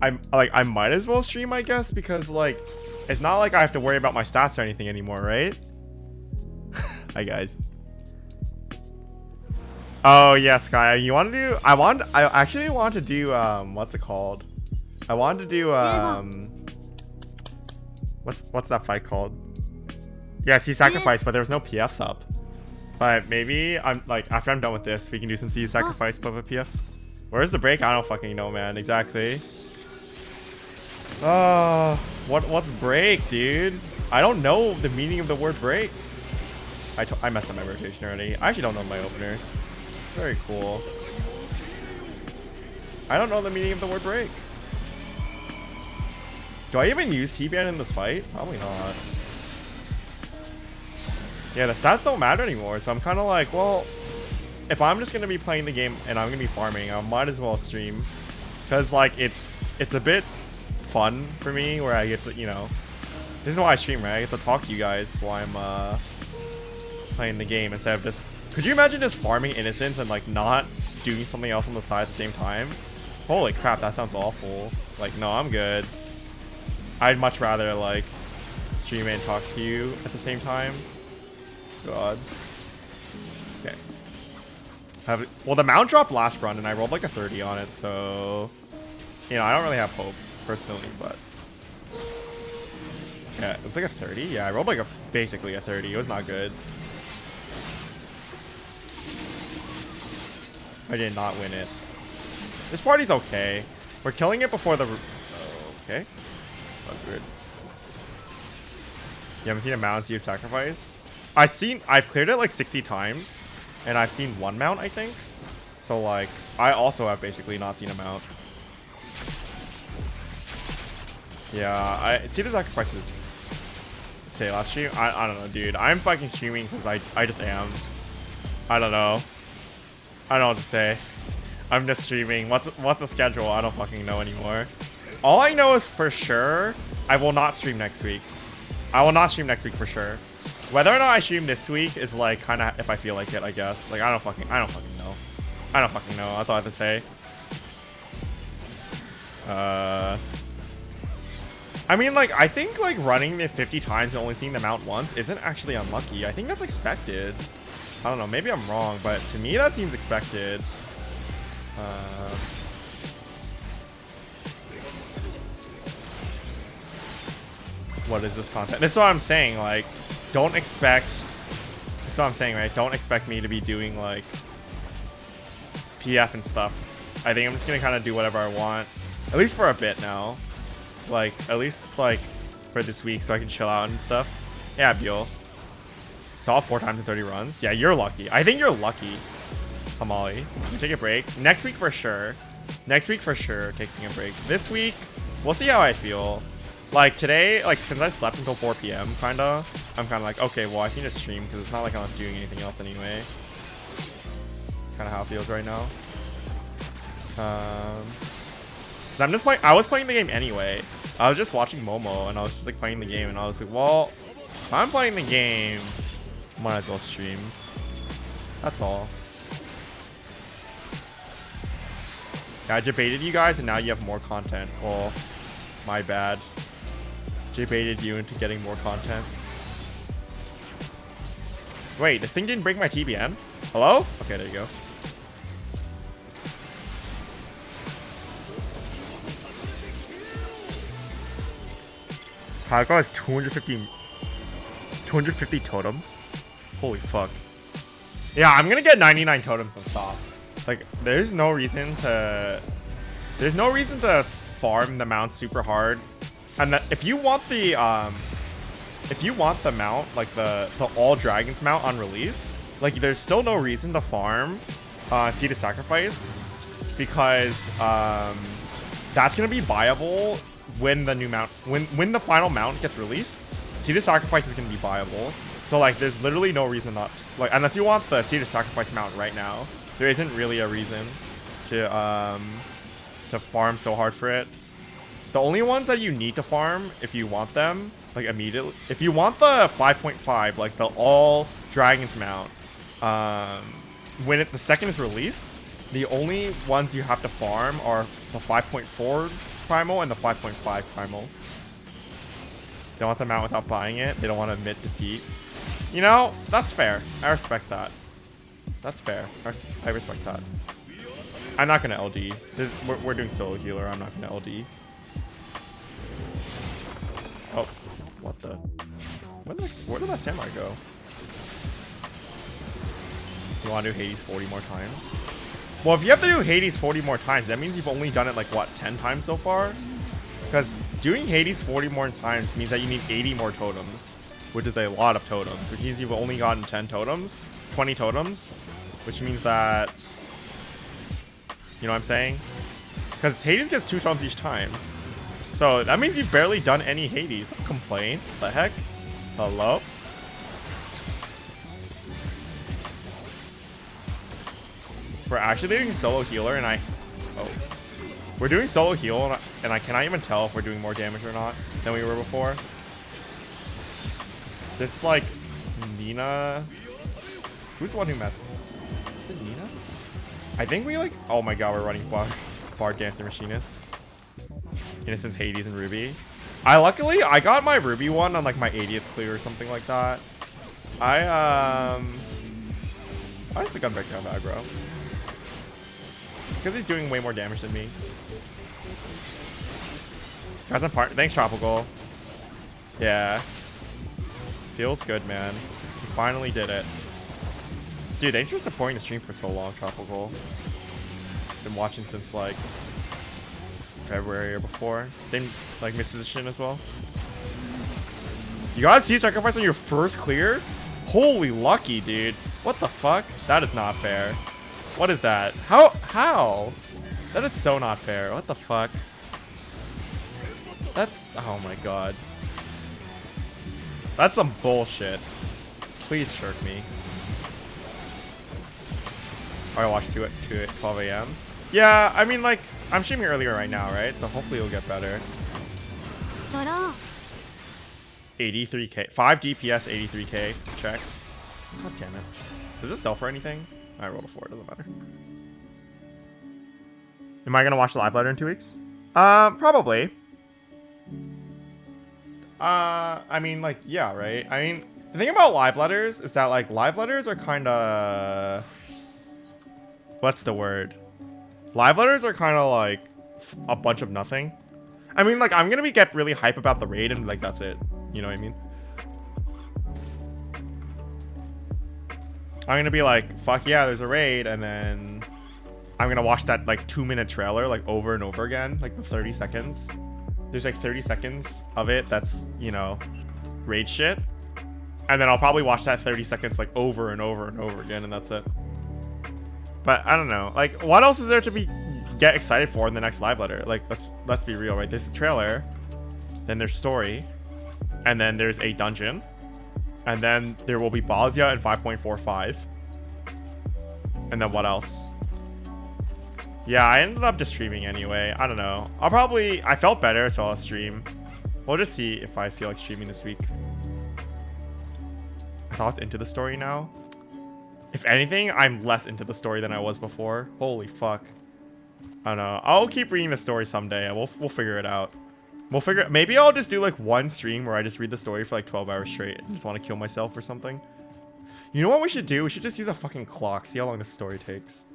I might as well stream, I guess, because like it's not like I have to worry about my stats or anything anymore, right? Hi guys. Oh yeah, Sky. You want to do? I actually want to do what's it called? I wanted to do what's that fight called? Yeah, Sea Sacrifice, but there was no PFs up. But maybe I'm like after I'm done with this, we can do some Sea Sacrifice above a PF. Where's the break? I don't fucking know, man. Exactly. What's break, dude? I don't know the meaning of the word break. I messed up my rotation already. I actually don't know my opener. Very cool. I don't know the meaning of the word break. Do I even use T-Ban in this fight? Probably not. Yeah, the stats don't matter anymore, so I'm kind of like, well, if I'm just going to be playing the game and I'm going to be farming, I might as well stream. Because, like, it's a bit fun for me where I get to, you know, this is why I stream, right? I get to talk to you guys while I'm playing the game instead of just... Could you imagine just farming Innocence and, like, not doing something else on the side at the same time? Holy crap, that sounds awful. Like, no, I'm good. I'd much rather, like, stream and talk to you at the same time. God. Okay. Well, the mount dropped last run, and I rolled, like, a 30 on it, so... You know, I don't really have hope, personally, but... Yeah, it was like a 30? Yeah, I rolled, like, basically a 30. It was not good. I did not win it. This party's okay. We're killing it before the... okay. That's weird. You haven't seen a mount use sacrifice? I've cleared it like 60 times. And I've seen one mount, I think. So like, I also have basically not seen a mount. Yeah, I see the sacrifices. Say last stream? I don't know, dude. I'm fucking streaming because I just am. I don't know. I don't know what to say. I'm just streaming. What's the schedule? I don't fucking know anymore. All I know is for sure, I will not stream next week. I will not stream next week for sure. Whether or not I stream this week is like kind of if I feel like it, I guess. Like I don't fucking know. I don't fucking know. That's all I have to say. I mean, like I think like running it 50 times and only seeing the mount once isn't actually unlucky. I think that's expected. I don't know. Maybe I'm wrong, but to me that seems expected. What is this content? This is what I'm saying. Like, don't expect. That's what I'm saying, right? Don't expect me to be doing like PF and stuff. I think I'm just gonna kind of do whatever I want, at least for a bit now. Like, at least like for this week, so I can chill out and stuff. Yeah, Buell. Saw 4 times in 30 runs. Yeah, you're lucky. I think you're lucky, Hamali. You take a break next week for sure. Next week for sure, taking a break. This week, we'll see how I feel. Like today, like since I slept until 4 p.m. kinda, I'm kinda like, okay, well I can just stream because it's not like I'm not doing anything else anyway. It's kind of how it feels right now. Cause I'm just playing. I was playing the game anyway. I was just watching Momo and I was just like playing the game and I was like, well, if I'm playing the game, might as well stream. That's all. Yeah, I debated you guys and now you have more content. Well, my bad. Baited you into getting more content. Wait, this thing didn't break my TBN? Hello? Okay, there you go. Haga has 250 totems. Holy fuck. Yeah, I'm gonna get 99 totems and stop. Like, there's no reason to farm the mount super hard. And that if you want the mount, like the all dragons mount on release, like there's still no reason to farm Sea to Sacrifice, because that's gonna be viable when the new mount when the final mount gets released. Sea to Sacrifice is gonna be viable. So like there's literally no reason not to, like, unless you want the Sea to Sacrifice mount right now, there isn't really a reason to farm so hard for it. The only ones that you need to farm, if you want them, like immediately, if you want the 5.5, like the all dragons mount, when the second is released, the only ones you have to farm are the 5.4 primal and the 5.5 primal. They want them out without buying it. They don't want to admit defeat. You know, that's fair. I respect that. That's fair. I respect that. I'm not gonna LD. We're doing solo healer. I'm not gonna LD. Oh, what the? Where did that samurai go? You want to do Hades 40 more times? Well, if you have to do Hades 40 more times, that means you've only done it like what, 10 times so far? Because doing Hades 40 more times means that you need 80 more totems, which is a lot of totems, which means you've only gotten 10 totems, 20 totems, which means that, you know what I'm saying? Because Hades gets 2 totems each time. So that means you've barely done any Hades. Don't complain. What the heck? Hello? We're actually doing solo healer and we're doing solo heal and I cannot even tell if we're doing more damage or not than we were before. This like Nina, who's the one who messed? Is it Nina? I think we like, oh my god, we're running Bard Dancer Machinist. Innocence, Hades, and Ruby. Luckily I got my Ruby one on like my 80th clear or something like that. Why is the Gunbreaker have aggro? Because he's doing way more damage than me. Guys, thanks, Tropical. Yeah. Feels good, man. We finally did it. Dude, thanks for supporting the stream for so long, Tropical. Been watching since like February or before. Same like misposition as well. You got a Sea Sacrifice on your first clear? Holy lucky, dude. What the fuck? That is not fair. What is that? How? That is so not fair. What the fuck? That's, oh my god. That's some bullshit. Please shirk me. I watched 2 at 12 a.m. Yeah, I mean like, I'm streaming earlier right now, right? So hopefully it'll get better. 83k. 5 DPS, 83k. Check. God damn it. Does this sell for anything? I rolled a 4, doesn't matter. Am I gonna watch the live letter in 2 weeks? Probably. I mean, like, yeah, right? I mean, the thing about live letters is that, like, live letters are kinda... What's the word? Live letters are kinda, like, a bunch of nothing. I mean, like, I'm gonna get really hype about the raid and, like, that's it. You know what I mean? I'm gonna be like, fuck yeah, there's a raid, and then I'm gonna watch that like 2-minute trailer like over and over again, like the 30 seconds. There's like 30 seconds of it that's, you know, raid shit. And then I'll probably watch that 30 seconds like over and over and over again, and that's it. But I don't know. Like, what else is there to get excited for in the next live letter? Like, let's be real, right? There's the trailer, then there's story, and then there's a dungeon. And then there will be Bozia and 5.45. And then what else? Yeah, I ended up just streaming anyway. I don't know. I felt better, so I'll stream. We'll just see if I feel like streaming this week. I thought I was into the story now. If anything, I'm less into the story than I was before. Holy fuck. I don't know. I'll keep reading the story someday. We'll figure it out. Maybe I'll just do like one stream where I just read the story for like 12 hours straight and just want to kill myself or something. You know what we should do? We should just use a fucking clock. See how long the story takes.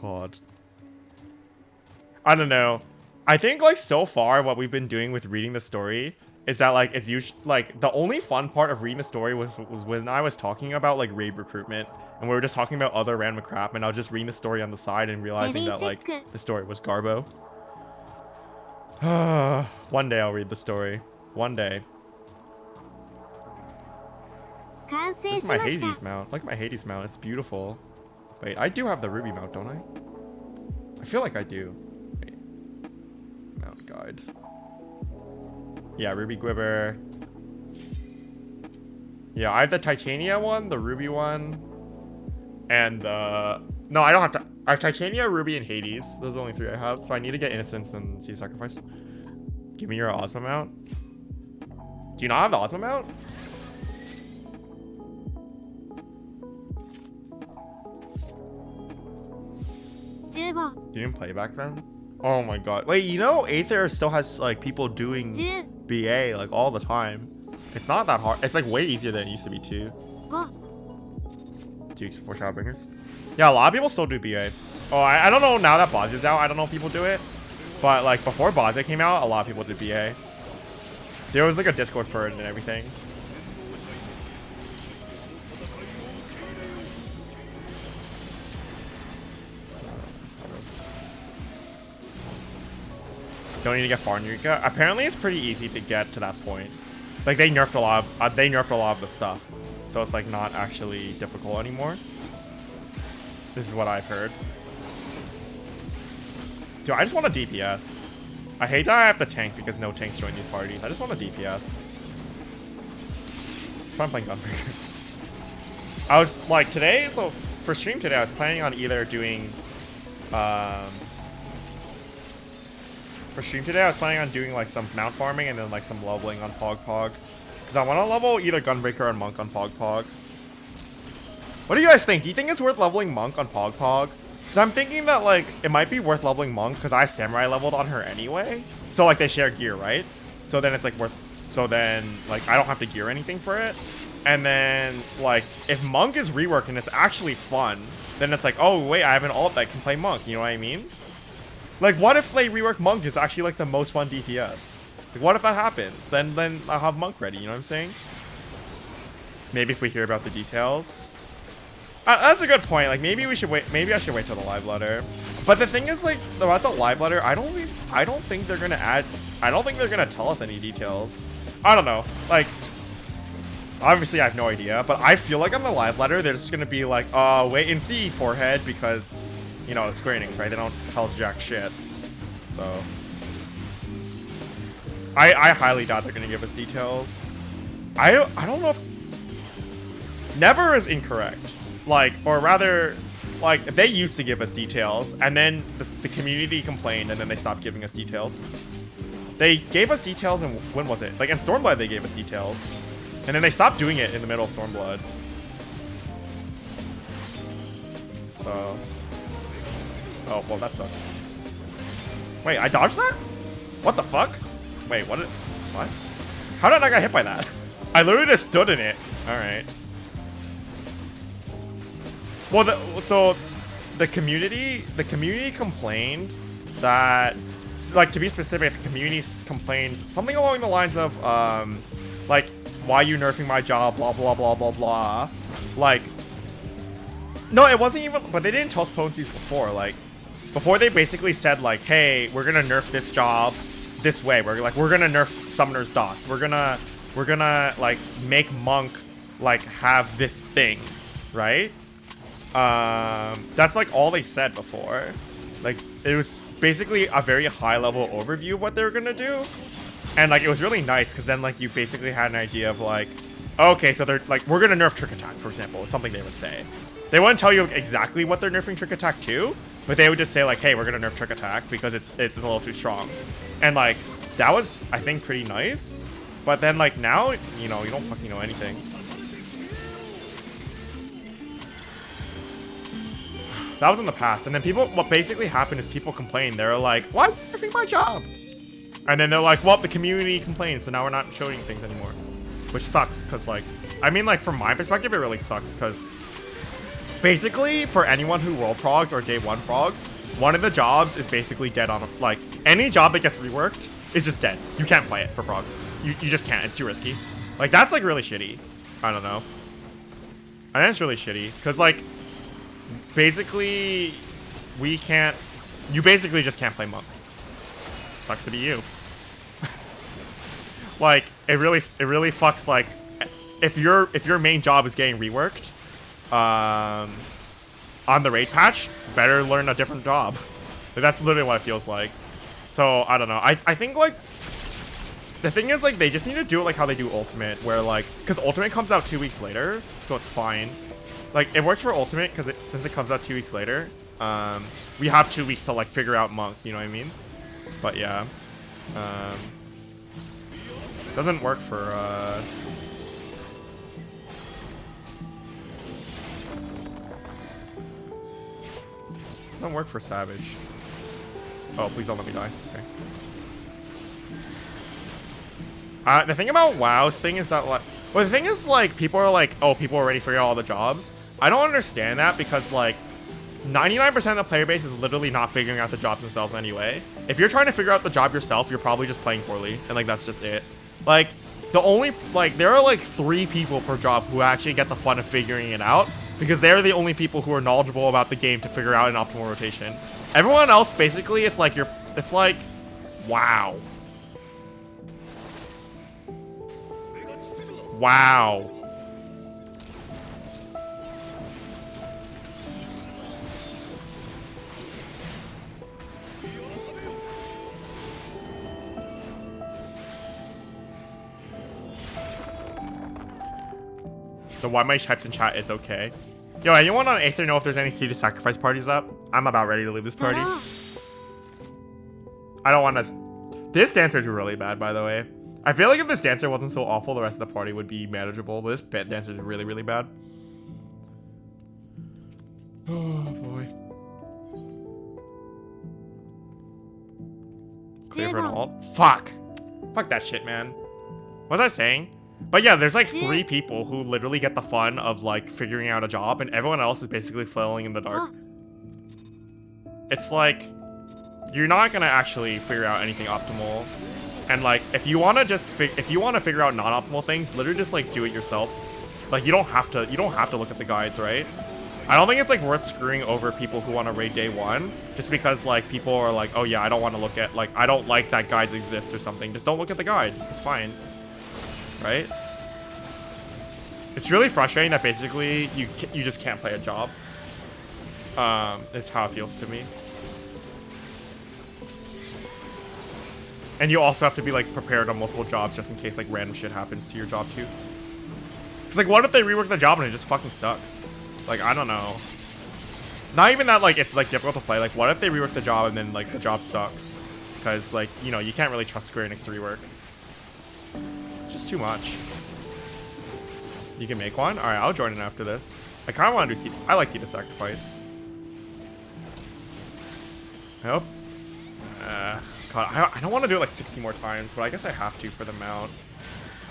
God. I don't know. I think like so far what we've been doing with reading the story is that like it's usually like the only fun part of reading the story was when I was talking about like raid recruitment and we were just talking about other random crap and I was just reading the story on the side and realizing that like the story was garbo. One day I'll read the story. One day. This is my Hades mount. Like my Hades mount. It's beautiful. Wait, I do have the Ruby mount, don't I? I feel like I do. Wait. Mount guide. Yeah, Ruby Gwibber. Yeah, I have the Titania one, the Ruby one, and the... No, I don't have to... I have Titania, Ruby, and Hades. Those are the only 3 I have. So I need to get Innocence and Sea Sacrifice. Give me your Ozma mount. Do you not have the Ozma mount? You didn't play back then? Oh my god. Wait, you know Aether still has like people doing BA like all the time. It's not that hard. It's like way easier than it used to be too. 2 weeks before Shadowbringers. Yeah, a lot of people still do BA. Oh, I don't know now that Boz is out. I don't know if people do it. But like before Boz came out, a lot of people did BA. There was like a Discord for it and everything. Don't need to get Farnrika. Apparently, it's pretty easy to get to that point. Like they nerfed a lot of the stuff, so it's like not actually difficult anymore. This is what I've heard. Dude, I just want a DPS. I hate that I have to tank because no tanks join these parties. I just want a DPS. So I'm playing Gunbreaker. I was like today, so for stream today, I was planning on either doing for stream today, I was planning on doing like some mount farming and then like some leveling on Pog Pog. Because I want to level either Gunbreaker or Monk on Pog Pog. What do you guys think? Do you think it's worth leveling Monk on Pog Pog? Because I'm thinking that like it might be worth leveling Monk because I Samurai leveled on her anyway. So like they share gear, right? So then it's like worth... So then like I don't have to gear anything for it. And then like if Monk is reworked and it's actually fun, then it's like, oh wait, I have an ult that can play Monk. You know what I mean? Like, what if they rework Monk is actually, like, the most fun DPS? Like, what if that happens? Then I'll have Monk ready, you know what I'm saying? Maybe if we hear about the details. That's a good point. Like, maybe we should wait. Maybe I should wait till the live letter. But the thing is, like, about the live letter, I don't think they're gonna add... I don't think they're gonna tell us any details. I don't know. Like, obviously I have no idea. But I feel like on the live letter, they're just gonna be like, wait and see, forehead, because... You know, it's Square Enix, right? They don't tell us jack shit. So... I highly doubt they're gonna give us details. I don't know if... Never is incorrect. Like, or rather... Like, they used to give us details, and then the community complained, and then they stopped giving us details. They gave us details, and when was it? Like, in Stormblood they gave us details. And then they stopped doing it in the middle of Stormblood. So... Oh, well, that sucks. Wait, I dodged that? What the fuck? Wait, what? What? How did I get hit by that? I literally just stood in it. Alright. Well, so the community complained that, like, to be specific, the community complained something along the lines of, like, why are you nerfing my job, blah, blah, blah, blah, blah. Like, no, it wasn't even, but they didn't tell us potencies before, like, before they basically said, like, hey, we're gonna nerf this job this way. We're gonna nerf Summoner's Dots. We're gonna, like, make Monk, like, have this thing, right? That's, like, all they said before. Like, it was basically a very high-level overview of what they were gonna do. And, like, it was really nice, because then, like, you basically had an idea of, like, okay, so they're, like, we're gonna nerf Trick Attack, for example, is something they would say. They wouldn't tell you exactly what they're nerfing Trick Attack to, but they would just say, like, hey, we're gonna nerf Trick Attack because it's a little too strong. And, like, that was, I think, pretty nice. But then, like, now, you know, you don't fucking know anything. That was in the past. And then what basically happened is people complained. They were like, why are you nerfing my job? And then they're like, well, the community complained, so now we're not showing things anymore. Which sucks, because, like, I mean, like, from my perspective, it really sucks, because basically, for anyone who world progs or day one progs, one of the jobs is basically dead on, like, any job that gets reworked is just dead. You can't play it for prog. You just can't. It's too risky. Like, that's, like, really shitty. I don't know. I think it's really shitty, because, like, basically, you basically just can't play Monk. Sucks to be you. Like, it really fucks, like, if your main job is getting reworked, on the raid patch, better learn a different job. Like, that's literally what it feels like. So, I don't know. I think, like, the thing is, like, they just need to do it like how they do Ultimate, where, like, because Ultimate comes out 2 weeks later, so it's fine. Like, it works for Ultimate, because since it comes out 2 weeks later, we have 2 weeks to, like, figure out Monk, you know what I mean? But, yeah. Doesn't work for, doesn't work for Savage. Oh, please don't let me die. Okay. The thing about WoW's thing is that, like, well, the thing is, like, people are like, oh, people already figured out all the jobs. I don't understand that because, like, 99% of the player base is literally not figuring out the jobs themselves anyway. If you're trying to figure out the job yourself, you're probably just playing poorly, and, like, that's just it. Like, the only, like, there are, like, 3 people per job who actually get the fun of figuring it out because they're the only people who are knowledgeable about the game to figure out an optimal rotation. Everyone else, basically, it's like wow. Wow. So why my types in chat is okay. Yo, anyone on Aether know if there's any seeded sacrifice parties up? I'm about ready to leave this party. I don't want to... This dancer's really bad, by the way. I feel like if this dancer wasn't so awful, the rest of the party would be manageable. But this dancer's really, really bad. Oh, boy. Clear for an ult. Fuck. Fuck that shit, man. What was I saying? But yeah, there's like 3 people who literally get the fun of like figuring out a job, and everyone else is basically flailing in the dark. It's like, you're not gonna actually figure out anything optimal. And like, if you wanna figure out non-optimal things, literally just like do it yourself. Like you don't have to look at the guides, right? I don't think it's like worth screwing over people who want to raid day 1 just because like people are like, oh yeah, I don't want to look at, like, I don't like that guides exist or something. Just don't look at the guide. It's fine. Right? It's really frustrating that basically you just can't play a job. Is how it feels to me. And you also have to be like prepared on multiple jobs just in case like random shit happens to your job too. Cause like what if they rework the job and it just fucking sucks? Like I don't know. Not even that like it's like difficult to play. Like what if they rework the job and then like the job sucks? Because like, you know, you can't really trust Square Enix to rework. Just too much. You can make one? Alright, I'll join in after this. I kind of want to do I like Seeded Sacrifice. Nope. God, I don't want to do it like 60 more times, but I guess I have to for the mount.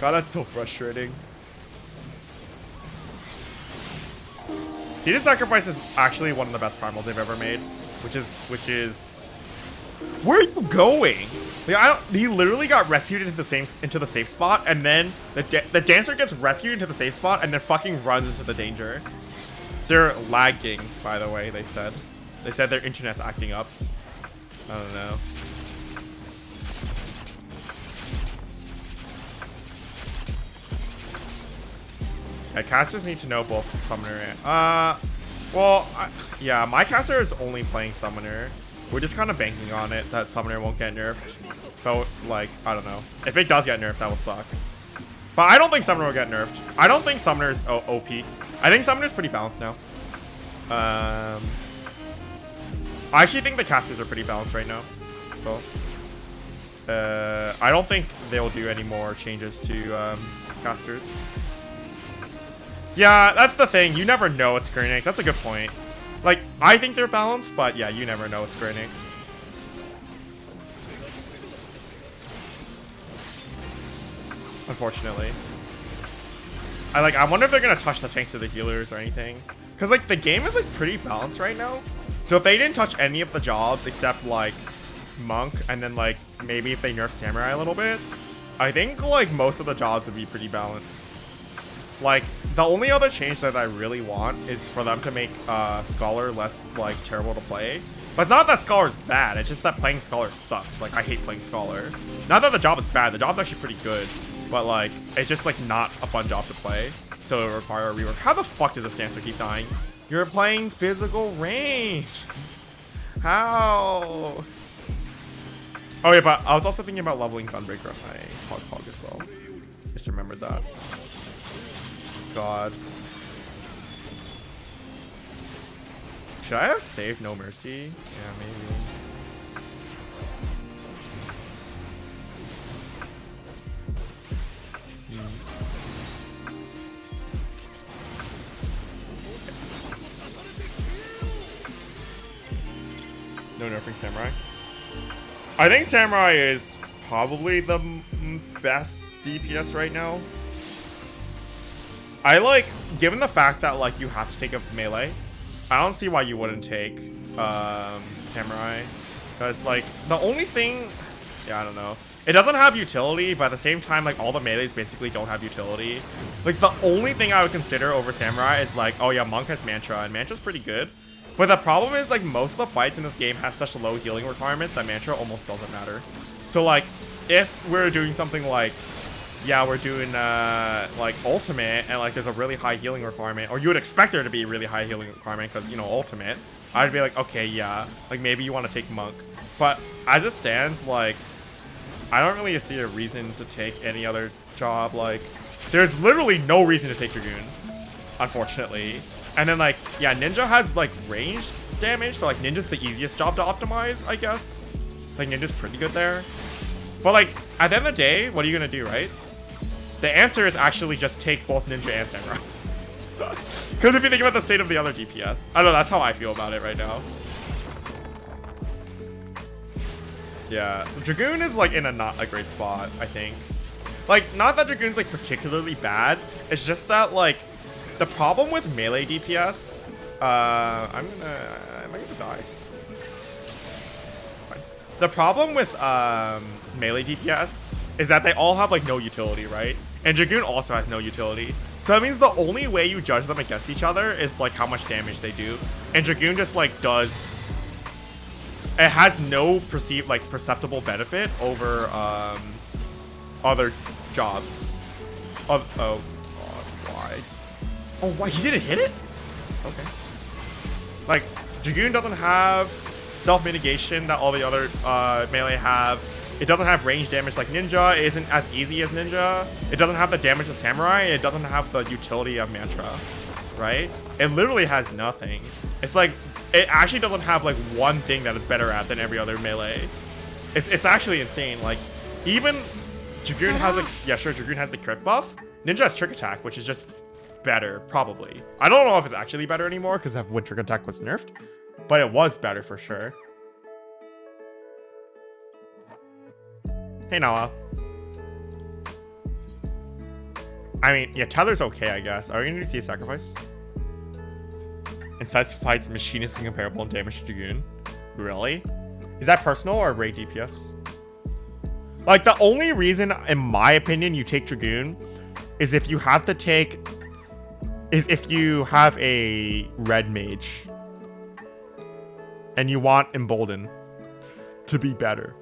God, that's so frustrating. Seeded Sacrifice is actually one of the best primals they've ever made, which is where are you going? Like, he literally got rescued into the safe spot, and then the dancer gets rescued into the safe spot, and then fucking runs into the danger. They're lagging, by the way. They said their internet's acting up. I don't know. Yeah, casters need to know both Summoner and... yeah, my caster is only playing Summoner. We're just kind of banking on it that Summoner won't get nerfed. But, like, I don't know. If it does get nerfed, that will suck. But I don't think Summoner will get nerfed. I don't think Summoner's OP. I think Summoner's pretty balanced now. I actually think the casters are pretty balanced right now. So... I don't think they'll do any more changes to casters. Yeah, that's the thing. You never know with Square Enix. That's a good point. Like, I think they're balanced, but yeah, you never know with Square Enix. Unfortunately. I wonder if they're gonna touch the tanks or the healers or anything. Because, like, the game is, like, pretty balanced right now. So if they didn't touch any of the jobs except, like, Monk, and then, like, maybe if they nerf Samurai a little bit, I think, like, most of the jobs would be pretty balanced. Like, the only other change that I really want is for them to make Scholar less, like, terrible to play. But it's not that Scholar's bad, it's just that playing Scholar sucks. Like, I hate playing Scholar. Not that the job is bad, the job's actually pretty good. But, like, it's just, like, not a fun job to play. So it would require a rework. How the fuck does this dancer keep dying? You're playing physical range. How? Oh, yeah, but I was also thinking about leveling Gunbreaker on my Hog as well. Just remembered that. God. Should I have saved No Mercy? Yeah, maybe. No nerfing Samurai. I think Samurai is probably the best DPS right now. I like, given the fact that like you have to take a melee, I don't see why you wouldn't take Samurai. Because like the only thing, yeah, I don't know. It doesn't have utility, but at the same time, like all the melees basically don't have utility. Like the only thing I would consider over Samurai is like, oh yeah, Monk has Mantra, and Mantra's pretty good. But the problem is like most of the fights in this game have such low healing requirements that Mantra almost doesn't matter. So like if we're doing something like, yeah, we're doing like ultimate and like there's a really high healing requirement, or you would expect there to be a really high healing requirement because, you know, ultimate, I'd be like, okay, yeah, like maybe you want to take Monk. But as it stands, like I don't really see a reason to take any other job. Like there's literally no reason to take Dragoon, unfortunately. And then like, yeah, Ninja has like range damage, so like Ninja's the easiest job to optimize, I guess. Like Ninja's pretty good there. But like at the end of the day, what are you gonna do, right? The answer is actually just take both Ninja and Samurai. Because if you think about the state of the other DPS, I don't know, that's how I feel about it right now. Yeah, Dragoon is like in a not a great spot, I think. Like, not that Dragoon's like particularly bad, it's just that like the problem with melee DPS, am I gonna die? Fine. The problem with melee DPS is that they all have like no utility, right? And Dragoon also has no utility. So that means the only way you judge them against each other is like how much damage they do. And Dragoon just like does, it has no perceptible benefit over other jobs. Oh god, why? Oh, why? He didn't hit it? Okay. Like, Dragoon doesn't have self-mitigation that all the other melee have. It doesn't have range damage like Ninja. It isn't as easy as Ninja. It doesn't have the damage of Samurai. It doesn't have the utility of Mantra, right? It literally has nothing. It's like, it actually doesn't have like one thing that it's better at than every other melee. It's actually insane. Like, even Dragoon has like, yeah, sure, Dragoon has the crit buff. Ninja has Trick Attack, which is just better, probably. I don't know if it's actually better anymore because when Trick Attack was nerfed, but it was better for sure. Hey, Nala. I mean, yeah, Tether's okay, I guess. Are we gonna see a sacrifice? Incisive fights, Machinist incomparable in damage to Dragoon. Really? Is that personal or raid DPS? Like, the only reason, in my opinion, you take Dragoon is if you have to take... is if you have a red mage. And you want Embolden to be better.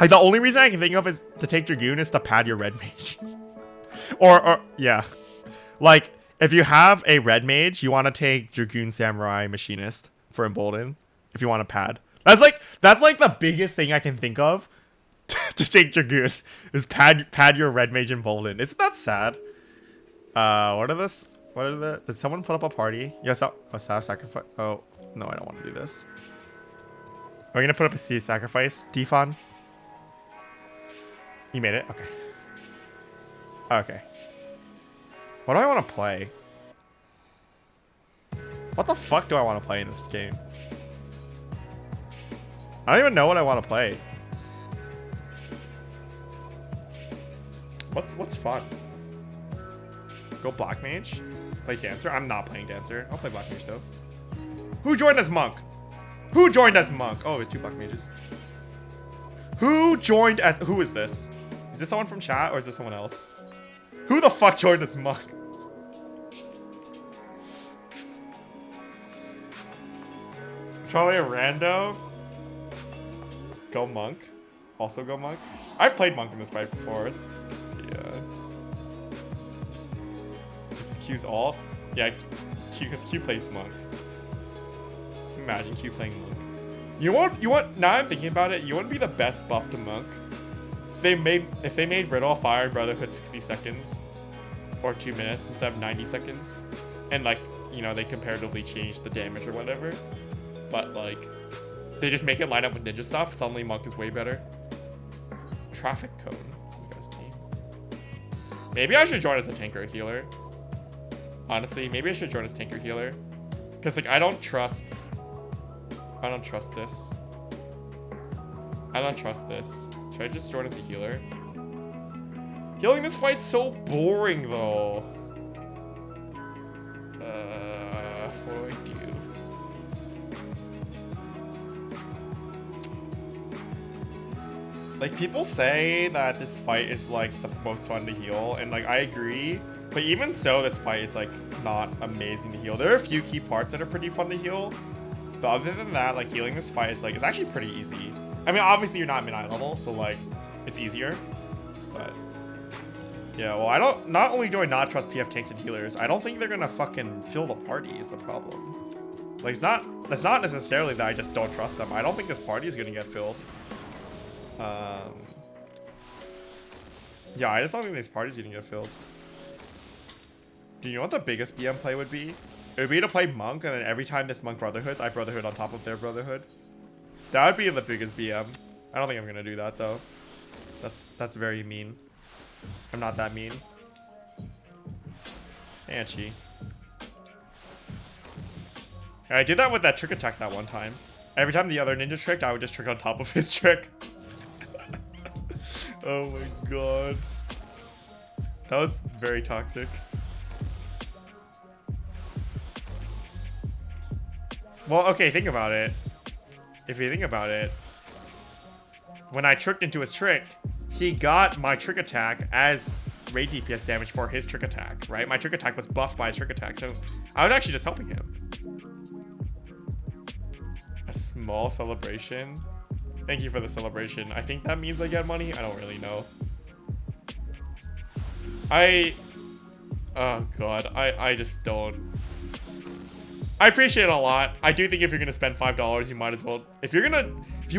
Like, the only reason I can think of is to take Dragoon is to pad your red mage. or, yeah. Like, if you have a red mage, you want to take Dragoon, Samurai, Machinist for Embolden. If you want to pad. That's like the biggest thing I can think of to take Dragoon. Is pad your red mage Embolden. Isn't that sad? What are this? What are the... Did someone put up a party? Yes, a sacrifice. Oh, no, I don't want to do this. Are we going to put up a sea sacrifice? Defon? You made it? Okay. Okay. What do I want to play? What the fuck do I want to play in this game? I don't even know what I want to play. What's fun? Go Black Mage? Play Dancer? I'm not playing Dancer. I'll play Black Mage though. Who joined as Monk? Who joined as Monk? Oh, it's 2 Black Mages. Who joined as... Who is this? Is this someone from chat or is this someone else? Who the fuck joined as Monk? It's probably a rando. Go Monk. Also go Monk. I've played Monk in this fight before. It's... yeah. This is Q's ult. Yeah, Q, because Q plays Monk. Imagine Q playing Monk. You want, now I'm thinking about it, you wouldn't be the best buff to Monk. If they made Riddle, Fire, and Brotherhood 60 seconds. Or 2 minutes instead of 90 seconds. And like, you know, they comparatively changed the damage or whatever. But like, they just make it line up with ninja stuff, suddenly Monk is way better. Traffic Cone. This guy's name. Maybe I should join as a tanker healer. Honestly, maybe I should join as tanker healer. Because like, I don't trust this. I don't trust this. Should I just join as a healer? Healing this fight's so boring, though. What do I do? Like, people say that this fight is, like, the most fun to heal, and, like, I agree. But even so, this fight is, like, not amazing to heal. There are a few key parts that are pretty fun to heal. But other than that, like, healing this fight is, like, it's actually pretty easy. I mean, obviously, you're not mid-eye level, so, like, it's easier. But, yeah, well, not only do I not trust PF tanks and healers, I don't think they're gonna fucking fill the party is the problem. Like, it's not necessarily that I just don't trust them. I don't think this party is gonna get filled. Yeah, I just don't think this party's gonna get filled. Do you know what the biggest BM play would be? It would be to play Monk, and then every time this Monk Brotherhoods, I Brotherhood on top of their Brotherhood. That would be the biggest BM. I don't think I'm gonna do that, though. That's very mean. I'm not that mean. Anchi. I did that with that trick attack that one time. Every time the other ninja tricked, I would just trick on top of his trick. Oh my god. That was very toxic. Well, okay, think about it. If you think about it, when I tricked into his trick, he got my trick attack as raid DPS damage for his trick attack, right? My trick attack was buffed by his trick attack, so I was actually just helping him. A small celebration? Thank you for the celebration. I think that means I get money? I don't really know. Oh god, I just don't. I appreciate it a lot. I do think if you're gonna spend $5, you might as well. If you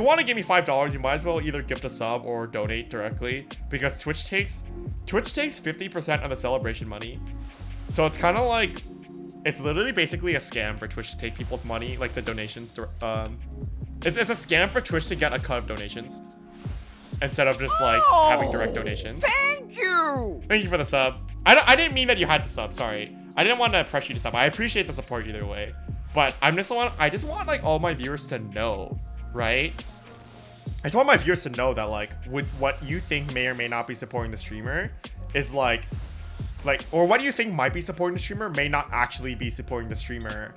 want to give me $5, you might as well either gift a sub or donate directly, because Twitch takes 50% of the celebration money. So it's kind of like, it's literally basically a scam for Twitch to take people's money, like the donations. It's a scam for Twitch to get a cut of donations instead of just like having direct donations. Thank you. Thank you for the sub. I didn't mean that you had to sub. Sorry. I didn't want to press you to sub. I appreciate the support either way, but I just want like all my viewers to know, right? I just want my viewers to know that like what you think may or may not be supporting the streamer is like, or what you think might be supporting the streamer may not actually be supporting the streamer,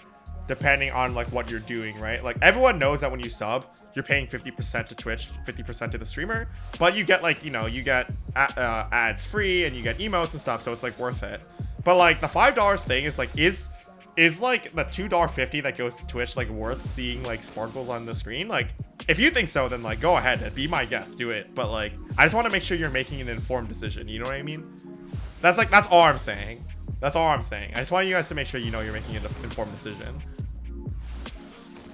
depending on like what you're doing, right? Like everyone knows that when you sub, you're paying 50% to Twitch, 50% to the streamer, but you get like, you know, you get ads free and you get emotes and stuff, so it's like worth it. But like the $5 thing is like, is like the $2.50 that goes to Twitch like worth seeing like sparkles on the screen? Like if you think so, then like go ahead, be my guest, do it. But like I just want to make sure you're making an informed decision, you know what I mean? That's all I'm saying. That's all I'm saying. I just want you guys to make sure you know you're making an informed decision.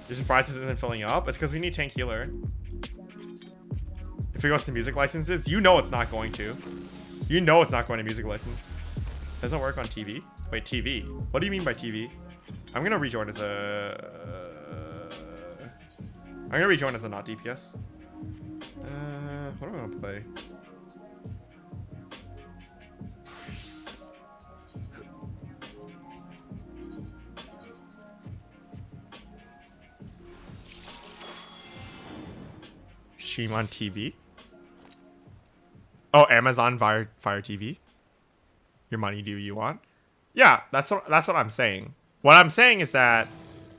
You're surprised this isn't filling up? It's because we need tank healer. If it goes to music licenses, you know it's not going to. You know it's not going to music license. Doesn't work on TV. Wait, TV. What do you mean by TV? I'm gonna rejoin as a not DPS. What am I gonna play? Stream on TV? Oh, Amazon Fire TV? Your money do you want? Yeah, that's what I'm saying. What I'm saying is that,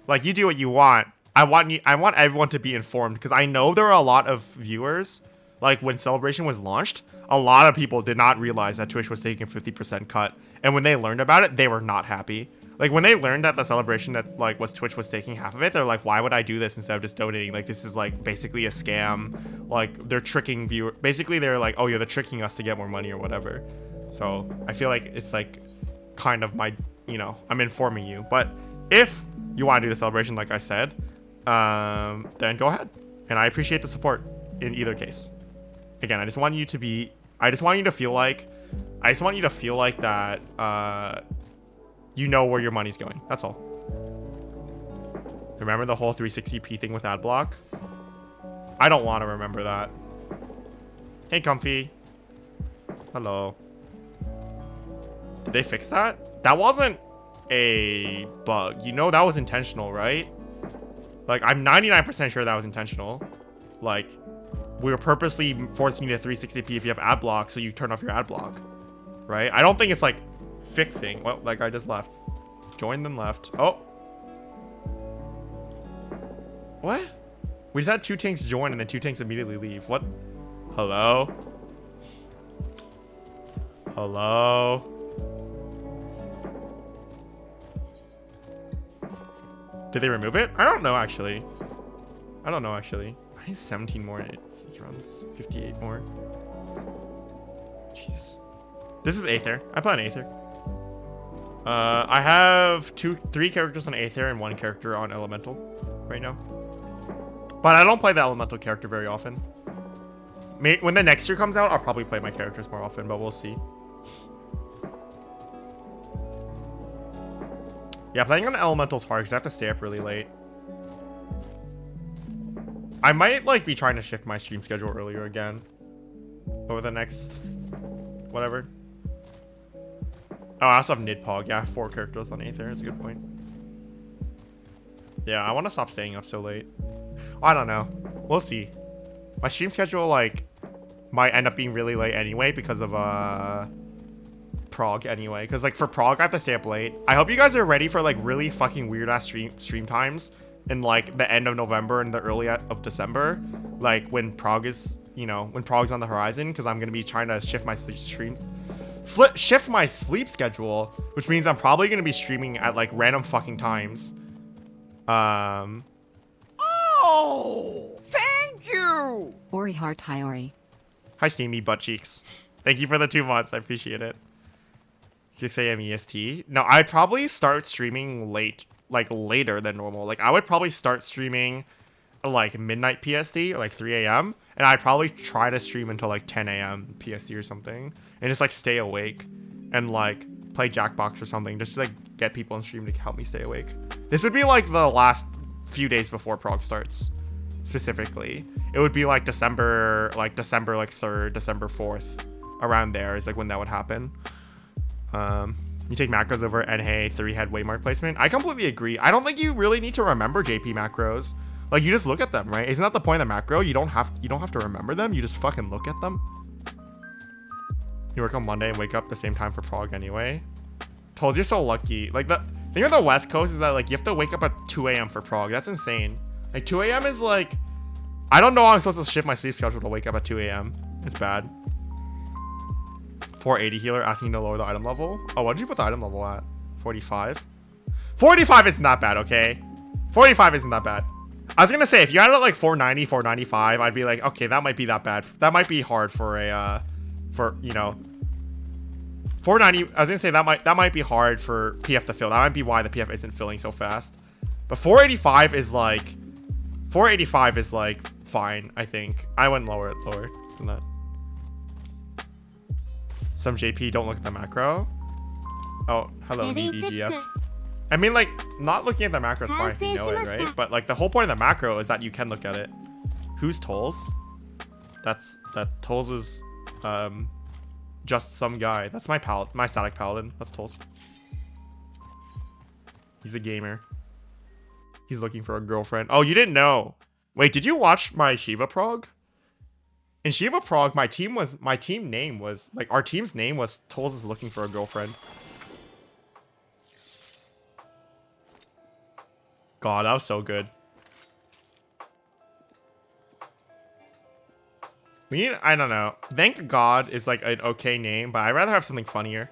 like, you do what you want. I want everyone to be informed, because I know there are a lot of viewers, like when Celebration was launched, a lot of people did not realize that Twitch was taking a 50% cut, and when they learned about it, they were not happy. Like when they learned that the celebration that like Twitch was taking half of it, they're like, why would I do this instead of just donating? Like this is like basically a scam. Like they're tricking viewer. Basically they're like, oh yeah, they're tricking us to get more money or whatever. So I feel like it's like kind of my, you know, I'm informing you. But if you want to do the celebration, like I said, then go ahead. And I appreciate the support in either case. Again, I just want you to feel like that. You know where your money's going. That's all. Remember the whole 360p thing with Adblock? I don't want to remember that. Hey, Comfy. Hello. Did they fix that? That wasn't a bug. You know that was intentional, right? Like, I'm 99% sure that was intentional. Like, we're purposely forcing you to 360p if you have ad block, so you turn off your ad block, right? I don't think it's like fixing. Well, that guy just left. Joined then left. Oh. What? We just had 2 tanks join and then 2 tanks immediately leave. What? Hello? Hello? Did they remove it? I don't know, actually. I don't know, actually. I need 17 more. This runs 58 more. Jeez. This is Aether. I play on Aether. I have 3 characters on Aether and 1 character on Elemental right now. But I don't play the Elemental character very often. When the next year comes out, I'll probably play my characters more often, but we'll see. Yeah, playing on Elemental's hard because I have to stay up really late. I might like be trying to shift my stream schedule earlier again over the next whatever. Oh, I also have Nidpog. Yeah, I have 4 characters on Aether. That's a good point. Yeah, I want to stop staying up so late. I don't know. We'll see. My stream schedule like might end up being really late anyway because of Prague anyway. Because like for Prague, I have to stay up late. I hope you guys are ready for like really fucking weird ass stream times in like the end of November and the early of December, like when Prague is, you know, when Prague's on the horizon, because I'm gonna be trying to shift my shift my sleep schedule, which means I'm probably gonna be streaming at like random fucking times. Oh, thank you. Ori Heart, hi Ori. Hi Steamy Butt Cheeks. Thank you for the 2 months. I appreciate it. 6 a.m. EST. No, I'd probably start streaming late. Like later than normal. Like I would probably start streaming like midnight PST or like 3 a.m. and I'd probably try to stream until like 10 a.m. PST or something and just like stay awake and like play Jackbox or something just to like get people on stream to help me stay awake. This would be like the last few days before Prague starts specifically. It would be like December like 3rd, December 4th, around there is like when that would happen. You take macros over NHEY 3-head waymark placement. I completely agree. I don't think you really need to remember JP macros. Like you just look at them, right? Isn't that the point of the macro? You don't have to remember them. You just fucking look at them. You work on Monday and wake up the same time for Prague anyway. Tolls, you're so lucky. Like the thing with the West Coast is that like you have to wake up at 2 a.m. for Prague. That's insane. Like 2 a.m. is like, I don't know how I'm supposed to shift my sleep schedule to wake up at 2 a.m. It's bad. 480 healer asking you to lower the item level. Oh, what did you put the item level at? 45? 45 isn't that bad, okay? 45 isn't that bad. I was gonna say, if you had it at like 490, 495, I'd be like, okay, that might be that bad. That might be hard for a, you know, 490. I was gonna say that might be hard for PF to fill. That might be why the PF isn't filling so fast. But 485 is like fine, I think. I wouldn't lower it lower than that. Some JP don't look at the macro. Oh, hello, VDGF. I mean, like, not looking at the macro is fine if you know it, right? But, like, the whole point of the macro is that you can look at it. Who's Tolls? That Tolls is, just some guy. That's my static paladin. That's Tolls. He's a gamer. He's looking for a girlfriend. Oh, you didn't know. Wait, did you watch my Shiva Prague? In Shiva Prague, our team's name was Tolls is looking for a girlfriend. God, that was so good. I don't know. Thank God is like an okay name, but I'd rather have something funnier.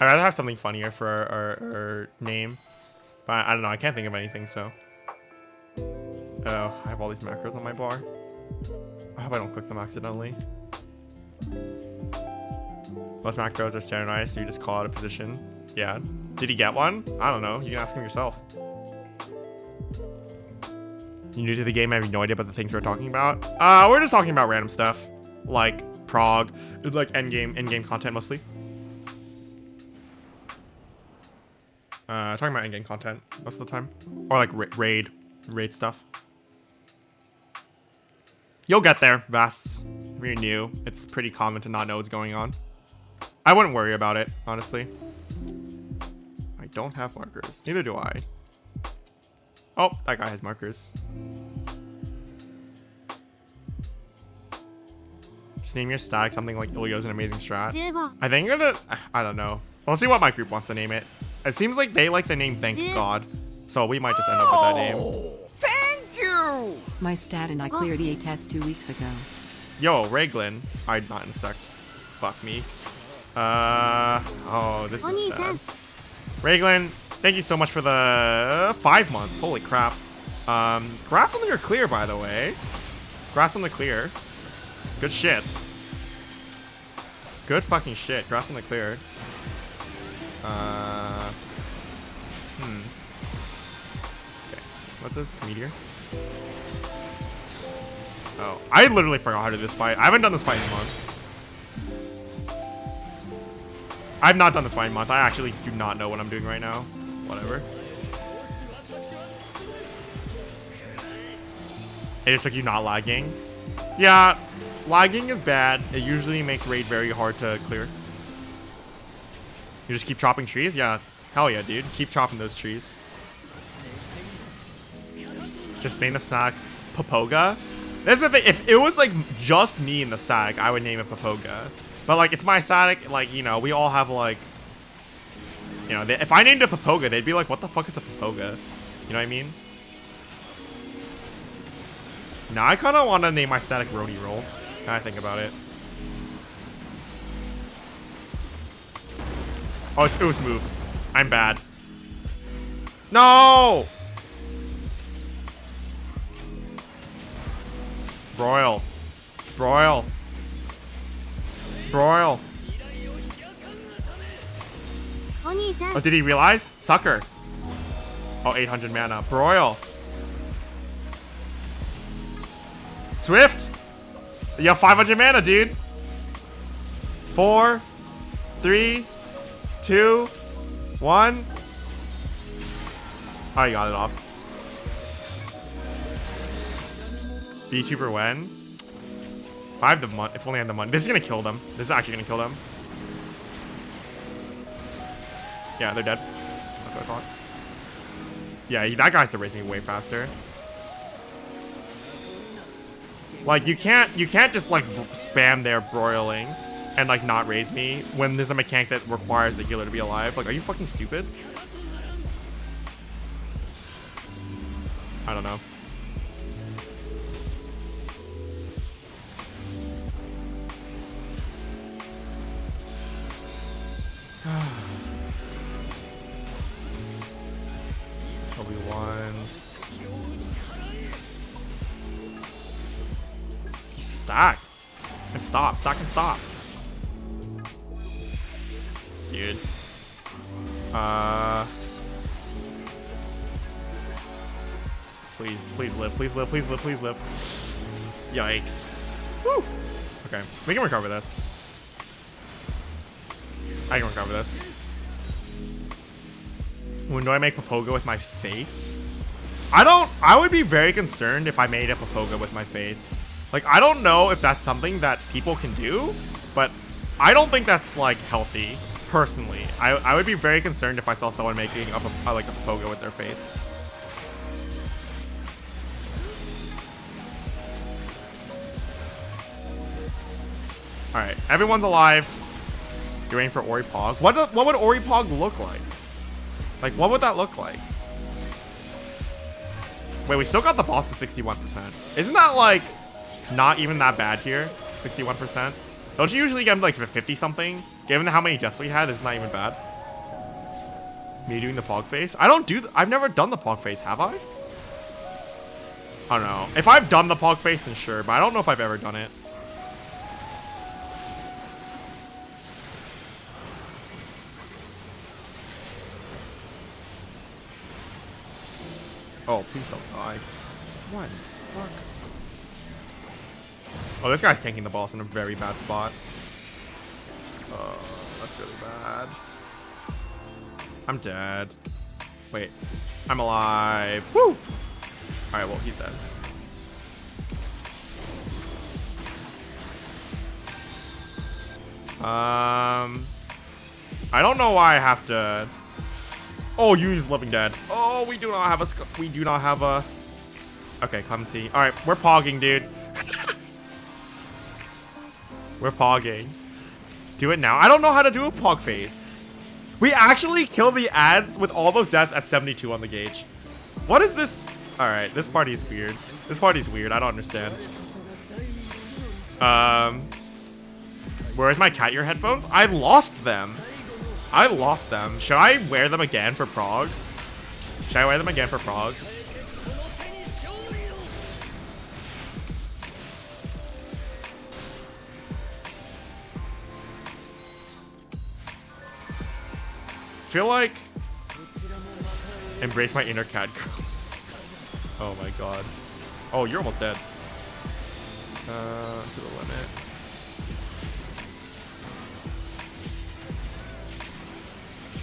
I'd rather have something funnier for our name. But I don't know, I can't think of anything, so. Oh, I have all these macros on my bar. I hope I don't click them accidentally. Most macros are standardized, so you just call out a position. Yeah. Did he get one? I don't know. You can ask him yourself. You new to the game, I have no idea about the things we're talking about. We're just talking about random stuff. Like Prague. Like endgame content mostly. Talking about endgame content most of the time. Or like raid stuff. You'll get there, Vasts. If you're new, it's pretty common to not know what's going on. I wouldn't worry about it, honestly. I don't have markers. Neither do I. Oh, that guy has markers. Just name your static something like Ilio's an amazing strat. 15 I think I'm gonna, I don't know. We'll see what my group wants to name it. It seems like they like the name Thank God. So we might just end up with that name. Oh, thank you. My stat and I cleared EA test 2 weeks ago. Yo, Rayglin. I'm not insect. Fuck me. Oh, this is bad. Rayglin, thank you so much for the 5 months. Holy crap. Congrats on your clear, by the way. Congrats on the clear. Good shit. Good fucking shit. Congrats on the clear. Okay. What's this? Meteor? Oh, I literally forgot how to do this fight. I haven't done this fight in months. I've not done this fight in months. I actually do not know what I'm doing right now. Whatever. It just took you not lagging. Yeah, lagging is bad. It usually makes raid very hard to clear. You just keep chopping trees? Yeah. Hell yeah, dude. Keep chopping those trees. Just name the static Papoga. That's the thing. If it was like just me in the static, I would name it Papoga. But like it's my static. Like, you know, we all have like, you know, if I named it Papoga, they'd be like, "What the fuck is a Papoga?" You know what I mean? Now I kind of want to name my static Roadie Roll. Now I think about it. Oh, it was move. I'm bad. No! Broil. Broil. Broil. Oh, did he realize? Sucker. Oh, 800 mana. Broil. Swift. You have 500 mana, dude. 4, 3, 2, 1. Oh, you got it off. VTuber when? If I have the money, if only I had the money. This is gonna kill them. This is actually gonna kill them. Yeah, they're dead. That's what I thought. Yeah, that guy's to raise me way faster. Like you can't just like spam their broiling and like not raise me when there's a mechanic that requires the healer to be alive. Like, are you fucking stupid? I don't know. Obi-Wan. Stack. And stop. Stack and stop. Dude. Please live. Please live. Please live. Please live. Yikes. Woo. Okay. We can recover this. I can recover this. When do I make Papoga with my face? I would be very concerned if I made a Papoga with my face. Like, I don't know if that's something that people can do, but I don't think that's, like, healthy, personally. I would be very concerned if I saw someone making like a Papoga with their face. Alright, everyone's alive. You're waiting for Oripog. What would Oripog look like? Like, what would that look like? Wait, we still got the boss to 61%. Isn't that, like, not even that bad here? 61%? Don't you usually get like 50-something? Given how many deaths we had, it's not even bad. Me doing the Pog face? I've never done the Pog face, have I? I don't know. If I've done the Pog face, then sure, but I don't know if I've ever done it. Oh, please don't die. What? Fuck. Oh, this guy's tanking the boss in a very bad spot. Oh, that's really bad. I'm dead. Wait. I'm alive. Woo! Alright, well, he's dead. I don't know why I have to... Oh, you use Living Dead. Oh, we do not have a... Okay, come see. Alright, we're pogging, dude. We're pogging. Do it now. I don't know how to do a pog face. We actually kill the ads with all those deaths at 72 on the gauge. What is this? Alright, this party is weird. This party's weird. I don't understand. Where's my cat ear headphones? I lost them. I lost them. Should I wear them again for Prague? Should I wear them again for Prague? Feel like embrace my inner cat girl. Oh my god. Oh, you're almost dead. To the limit.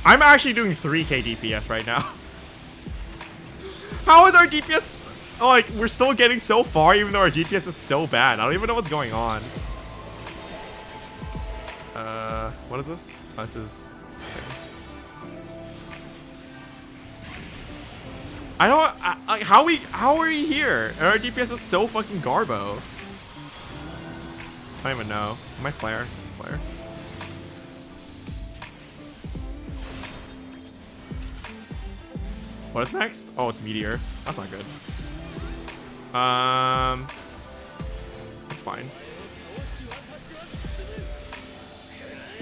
I'm actually doing 3k DPS right now. How is our DPS? Like, we're still getting so far even though our DPS is so bad. I don't even know what's going on. What is this? Oh, this is... I don't... like, how are we here? And our DPS is so fucking garbo. I don't even know. Am I flare? Flare? What is next? Oh, it's Meteor. That's not good. That's fine.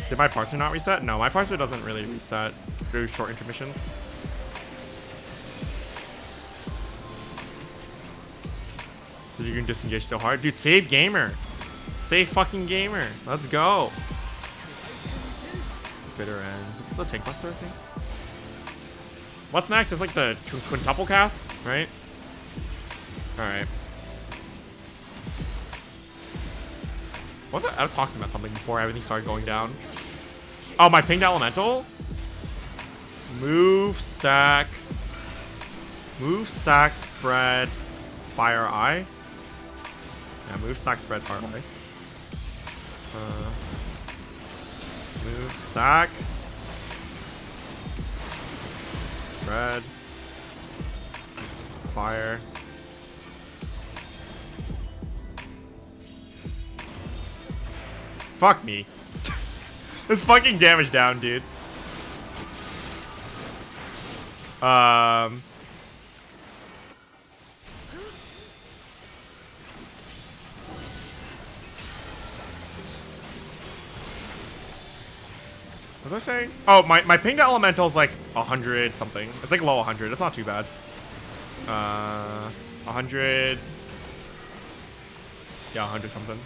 Did my parser not reset? No, my parser doesn't really reset through short intermissions. You can disengage so hard. Dude, save gamer. Save fucking gamer. Let's go. Bitter end. This is the tank buster, I think. What's next? It's like the quintuple cast, right? Alright. I was talking about something before everything started going down. Oh, my pinged elemental? Move, stack. Move, stack, spread, fire eye. Yeah, move, stack, spread, fire eye. Move, stack. Spread. Fire. Fuck me. This fucking damage down, dude. What was I saying? Oh, my pinged elemental is like 100 something. It's like low 100. It's not too bad. 100. Yeah, 100 something.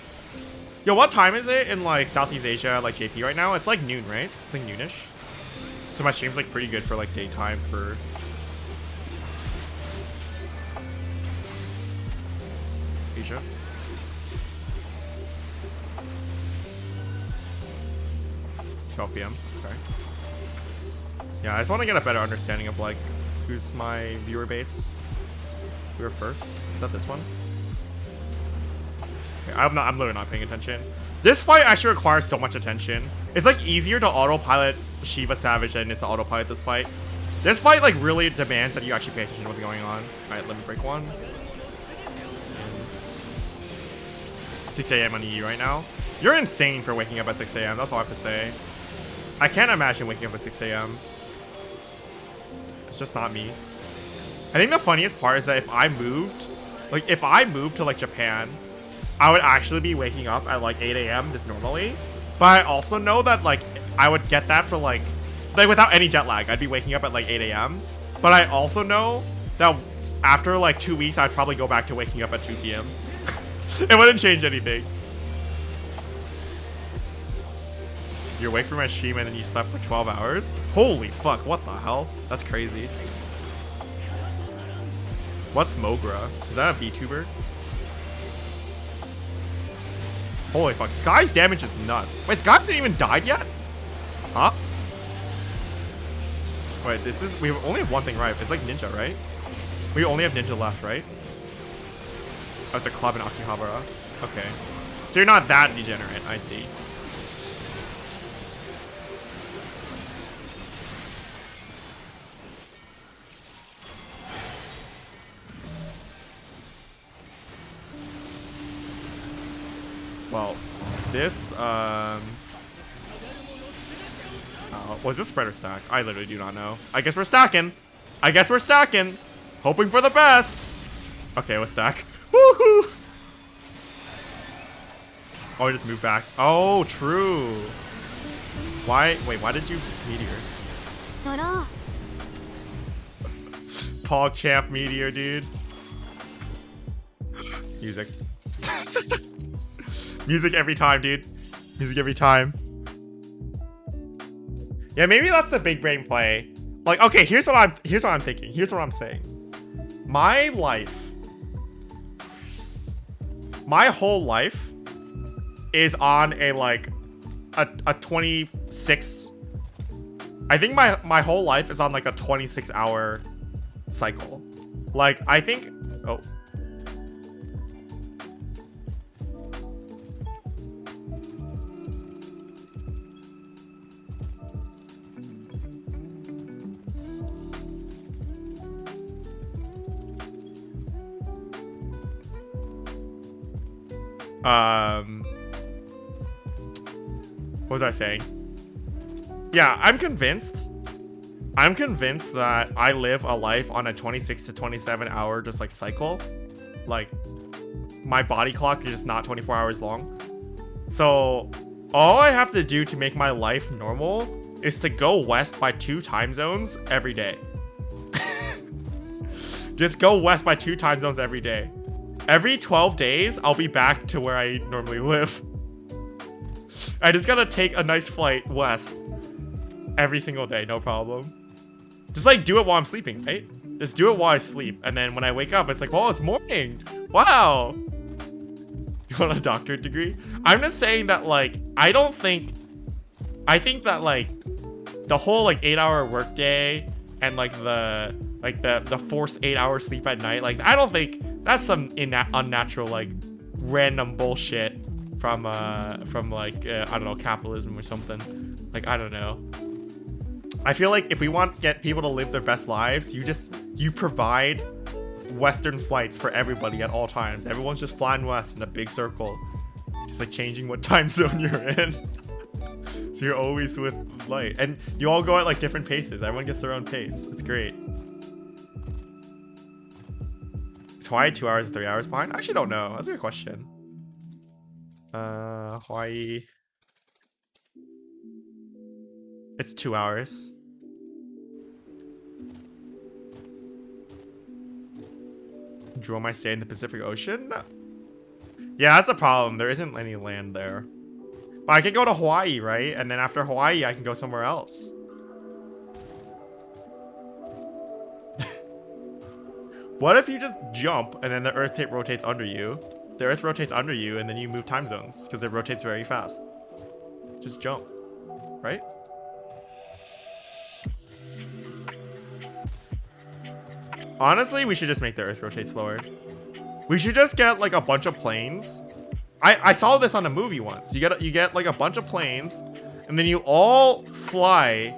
Yo, what time is it in like Southeast Asia, like JP right now? It's like noon, right? It's like noonish. So my stream's like pretty good for like daytime for... Asia. PM. Okay. Yeah, I just want to get a better understanding of like who's my viewer base. Viewer first. Is that this one? Okay, I'm literally not paying attention. This fight actually requires so much attention. It's like easier to autopilot Shiva Savage than it is to autopilot this fight. This fight like really demands that you actually pay attention to what's going on. Alright, let me break one. 6 a.m. on EU right now. You're insane for waking up at 6 a.m. That's all I have to say. I can't imagine waking up at 6 a.m. It's just not me. I think the funniest part is that if I moved to like Japan, I would actually be waking up at like 8 a.m. just normally. But I also know that like I would get that for like without any jet lag, I'd be waking up at like 8 a.m. But I also know that after like 2 weeks, I'd probably go back to waking up at 2 p.m. It wouldn't change anything. You're awake from my stream and then you slept for 12 hours? Holy fuck, what the hell? That's crazy. What's Mogra? Is that a VTuber? Holy fuck, Sky's damage is nuts. Wait, Sky hasn't even died yet? Huh? Wait, we only have one thing right. It's like Ninja, right? We only have Ninja left, right? Oh, it's a club in Akihabara. Okay. So you're not that degenerate, I see. Well, this, was this spread or stack? I literally do not know. I guess we're stacking. Hoping for the best. Okay, let's stack. Woohoo! Oh, I just moved back. Oh, true. Why? Wait, why did you meteor? PogChamp meteor, dude. Music. Music every time, dude. Music every time. Yeah, maybe that's the big brain play. Like, okay, here's what I'm thinking. Here's what I'm saying. My life, my whole life is on a like a 26. I think my whole life is on like a 26-hour cycle. Like, I think, oh. What was I saying? Yeah, I'm convinced that I live a life on a 26 to 27 hour just like cycle. Like, my body clock is just not 24 hours long. So all I have to do to make my life normal is to go west by 2 time zones every day. Just go west by 2 time zones every day. Every 12 days, I'll be back to where I normally live. I just gotta take a nice flight west every single day, no problem. Just like do it while I'm sleeping, right? Just do it while I sleep. And then when I wake up, it's like, well, it's morning. Wow. You want a doctorate degree? I'm just saying that, like, I think that like the whole like 8-hour workday and like the forced 8-hour sleep at night, like, I don't think that's some unnatural like random bullshit from like I don't know, capitalism or something. Like, I don't know. I feel like if we want to get people to live their best lives, you provide Western flights for everybody at all times. Everyone's just flying west in a big circle, just like changing what time zone you're in. So you're always with light, and you all go at like different paces. Everyone gets their own pace. It's great. Is Hawaii 2 hours or 3 hours behind? I actually don't know. That's a good question. Hawaii. It's 2 hours. Drew might stay in the Pacific Ocean? Yeah, that's the problem. There isn't any land there. But I could go to Hawaii, right? And then after Hawaii, I can go somewhere else. What if you just jump and then the Earth rotates under you? The Earth rotates under you and then you move time zones because it rotates very fast. Just jump, right? Honestly, we should just make the Earth rotate slower. We should just get like a bunch of planes. I saw this on a movie once. You get like a bunch of planes, and then you all fly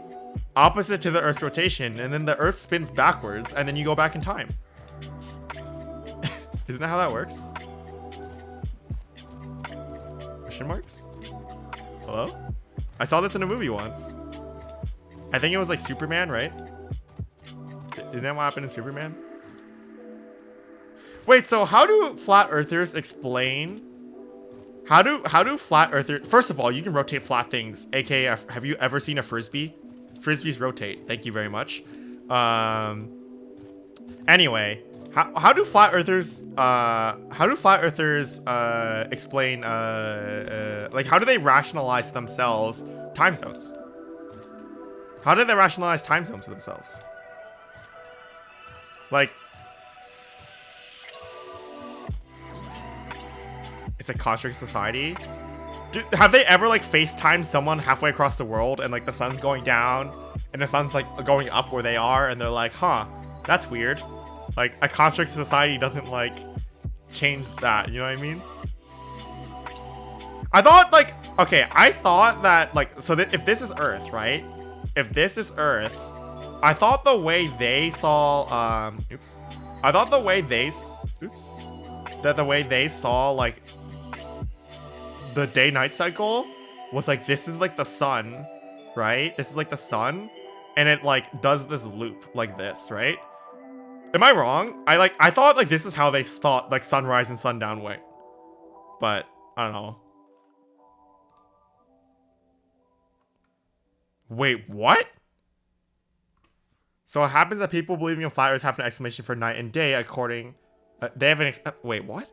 opposite to the Earth's rotation, and then the Earth spins backwards, and then you go back in time. Isn't that how that works? Question marks? Hello? I saw this in a movie once. I think it was like Superman, right? Isn't that what happened in Superman? Wait, so how do flat earthers explain? How do flat earthers... First of all, you can rotate flat things, aka have you ever seen a frisbee? Frisbees rotate. Thank you very much. Anyway, how do flat earthers explain like, how do they rationalize themselves time zones? How do they rationalize time zones for themselves? Like, it's a construct society. Have they ever like FaceTimed someone halfway across the world and like the sun's going down and the sun's like going up where they are and they're like, huh, that's weird. Like, a construct society doesn't like change that, you know what I mean? I thought like, okay, I thought that like, so that if this is Earth, right? If this is Earth, I thought the way they saw, I thought the way they, the way they saw like the day-night cycle was like, this is like the sun, right? This is like the sun, and it like does this loop like this, right? Am I wrong? I thought like this is how they thought like sunrise and sundown went, but I don't know. Wait, what? So it happens that people believing in flat Earth have an explanation for night and day according. They have an wait, what?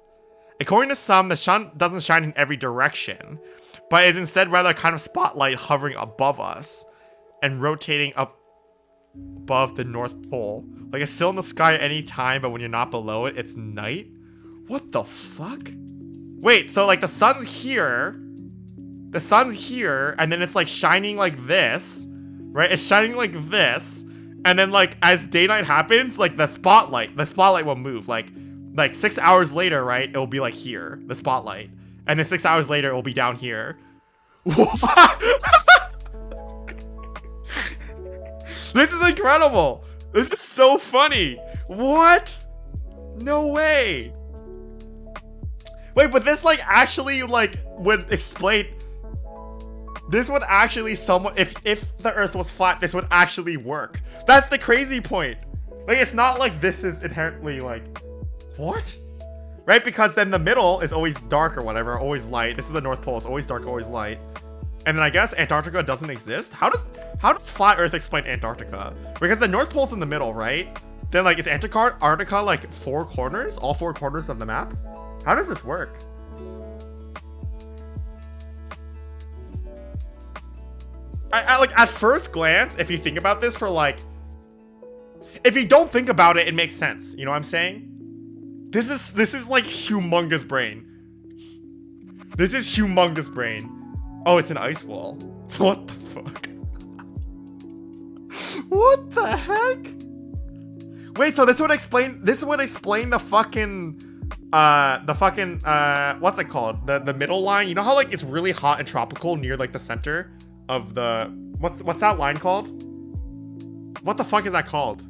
According to some, the sun doesn't shine in every direction, but is instead rather a kind of spotlight hovering above us and rotating up above the North Pole. Like it's still in the sky at any time, but when you're not below it, it's night? What the fuck? Wait, so like the sun's here, and then it's like shining like this, right? It's shining like this, and then like as day-night happens, like the spotlight will move. Like 6 hours later, right? It'll be like here, the spotlight. And then 6 hours later, it will be down here. This is incredible. This is so funny. What? No way. Wait, but this like actually like would explain. This would actually somewhat, if the Earth was flat, this would actually work. That's the crazy point. Like it's not like this is inherently like, what? Right? Because then the middle is always dark or whatever, always light. This is the North Pole. It's always dark, always light. And then I guess Antarctica doesn't exist. How does flat Earth explain Antarctica? Because the North Pole's in the middle, right? Then like is Antarctica like 4 corners? All 4 corners of the map? How does this work? I like at first glance, if you think about this for like, if you don't think about it, it makes sense. You know what I'm saying? This is like humongous brain. This is humongous brain. Oh, it's an ice wall. What the fuck? What the heck? Wait, so this would explain the fucking what's it called? The middle line. You know how like it's really hot and tropical near like the center of the what's that line called? What the fuck is that called?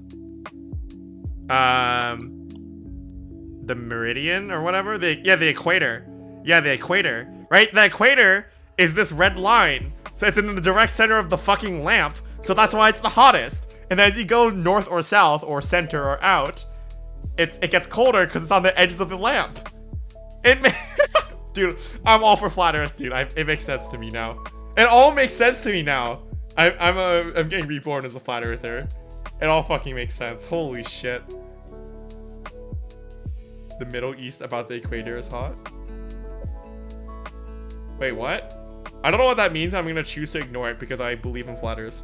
The meridian or whatever. The equator. Yeah, the equator. Right? The equator is this red line. So it's in the direct center of the fucking lamp. So that's why it's the hottest. And as you go north or south or center or out, it gets colder because it's on the edges of the lamp. Dude, I'm all for flat Earth, dude. It makes sense to me now. It all makes sense to me now. I'm getting reborn as a flat earther. It all fucking makes sense. Holy shit. The Middle East about the equator is hot. Wait, what? I don't know what that means. I'm gonna choose to ignore it because I believe in flat Earth.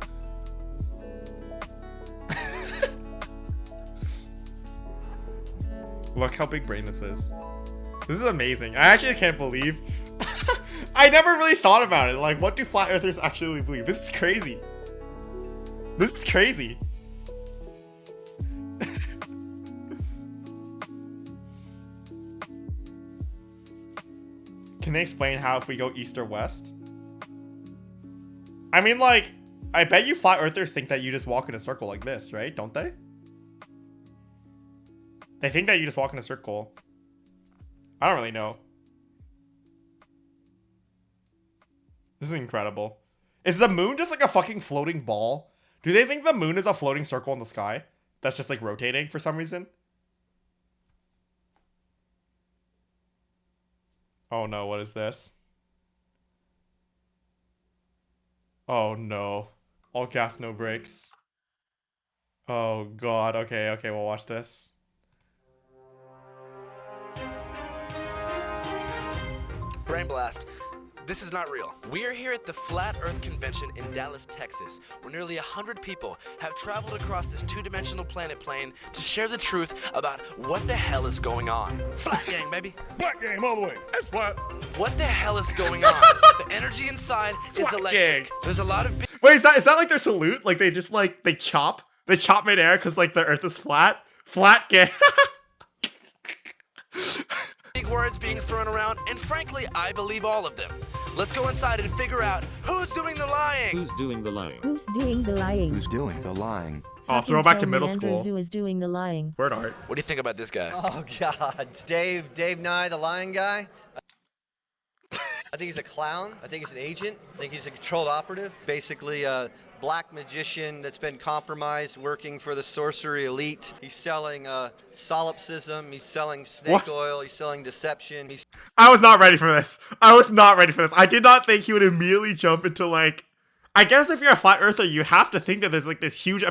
Look how big brain this is. This is amazing. I actually can't believe. I never really thought about it. Like, what do flat earthers actually believe? This is crazy. This is crazy. Can they explain how if we go east or west? I mean, like, I bet you flat earthers think that you just walk in a circle like this, right? Don't they? They think that you just walk in a circle. I don't really know. This is incredible. Is the moon just like a fucking floating ball? Do they think the moon is a floating circle in the sky that's just like rotating for some reason? Oh no, what is this? Oh no. All gas, no brakes. Oh god, okay, we'll watch this. Brain blast. This is not real. We are here at the Flat Earth Convention in Dallas, Texas, where nearly 100 people have traveled across this two-dimensional planet plane to share the truth about what the hell is going on. Flat gang, baby. Flat game all the way. That's flat. What the hell is going on? The energy inside is Flat electric. gang. There's a lot of Wait, is that like their salute? Like they just like they chop midair because like the Earth is flat. Flat gang. big words being thrown around, and frankly, I believe all of them. Let's go inside and figure out who's doing the lying. Who's doing the lying? Who's doing the lying? Who's doing the lying? Oh, Fucking throw back to tell me, middle Andrew, school. Who is doing the lying? Word art. What do you think about this guy? Oh God, Dave Nye, the lion guy. I think he's a clown. I think he's an agent. I think he's a controlled operative. Basically a black magician that's been compromised working for the sorcery elite. He's selling solipsism. He's selling snake oil. He's selling deception. I was not ready for this. I was not ready for this. I did not think he would immediately jump into like... I guess if you're a flat earther, you have to think that there's like this huge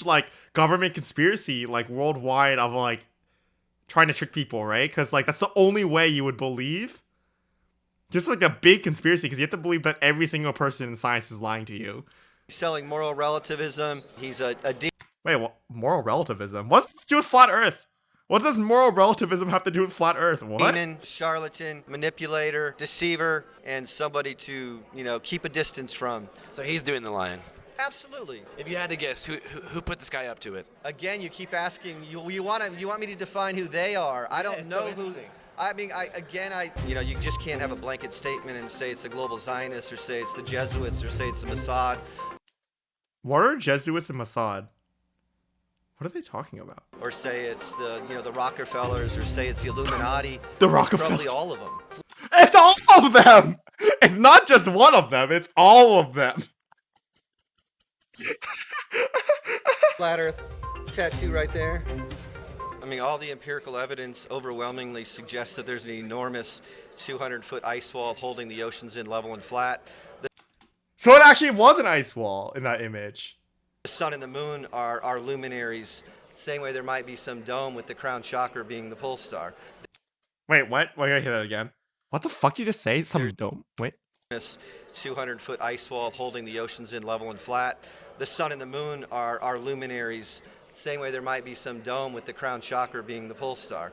like government conspiracy like worldwide of like trying to trick people, right? Because like that's the only way you would believe. Just like a big conspiracy, because you have to believe that every single person in science is lying to you. He's selling moral relativism. He's a Wait, what? Moral relativism? What's it to do with flat Earth? What does moral relativism have to do with flat Earth? What? demon, charlatan, manipulator, deceiver, and somebody to, you know, keep a distance from. So he's doing the lying. Absolutely. If you had to guess, who put this guy up to it? Again, you keep asking. You want me to define who they are? I don't know who. I mean, you just can't have a blanket statement and say it's the global Zionists or say it's the Jesuits or say it's the Mossad. What are Jesuits and Mossad? What are they talking about? Or say it's the Rockefellers or say it's the Illuminati. The It's Rockefellers. probably all of them. It's all of them! It's not just one of them, it's all of them. Flat Earth tattoo right there. I mean, all the empirical evidence overwhelmingly suggests that there's an enormous 200-foot ice wall holding the oceans in level and flat. So it actually was an ice wall in that image. The sun and the moon are luminaries. Same way there might be some dome with the crown chakra being the pole star. Wait, what? Why gotta hear that again? What the fuck did you just say? Some There's- dome? Wait. This 200-foot ice wall holding the oceans in level and flat. The sun and the moon are luminaries. Same way there might be some dome with the crown chakra being the pole star.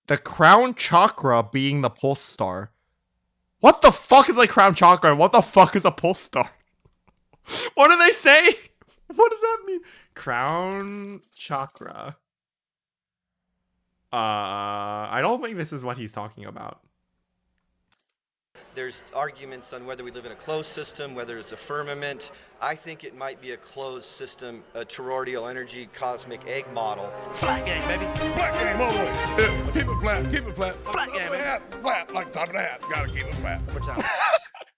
The crown chakra being the pulse star. What the fuck is a crown chakra and what the fuck is a pulse star? What do they say? What does that mean? Crown chakra. I don't think this is what he's talking about. There's arguments on whether we live in a closed system, whether it's a firmament. I think it might be a closed system, a toroidal energy cosmic egg model. Flat gang, baby. Flat game all the way. Yeah, keep it flat, keep it flat. Flat game, baby. Hat, flat, like top of the hat. Gotta keep it flat. One more time.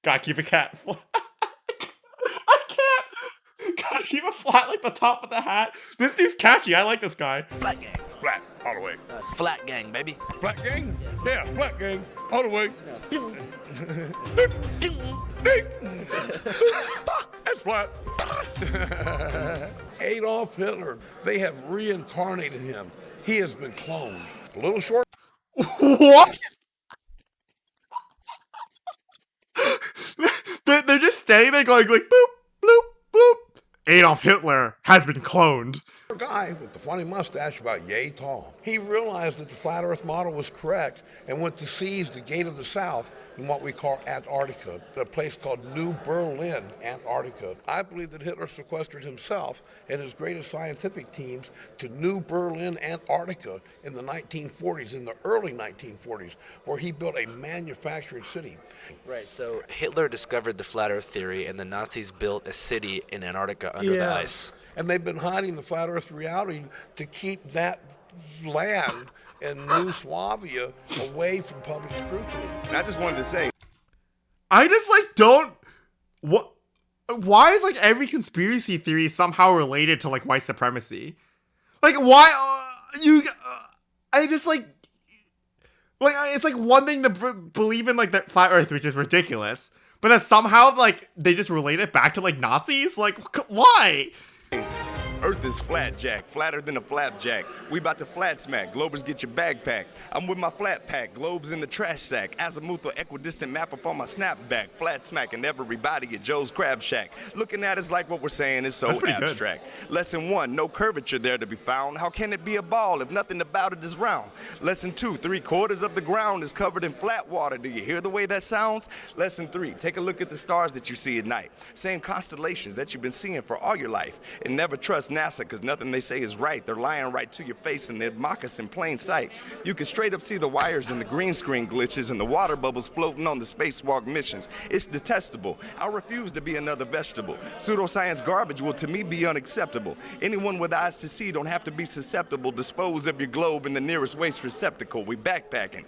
Gotta keep a cat flat. I can't. Gotta keep it flat like the top of the hat. This dude's catchy. I like this guy. Flat gang. Flat, all the way. That's flat gang, baby. Flat gang? Yeah, flat gang, all the way. That's flat. Adolf Hitler, they have reincarnated him. He has been cloned. A little short. What? They're just standing there going like boop, bloop, boop. Adolf Hitler has been cloned. Guy with the funny mustache about yay tall. He realized that the flat earth model was correct and went to seize the gate of the south in what we call Antarctica, a place called New Berlin, Antarctica. I believe that Hitler sequestered himself and his greatest scientific teams to New Berlin, Antarctica in the 1940s, in the early 1940s, where he built a manufacturing city. Right, so Hitler discovered the flat earth theory and the Nazis built a city in Antarctica under the ice. And they've been hiding the flat earth reality to keep that land and New Swabia away from public scrutiny. And I just wanted to say, I just like don't. What? Why is like every conspiracy theory somehow related to like white supremacy? Like why I just like it's like one thing to believe in like the flat Earth, which is ridiculous, but then somehow like they just relate it back to like Nazis. Like why? Earth is flat, Jack, flatter than a flapjack. We about to flat smack, Globers get your backpack. I'm with my flat pack, globes in the trash sack. Azimuth or equidistant map up on my snapback. Flat smacking everybody at Joe's Crab Shack. Looking at us like what we're saying is so That's pretty good. abstract. Lesson 1, no curvature there to be found. How can it be a ball if nothing about it is round? Lesson 2, 3/4 of the ground is covered in flat water. Do you hear the way that sounds? Lesson 3, take a look at the stars that you see at night. Same constellations that you've been seeing for all your life. And never trust NASA, because nothing they say is right. They're lying right to your face and they mock us in plain sight. You can straight up see the wires and the green screen glitches and the water bubbles floating on the spacewalk missions. It's detestable. I refuse to be another vegetable. Pseudoscience garbage will to me be unacceptable. Anyone with eyes to see don't have to be susceptible. Dispose of your globe in the nearest waste receptacle. We backpacking.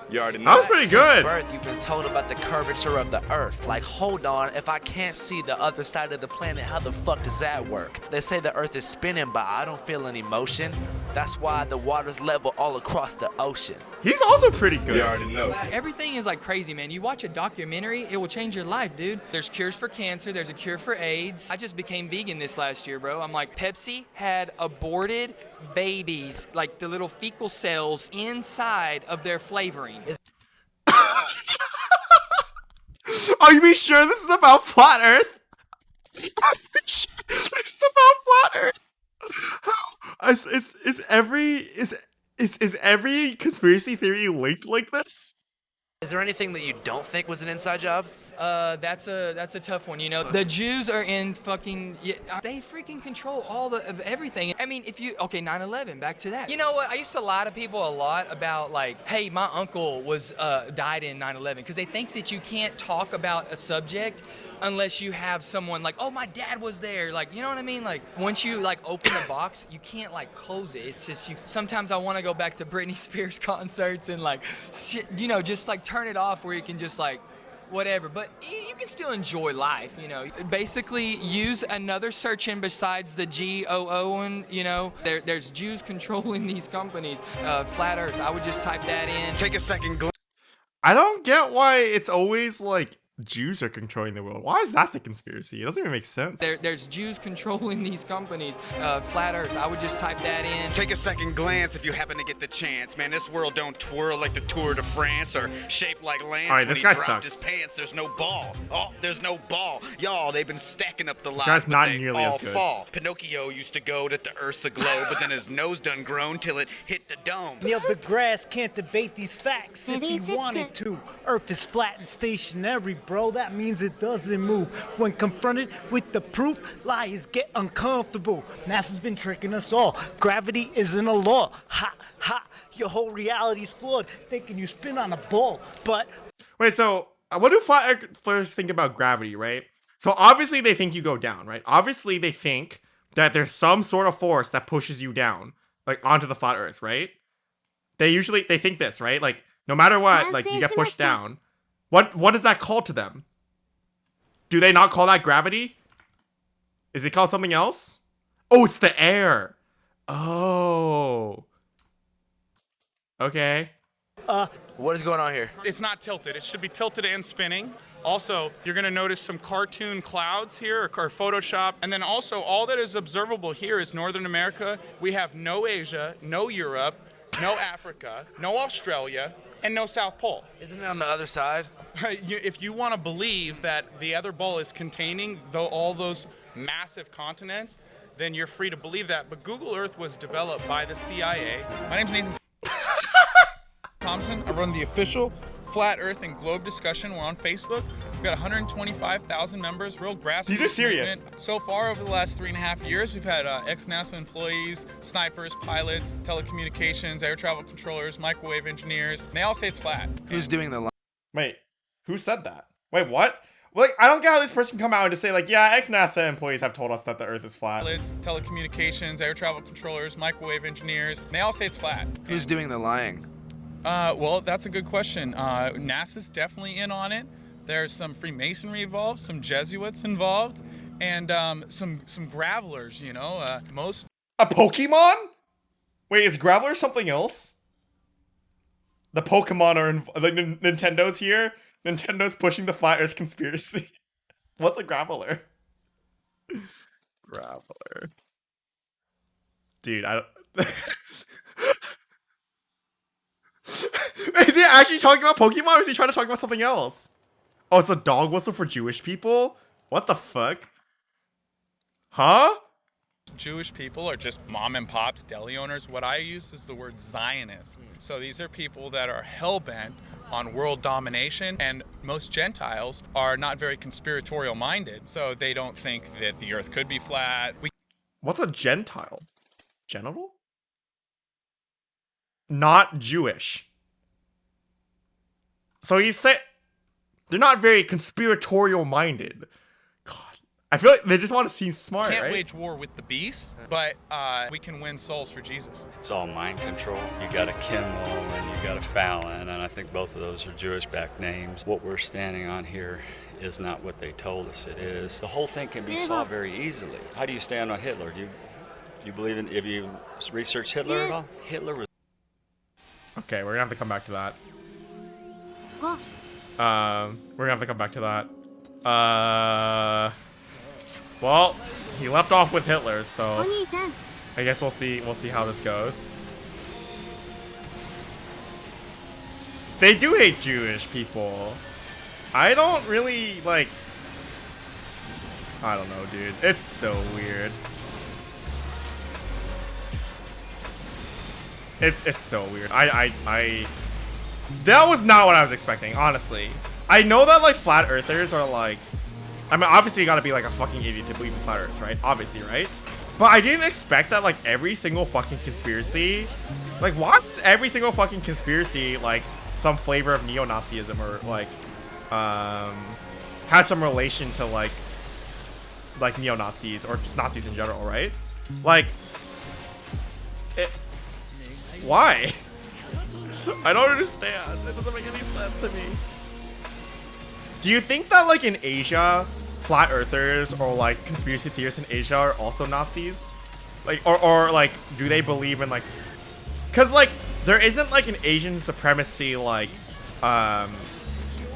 You already know. That was pretty good. Since birth, you've been told about the curvature of the Earth. Like, hold on, if I can't see the other side of the planet, how the fuck does that work? They say the Earth is spinning, but I don't feel any motion. That's why the water's level all across the ocean. He's also pretty good. You already know. Everything is like crazy, man. You watch a documentary, it will change your life, dude. There's cures for cancer, there's a cure for AIDS. I just became vegan this last year, bro. I'm like, Pepsi had aborted babies, like the little fecal cells inside of their flavoring. Are you sure this is about flat Earth? Are you sure this is about flat Earth? How is every conspiracy theory linked like this? Is there anything that you don't think was an inside job? That's a tough one, you know. The Jews are in fucking, they freaking control all of everything. I mean, 9/11, back to that. You know what? I used to lie to people a lot about like, hey, my uncle was died in 9/11, because they think that you can't talk about a subject unless you have someone like, oh, my dad was there. Like, you know what I mean? Like, once you like open the box, you can't like close it. It's just sometimes I want to go back to Britney Spears concerts and like, you know, just like turn it off where you can just like, whatever, but you can still enjoy life, you know. Basically, use another search engine besides the GOO, and you know, there's Jews controlling these companies. Flat Earth, I would just type that in. Take a second glance. I don't get why it's always like Jews are controlling the world. Why is that the conspiracy? It doesn't even make sense. There's Jews controlling these companies. Flat Earth, I would just type that in. Take a second glance if you happen to get the chance. Man, this world don't twirl like the Tour de France or shape like Lance. All right, when this he guy dropped sucks. his pants, there's no ball. Oh, there's no ball. Y'all, they've been stacking up the lies, guy's but not they nearly all as good. fall. Pinocchio used to go that the Earth's a globe, but then his nose done grown till it hit the dome. Neil deGrasse can't debate these facts if he wanted to. Earth is flat and stationary, bro. That means it doesn't move. When confronted with the proof, liars get uncomfortable. NASA's been tricking us all. Gravity isn't a law. Ha, ha. Your whole reality's flawed, thinking you spin on a ball. But Wait, so what do flat earthers think about gravity, right? So obviously they think you go down, right? Obviously they think that there's some sort of force that pushes you down, like onto the flat earth, right? They think this, right? Like no matter what, like you get pushed down. What is that called to them? Do they not call that gravity? Is it called something else? Oh, it's the air. Oh. Okay. What is going on here? It's not tilted. It should be tilted and spinning. Also, you're going to notice some cartoon clouds here, or Photoshop. And then also, all that is observable here is Northern America. We have no Asia, no Europe, no Africa, no Australia, and no South Pole. Isn't it on the other side? If you want to believe that the other ball is containing all those massive continents, then you're free to believe that. But Google Earth was developed by the CIA. My name's Nathan Thompson. I run the official Flat Earth and Globe discussion. We're on Facebook. We've got 125,000 members, real grassroots. These are serious. Movement. So far, over the last 3.5 years, we've had ex-NASA employees, snipers, pilots, telecommunications, air travel controllers, microwave engineers. And they all say it's flat. Who's doing the Wait, who said that? Wait, what? Like, I don't get how this person can come out and just say, like, yeah, ex-NASA employees have told us that the Earth is flat. Pilots, telecommunications, air travel controllers, microwave engineers. And they all say it's flat. Who's doing the lying? Well, that's a good question. NASA's definitely in on it. There's some Freemasonry involved, some Jesuits involved, and some Gravelers, you know. A Pokemon? Wait, is Graveler something else? The Pokemon are Nintendo's here. Nintendo's pushing the flat Earth conspiracy. What's a Graveler? Graveler. Dude, I don't... Is he actually talking about Pokemon, or is he trying to talk about something else? Oh, it's a dog whistle for Jewish people? What the fuck? Huh? Jewish people are just mom and pops, deli owners. What I use is the word Zionist. So these are people that are hell-bent on world domination, and most Gentiles are not very conspiratorial minded, so they don't think that the earth could be flat. What's a Gentile? Genital? Not Jewish. So you say they're not very conspiratorial minded. God, I feel like they just want to seem smart, Can't right? wage war with the beast, but we can win souls for Jesus. It's all mind control. You got a Kimmel and you got a Fallon, and I think both of those are Jewish-backed names. What we're standing on here is not what they told us it is. The whole thing can be solved very easily. How do you stand on Hitler? Do you believe in, if you research Hitler at all? Hitler was... Okay, we're gonna have to come back to that. We're gonna have to come back to that. Well, he left off with Hitler, so I guess we'll see how this goes. They do hate Jewish people. I don't really like. I don't know, dude. It's so weird. It's so weird. That was not what I was expecting, honestly. I know that like flat earthers are like, I mean, obviously you gotta be like a fucking idiot to believe in flat earth, right? Obviously, right? But I didn't expect that like every single fucking conspiracy, like what's every single fucking conspiracy like some flavor of neo-Nazism or like has some relation to like neo-Nazis or just Nazis in general, right? Like why? I don't understand. It doesn't make any sense to me. Do you think that like in Asia, flat earthers or like conspiracy theorists in Asia are also Nazis? Like or like do they believe in like, cause like there isn't like an Asian supremacy like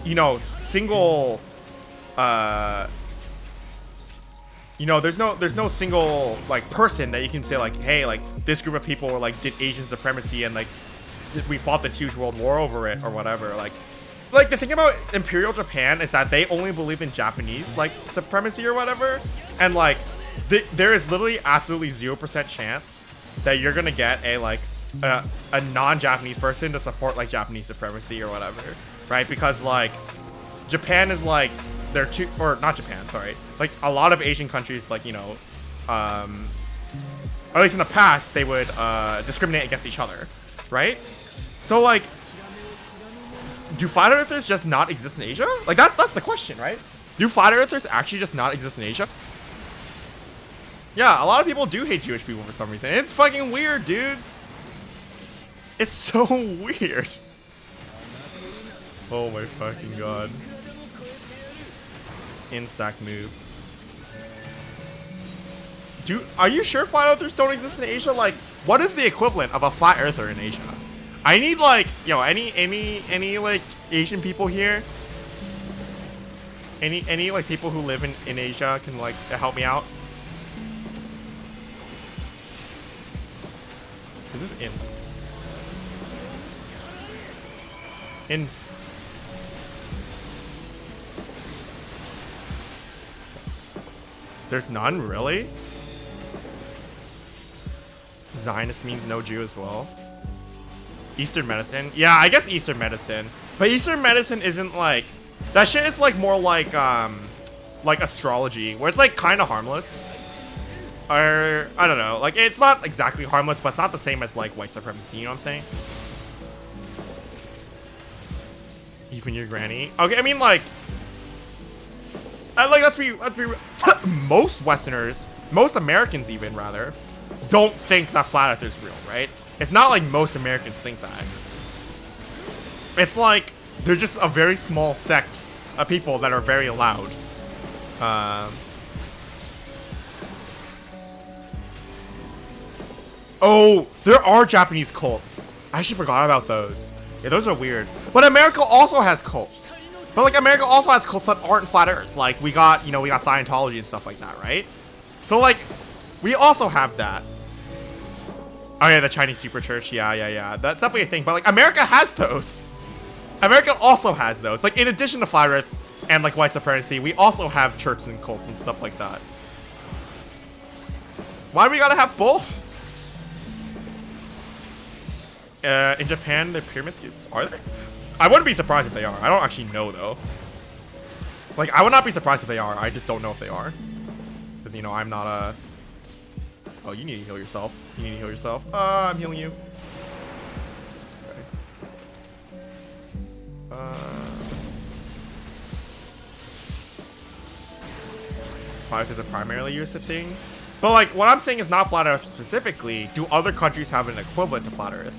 you know, single you know, there's no single like person that you can say like, hey, like this group of people were like did Asian supremacy and like we fought this huge world war over it or whatever. Like the thing about Imperial Japan is that they only believe in Japanese like supremacy or whatever, and like there is literally absolutely 0% chance that you're gonna get a like a non-Japanese person to support like Japanese supremacy or whatever, right? Because like Japan is like they're two, or not Japan, sorry, like a lot of Asian countries, like, you know, or at least in the past they would discriminate against each other, right? So like, do flat earthers just not exist in Asia? Like that's the question, right? Do flat earthers actually just not exist in Asia? Yeah, a lot of people do hate Jewish people for some reason. It's fucking weird, dude. It's so weird. Oh my fucking god. Instack move. Dude, are you sure flat earthers don't exist in Asia? Like, what is the equivalent of a flat earther in Asia? I need like, yo, any like Asian people here? Any like people who live in Asia can like help me out? Is this in? In. There's none, really? Zionist means no Jew as well. Eastern medicine? Yeah, I guess Eastern medicine. But Eastern medicine isn't like... That shit is like more like astrology, where it's like kind of harmless. Or, I don't know. Like, it's not exactly harmless, but it's not the same as like white supremacy, you know what I'm saying? Even your granny? Okay, I mean like... let's be most Westerners, most Americans even rather, don't think that flat earth is real, right? It's not like most Americans think that. It's like they're just a very small sect of people that are very loud. Oh, there are Japanese cults. I actually forgot about those. Yeah, those are weird. But America also has cults. But like America also has cults that aren't flat earth. Like we got, you know, we got Scientology and stuff like that, right? So like, we also have that. Oh yeah, the Chinese Super Church. Yeah. That's definitely a thing. But like, America has those. America also has those. Like, in addition to flat earth and like white supremacy, we also have churches and cults and stuff like that. Why do we gotta have both? In Japan, the pyramid schemes, are they? I wouldn't be surprised if they are. I don't actually know though. Like, I would not be surprised if they are. I just don't know if they are. Because, you know, I'm not a... Oh, you need to heal yourself. You need to heal yourself. I'm healing you. Okay. Flat Earth is a primarily used thing. But like, what I'm saying is not Flat Earth specifically. Do other countries have an equivalent to Flat Earth?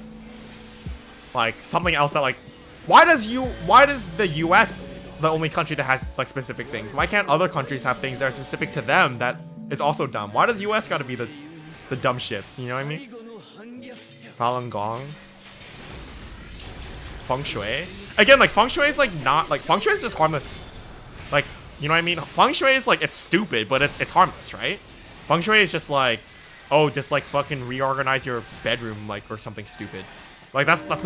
Like something else that like, why does the US the only country that has like specific things? Why can't other countries have things that are specific to them that is also dumb? Why does US gotta be the dumb shits? You know what I mean? Falun Gong. Feng Shui. Again, like Feng Shui is like not like Feng Shui is just harmless. Like, you know what I mean? Feng Shui is like, it's stupid, but it's harmless, right? Feng Shui is just like, oh, just like fucking reorganize your bedroom, like, or something stupid. Like that's not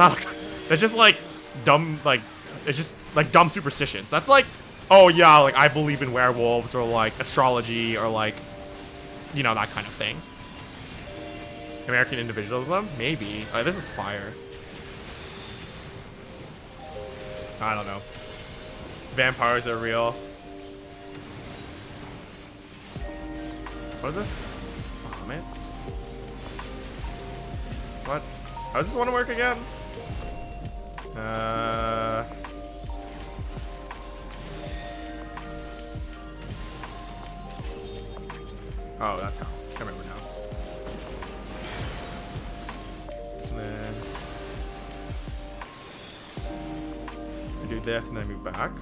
that's just like dumb, like it's just like dumb superstitions. That's like, oh yeah, like I believe in werewolves or like astrology or like, you know, that kind of thing. American individualism? Maybe. This is fire. I don't know. Vampires are real. What is this? Oh, man. What? How does this one work again? Oh, that's how. I remember now. And then I do this and then I move back.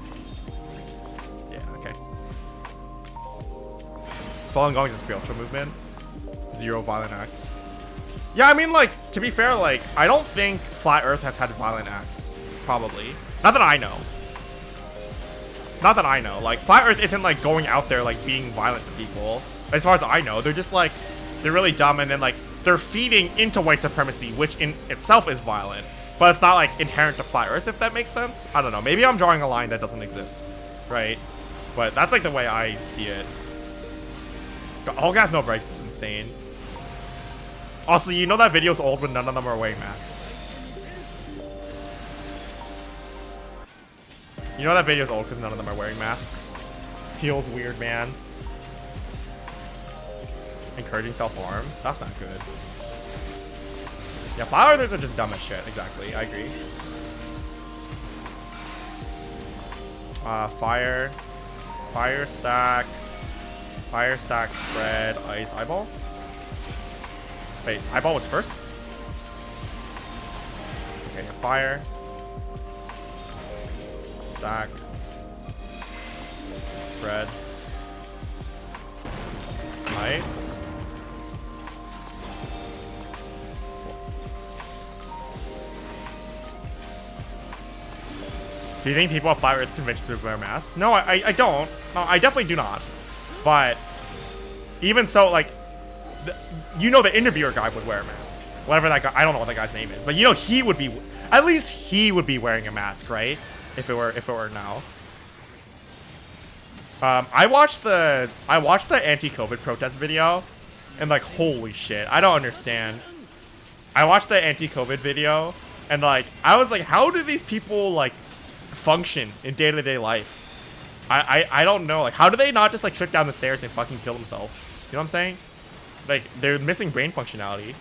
Yeah, okay. Falun Gong is a spiritual movement. 0 violent acts. Yeah, I mean, like, to be fair, like, I don't think Flat Earth has had violent acts. Probably. Not that I know. Not that I know. Like, Flat Earth isn't, like, going out there, like, being violent to people. As far as I know, they're just, like, they're really dumb, and then, like, they're feeding into white supremacy, which in itself is violent. But it's not, like, inherent to Flat Earth, if that makes sense. I don't know. Maybe I'm drawing a line that doesn't exist. Right? But that's, like, the way I see it. All gas, no brakes is insane. Also, you know that video's old when none of them are wearing masks. You know that video's old because none of them are wearing masks. Feels weird, man. Encouraging self-harm? That's not good. Yeah, Flat Earthers are just dumb as shit. Exactly, I agree. Fire. Fire stack. Fire stack, spread, ice, eyeball? Wait, eyeball was first? Okay, fire. Stack. Spread. Ice. Do you think people at Flat Earth conventions would wear masks? No, I don't. No, I definitely do not. But even so, like, you know the interviewer guy would wear a mask. Whatever that guy, I don't know what that guy's name is, but you know he would be, at least he would be wearing a mask, right? If it were now. I watched the anti-COVID protest video, and like, holy shit, I don't understand. I watched the anti-COVID video, and like, I was like, how do these people like function in day-to-day life? I don't know. Like, how do they not just like trip down the stairs and fucking kill themselves? You know what I'm saying? Like, they're missing brain functionality.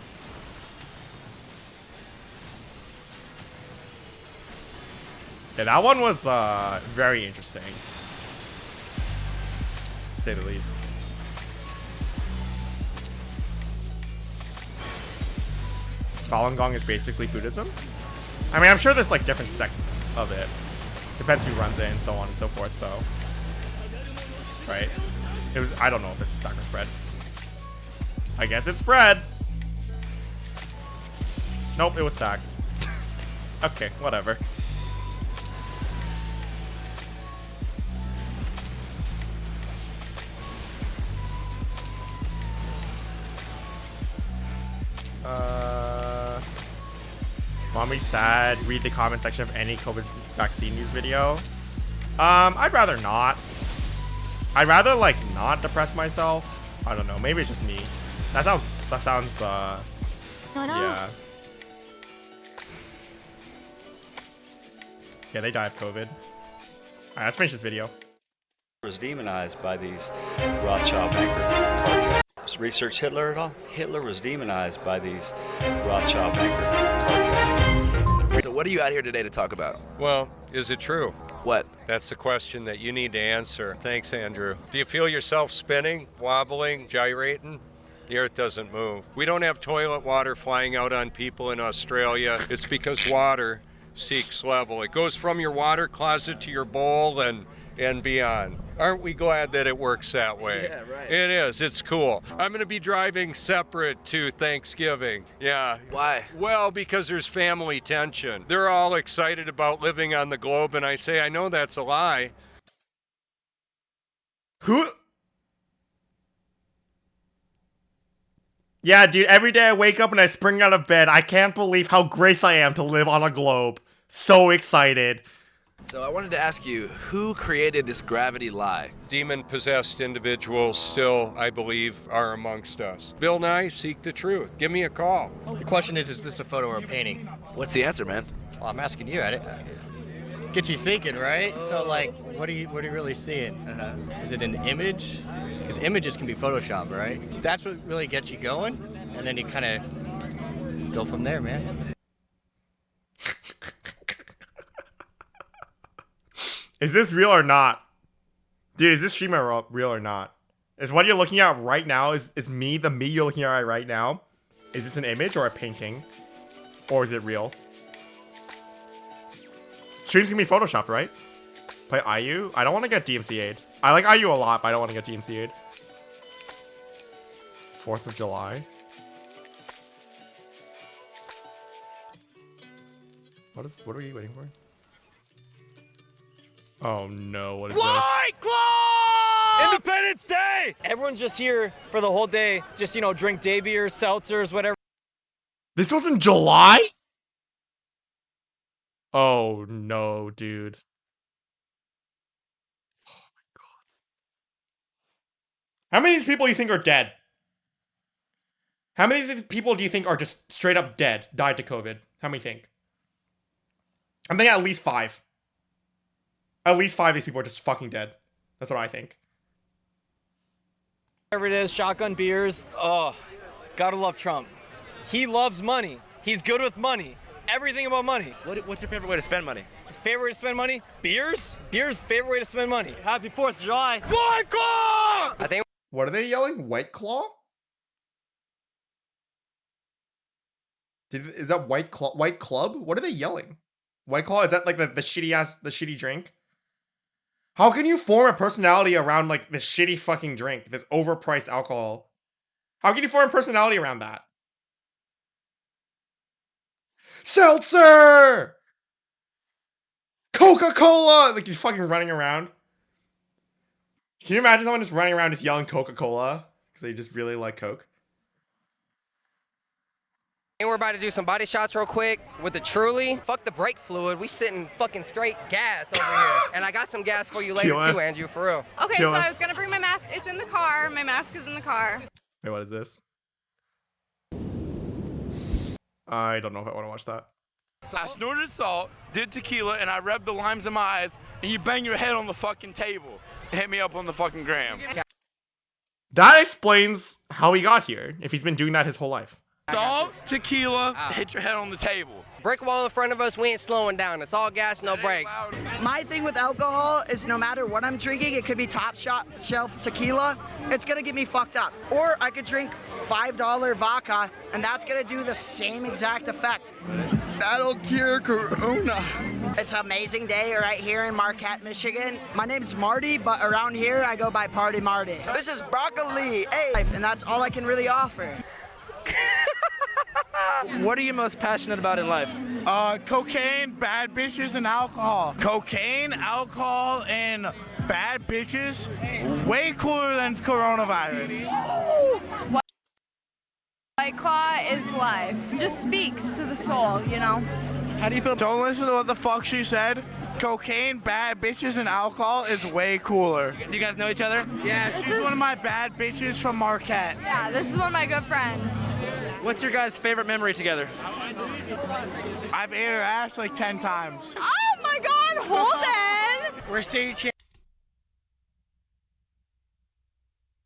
Yeah, that one was very interesting, to say the least. Falun Gong is basically Buddhism. I mean, I'm sure there's like different sects of it. Depends who runs it and so on and so forth. So, right? It was. I don't know if this is stack or spread. I guess it's spread. Nope, it was stack. Okay, whatever. Mommy sad. Read the comment section of any COVID vaccine news video. I'd rather not. I'd rather like not depress myself. I don't know. Maybe it's just me. That sounds. Yeah. Yeah, they die of COVID. Alright, let's finish this video. Was demonized by these Rothschild banker cartels. Research Hitler at all? Hitler was demonized by these Rothschild banker cartels. So what are you out here today to talk about? Well, is it true? What? That's the question that you need to answer. Thanks, Andrew. Do you feel yourself spinning, wobbling, gyrating? The earth doesn't move. We don't have toilet water flying out on people in Australia. It's because water seeks level. It goes from your water closet to your bowl and beyond. Aren't we glad that it works that way? Yeah, right. It is. It's cool. I'm going to be driving separate to Thanksgiving. Yeah. Why? Well, because there's family tension. They're all excited about living on the globe, and I say, I know that's a lie. Who? Yeah, dude, every day I wake up and I spring out of bed. I can't believe how graced I am to live on a globe. So excited. So I wanted to ask you, who created this gravity lie? Demon-possessed individuals still, I believe, are amongst us. Bill Nye, seek the truth. Give me a call. The question is this a photo or a painting? What's the answer, man? Well, I'm asking you. Get you thinking, right? So, like, what are you really seeing? Is it an image? Because images can be Photoshop, right? That's what really gets you going, and then you kind of go from there, man. Is this real or not? Dude, is this stream real or not? Is what you're looking at right now, is me, the me you're looking at right now, is this an image or a painting? Or is it real? Streams can be photoshopped, right? Play IU? I don't want to get DMCA'd. I like IU a lot, but I don't want to get DMCA'd. 4th of July. What are we waiting for? Oh no, what is White Claw! Independence Day! Everyone's just here for the whole day. Just, drink day beers, seltzers, whatever. This was in July? Oh no, dude. Oh my god. How many of these people do you think are dead? How many of these people do you think are just straight up dead, died to COVID? How many think? I'm thinking at least 5. At least 5 of these people are just fucking dead. That's what I think. Whatever it is, shotgun beers. Oh, gotta love Trump. He loves money. He's good with money. Everything about money. What's your favorite way to spend money? Favorite way to spend money? Beers? Beers, favorite way to spend money. Happy 4th of July. White Claw! I think. What are they yelling? White Claw? Is that White Claw? White Club? What are they yelling? White Claw? Is that like the shitty drink? How can you form a personality around like this shitty fucking drink, this overpriced alcohol? How can you form a personality around that? Seltzer! Coca-Cola! Like you're fucking running around. Can you imagine someone just running around just yelling Coca-Cola? Because they just really like Coke. And we're about to do some body shots real quick with the Truly. Fuck the brake fluid. We sitting fucking straight gas over here. And I got some gas for you later too, Andrew, for real. Okay, so I was gonna bring my mask. It's in the car. My mask is in the car. Wait, what is this? I don't know if I want to watch that. I snorted salt, did tequila, and I rubbed the limes in my eyes, and you bang your head on the fucking table. Hit me up on the fucking gram. That explains how he got here, if he's been doing that his whole life. Salt, tequila, hit your head on the table. Brick wall in front of us, we ain't slowing down. It's all gas, no brakes. My thing with alcohol is no matter what I'm drinking, it could be top shelf tequila, it's gonna get me fucked up. Or I could drink $5 vodka, and that's gonna do the same exact effect. That'll cure Corona. It's an amazing day right here in Marquette, Michigan. My name's Marty, but around here I go by Party Marty. This is broccoli, hey, and that's all I can really offer. What are you most passionate about in life? Cocaine, bad bitches, and alcohol. Cocaine, alcohol, and bad bitches. Way cooler than coronavirus. White Claw is life. Just speaks to the soul, How do you feel? Don't listen to what the fuck she said. Cocaine, bad bitches, and alcohol is way cooler. Do you guys know each other? Yeah, she's one of my bad bitches from Marquette. Yeah, this is one of my good friends. What's your guys' favorite memory together? I've ate her ass like 10 times. Oh my God, Holden! We're state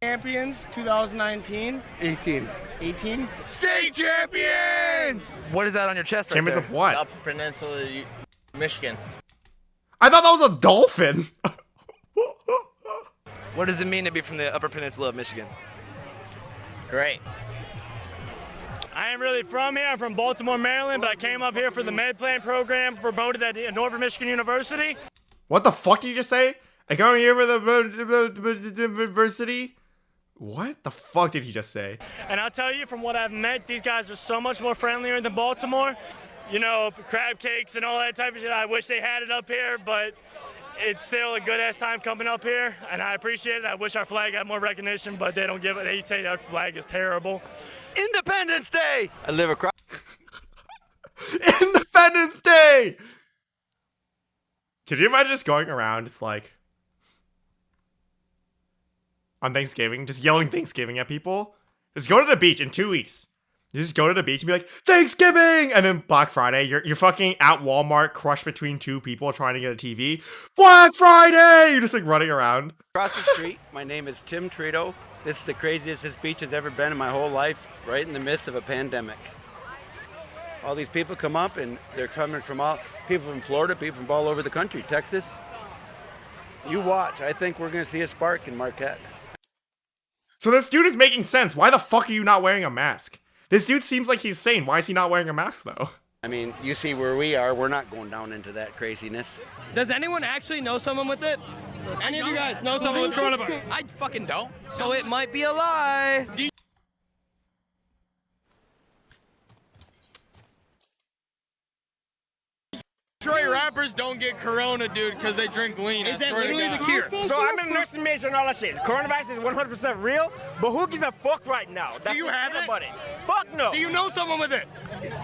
champions 2019. 18. State champions! What is that on your chest right Champions there? of what? Upper Peninsula, Michigan. I thought that was a dolphin. What does it mean to be from the Upper Peninsula of Michigan? Great. I ain't really from here. I'm from Baltimore, Maryland, but I came up here for the med plan program promoted at Northern Michigan University. What the fuck did you just say? I come here for the university? What the fuck did he just say? And I'll tell you, from what I've met, these guys are so much more friendlier than Baltimore. You know, crab cakes and all that type of shit. I wish they had it up here, but it's still a good ass time coming up here, and I appreciate it. I wish our flag had more recognition, but they don't give it. They say our flag is terrible. Independence Day! I live across. Independence Day! Could you imagine just going around just like on Thanksgiving, just yelling Thanksgiving at people? Just go to the beach in 2 weeks. You just go to the beach and be like, Thanksgiving! And then Black Friday, you're fucking at Walmart crushed between two people trying to get a TV. Black Friday! You're just like running around. Across the street, my name is Tim Trito. This is the craziest this beach has ever been in my whole life, right in the midst of a pandemic. All these people come up and they're coming from people from Florida, people from all over the country, Texas. You watch, I think we're gonna see a spark in Marquette. So this dude is making sense. Why the fuck are you not wearing a mask? This dude seems like he's sane. Why is he not wearing a mask though? I mean, you see where we are, we're not going down into that craziness. Does anyone actually know someone with it? Any of you guys know someone with coronavirus? I fucking don't. So it might be a lie. Detroit rappers don't get corona, dude, because they drink lean. Is that literally the cure? So I'm in nursing major and all that shit. Coronavirus is 100% real, but who gives a fuck right now? Do you have it? Fuck no. Do you know someone with it?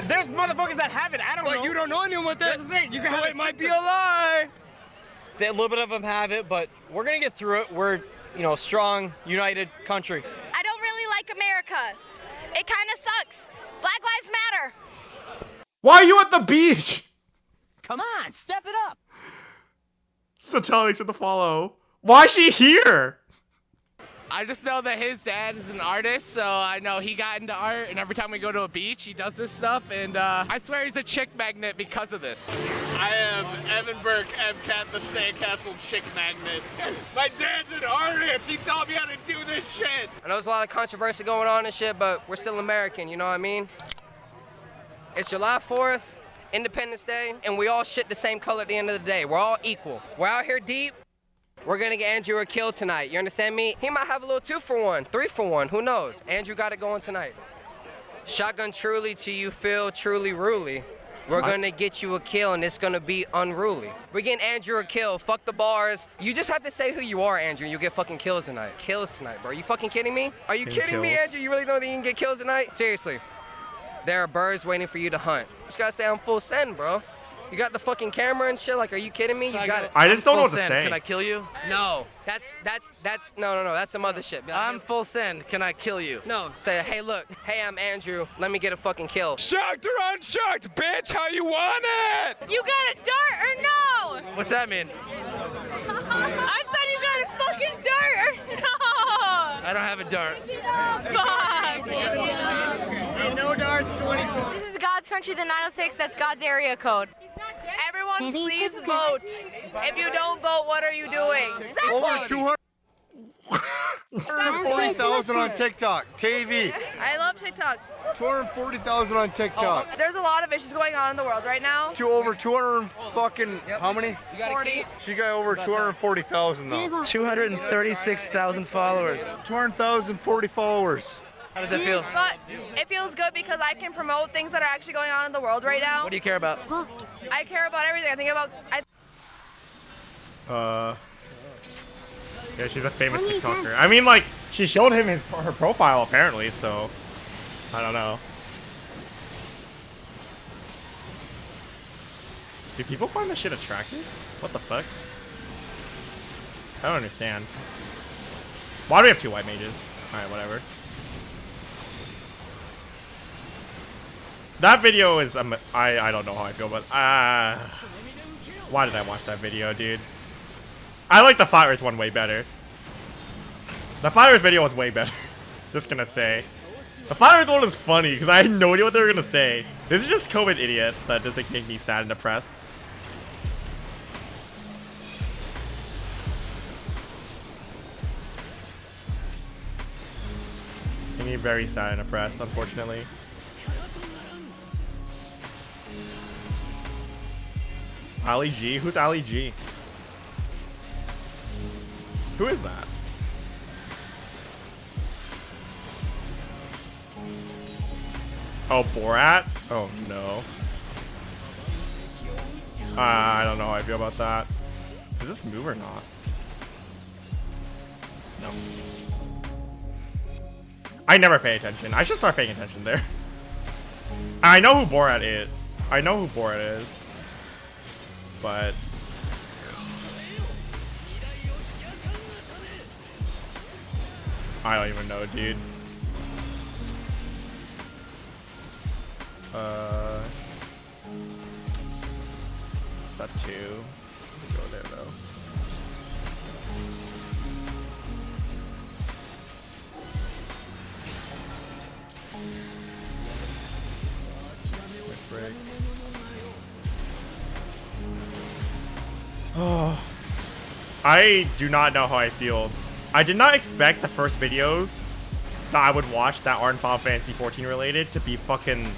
There's motherfuckers that have it. I don't know. But you don't know anyone with it. That's the thing. You can so have it might be a lie. A little bit of them have it, but we're gonna get through it. We're, a strong, united country. I don't really like America. It kind of sucks. Black Lives Matter. Why are you at the beach? Come on, step it up. So tell to the follow. Why is she here? I just know that his dad is an artist, so I know he got into art, and every time we go to a beach, he does this stuff, and I swear he's a chick magnet because of this. I am Evan Burke, MCAT, the Sandcastle chick magnet. My dad's an artist. He taught me how to do this shit. I know there's a lot of controversy going on and shit, but we're still American, you know what I mean? It's July 4th, Independence Day, and we all shit the same color at the end of the day. We're all equal. We're out here deep. We're gonna get Andrew a kill tonight. You understand me? He might have a little 2-for-1, 3-for-1, who knows? Andrew got it going tonight. Shotgun truly till you feel truly ruly. We're gonna get you a kill and it's gonna be unruly. We're getting Andrew a kill, fuck the bars. You just have to say who you are, Andrew, you'll get fucking kills tonight. Kills tonight, bro. Are you fucking kidding me? Are you kidding me, Andrew? You really don't think you can get kills tonight? Seriously. There are birds waiting for you to hunt. Just gotta say I'm full send, bro. You got the fucking camera and shit, like, are you kidding me? You got it. I just don't know what to say. Can I kill you? No, no, that's some other shit. I'm full send. Can I kill you? No, say, hey, look, hey, I'm Andrew. Let me get a fucking kill. Shocked or unshocked, bitch? How you want it? You got a dart or no? What's that mean? I said you got a fucking dart or no? I don't have a dart. Fuck. No darts, 22. This is God's country, the 906. That's God's area code. Everyone, please vote. If you don't vote, what are you doing? Over 240,000 on TikTok, TV. I love TikTok. 240,000 on TikTok. There's a lot of issues going on in the world right now. To over 200 fucking, how many? You got 40. She got over 240,000 though. 236,000 followers. 200,000, 40 followers. How does that feel? But it feels good because I can promote things that are actually going on in the world right now. What do you care about? I care about everything. I think about. Yeah, she's a famous TikToker. I mean, like, she showed him her profile apparently, so I don't know. Do people find this shit attractive? What the fuck? I don't understand. Why do we have 2 white mages? Alright, whatever. That video is, I don't know how I feel, but, why did I watch that video, dude? I like the Flat Earth one way better. The Flat Earth video was way better. Just gonna say. The Flat Earth one was funny, because I had no idea what they were gonna say. This is just COVID idiots that just like make me sad and depressed. me very sad and depressed, unfortunately. Ali G? Who's Ali G? Who is that? Oh, Borat? Oh, no. I don't know how I feel about that. Does this move or not? No. I never pay attention. I should start paying attention there. I know who Borat is. I know who Borat is. But... I don't even know, dude. Set 2. Go there though. Break. Oh, I do not know how I feel. I did not expect the first videos that I would watch that aren't Final Fantasy 14 related to be fucking...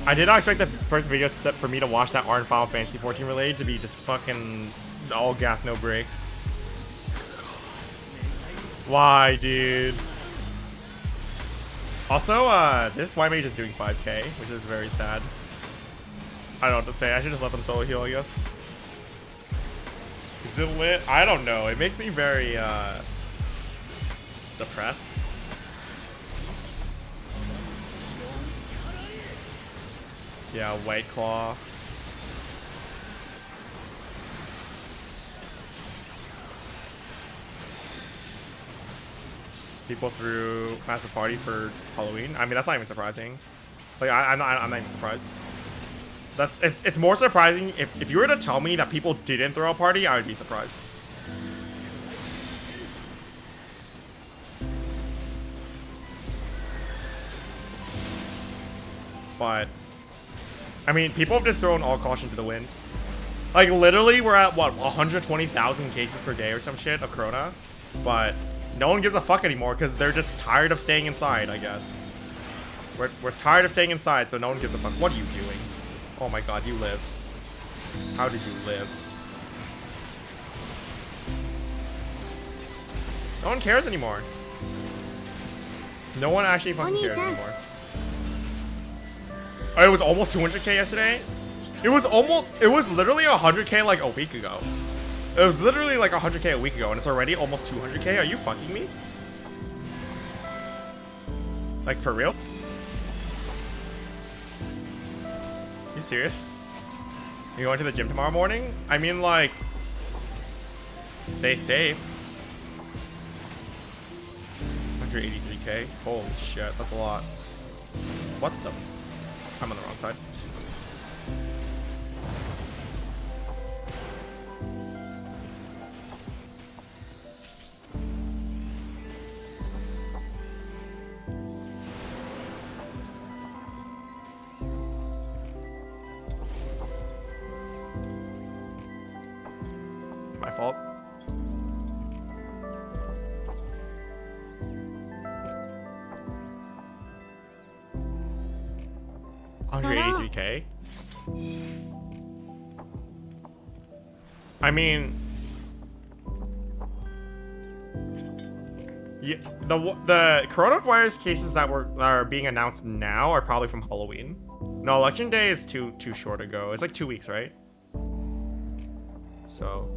I did not expect the first videos that for me to watch that aren't Final Fantasy 14 related to be just fucking all gas, no brakes. Why, dude? Also, this white mage is doing 5k, which is very sad. I don't know what to say. I should just let them solo heal, I guess. Is it lit? I don't know. It makes me very, depressed. Yeah, White Claw. People threw Massive Party for Halloween. I mean, that's not even surprising. Like, I'm not even surprised. It's more surprising if you were to tell me that people didn't throw a party, I would be surprised. But I mean, people have just thrown all caution to the wind. Like, literally, we're at what, 120,000 cases per day or some shit of Corona, but no one gives a fuck anymore because they're just tired of staying inside, I guess. We're tired of staying inside, so no one gives a fuck. What are you doing? Oh my god, you lived. How did you live? No one cares anymore. No one actually fucking cares anymore. Oh, it was almost 200k yesterday? It was literally 100k like a week ago. It was literally like 100k a week ago, and it's already almost 200k? Are you fucking me? Like, for real? You serious? You going to the gym tomorrow morning? I mean, like, stay safe. 183k? Holy shit, that's a lot. What the? I'm on the wrong side. It's my fault. $183k. I mean, yeah, the coronavirus cases that are being announced now are probably from Halloween. No, election day is too short ago. It's like 2 weeks, right? So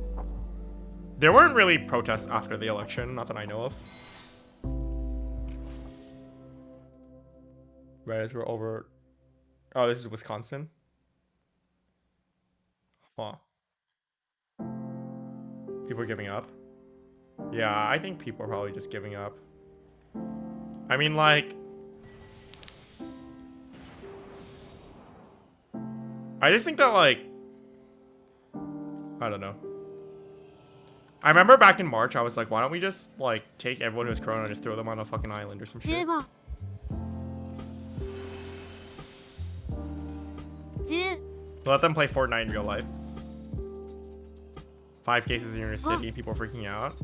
there weren't really protests after the election, not that I know of. Right as we're over. Oh, this is Wisconsin. Huh. People are giving up. Yeah, I think people are probably just giving up. I mean, like, I just think that, like, I don't know. I remember back in March, I was like, why don't we just, like, take everyone who has Corona and just throw them on a fucking island or some shit. Let them play Fortnite in real life. 5 cases in your city, people are freaking out.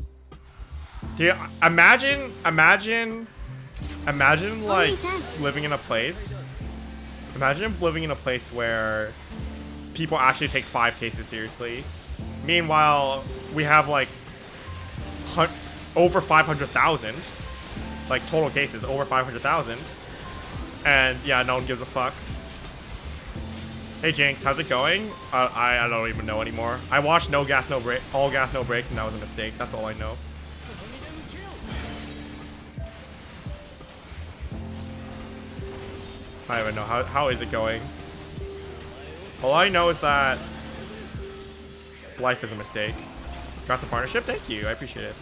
Dude, imagine imagine like living in a place. Imagine living in a place where people actually take 5 cases seriously. Meanwhile, we have like over 500,000, like total cases over 500,000, and yeah, no one gives a fuck. Hey Jinx, how's it going? I don't even know anymore. I watched No Gas No Break, All Gas No Brakes, and that was a mistake. That's all I know. I don't even know how is it going. All I know is that life is a mistake. Got some partnership? Thank you. I appreciate it.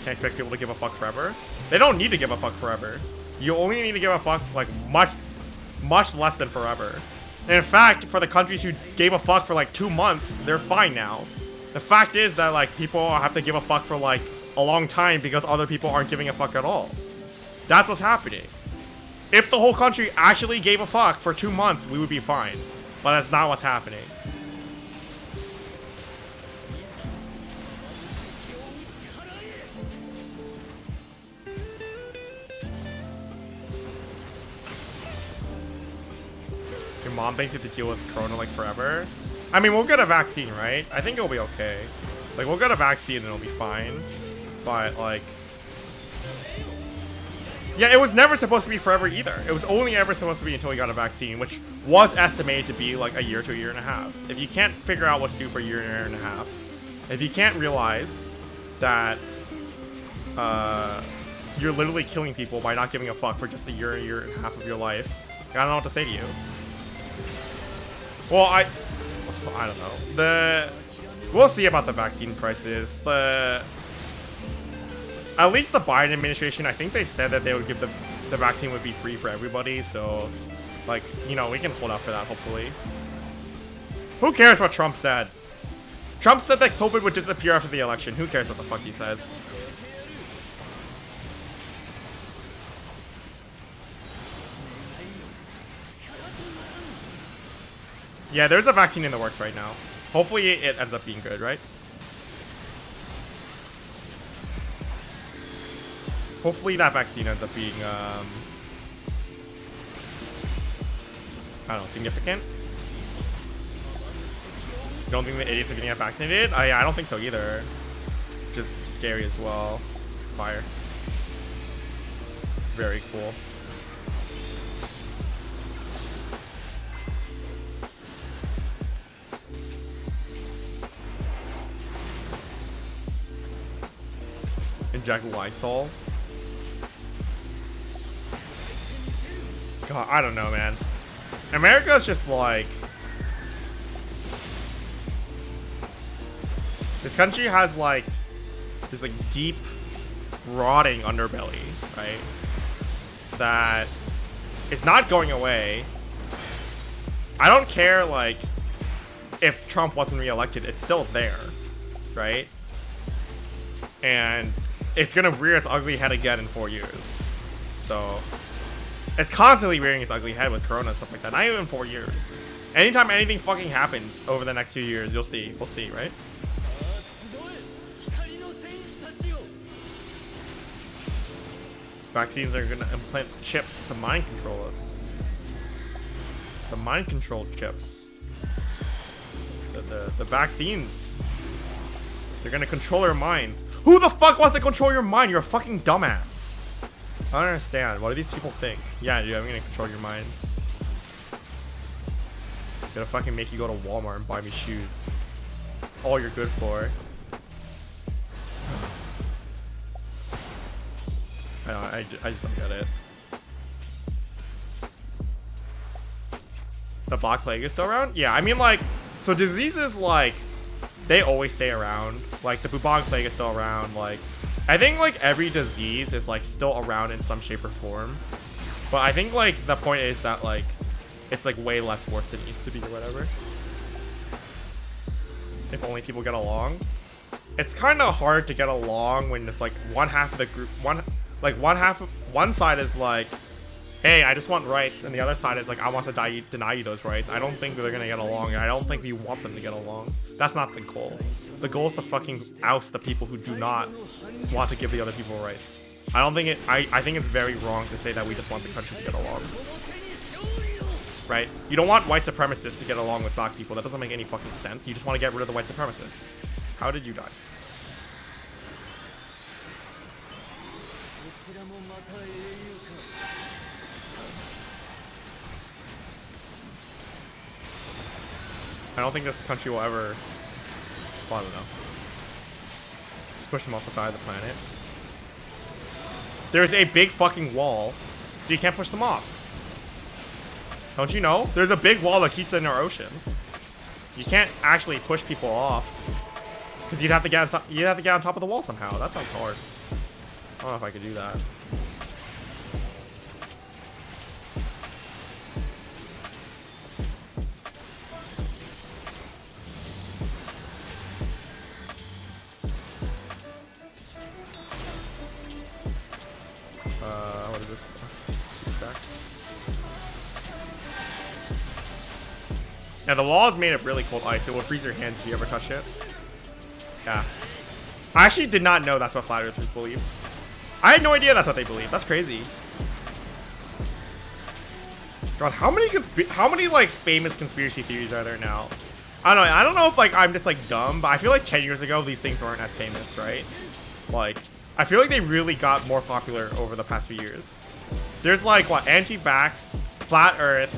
Can't expect people to give a fuck forever. They don't need to give a fuck forever. You only need to give a fuck like much less than forever. And in fact, for the countries who gave a fuck for like 2 months, they're fine now. The fact is that like people have to give a fuck for like a long time because other people aren't giving a fuck at all. That's what's happening. If the whole country actually gave a fuck for 2 months, we would be fine. But that's not what's happening. Your mom thinks you have to deal with Corona like forever. I mean, we'll get a vaccine, right? I think it'll be okay. Like, we'll get a vaccine and it'll be fine. But, like... yeah, it was never supposed to be forever either. It was only ever supposed to be until we got a vaccine, which was estimated to be like a year to a year and a half. If you can't figure out what to do for a year and a half, if you can't realize that you're literally killing people by not giving a fuck for just a year and a half of your life, I don't know what to say to you. Well, I don't know. We'll see about the vaccine prices. At least the Biden administration, I think they said that they would give the vaccine would be free for everybody. So, like, you know, we can hold out for that, hopefully. Who cares what Trump said? Trump said that COVID would disappear after the election. Who cares what the fuck he says? Yeah, there's a vaccine in the works right now. Hopefully it ends up being good, right? Hopefully that vaccine ends up being, I don't know, significant. You don't think the idiots are gonna get vaccinated? I don't think so either. Just scary as well. Fire. Very cool. Inject Lysol. God, I don't know, man. America's just like... this country has like this like deep rotting underbelly, right? That is not going away. I don't care like if Trump wasn't reelected, it's still there, right? And it's gonna rear its ugly head again in 4 years. So it's constantly rearing its ugly head with Corona and stuff like that. Not even 4 years. Anytime anything fucking happens over the next few years, you'll see. We'll see, right? Vaccines are gonna implant chips to mind control us. The mind control chips. The vaccines. They're gonna control our minds. Who the fuck wants to control your mind? You're a fucking dumbass. I don't understand. What do these people think? Yeah, dude, I'm gonna control your mind. I'm gonna fucking make you go to Walmart and buy me shoes. That's all you're good for. I just don't get it. The Black Plague is still around? Yeah, I mean, like, so diseases, like, they always stay around. Like, the bubonic plague is still around. Like, I think, like, every disease is, like, still around in some shape or form. But I think, like, the point is that, like, it's, like, way less worse than it used to be or whatever. If only people get along. It's kind of hard to get along when it's, like, one half of the group... one side is, like, hey, I just want rights, and the other side is like, I want to deny you those rights. I don't think they're gonna get along, and I don't think we want them to get along. That's not the goal. The goal is to fucking oust the people who do not want to give the other people rights. I don't think it. I think it's very wrong to say that we just want the country to get along. Right? You don't want white supremacists to get along with black people. That doesn't make any fucking sense. You just want to get rid of the white supremacists. How did you die? I don't think this country will ever. Well, I don't know. Just push them off the side of the planet. There's a big fucking wall, so you can't push them off. Don't you know? There's a big wall that keeps in our oceans. You can't actually push people off because you'd have to get on top of the wall somehow. That sounds hard. I don't know if I could do that. What is this? Two stack. Now the wall is made of really cold ice. It will freeze your hands if you ever touch it. Yeah. I actually did not know that's what flat earthers believe. I had no idea that's what they believe. That's crazy. God, how many like famous conspiracy theories are there now? I don't know if like I'm just like dumb, but I feel like 10 years ago these things weren't as famous, right? Like I feel like they really got more popular over the past few years. There's like what, anti-vax, flat earth,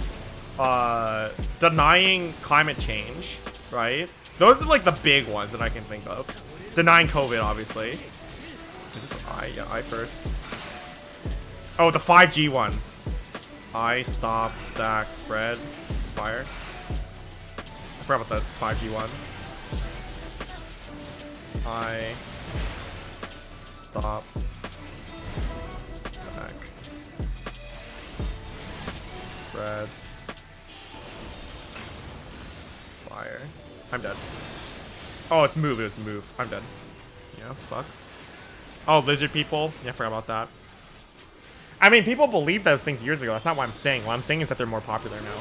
denying climate change, right? Those are like the big ones that I can think of. Denying COVID, obviously. Is this I? Yeah, I first. Oh, the 5G one. I, stop, stack, spread, fire. I forgot about the 5G one. I, stop, stack, spread, fire. I'm dead. Oh, it's move. It was move. I'm dead. Yeah, fuck. Oh, lizard people. Yeah, I forgot about that. I mean, people believed those things years ago. That's not what I'm saying. What I'm saying is that they're more popular now.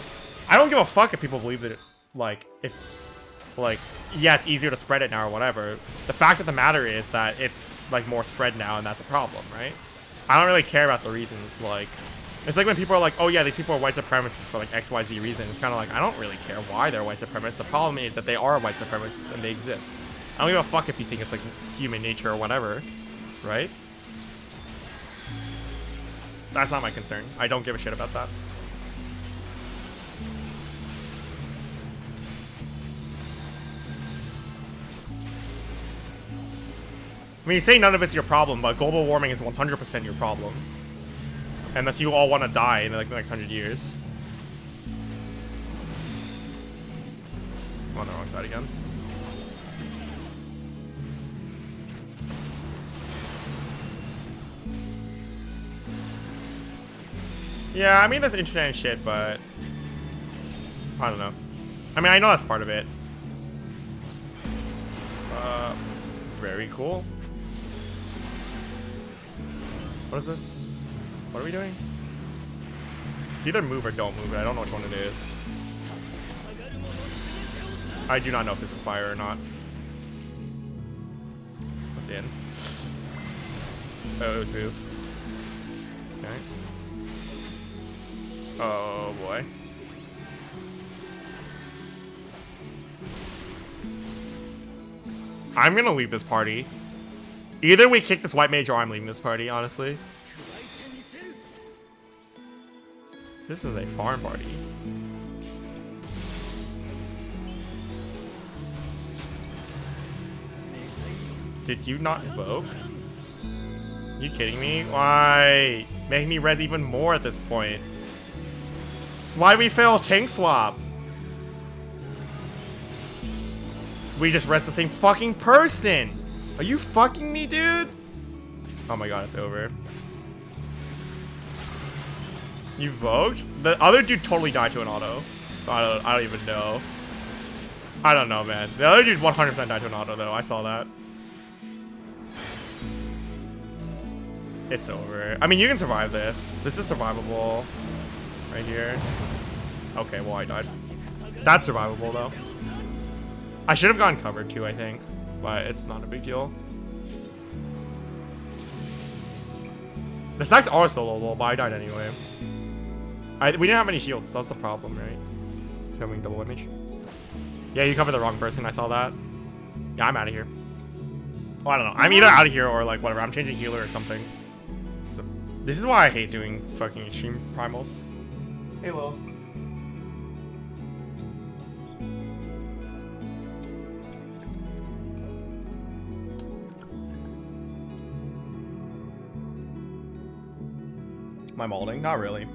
I don't give a fuck if people believe that, yeah, it's easier to spread it now or whatever. The fact of the matter is that it's, like, more spread now, and that's a problem, right? I don't really care about the reasons, like... It's like when people are like, oh yeah, these people are white supremacists for like XYZ reason. It's kind of like, I don't really care why they're white supremacists. The problem is that they are white supremacists and they exist. I don't give a fuck if you think it's like human nature or whatever, right? That's not my concern. I don't give a shit about that. I mean, you say none of it's your problem, but global warming is 100% your problem. Unless you all want to die in like the next 100 years. I'm on the wrong side again. Yeah, I mean there's internet and shit, but I don't know. I mean, I know that's part of it. Very cool. What is this? What are we doing? It's either move or don't move it. I don't know which one it is. I do not know if this is fire or not. What's in? Oh, it was move. Okay. Oh boy. I'm gonna leave this party. Either we kick this white mage or I'm leaving this party, honestly. This is a farm party. Did you not invoke? Are you kidding me? Why? Make me res even more at this point. Why we fail tank swap? We just res the same fucking person. Are you fucking me, dude? Oh my god, it's over. You vote? The other dude totally died to an auto. So I don't even know. I don't know, man. The other dude 100% died to an auto, though. I saw that. It's over. I mean, you can survive this. This is survivable. Right here. Okay, well, I died. That's survivable, though. I should have gotten covered, too, I think. But it's not a big deal. The stacks are solo low, but I died anyway. We didn't have any shields, so that's the problem, right? It's coming double image. Yeah, you covered the wrong person, I saw that. Yeah, I'm out of here. Oh, I don't know. I'm either out of here or like whatever. I'm changing healer or something. So, this is why I hate doing fucking extreme primals. Hey, Lil. Am I molding? Not really.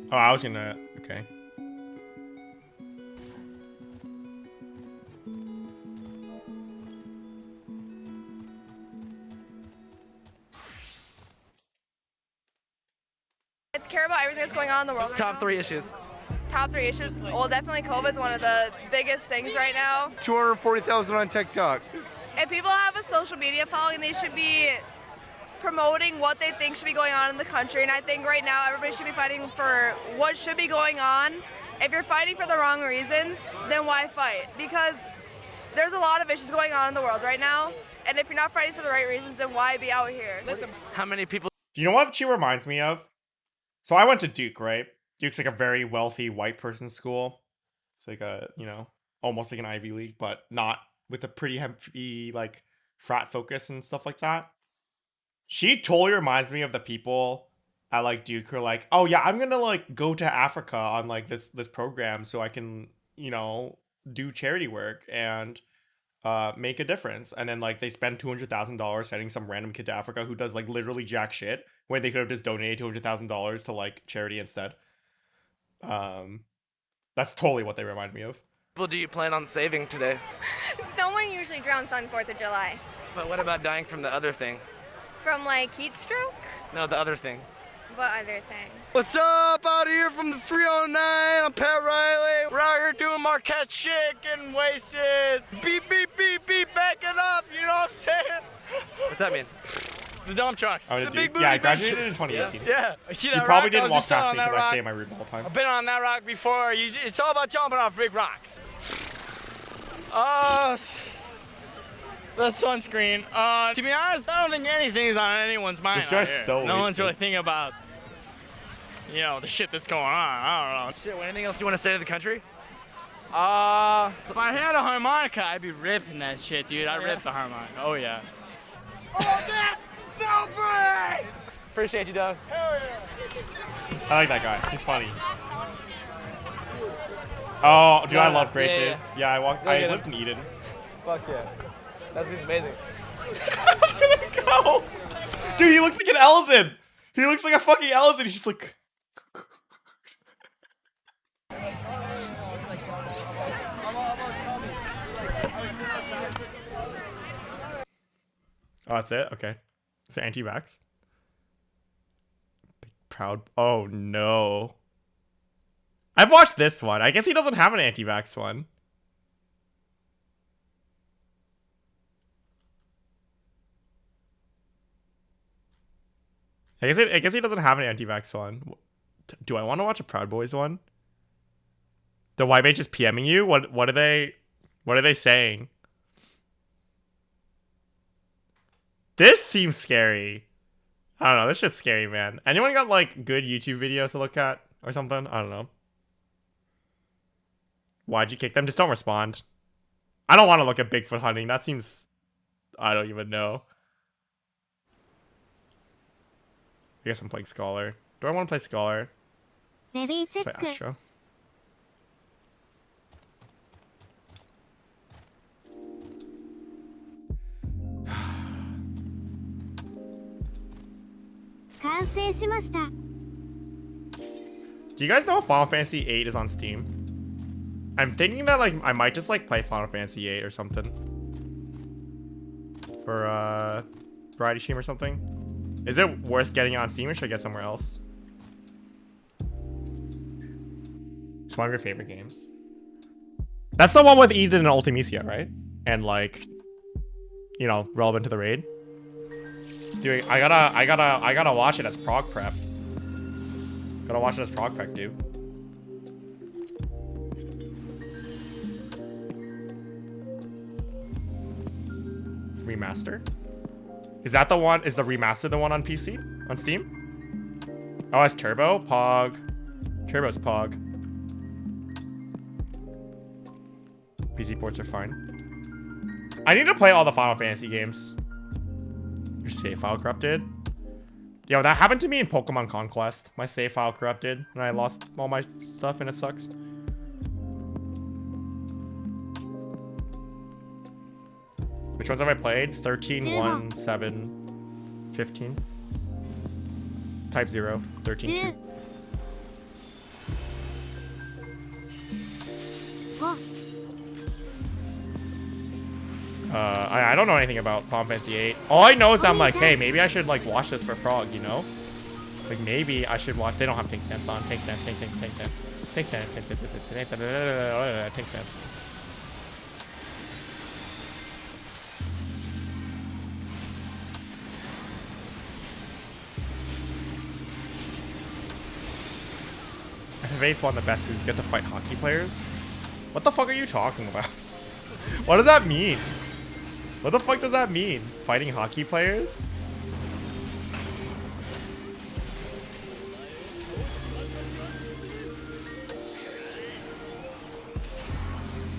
Oh, I was gonna... Okay. I care about everything that's going on in the world. Top 3 issues. Top 3 issues. Well, definitely COVID is one of the biggest things right now. 240,000 on TikTok. If people have a social media following, they should be promoting what they think should be going on in the country. And I think right now everybody should be fighting for what should be going on. If you're fighting for the wrong reasons, then why fight? Because there's a lot of issues going on in the world right now. And if you're not fighting for the right reasons, then why be out here? Listen, how many people... Do you know what she reminds me of? So I went to Duke, right? Duke's like a very wealthy white person school. It's like a, you know, almost like an Ivy League, but not with a pretty heavy, like, frat focus and stuff like that. She totally reminds me of the people at, like, Duke who are like, oh, yeah, I'm gonna, like, go to Africa on, like, this program so I can, you know, do charity work and make a difference. And then, like, they spend $200,000 sending some random kid to Africa who does, like, literally jack shit when they could have just donated $200,000 to, like, charity instead. That's totally what they remind me of. People do you plan on saving today? Someone usually drowns on 4th of July. But what about dying from the other thing? From like heat stroke? No, the other thing. What other thing? What's up out here from the 309? I'm Pat Riley. We're out here doing Marquette shit, getting wasted. Beep, beep, beep, beep, back it up. You know what I'm saying? What's that mean? The dump trucks. Oh, the big booty yeah, I graduated bitches. in 2018. Yeah. I see that You probably rock? I didn't was walk just past on me that because I rock. stay in my room all the time. I've been on that rock before. It's all about jumping off big rocks. The sunscreen. To be honest, I don't think anything's on anyone's mind. This guy's out here. so No one's wasted. really thinking about, you know, the shit that's going on. I don't know. Shit, anything else you want to say to the country? If I had a harmonica, I'd be ripping that shit, dude. I'd rip the harmonica. Oh, yeah. Oh, that's no breaks! Appreciate you, Doug. Hell yeah. I like that guy. He's funny. Oh, dude, I love Grace's. Yeah, I lived in Eden. Fuck yeah. That's just amazing. Go. Dude, he looks like an Elzen. He looks like a fucking Elzen. He's just like... Oh, that's it? Okay. Is it anti-vax? Big proud... Oh, no. I've watched this one. I guess he doesn't have an anti-vax one. I guess he doesn't have an anti-vax one. Do I want to watch a Proud Boys one? The white mate just PMing you? What are they saying? This seems scary. I don't know. This shit's scary, man. Anyone got like good YouTube videos to look at or something? I don't know. Why'd you kick them? Just don't respond. I don't want to look at Bigfoot hunting. That seems... I don't even know. I guess I'm playing Scholar. Do I want to play Scholar? Play Astro. Do you guys know if Final Fantasy VIII is on Steam? I'm thinking that like I might just like play Final Fantasy VIII or something for variety stream or something. Is it worth getting on Steam or should I get somewhere else? It's one of your favorite games. That's the one with Eden and Ultimecia, right? And like, you know, relevant to the raid. Dude, I gotta watch it as prog prep. Gotta watch it as prog prep, dude. Remaster? Is that the one? Is the remaster the one on PC? On Steam? Oh, it's Turbo? Pog. Turbo's Pog. PC ports are fine. I need to play all the Final Fantasy games. Your save file corrupted? Yo, that happened to me in Pokemon Conquest. My save file corrupted and I lost all my stuff and it sucks. Which ones have I played? 13, 1, 7, 15. Type 0, 13, 2. I don't know anything about Final Fantasy 8. All I know is I'm like, hey, maybe I should like watch this for prog, you know? Like maybe I should watch. They don't have tank stance on. Tank stance, tank stance, tank stance, tank stance, tank stance. FF8's one of the best is you get to fight hockey players. What the fuck are you talking about? What does that mean? What the fuck does that mean? Fighting hockey players?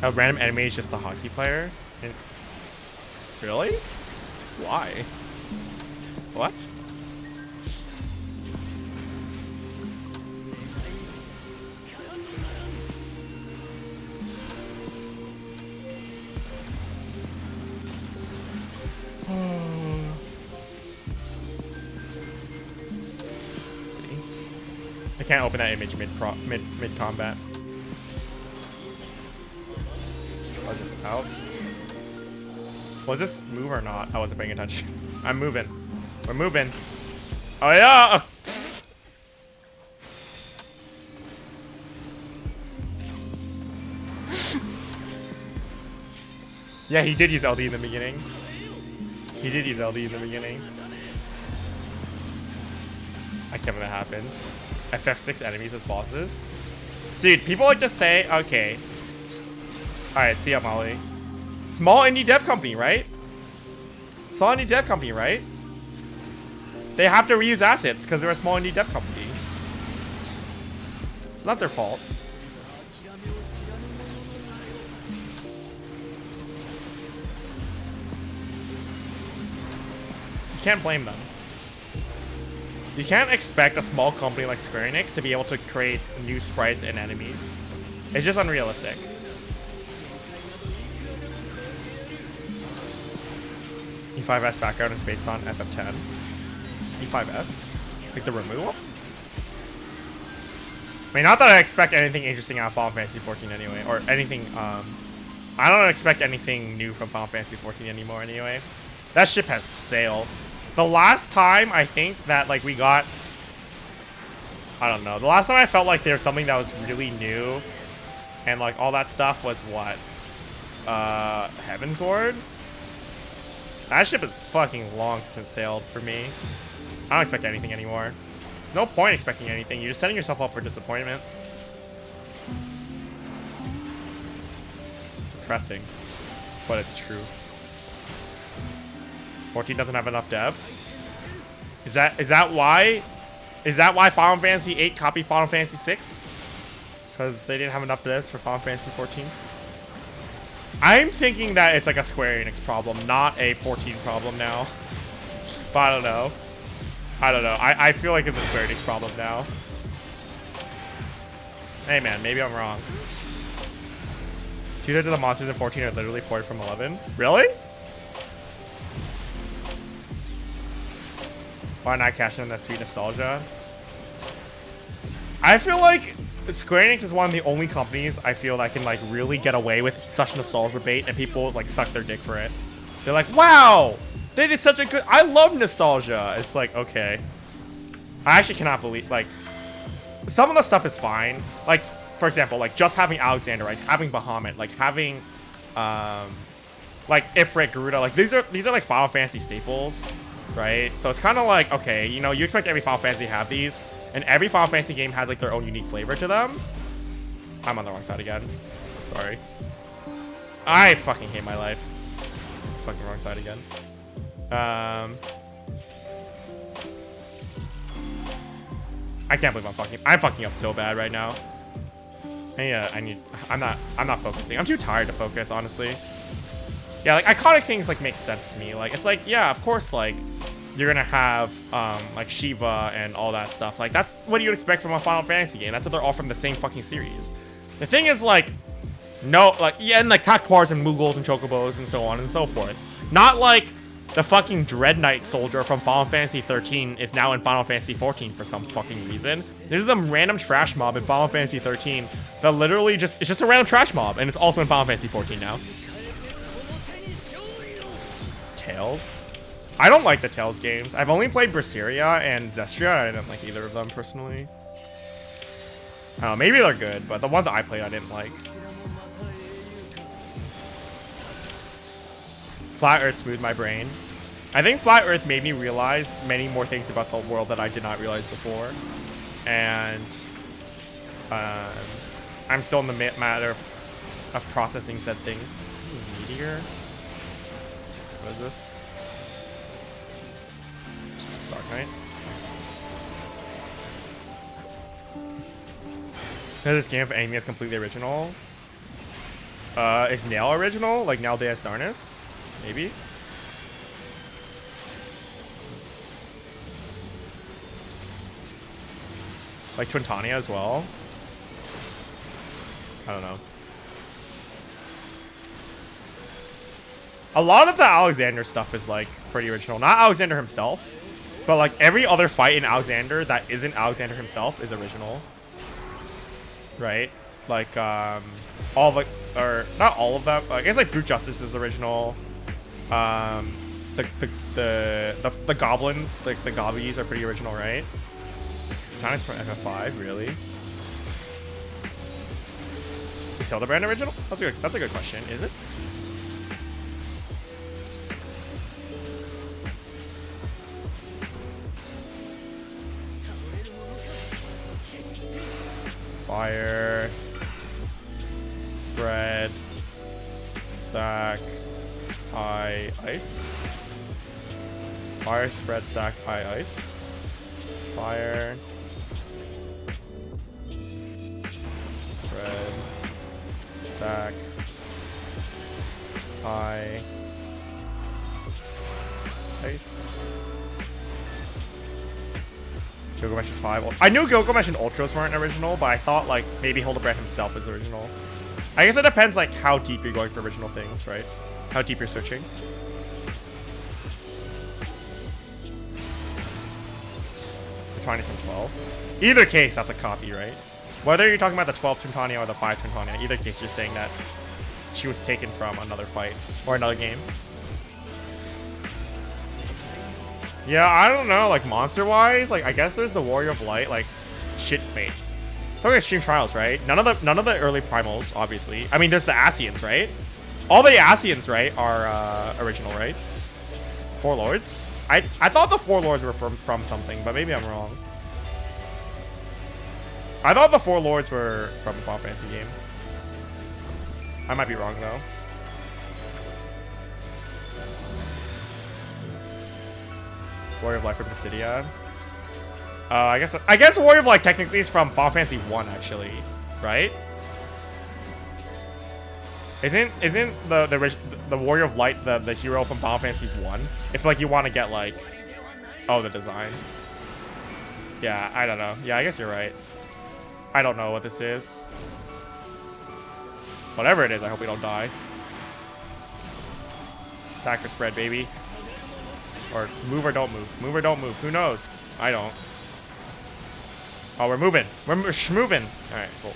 A random enemy is just a hockey player? Really? Why? What? Let's see. I can't open that image mid combat. Oh, just out. Was this move or not? I wasn't paying attention. I'm moving. We're moving. Oh yeah! Yeah, he did use LD in the beginning. He did use LD in the beginning. I can't believe that happened. FF6 enemies as bosses. Dude, people like to say, okay. Alright, see ya, Molly. Small indie dev company, right? Small indie dev company, right? They have to reuse assets because they're a small indie dev company. It's not their fault. You can't blame them. You can't expect a small company like Square Enix to be able to create new sprites and enemies. It's just unrealistic. E5S background is based on FF10. E5S? Like the removal? I mean, not that I expect anything interesting out of Final Fantasy 14 anyway, or anything, I don't expect anything new from Final Fantasy 14 anymore anyway. That ship has sailed. The last time I think that like we got, I don't know, the last time I felt like there was something that was really new and like all that stuff was what? Heavensward? That ship is fucking long since sailed for me. I don't expect anything anymore. There's no point expecting anything. You're just setting yourself up for disappointment. Depressing, but it's true. 14 doesn't have enough devs. Is that why Final Fantasy 8 copied Final Fantasy 6? Because they didn't have enough devs for Final Fantasy 14. I'm thinking that it's like a Square Enix problem, not a 14 problem now. But I don't know. I feel like it's a Square Enix problem now. Hey man, maybe I'm wrong. 2/3 of the monsters in 14 are literally ported from 11. Really? Why not cash in that sweet nostalgia? I feel like Square Enix is one of the only companies I feel that can like really get away with such nostalgia bait and people like suck their dick for it. They're like, wow, they did such a good, I love nostalgia. It's like, okay. I actually cannot believe, like, some of the stuff is fine. Like, for example, like just having Alexander, right? Having Bahamut, like having, like Ifrit, Garuda, like these are like Final Fantasy staples. right? So it's kind of like, okay, you know, you expect every Final Fantasy to have these, and every Final Fantasy game has like their own unique flavor to them. I'm on the wrong side again. Sorry. I fucking hate my life. Fucking wrong side again. I can't believe I'm fucking up so bad right now. I'm not focusing. I'm too tired to focus, honestly. Yeah, like iconic things like make sense to me. Like it's like, yeah, of course, like you're gonna have like Shiva and all that stuff. Like that's what you'd expect from a Final Fantasy game. That's what they're all from the same fucking series. The thing is like, no, like yeah, and like Cactuars and Moogles and Chocobos and so on and so forth. Not like the fucking Dread Knight soldier from Final Fantasy 13 is now in Final Fantasy 14 for some fucking reason. There's some random trash mob in Final Fantasy 13 that literally it's just a random trash mob, and it's also in Final Fantasy 14 now. Tales? I don't like the Tales games. I've only played Berseria and Zestria. I didn't like either of them personally. I don't know, maybe they're good, but the ones that I played I didn't like. Flat Earth smoothed my brain. I think Flat Earth made me realize many more things about the world that I did not realize before. And I'm still in the matter of processing said things. This is Meteor. What is this? Dark Knight. Is this game of anime is completely original? Is Nail original? Like Nail Deus Darnus? Maybe? Like Twintania as well? I don't know. A lot of the Alexander stuff is like pretty original. Not Alexander himself, but like every other fight in Alexander that isn't Alexander himself is original. Right? Like all of like, or not all of them. I guess like Brute Justice is original. The goblins, like the gobbies are pretty original, right? China's from FF5, really? Is Hildebrand original? That's a good question. Is it? Fire, spread, stack, high, ice. Fire, spread, stack, high, ice. Fire, spread, stack, high, ice. Gilgamesh is 5. I knew Gilgamesh and Ultros weren't original, but I thought like maybe Hildebrand himself is original. I guess it depends like how deep you're going for original things, right? How deep you're searching. Twintania from 12. Either case, that's a copy, right? Whether you're talking about the 12 Twintania or the 5 Twintania, either case you're saying that she was taken from another fight or another game. Yeah, I don't know, like monster-wise, like I guess there's the Warrior of Light, like shit mate. It's like Extreme Trials, right? None of the early primals, obviously. I mean, there's the Asians, right? All the Asians, right, are original, right? Four Lords. I thought the Four Lords were from something, but maybe I'm wrong. I thought the Four Lords were from a Final Fantasy game. I might be wrong though. Warrior of Light from Dissidia. I guess Warrior of Light technically is from Final Fantasy 1 actually, right? Isn't the Warrior of Light the hero from Final Fantasy 1? If like you want to get like, oh, the design. Yeah, I don't know. Yeah, I guess you're right. I don't know what this is. Whatever it is, I hope we don't die. Stack or spread, baby. Or move or don't move. Move or don't move. Who knows? I don't. Oh, we're moving. We're moving. Alright, cool.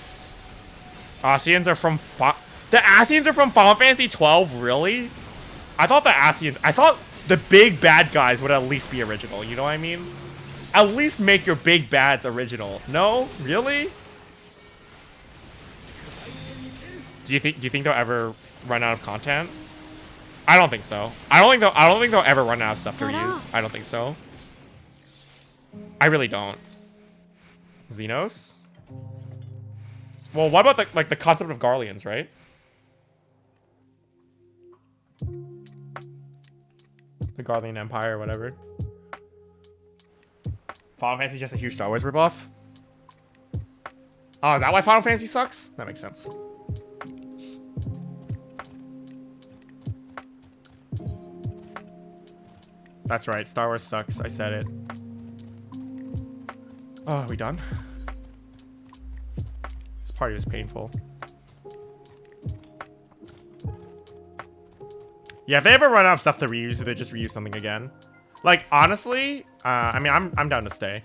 Asians are from... The Asians are from Final Fantasy 12? Really? I thought the big bad guys would at least be original. You know what I mean? At least make your big bads original. No? Really? Do you think they'll ever run out of content? I don't think so. I don't think they'll ever run out of stuff to reuse. I don't think so. I really don't. Xenos? Well, what about the concept of Garleans, right? The Garlean Empire or whatever. Final Fantasy is just a huge Star Wars ripoff? Oh, is that why Final Fantasy sucks? That makes sense. That's right, Star Wars sucks. I said it. Oh, are we done? This party was painful. Yeah, if they ever run out of stuff to reuse, they just reuse something again. Like, honestly, I mean, I'm down to stay.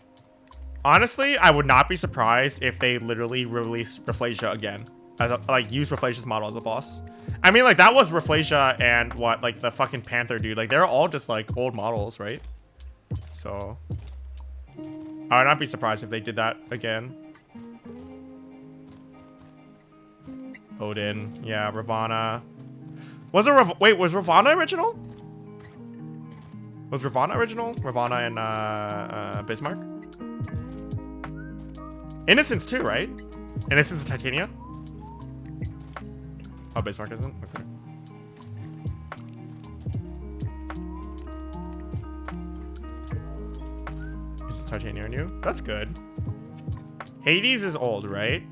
Honestly, I would not be surprised if they literally release Rafflesia again. As a, like, use Rafflesia's model as a boss. I mean, like, that was Rafflesia and what, like, the fucking Panther dude. Like, they're all just, like, old models, right? So, I would not be surprised if they did that again. Odin, yeah, Ravana. Was it wait, was Ravana original? Was Ravana original? Ravana and Bismarck? Innocence too, right? Innocence of Titania? Oh, Bismarck isn't? Okay. Is Titania new? That's good. Hades is old, right?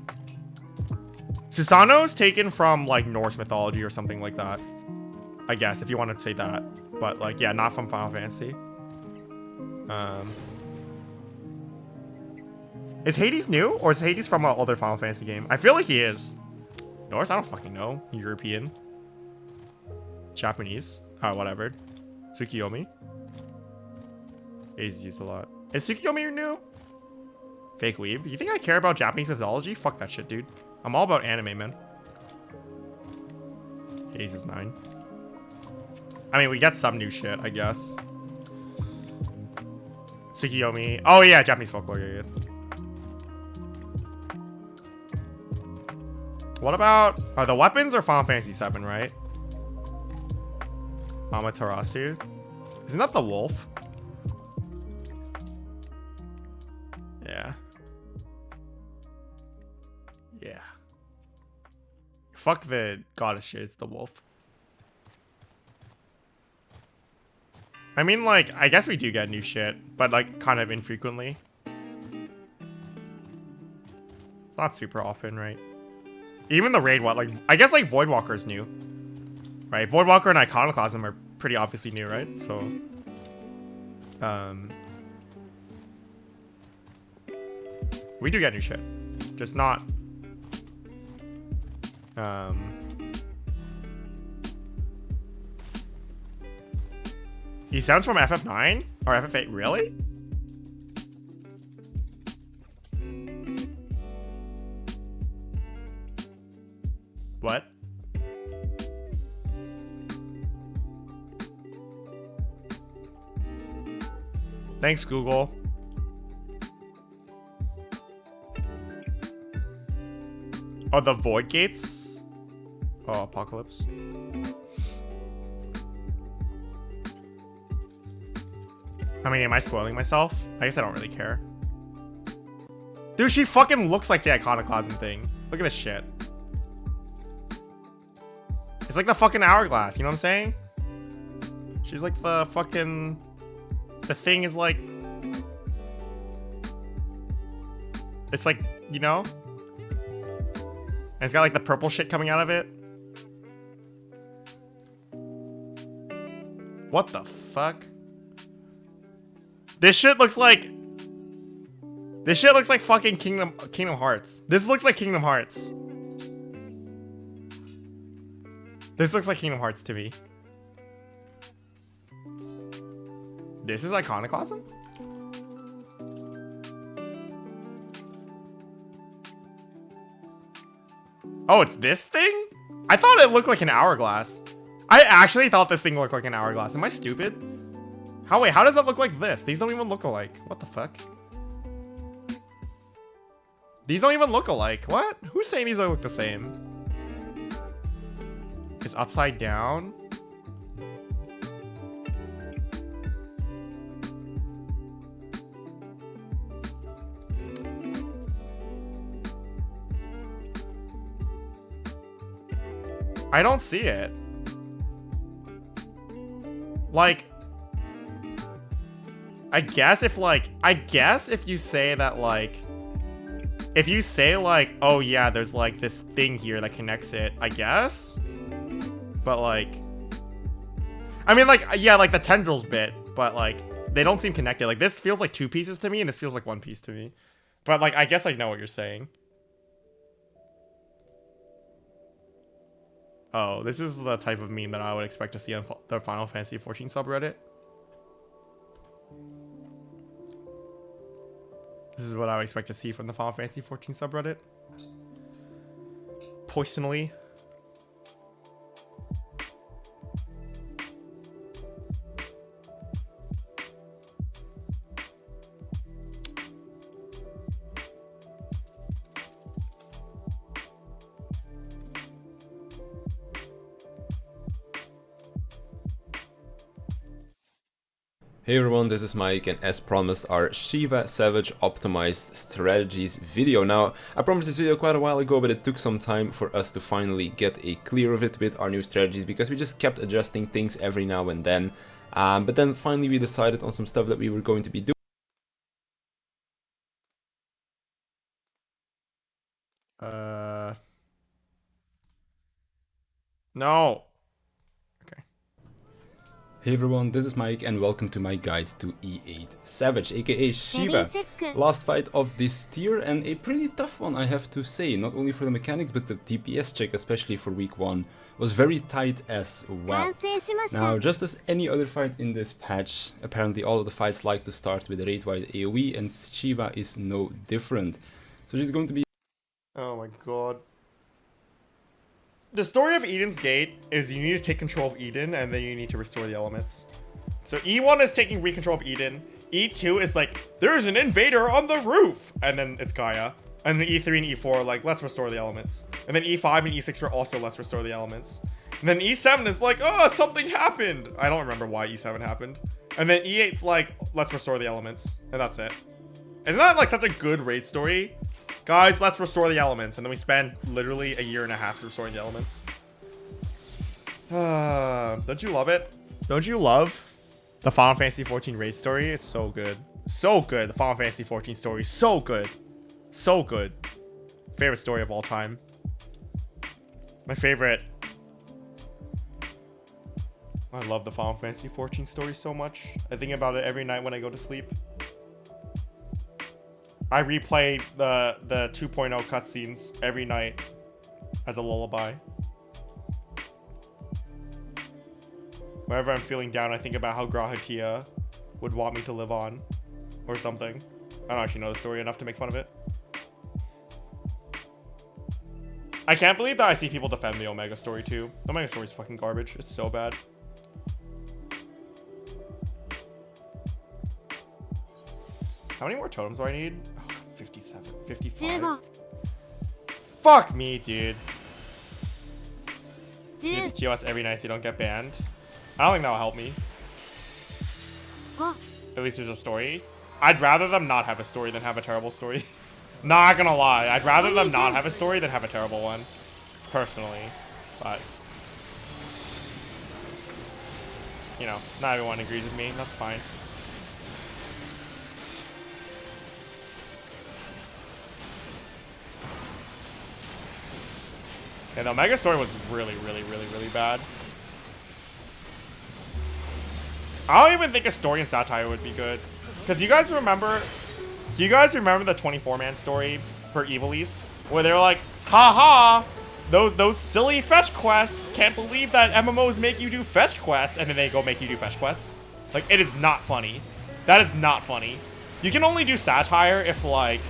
Susanoo's taken from, like, Norse mythology or something like that. I guess, if you want to say that. But, like, yeah, not from Final Fantasy. Is Hades new? Or is Hades from an older Final Fantasy game? I feel like he is. Norse? I don't fucking know. European. Japanese. Oh, whatever. Tsukiyomi. Hades is used a lot. Is Tsukiyomi new? Fake weeb. You think I care about Japanese mythology? Fuck that shit, dude. I'm all about anime, man. Hades is 9. I mean, we get some new shit, I guess. Tsukiyomi. Oh, yeah, Japanese folklore. Yeah. What about... Are the weapons or Final Fantasy 7, right? Amaterasu. Isn't that the wolf? Yeah. Yeah. Fuck the goddess shit, it's the wolf. I mean, like, I guess we do get new shit, but, like, kind of infrequently. Not super often, right? Even the raid, what, like, I guess, like, Voidwalker is new. Right? Voidwalker and Iconoclasm are pretty obviously new, right? So, we do get new shit. Just not, he sounds from FF9 or FF8, really? What? Thanks, Google. Oh, the Void Gates? Oh, Apocalypse. I mean, am I spoiling myself? I guess I don't really care. Dude, she fucking looks like the Iconoclasm thing. Look at this shit. It's like the fucking hourglass, you know what I'm saying? She's like the fucking... The thing is like... It's like, you know? And it's got like the purple shit coming out of it. What the fuck? This shit looks like... This shit looks like fucking Kingdom Hearts. This looks like Kingdom Hearts. This looks like Kingdom Hearts to me. This is Iconoclasm? Oh, it's this thing? I thought it looked like an hourglass. I actually thought this thing looked like an hourglass. Am I stupid? Wait, how does that look like this? These don't even look alike. What the fuck? These don't even look alike. What? Who's saying these don't look the same? It's upside down. I don't see it. Like, I guess if you say that, like, if you say, like, oh yeah, there's, like, this thing here that connects it, I guess? But, like, I mean, like, yeah, like, the tendrils bit, but, like, they don't seem connected. Like, this feels like 2 pieces to me, and this feels like 1 piece to me. But, like, I guess I know what you're saying. Oh, this is the type of meme that I would expect to see on the Final Fantasy XIV subreddit. This is what I would expect to see from the Final Fantasy XIV subreddit. Poisonally. Hey everyone, this is Mike, and as promised, our Shiva Savage Optimized Strategies video. Now, I promised this video quite a while ago, but it took some time for us to finally get a clear of it with our new strategies, because we just kept adjusting things every now and then. But then finally we decided on some stuff that we were going to be doing. No. Hey everyone, this is Mike and welcome to my guide to E8 Savage, aka Shiva. Last fight of this tier, and a pretty tough one I have to say, not only for the mechanics but the DPS check, especially for week 1, was very tight as well. Now, just as any other fight in this patch, apparently all of the fights like to start with a rate-wide AoE, and Shiva is no different. So she's going to be... Oh my god. The story of Eden's Gate is you need to take control of Eden, and then you need to restore the elements. So E1 is taking control of Eden. E2 is like, there's an invader on the roof! And then it's Gaia. And then E3 and E4 are like, let's restore the elements. And then E5 and E6 are also, let's restore the elements. And then E7 is like, oh, something happened! I don't remember why E7 happened. And then E8's like, let's restore the elements. And that's it. Isn't that like such a good raid story? Guys, let's restore the elements. And then we spend literally a year and a half restoring the elements. Don't you love it? Don't you love the Final Fantasy XIV raid story? It's so good. So good. The Final Fantasy XIV story. So good. So good. Favorite story of all time. My favorite. I love the Final Fantasy XIV story so much. I think about it every night when I go to sleep. I replay the 2.0 cutscenes every night as a lullaby. Whenever I'm feeling down, I think about how Grahatia would want me to live on. Or something. I don't actually know the story enough to make fun of it. I can't believe that I see people defend the Omega story too. The Omega story is fucking garbage. It's so bad. How many more totems do I need? Oh, 57. 55. Fuck me, dude. You have to TOS every night so you don't get banned. I don't think that'll help me. At least there's a story. I'd rather them not have a story than have a terrible story. Not gonna lie. I'd rather them not have a story than have a terrible one. Personally. But, you know, not everyone agrees with me. That's fine. Yeah, the Omega story was really bad. I don't even think a story in satire would be good. Because you guys remember... Do you guys remember the 24-man story for Ivalice? Where they're like, haha! Those silly fetch quests! Can't believe that MMOs make you do fetch quests! And then they go make you do fetch quests. Like, it is not funny. That is not funny. You can only do satire if, like...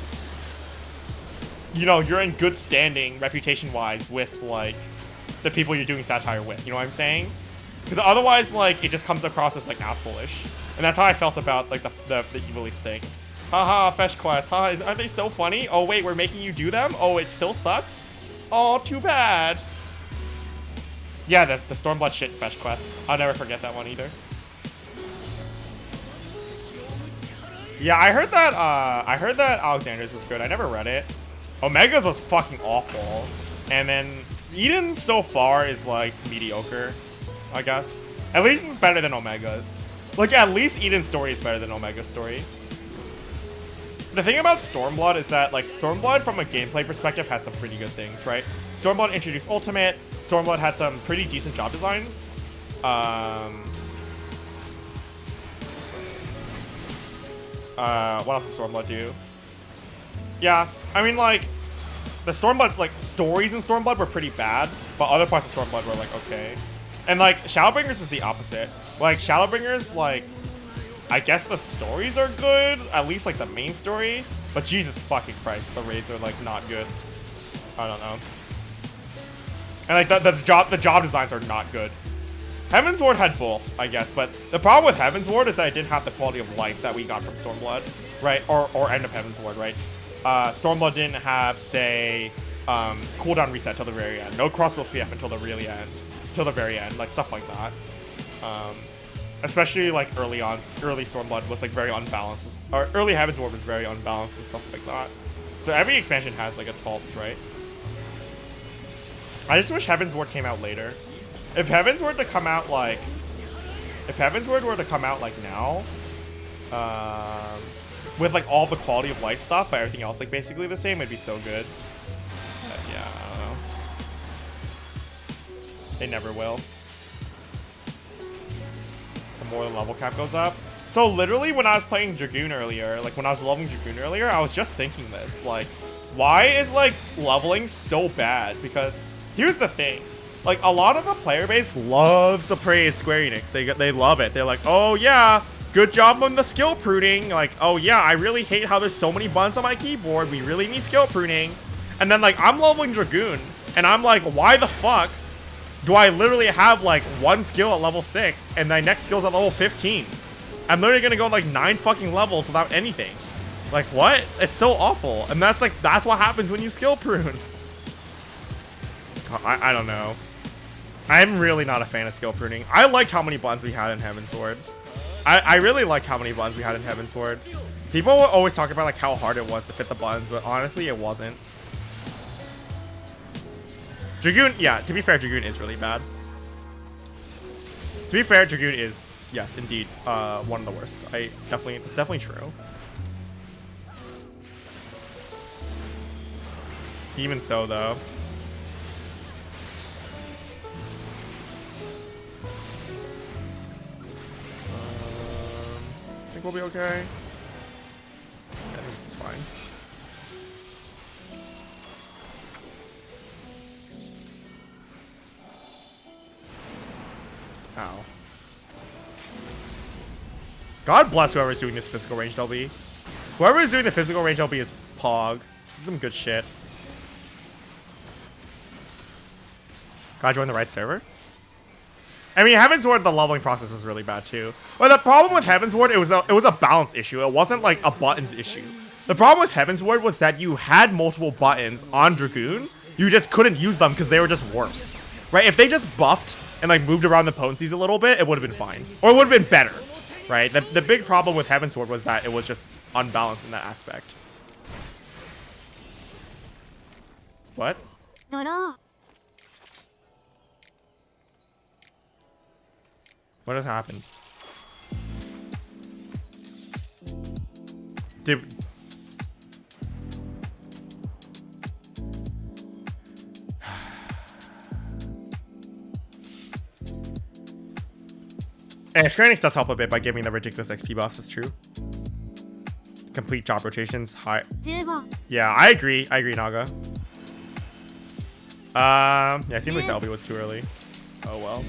You know, you're in good standing, reputation-wise, with, like, the people you're doing satire with. You know what I'm saying? Because otherwise, like, it just comes across as, like, assholeish. And that's how I felt about, like, the Ivalice thing. Haha, fetch quests. Haha, aren't they so funny? Oh, wait, we're making you do them? Oh, it still sucks? Oh, too bad. Yeah, the Stormblood shit fetch quest. I'll never forget that one either. Yeah, I heard that Alexander's was good. I never read it. Omega's was fucking awful. And then Eden so far is like mediocre, I guess. At least it's better than Omega's. Like, at least Eden's story is better than Omega's story. The thing about Stormblood is that, like, Stormblood from a gameplay perspective had some pretty good things, right? Stormblood introduced Ultimate. Stormblood had some pretty decent job designs. What else did Stormblood do? Yeah, I mean, like, the Stormblood's, like, stories in Stormblood were pretty bad, but other parts of Stormblood were, like, okay. And, like, Shadowbringers is the opposite. Like, Shadowbringers, like, I guess the stories are good, at least, like, the main story, but Jesus fucking Christ, the raids are, like, not good. I don't know. And, like, the job designs are not good. Heavensward had both, I guess, but the problem with Heavensward is that it didn't have the quality of life that we got from Stormblood, right? Or End of Heavensward, right? Stormblood didn't have, say, cooldown reset till the very end. No crossroad PF until the really end. Till the very end, like stuff like that. Especially like early Stormblood was like very unbalanced. Or early Heavensward was very unbalanced and stuff like that. So every expansion has like its faults, right? I just wish Heavensward came out later. If Heavensward were to come out like now, with like all the quality of life stuff, but everything else like basically the same, it'd be so good. But yeah, I don't know. They never will. The more the level cap goes up. So literally when I was playing Dragoon earlier, like when I was leveling Dragoon earlier, I was just thinking this, like, why is like leveling so bad? Because here's the thing. Like, a lot of the player base loves to praise Square Enix. They love it. They're like, oh yeah, good job on the skill pruning. Like, oh yeah, I really hate how there's so many buttons on my keyboard. We really need skill pruning. And then like, I'm leveling Dragoon, and I'm like, why the fuck do I literally have like one skill at level 6, and my next skill's at level 15? I'm literally gonna go like 9 fucking levels without anything. Like, what? It's so awful. And that's what happens when you skill prune. I don't know. I'm really not a fan of skill pruning. I liked how many buttons we had in Heavensward. I really liked how many buttons we had in Heavensward. People will always talk about like how hard it was to fit the buttons, but honestly, it wasn't. Dragoon, yeah, to be fair, Dragoon is really bad. To be fair, Dragoon is, yes, indeed, one of the worst. It's definitely true. Even so, though. I think we'll be okay. Yeah, this is fine. Ow. God bless whoever's doing this physical range LB. Whoever is doing the physical range LB is Pog. This is some good shit. Gotta join the right server? I mean, Heavensward, the leveling process was really bad too. But the problem with Heavensward, it was a balance issue. It wasn't like a buttons issue. The problem with Heavensward was that you had multiple buttons on Dragoon. You just couldn't use them because they were just worse. Right? If they just buffed and like moved around the potencies a little bit, it would have been fine. Or it would have been better. Right? The big problem with Heavensward was that it was just unbalanced in that aspect. What? What has happened? Dude. And Square Enix does help a bit by giving the ridiculous XP buffs, that's true. Complete job rotations, high. Yeah, I agree, Naga. Yeah, it seems like the LB was too early. Oh well.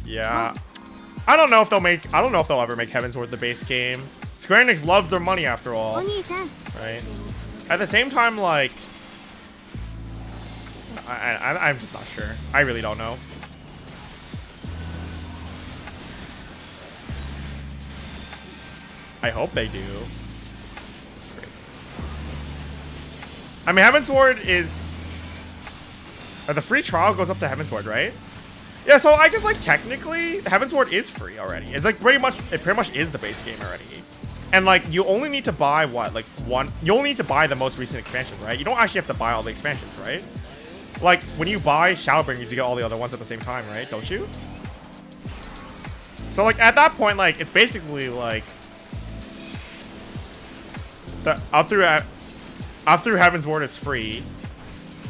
Yeah. I don't know if they'll ever make Heavensward the base game. Square Enix loves their money after all. Right? At the same time, like, I'm just not sure. I really don't know. I hope they do. Great. I mean, Heavensward is... the free trial goes up to Heavensward, right? Yeah, so I guess, like, technically, Heavensward is free already. It's like it pretty much is the base game already. And like, you only need to buy what, like one, you only need to buy the most recent expansion, right? You don't actually have to buy all the expansions, right? Like, when you buy Shadowbringers, you get all the other ones at the same time, right? Don't you? So like, at that point, like, it's basically like, the up through Heaven's Ward is free.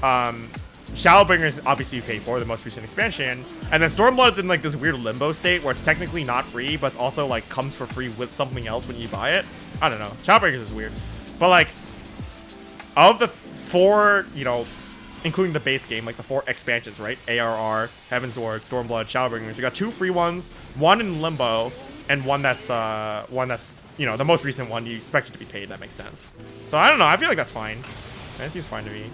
Shadowbringers obviously you pay for, the most recent expansion, and then Stormblood's in like this weird limbo state where it's technically not free, but it's also like comes for free with something else when you buy it. I don't know. Shadowbringers is weird, but like of the 4, you know, including the base game, like the 4 expansions, right? ARR, Heaven's Ward, Stormblood, Shadowbringers. You got 2 free ones, one in limbo, and one that's you know, the most recent one you expect it to be paid. That makes sense. So I don't know. I feel like that's fine. That seems fine to me.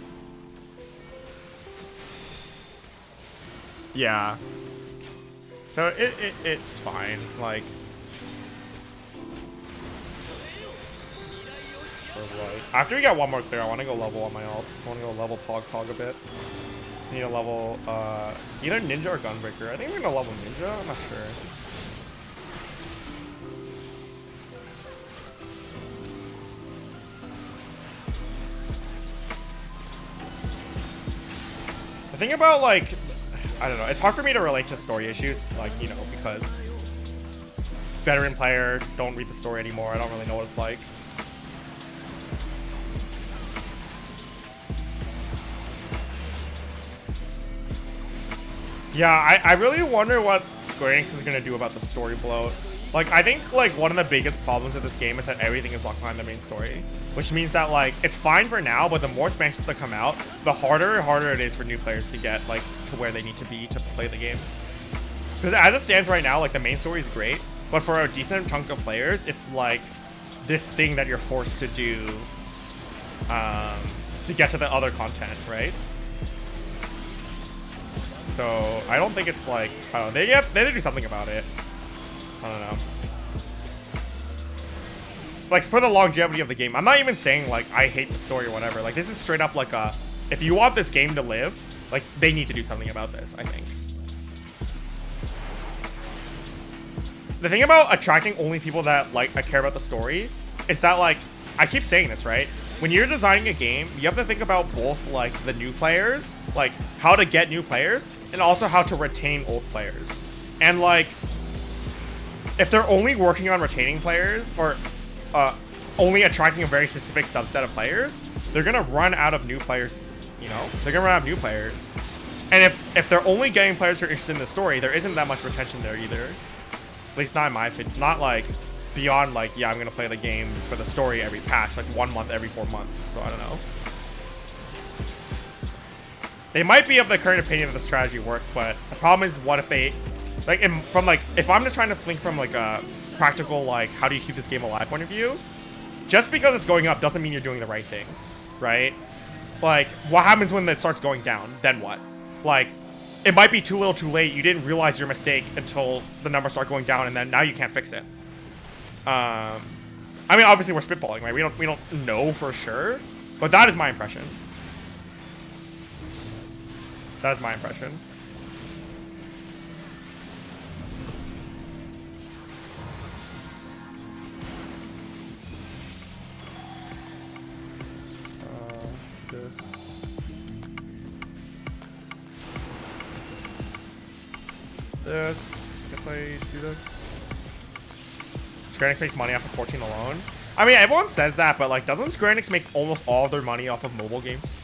Yeah. So it's fine. Like, after we got one more clear, I want to go level on my ults. I want to go level Pog a bit. Need a level either Ninja or Gunbreaker. I think we're gonna level Ninja. I'm not sure. The thing about, like, I don't know, it's hard for me to relate to story issues, like, you know, because veteran player, don't read the story anymore, I don't really know what it's like. Yeah, I really wonder what Square Enix is going to do about the story bloat. Like, I think, like, one of the biggest problems with this game is that everything is locked behind the main story. Which means that, like, it's fine for now, but the more expansions that come out, the harder it is for new players to get, like, to where they need to be to play the game. Because as it stands right now, like, the main story is great, but for a decent chunk of players, it's, like, this thing that you're forced to do to get to the other content, right? So, I don't think it's, like, I don't know, they have to do something about it. I don't know. Like, for the longevity of the game, I'm not even saying, like, I hate the story or whatever. Like, this is straight up, like, if you want this game to live, like, they need to do something about this, I think. The thing about attracting only people that, like, care about the story is that, like, I keep saying this, right? When you're designing a game, you have to think about both, like, the new players, like, how to get new players, and also how to retain old players. And, like, if they're only working on retaining players, or only attracting a very specific subset of players, they're gonna run out of new players, you know? They're gonna run out of new players. And if they're only getting players who are interested in the story, there isn't that much retention there either. At least not in my opinion. Not like beyond like, yeah, I'm gonna play the game for the story every patch, like 1 month every 4 months. So I don't know. They might be of the current opinion that the strategy works, but the problem is, what if they, like, if I'm just trying to think from like a practical, like, how do you keep this game alive point of view, just because it's going up doesn't mean you're doing the right thing, right? Like, what happens when it starts going down? Then what? Like, it might be too little too late. You didn't realize your mistake until the numbers start going down, and then now you can't fix it. I mean, obviously we're spitballing, right? We don't know for sure, but that is my impression. That is my impression. This. Guess I do this. Square Enix makes money off of 14 alone. I mean, everyone says that, but like, doesn't Square Enix make almost all of their money off of mobile games?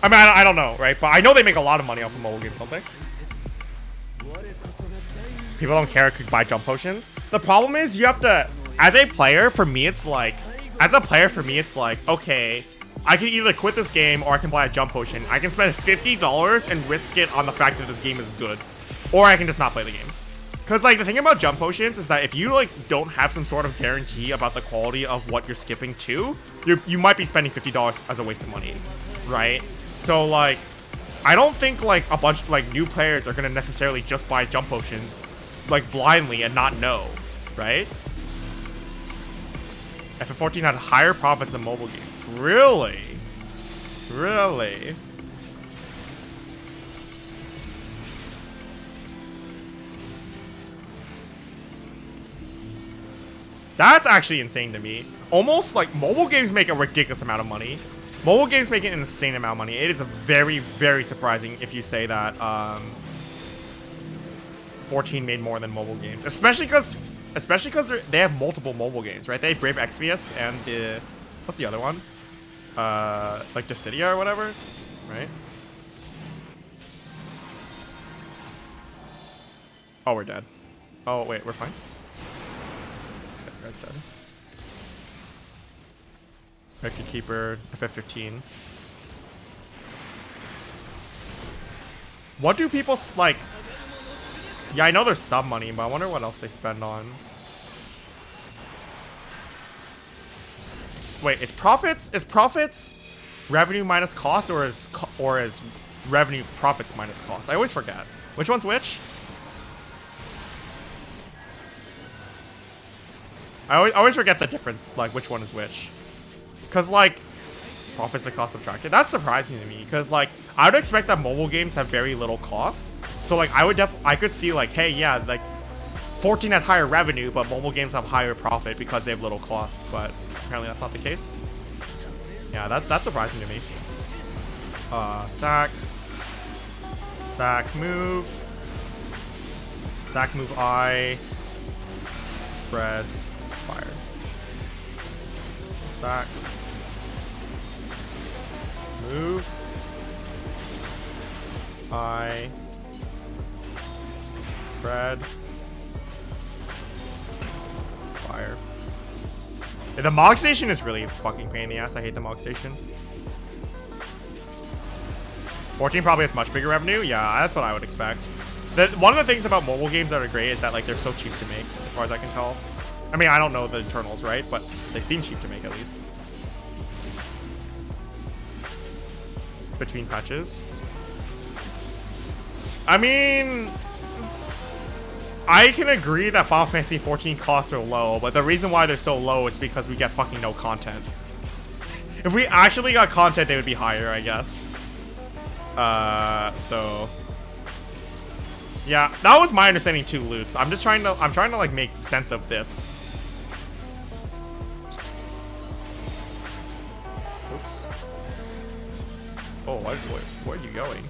I mean, I don't know, right? But I know they make a lot of money off of mobile games, don't they? People don't care, could buy jump potions. The problem is, you have to, as a player, for me, it's like, okay, I can either quit this game or I can buy a jump potion. I can spend $50 and risk it on the fact that this game is good. Or I can just not play the game. Because, like, the thing about jump potions is that if you, like, don't have some sort of guarantee about the quality of what you're skipping to, you might be spending $50 as a waste of money, right? So, like, I don't think, like, a bunch of, like, new players are going to necessarily just buy jump potions, like, blindly and not know, right? FF14 had higher profits than mobile games. Really? Really? That's actually insane to me. Almost like mobile games make a ridiculous amount of money. Mobile games make an insane amount of money. It is very, very surprising if you say that 14 made more than mobile games, especially because they have multiple mobile games, right? They have Brave Exvius and what's the other one? Like Dissidia or whatever, right? Oh, we're dead. Oh wait, we're fine. Okay, guy's dead. Record Keeper, FF15. What do people like? Yeah, I know there's some money, but I wonder what else they spend on. Wait, is profits revenue minus cost, or is revenue profits minus cost? I always forget. Which one's which? I always forget the difference, like which one is which. Cause like profits the cost subtracted. That's surprising to me, because like I would expect that mobile games have very little cost. So like I could see like, hey, yeah, like 14 has higher revenue, but mobile games have higher profit because they have little cost. But apparently that's not the case. Yeah, that's surprising to me. Stack move I, spread, fire. Stack move I, spread, fire. The Mog Station is really a fucking pain in the ass. I hate the Mog Station. 14 probably has much bigger revenue. Yeah, that's what I would expect. One of the things about mobile games that are great is that like they're so cheap to make, as far as I can tell. I mean, I don't know the internals, right? But they seem cheap to make at least. Between patches. I mean, I can agree that Final Fantasy 14 costs are low, but the reason why they're so low is because we get fucking no content. If we actually got content, they would be higher, I guess. So yeah, that was my understanding too, Loots. I'm trying to like make sense of this. Oops. Oh, where are you going?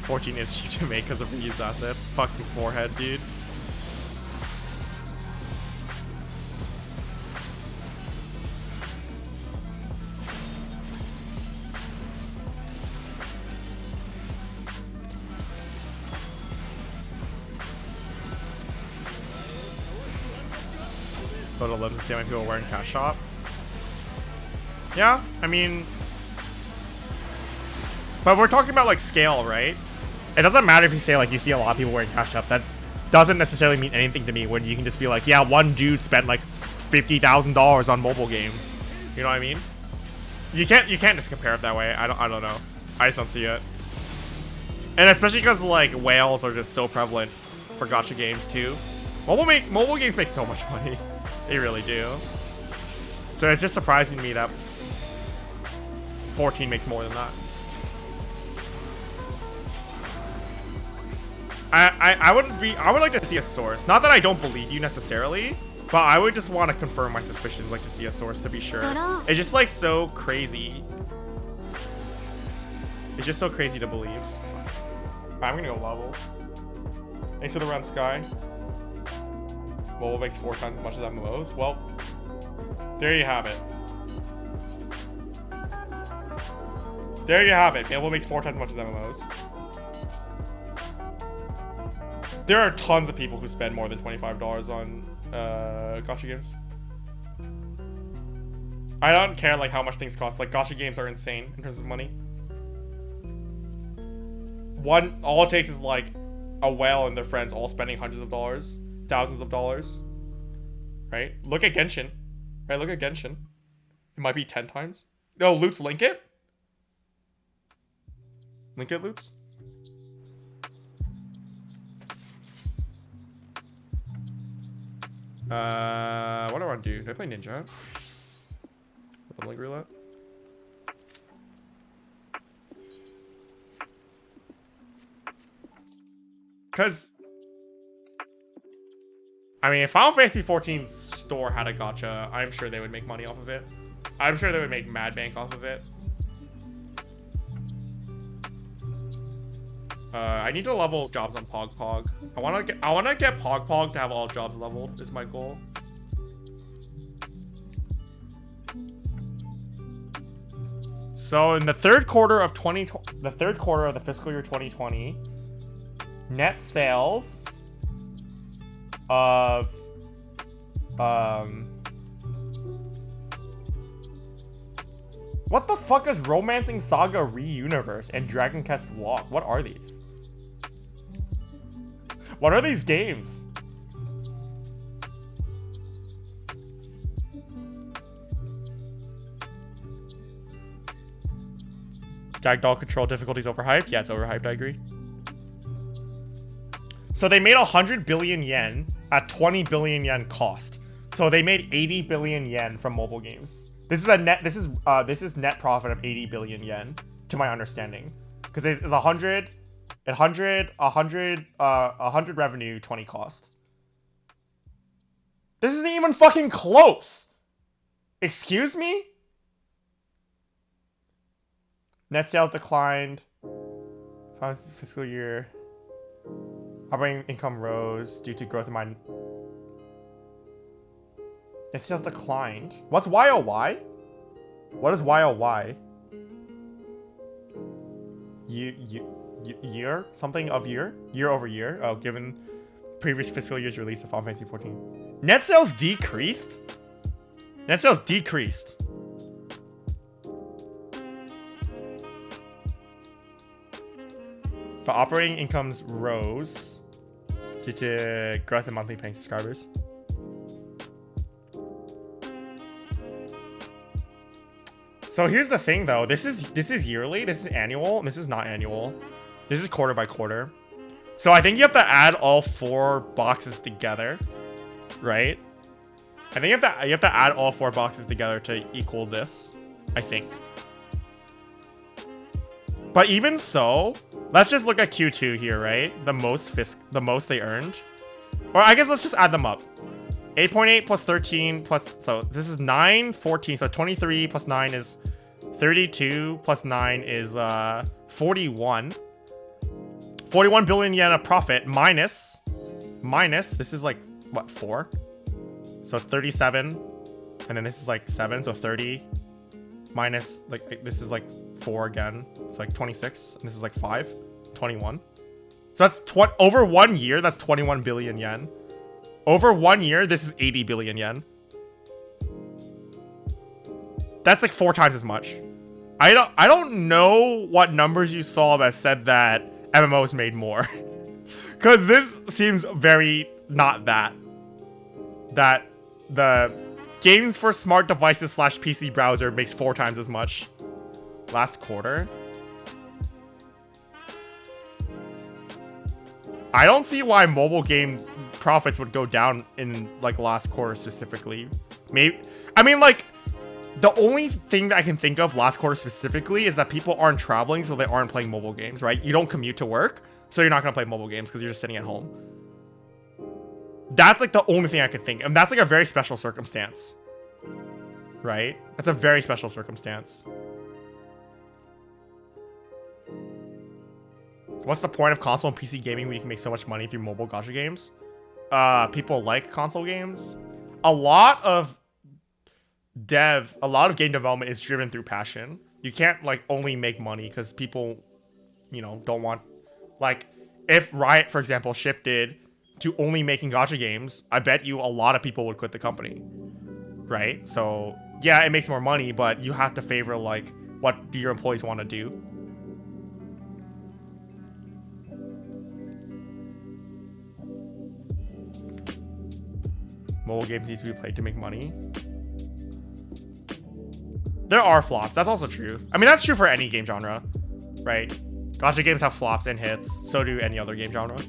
14 is cheap to make because of reused assets. Fucking forehead, dude. Go to Limbs and see how many people were in Cash Shop. Yeah, I mean, but we're talking about like scale, right? It doesn't matter if you say like you see a lot of people wearing Cash Shop. That doesn't necessarily mean anything to me when you can just be like, yeah, one dude spent like $50,000 on mobile games. You know what I mean? You can't just compare it that way. I don't know. I just don't see it. And especially because like whales are just so prevalent for gacha games too. Mobile games make so much money. They really do. So it's just surprising to me that 14 makes more than that. I would like to see a source. Not that I don't believe you necessarily, but I would just want to confirm my suspicions, like to see a source to be sure. It's just like so crazy. It's just so crazy to believe. I'm gonna go level. Thanks for the run, Sky. Mobile makes 4 times as much as MMOs. Well, there you have it. There you have it. Mobile makes 4 times as much as MMOs. There are tons of people who spend more than $25 on gacha games. I don't care like how much things cost. Like gacha games are insane in terms of money. All it takes is like a whale and their friends all spending hundreds of dollars, thousands of dollars. Right? Look at Genshin. Right? Look at Genshin. It might be 10 times. No, Loots, link it. Link it, Loots. What do I want to do? Do I play Ninja? Link roulette? Cause I mean, if Final Fantasy 14's store had a gacha, I'm sure they would make money off of it. I'm sure they would make mad bank off of it. I need to level jobs on Pog Pog. I wanna get Pog Pog to have all jobs leveled is my goal. So in the third quarter of the fiscal year 2020, net sales of what the fuck is Romancing Saga Re-Universe and Dragon Quest Walk? What are these? What are these games? Jackdaw control difficulties overhyped? Yeah, it's overhyped, I agree. So they made 100 billion yen at 20 billion yen cost. So they made 80 billion yen from mobile games. This is net profit of 80 billion yen, to my understanding. Because it's 100 revenue, 20 cost. This isn't even fucking close! Excuse me? Net sales declined. Fiscal year. Operating income rose due to growth in my... Net sales declined. What's YOY? What is YOY? Year? Something of year? Year over year? Oh, given previous fiscal year's release of Final Fantasy 14. Net sales decreased? Net sales decreased. But operating incomes rose due to growth in monthly paying subscribers. So here's the thing though, this is yearly, this is annual, and this is not annual. This is quarter by quarter. So I think you have to add all 4 boxes together, right? I think you have to add all 4 boxes together to equal this, I think. But even so, let's just look at Q2 here, right? The most they earned. Or I guess let's just add them up. 8.8 plus 13 plus, so this is 9, 14, so 23 plus 9 is 32 plus 9 is 41. 41 billion yen of profit minus, this is like, what, 4? So 37, and then this is like 7, so 30. Minus, like, this is like 4 again. It's like 26, and this is like 5. 21. So that's over 1 year, that's 21 billion yen. Over 1 year, this is 80 billion yen. That's like 4 times as much. I don't know what numbers you saw that said that MMOs made more. Because this seems very not that. That the games for smart devices / PC browser makes 4 times as much. Last quarter. I don't see why mobile game profits would go down in like last quarter specifically. Maybe, I mean, like, the only thing that I can think of last quarter specifically is that people aren't traveling, so they aren't playing mobile games, right? You don't commute to work, so you're not gonna play mobile games because you're just sitting at home. That's like the only thing I could think, and that's like a very special circumstance, right? That's a very special circumstance. What's the point of console and PC gaming when you can make so much money through mobile gacha games? People like console games. A lot of game development is driven through passion. You can't like only make money because people, you know, don't want, like, if Riot, for example, shifted to only making gacha games, I bet you a lot of people would quit the company, right? So yeah, it makes more money, but you have to favor like what do your employees want to do. Mobile games need to be played to make money. There are flops. That's also true. I mean, that's true for any game genre, right? Gacha games have flops and hits. So do any other game genre.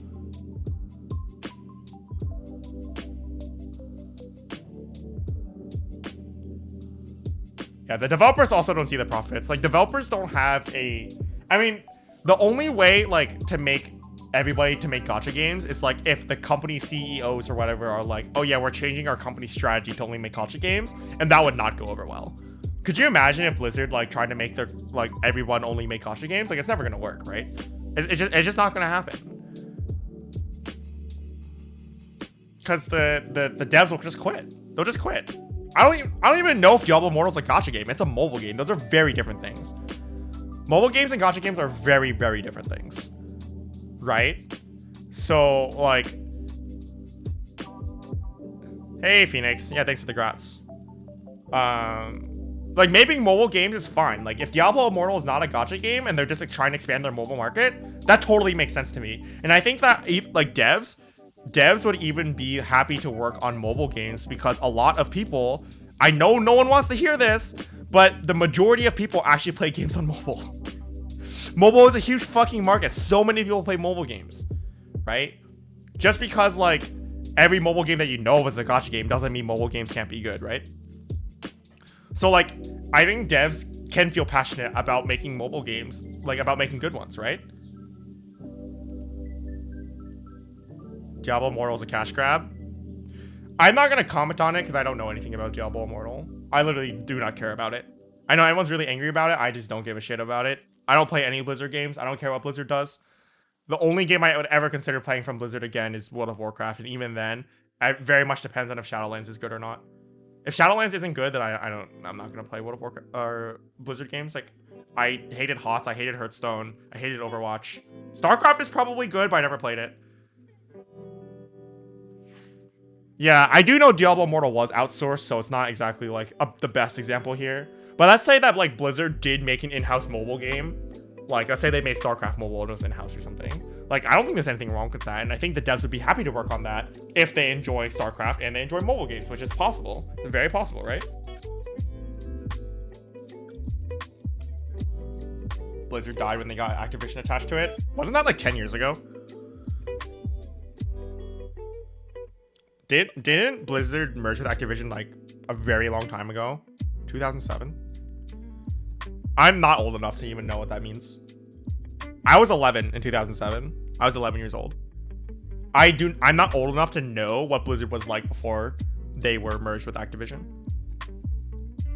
Yeah, the developers also don't see the profits. Like, developers don't have a... I mean, the only way, like, to make everybody to make gacha games. It's like if the company CEOs or whatever are like, oh yeah, we're changing our company strategy to only make gacha games, and that would not go over well. Could you imagine if Blizzard like tried to make their like everyone only make gacha games? Like it's never gonna work, right? It's just not gonna happen. Because the devs will just quit. They'll just quit. I don't even know if Diablo Immortal is a gacha game. It's a mobile game. Those are very different things. Mobile games and gacha games are very, very different things. Right? So, like... Hey, Phoenix. Yeah, thanks for the grats. Like, making mobile games is fine. Like, if Diablo Immortal is not a gacha game and they're just, like, trying to expand their mobile market, that totally makes sense to me. And I think that, like, devs would even be happy to work on mobile games because a lot of people... I know no one wants to hear this, but the majority of people actually play games on mobile. Mobile is a huge fucking market. So many people play mobile games, right? Just because, like, every mobile game that you know of is a gacha game doesn't mean mobile games can't be good, right? So, like, I think devs can feel passionate about making mobile games, like, about making good ones, right? Diablo Immortal is a cash grab. I'm not going to comment on it because I don't know anything about Diablo Immortal. I literally do not care about it. I know everyone's really angry about it. I just don't give a shit about it. I don't play any Blizzard games. I don't care what Blizzard does. The only game I would ever consider playing from Blizzard again is World of Warcraft. And even then, it very much depends on if Shadowlands is good or not. If Shadowlands isn't good, then I'm not going to play World of Warcraft or Blizzard games. Like, I hated HOTS. I hated Hearthstone. I hated Overwatch. StarCraft is probably good, but I never played it. Yeah, I do know Diablo Immortal was outsourced, so it's not exactly, like, the best example here. But let's say that, like, Blizzard did make an in-house mobile game. Like, let's say they made StarCraft mobile and it was in-house or something. Like, I don't think there's anything wrong with that, and I think the devs would be happy to work on that if they enjoy StarCraft and they enjoy mobile games, which is possible. It's very possible, right? Blizzard died when they got Activision attached to it. Wasn't that, like, 10 years ago? Didn't Blizzard merge with Activision like a very long time ago? 2007? I'm not old enough to even know what that means. I was 11 in 2007. I was 11 years old. I'm not old enough to know what Blizzard was like before they were merged with Activision.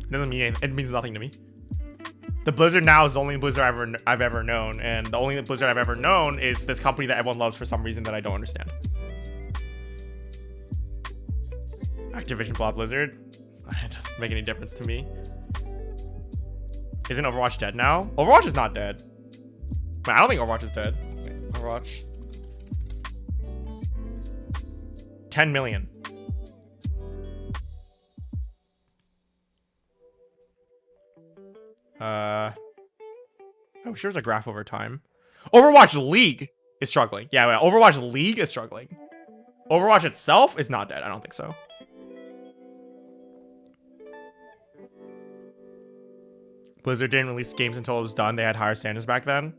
It doesn't mean anything. It means nothing to me. The Blizzard now is the only Blizzard I've ever known, and the only Blizzard I've ever known is this company that everyone loves for some reason that I don't understand. Activision bought Blizzard. It doesn't make any difference to me. Isn't Overwatch dead now? Overwatch is not dead. I don't think Overwatch is dead. Wait, Overwatch. 10 million. Oh, sure, there's a graph over time. Overwatch League is struggling. Yeah, Overwatch League is struggling. Overwatch itself is not dead. I don't think so. Blizzard didn't release games until it was done. They had higher standards back then.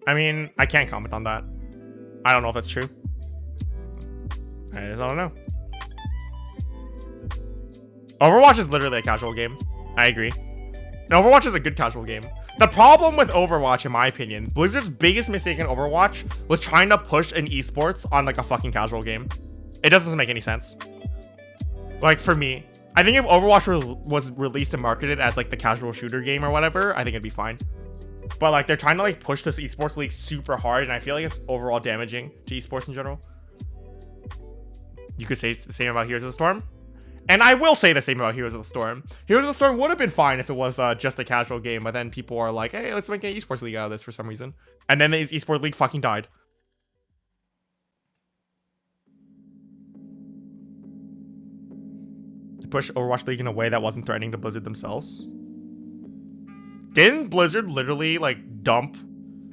I mean, I can't comment on that. I don't know if that's true. I just don't know. Overwatch is literally a casual game. I agree. And Overwatch is a good casual game. The problem with Overwatch, in my opinion, Blizzard's biggest mistake in Overwatch was trying to push an esports on like a fucking casual game. It doesn't make any sense. Like, for me. I think if Overwatch was released and marketed as like the casual shooter game or whatever, I think it'd be fine. But like they're trying to like push this esports league super hard, and I feel like it's overall damaging to esports in general. You could say the same about Heroes of the Storm. And I will say the same about Heroes of the Storm. Heroes of the Storm would have been fine if it was just a casual game, but then people are like, hey, let's make an esports league out of this for some reason. And then the esports league fucking died. Push Overwatch League in a way that wasn't threatening to Blizzard themselves. Didn't Blizzard literally like dump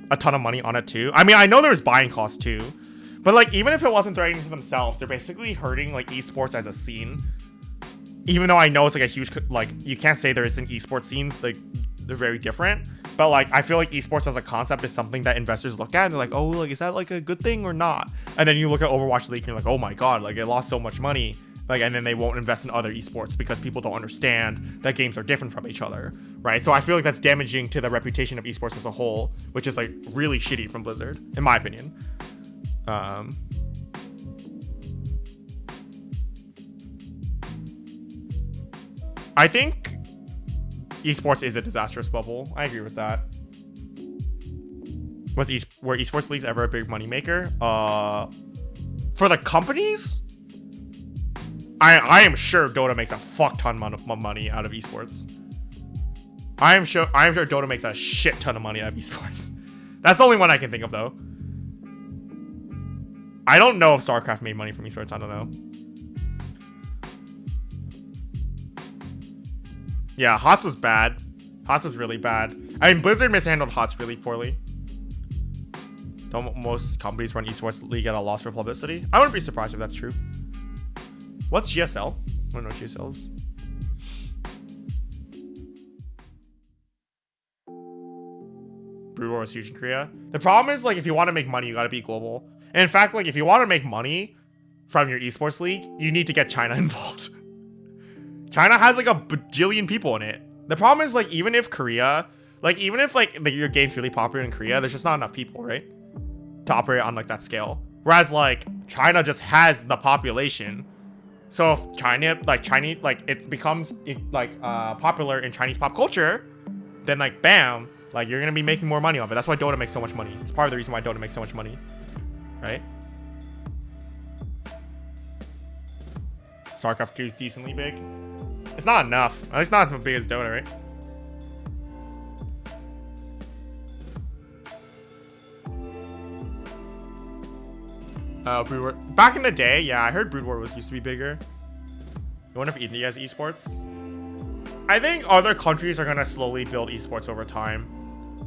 a ton of money on it too? I mean, I know there was buying costs too, but like even if it wasn't threatening to themselves, they're basically hurting like esports as a scene. Even though I know it's like a huge, like you can't say there isn't esports scenes, like they're very different. But like I feel like esports as a concept is something that investors look at and they're like, oh, like is that like a good thing or not? And then you look at Overwatch League and you're like, oh my god, like it lost so much money. Like, and then they won't invest in other esports because people don't understand that games are different from each other, right? So I feel like that's damaging to the reputation of esports as a whole, which is like really shitty from Blizzard, in my opinion. I think esports is a disastrous bubble. I agree with that. Were esports leagues ever a big moneymaker? For the companies, I am sure Dota makes a fuck ton of money out of esports. I am sure Dota makes a shit ton of money out of esports. That's the only one I can think of, though. I don't know if StarCraft made money from esports. I don't know. Yeah, HOTS was bad. HOTS was really bad. I mean, Blizzard mishandled HOTS really poorly. Don't most companies run esports league at a loss for publicity? I wouldn't be surprised if that's true. What's GSL? I don't know what GSL is. Brood War was huge in Korea. The problem is, like, if you want to make money, you gotta be global. And in fact, like, if you want to make money from your esports league, you need to get China involved. China has like a bajillion people in it. The problem is, like, even if Korea, like, even if like your game's really popular in Korea, there's just not enough people, right, to operate on like that scale. Whereas like China just has the population. So if China, like it becomes like popular in Chinese pop culture, then like bam, like you're gonna be making more money off it. That's why Dota makes so much money. It's part of the reason why Dota makes so much money, right? StarCraft 2 is decently big. It's not enough. At least not as big as Dota, right? Brood War. Back in the day, yeah, I heard Brood War used to be bigger. I wonder if India has esports. I think other countries are gonna slowly build esports over time.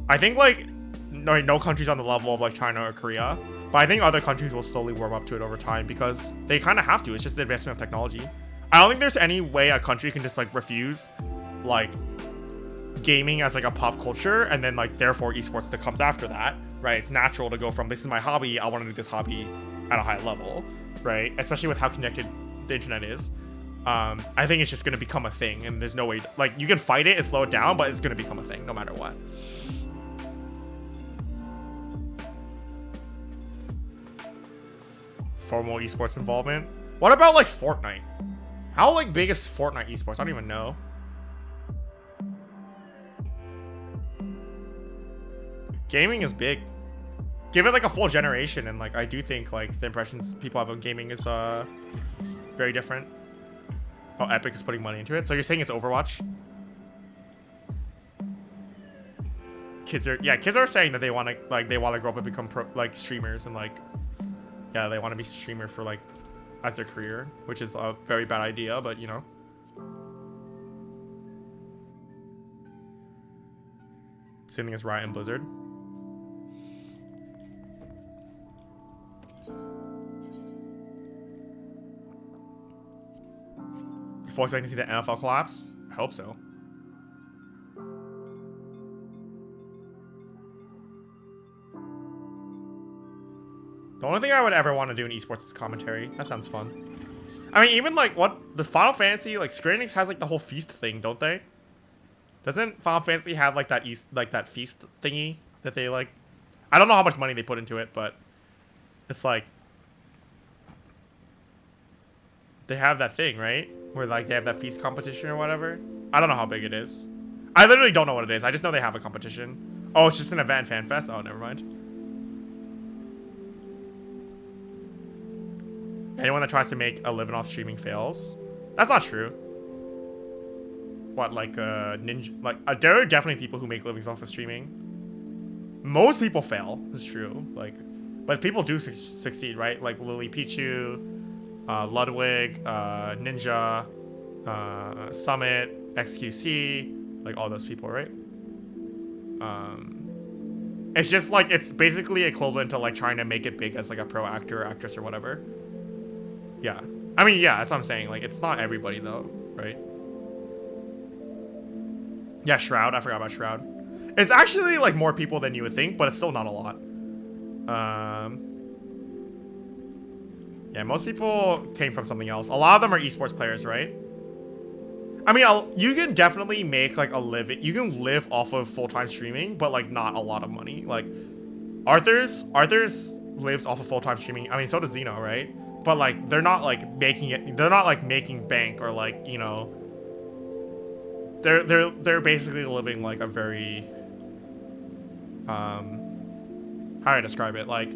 I think like no country's on the level of like China or Korea, but I think other countries will slowly warm up to it over time because they kind of have to. It's just the advancement of technology. I don't think there's any way a country can just like refuse like gaming as like a pop culture and then like therefore esports that comes after that, right? It's natural to go from this is my hobby, I want to do this hobby at a high level, right? Especially with how connected the internet is. I think it's just going to become a thing and there's no way, like, you can fight it and slow it down, but it's going to become a thing no matter what. Formal esports involvement. What about like Fortnite? How like big is Fortnite esports? I don't even know. Gaming is big. Give it like a full generation and like I do think like the impressions people have of gaming is very different. Oh, Epic is putting money into it. So you're saying it's Overwatch? Kids are saying that they want to grow up and become like streamers and like yeah, they want to be streamer for like as their career, which is a very bad idea, but you know. Same thing as Riot and Blizzard. You folks expecting to see the NFL collapse? I hope so. The only thing I would ever want to do in esports is commentary. That sounds fun. I mean, even like what the Final Fantasy, like Square Enix has like the whole feast thing, don't they? Doesn't Final Fantasy have like that feast thingy that they like? I don't know how much money they put into it, but it's like they have that thing, right? Where like they have that feast competition or whatever. I don't know how big it is. I literally don't know what it is. I just know they have a competition. Oh, it's just an event fan fest. Oh, never mind. Anyone that tries to make a living off streaming fails. That's not true. What, like ninja? Like there are definitely people who make livings off of streaming. Most people fail. It's true. Like, but people do succeed, right? Like Lily Pichu, Ludwig, Ninja, Summit, XQC, like all those people, right? It's just like it's basically equivalent to like trying to make it big as like a pro actor or actress or whatever. Yeah. I mean, yeah, that's what I'm saying. Like, it's not everybody, though, right? Yeah, Shroud. I forgot about Shroud. It's actually, like, more people than you would think, but it's still not a lot. Yeah, most people came from something else. A lot of them are esports players, right? I mean, you can definitely make like a living. You can live off of full-time streaming, but like not a lot of money. Like Arthur's lives off of full-time streaming. I mean, so does Zeno, right? But like they're not like making it. They're not like making bank or like, you know. They're basically living like a very how do I describe it? Like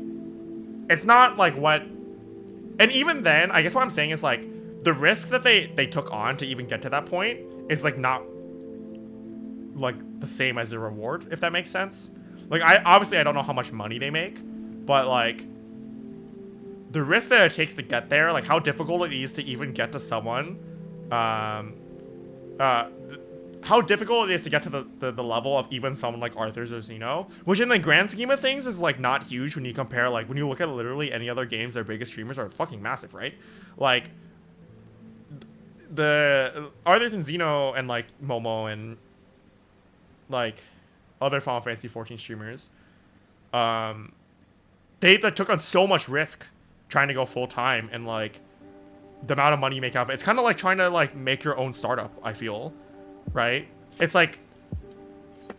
it's not like what. And even then, I guess what I'm saying is like the risk that they took on to even get to that point is like not like the same as the reward, if that makes sense. Like I don't know how much money they make, but like the risk that it takes to get there, like how difficult it is to even get to someone, how difficult it is to get to the level of even someone like Arthur's or Zeno, which in the grand scheme of things is like not huge when you compare, like when you look at literally any other games, their biggest streamers are fucking massive, right? Like the Arthur and Zeno and like Momo and like other Final Fantasy 14 streamers, they took on so much risk trying to go full time, and like the amount of money you make out of it, it's kind of like trying to like make your own startup, I feel. Right? It's like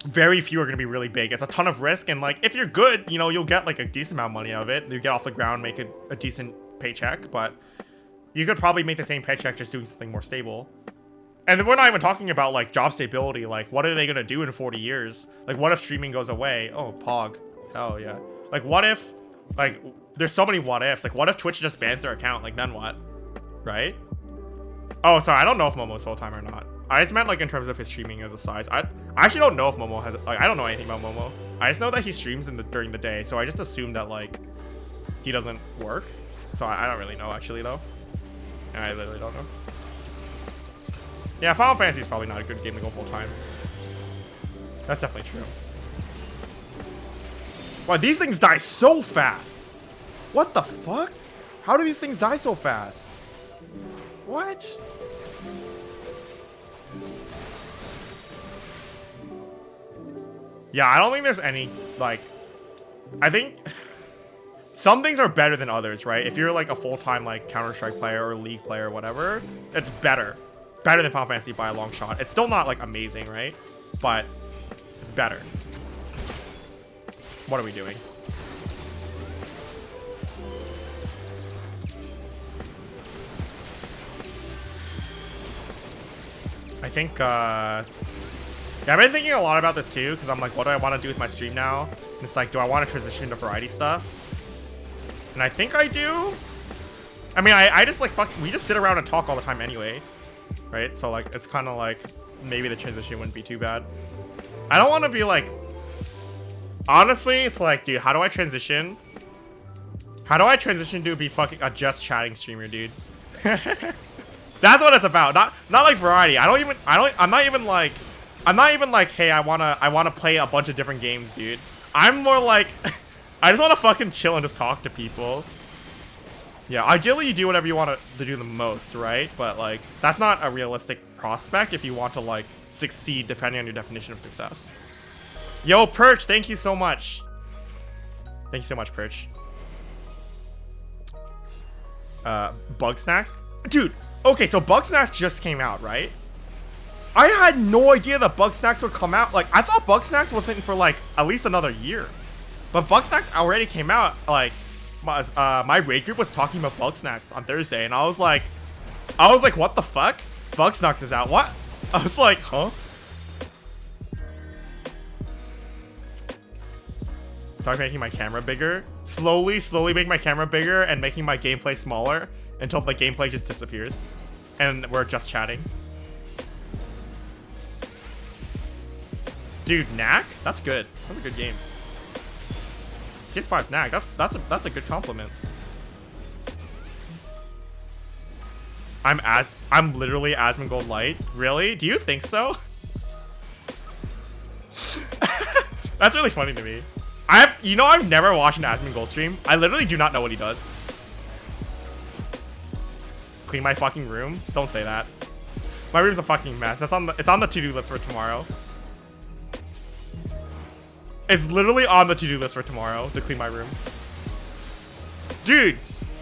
very few are going to be really big. It's a ton of risk, and like if you're good, you know, you'll get like a decent amount of money out of it. You get off the ground, make a decent paycheck, but you could probably make the same paycheck just doing something more stable. And we're not even talking about like job stability. Like what are they going to do in 40 years? Like what if streaming goes away? Oh, Pog. Oh yeah. Like what if, like there's so many what ifs. Like what if Twitch just bans their account? Like then what? Right? Oh, sorry. I don't know if Momo's full-time or not. I just meant like in terms of his streaming as a size. I actually don't know if Momo has, like I don't know anything about Momo. I just know that he streams during the day, so I just assume that like he doesn't work. So I don't really know actually though. I literally don't know. Yeah, Final Fantasy is probably not a good game to go full time. That's definitely true. Wow, these things die so fast. What the fuck? How do these things die so fast? What? Yeah, I don't think there's any, like, I think some things are better than others, right? If you're like a full-time like Counter-Strike player or League player or whatever, it's better. Better than Final Fantasy by a long shot. It's still not like amazing, right? But it's better. What are we doing? I think, yeah, I've been thinking a lot about this too, because I'm like, what do I want to do with my stream now? And it's like, do I want to transition to variety stuff? And I think I do. I mean, I just like, we just sit around and talk all the time anyway, right? So like, it's kind of like, maybe the transition wouldn't be too bad. I don't want to be like, honestly, it's like, dude, how do I transition? How do I transition to be fucking a just chatting streamer, dude? That's what it's about. Not like variety. I'm not even like, hey, I wanna play a bunch of different games, dude. I'm more like, I just wanna fucking chill and just talk to people. Yeah, ideally you do whatever you want to do the most, right? But like, that's not a realistic prospect if you want to like succeed depending on your definition of success. Yo, Perch, thank you so much. Thank you so much, Perch. Bug Snacks? Dude, okay, so Bug Snacks just came out, right? I had no idea that Bug Snacks would come out. Like, I thought Bug Snacks wasn't for like at least another year. But Bug Snacks already came out. Like, my raid group was talking about Bug Snacks on Thursday, and I was like, what the fuck? Bug Snacks is out. What? I was like, huh? Start making my camera bigger. Slowly make my camera bigger and making my gameplay smaller until the gameplay just disappears. And we're just chatting. Dude, Knack? That's good. That's a good game. PS5's Knack. That's a good compliment. I'm literally Asmongold Light. Really? Do you think so? That's really funny to me. I've never watched an Asmongold stream. I literally do not know what he does. Clean my fucking room? Don't say that. My room's a fucking mess. It's on the to-do list for tomorrow. It's literally on the to-do list for tomorrow to clean my room. Dude,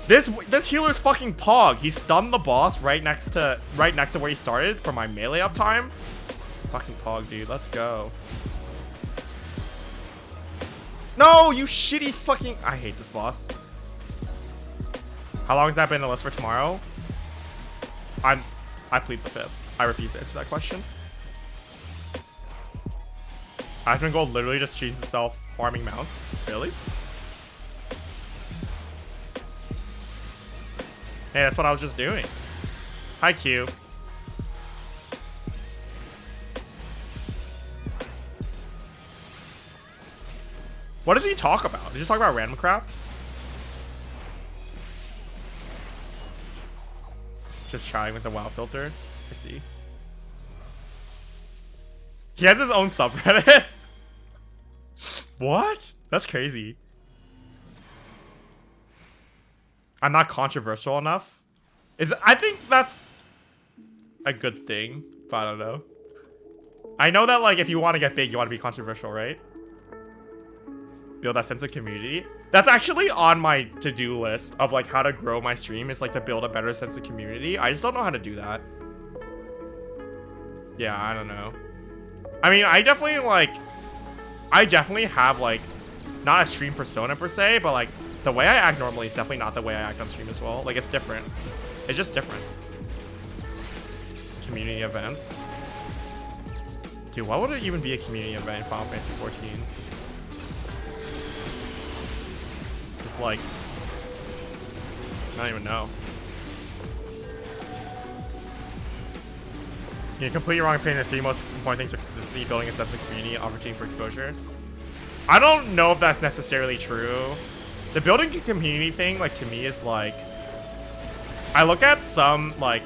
This healer's fucking Pog. He stunned the boss right next to where he started for my melee uptime. Fucking Pog, dude. Let's go. No, you shitty fucking... I hate this boss. How long has that been in the list for tomorrow? I plead the fifth. I refuse to answer that question. Asmongold literally just streams himself farming mounts. Really? Hey, that's what I was just doing. Hi, Q. What does he talk about? Did he just talk about random crap? Just chatting with the WoW filter. I see. He has his own subreddit? What? That's crazy. I'm not controversial enough. I think that's a good thing, but I don't know. I know that like if you want to get big, you want to be controversial, right? Build that sense of community. That's actually on my to-do list of like how to grow my stream, is like to build a better sense of community. I just don't know how to do that. Yeah, I don't know. I mean, I definitely have like not a stream persona per se, but like the way I act normally is definitely not the way I act on stream as well. Like it's different. It's just different. Community events. Dude, what would it even be a community event in Final Fantasy 14? Just like, I don't even know. You're completely wrong opinion. The three most important things are consistency, building a sense of community, opportunity for exposure. I don't know if that's necessarily true. The building community thing, like to me, is like, I look at some like,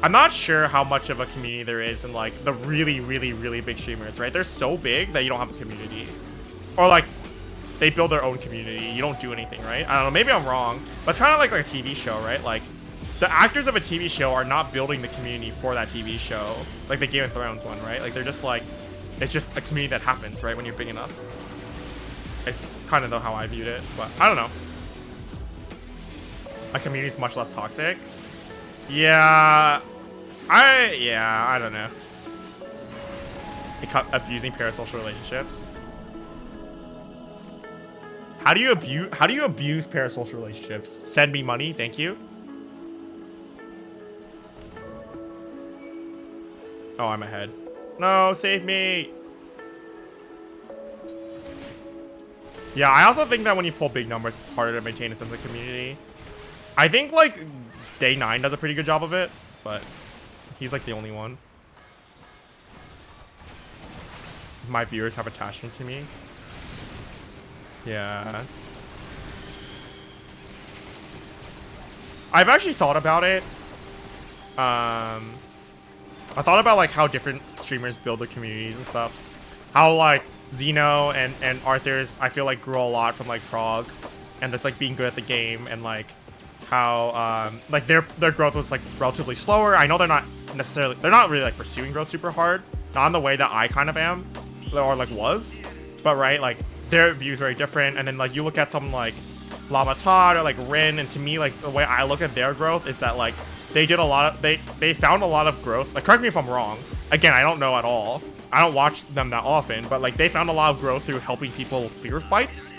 I'm not sure how much of a community there is in like the really, really, really big streamers, right? They're so big that you don't have a community, or like they build their own community. You don't do anything, right? I don't know. Maybe I'm wrong, but it's kind of like a TV show, right? Like the actors of a TV show are not building the community for that TV show, like the Game of Thrones one, right? Like they're just like, it's just a community that happens, right? When you're big enough. It's kind of though how I viewed it, but I don't know. A community is much less toxic. Yeah, I don't know. Abusing parasocial relationships. How do you abuse parasocial relationships? Send me money, thank you. Oh, I'm ahead. No, save me. Yeah, I also think that when you pull big numbers, it's harder to maintain a sense of community. I think like Day 9 does a pretty good job of it, but he's like the only one. My viewers have attachment to me. Yeah. I've actually thought about it. I thought about like how different streamers build their communities and stuff. How like Xeno and Arthur's, I feel like grew a lot from like Prague and just like being good at the game, and like how like their growth was like relatively slower. I know they're not really like pursuing growth super hard, not in the way that I kind of am or like was, but right, like their views very different. And then like you look at someone like Lama Todd or like Rin, and to me like the way I look at their growth is that like they did a lot of they found a lot of growth. Like correct me if I'm wrong. Again, I don't know at all. I don't watch them that often, but like they found a lot of growth through helping people clear fights,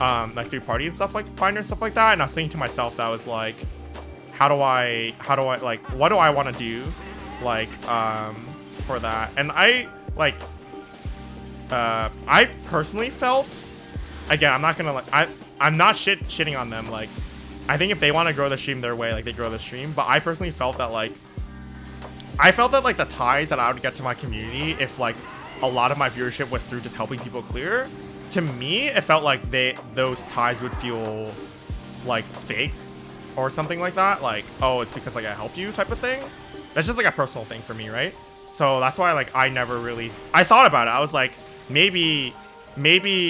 like through party and stuff like finder and stuff like that. And I was thinking to myself, that was like, how do I like, what do I want to do, like for that? And I like, I personally felt, again, I'm not gonna like, I'm not shitting on them. Like, I think if they want to grow the stream their way, like they grow the stream. But I personally felt that like, like the ties that I would get to my community, if like a lot of my viewership was through just helping people clear, to me it felt like those ties would feel like fake or something like that. Like, oh, it's because like I helped you type of thing. That's just like a personal thing for me, right? So that's why like I thought about it. I was like, maybe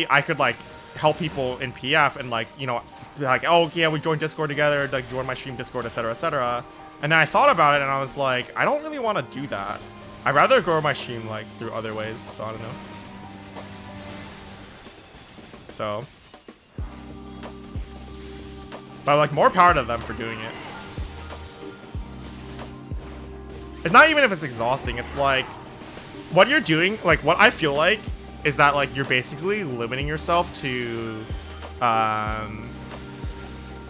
I could like help people in PF and like, you know, like, oh yeah, we joined Discord together, like join my stream Discord, etc, etc. And then I thought about it and I was like, I don't really want to do that. I'd rather grow my stream like through other ways. So I don't know. So But like more power to them for doing it. It's not even if it's exhausting, it's like what you're doing, like what I feel like is that like you're basically limiting yourself to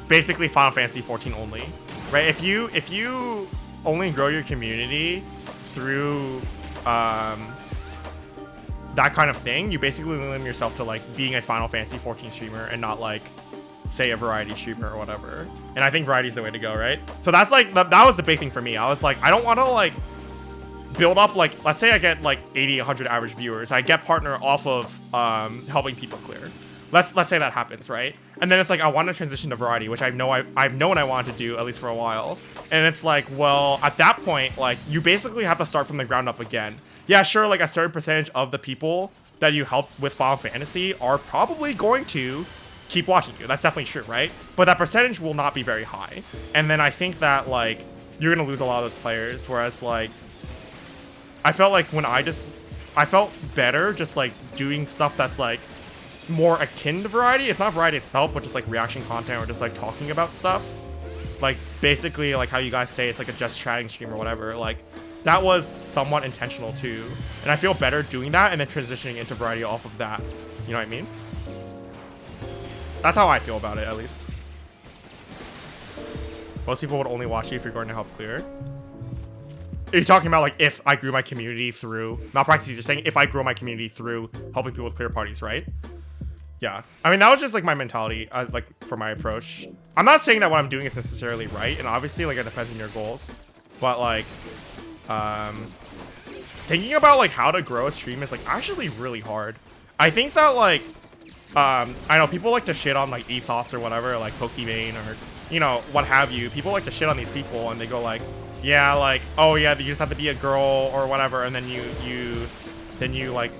basically Final Fantasy 14 only. Right? If you only grow your community through that kind of thing, you basically limit yourself to like being a Final Fantasy 14 streamer and not like say a variety streamer or whatever. And I think variety is the way to go, right? So that's like that was the big thing for me. I was like, I don't want to like build up like, let's say I get like 80, 100 average viewers. I get partner off of helping people clear. Let's say that happens, right? And then it's like I want to transition to variety, which I've known I wanted to do at least for a while. And it's like, well, at that point, like you basically have to start from the ground up again. Yeah, sure, like a certain percentage of the people that you help with Final Fantasy are probably going to keep watching you. That's definitely true, right? But that percentage will not be very high. And then I think that like you're gonna lose a lot of those players. Whereas like I felt like when I felt better just like doing stuff that's like more akin to variety. It's not variety itself, but just like reaction content or just like talking about stuff. Like basically like how you guys say it's like a just chatting stream or whatever. Like that was somewhat intentional too. And I feel better doing that and then transitioning into variety off of that. You know what I mean? That's how I feel about it, at least. Most people would only watch you if you're going to help clear. You're talking about like if I grew my community through malpractice. You're saying if I grow my community through helping people with clear parties, right? Yeah. I mean, that was just like my mentality, like for my approach. I'm not saying that what I'm doing is necessarily right, and obviously like it depends on your goals. But like, thinking about like how to grow a stream is like actually really hard. I think that like, I know people like to shit on like Ethos or whatever, like Pokimane or, you know, what have you. People like to shit on these people and they go like, yeah, like, oh yeah, you just have to be a girl or whatever, and then you like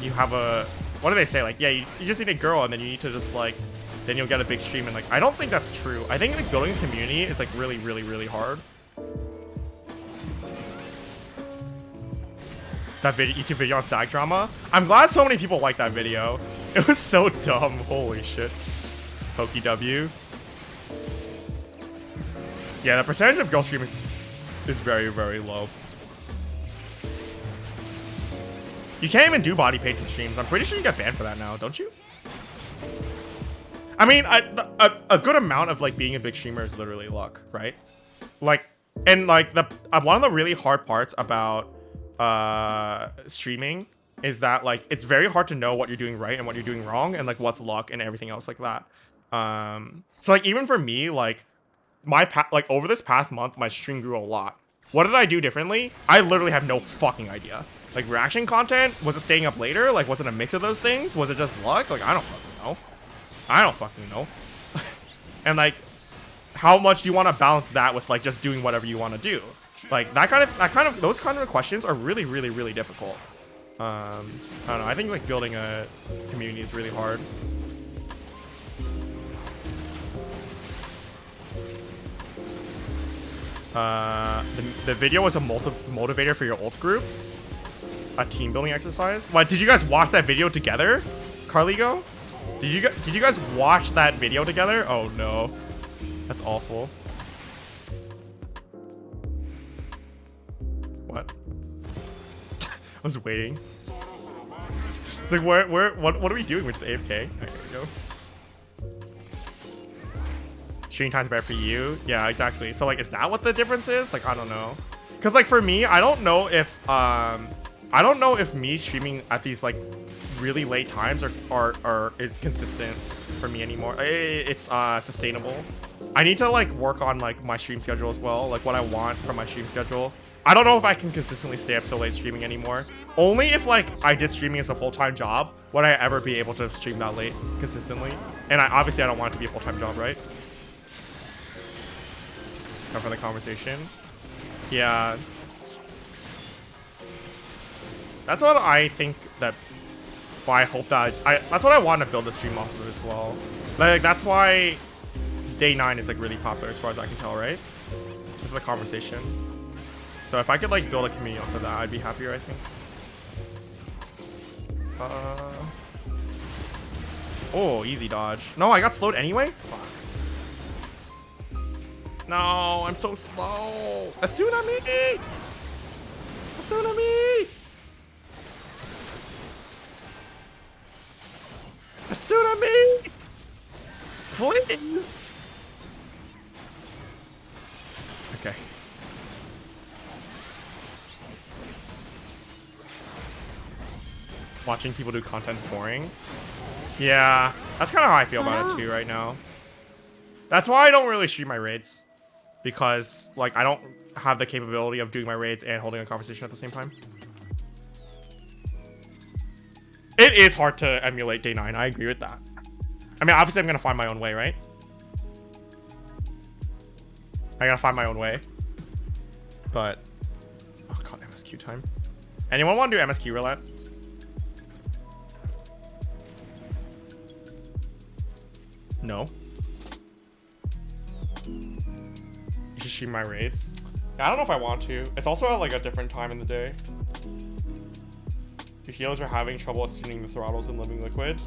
you have a, what do they say? Like, yeah, you just need a girl and then you need to just like, then you'll get a big stream. And like, I don't think that's true. I think like building a community is like really, really, really hard. That YouTube video on SAG drama. I'm glad so many people like that video. It was so dumb. Holy shit. PokeW. Yeah, the percentage of girl streamers is very, very low. You can't even do body painting streams. I'm pretty sure you get banned for that now, don't you? I mean, a good amount of like being a big streamer is literally luck, right? Like, and like one of the really hard parts about streaming is that like it's very hard to know what you're doing right and what you're doing wrong and like what's luck and everything else like that. So like even for me, like like over this past month, my stream grew a lot. What did I do differently? I literally have no fucking idea. Like reaction content, was it staying up later? Like was it a mix of those things? Was it just luck? Like I don't fucking know. I don't fucking know. And like how much do you want to balance that with like just doing whatever you want to do? Like those kind of questions are really, really, really difficult. I don't know. I think like building a community is really hard. The video was a motivator for your ult group. A team building exercise. What? Did you guys watch that video together, Carligo? Did you guys watch that video together? Oh no, that's awful. What? I was waiting. It's like what are we doing? We're just AFK. There we go. Stream time's better for you. Yeah, exactly. So like, is that what the difference is? Like, I don't know. Cause like for me, I don't know if me streaming at these like really late times is consistent for me anymore. It's sustainable. I need to like work on like my stream schedule as well, like what I want from my stream schedule. I don't know if I can consistently stay up so late streaming anymore. Only if like I did streaming as a full-time job would I ever be able to stream that late consistently. And obviously I don't want it to be a full-time job, right? Time for the conversation. Yeah. That's what I think that. Well, I hope that that's what I want to build the stream off of as well. Like that's why Day 9 is like really popular as far as I can tell, right? This is the conversation. So if I could like build a community off of that, I'd be happier, I think. Oh, easy dodge. No, I got slowed anyway? Fuck. No, I'm so slow. Asuna me! Asuna me! Asuna me! Please! Okay. Watching people do content's boring. Yeah, that's kind of how I feel about it too right now. That's why I don't really stream my raids. Because, like, I don't have the capability of doing my raids and holding a conversation at the same time. It is hard to emulate Day 9, I agree with that. I mean, obviously I'm gonna find my own way, right? I gotta find my own way. But, oh god, MSQ time. Anyone want to do MSQ roulette? No. You should stream my raids. I don't know if I want to. It's also at like a different time in the day. The healers are having trouble tuning the throttles in Living Liquid.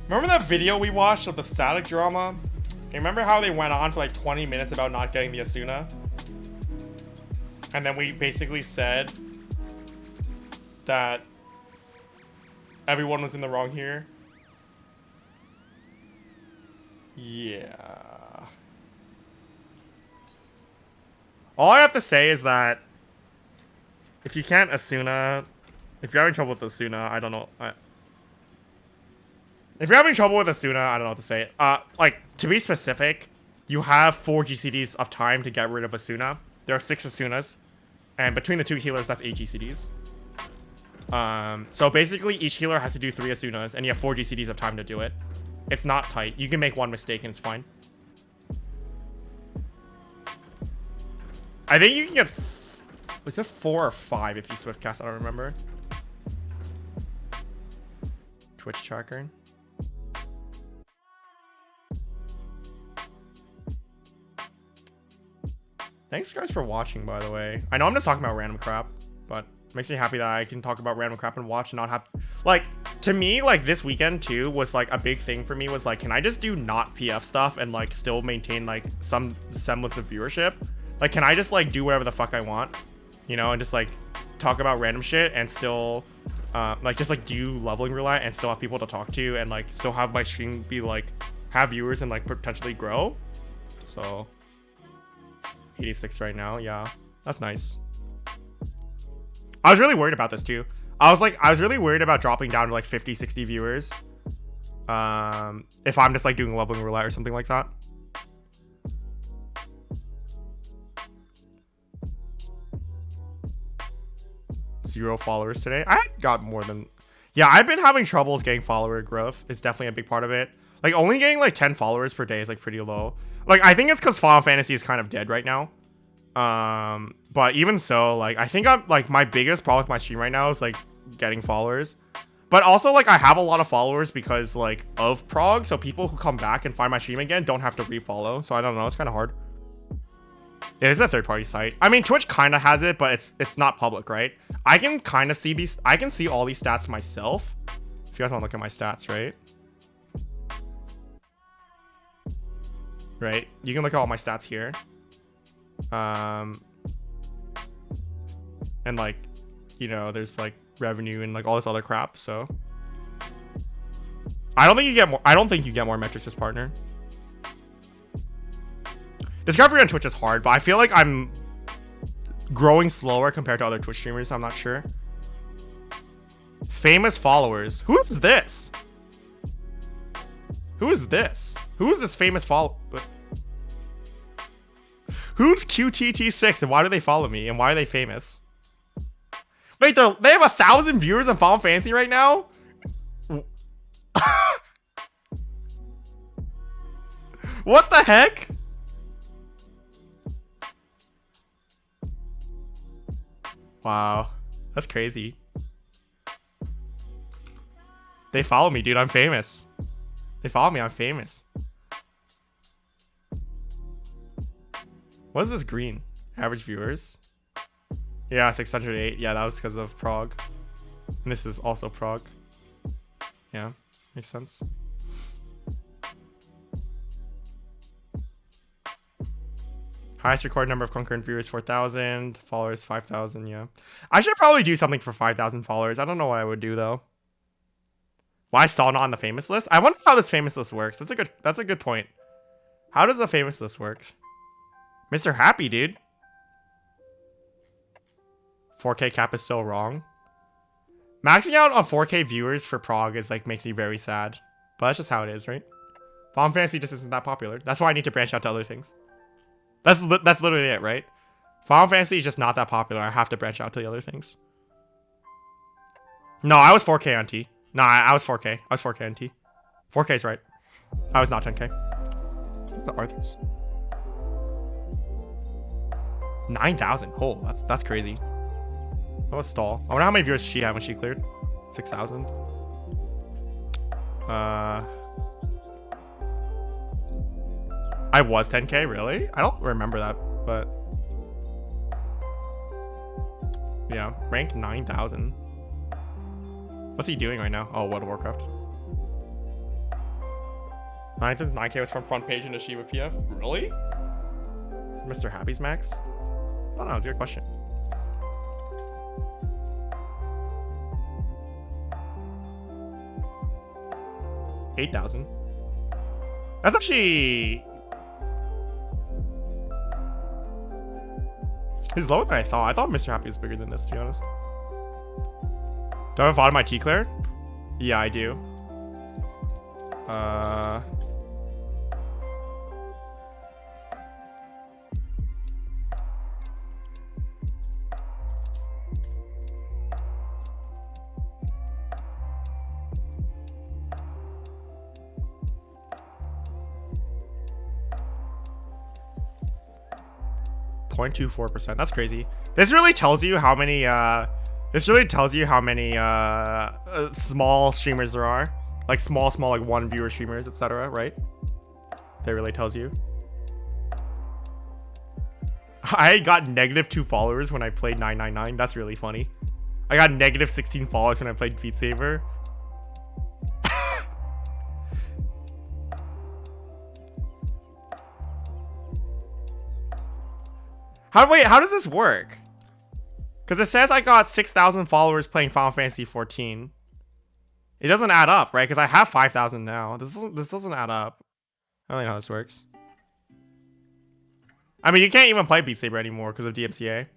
Remember that video we watched of the static drama? You remember how they went on for like 20 minutes about not getting the Asuna? And then we basically said that everyone was in the wrong here? Yeah. All I have to say is that if you can't Asuna, if you're having trouble with Asuna, I don't know. If you're having trouble with Asuna, I don't know what to say. Like, to be specific, you have 4 GCDs of time to get rid of Asuna. There are 6 Asunas. And between the 2 healers, that's 8 GCDs. So basically, each healer has to do 3 Asunas, and you have 4 GCDs of time to do it. It's not tight. You can make one mistake, and it's fine. I think you can get... Was it 4 or 5 if you Swift cast? I don't remember. Twitch tracker. Thanks guys for watching, by the way. I know I'm just talking about random crap, but it makes me happy that I can talk about random crap and watch and not have... Like, to me, like, this weekend, too, was, like, a big thing for me was, like, can I just do not PF stuff and, like, still maintain, like, some semblance of viewership? Like, can I just, like, do whatever the fuck I want? You know, and just, like, talk about random shit and still, like, just, like, do leveling roulette and still have people to talk to and, like, still have my stream be, like, have viewers and, like, potentially grow? So... 86 right now, yeah. That's nice. I was really worried about this too. I was really worried about dropping down to like 50, 60 viewers. If I'm just like doing leveling roulette or something like that. Zero followers today. I got more than... Yeah, I've been having troubles getting follower growth. It's definitely a big part of it. Like only getting like 10 followers per day is like pretty low. Like, I think it's because Final Fantasy is kind of dead right now. But even so, like, I think I'm, like, my biggest problem with my stream right now is, like, getting followers. But also, like, I have a lot of followers because, like, of Prog. So people who come back and find my stream again don't have to refollow. So I don't know. It's kind of hard. It is a third-party site. I mean, Twitch kind of has it, but it's not public, right? I can kind of see these. I can see all these stats myself. If you guys want to look at my stats, right? Right, you can look at all my stats here, and like, you know, there's like revenue and like all this other crap. So I don't think you get more. I don't think you get more metrics as partner. Discovery on Twitch is hard, but I feel like I'm growing slower compared to other Twitch streamers. I'm not sure. Famous followers. Who's this? Who is this? Who is this famous follow? Who's QTT6 and why do they follow me and why are they famous? Wait, they have 1,000 viewers on Final Fantasy right now? What the heck? Wow, that's crazy. They follow me, dude. I'm famous. They follow me. I'm famous. What is this green? Average viewers? Yeah, 608. Yeah, that was because of Prague. And this is also Prague. Yeah, makes sense. Highest recorded number of concurrent viewers, 4,000. Followers, 5,000, yeah. I should probably do something for 5,000 followers. I don't know what I would do, though. Why still not on the famous list? I wonder how this famous list works. That's a good point. How does the famous list work? Mr. Happy, dude. 4K cap is so wrong. Maxing out on 4K viewers for Prague is like makes me very sad. But that's just how it is, right? Final Fantasy just isn't that popular. That's why I need to branch out to other things. That's literally it, right? Final Fantasy is just not that popular. I have to branch out to the other things. No, I was 4K on T. No, I was 4K. I was 4K on T. 4K is right. I was not 10K. What's the Arthur's? 9,000. Oh, that's crazy. That was stall. I wonder how many viewers she had when she cleared. 6,000. I was 10K, really? I don't remember that, but yeah, rank 9,000. What's he doing right now? Oh, World of Warcraft. 9K was from front page into Shiva PF. Really? Mr. Happy's max? I don't know. It's a good question. $8,000. That's actually... He's lower than I thought. I thought Mr. Happy was bigger than this, to be honest. Do I have a VOD on my T-Clair? Yeah, I do. 0.24%. That's crazy. This really tells you how many small streamers there are. Like small like 1 viewer streamers, etc. Right? That really tells you. I got -2 followers when I played 999. That's really funny. I got -16 followers when I played Beat Saber. How does this work? Because it says I got 6,000 followers playing Final Fantasy 14. It doesn't add up, right? Because I have 5,000 now. This doesn't add up. I don't know how this works. I mean, you can't even play Beat Saber anymore because of DMCA.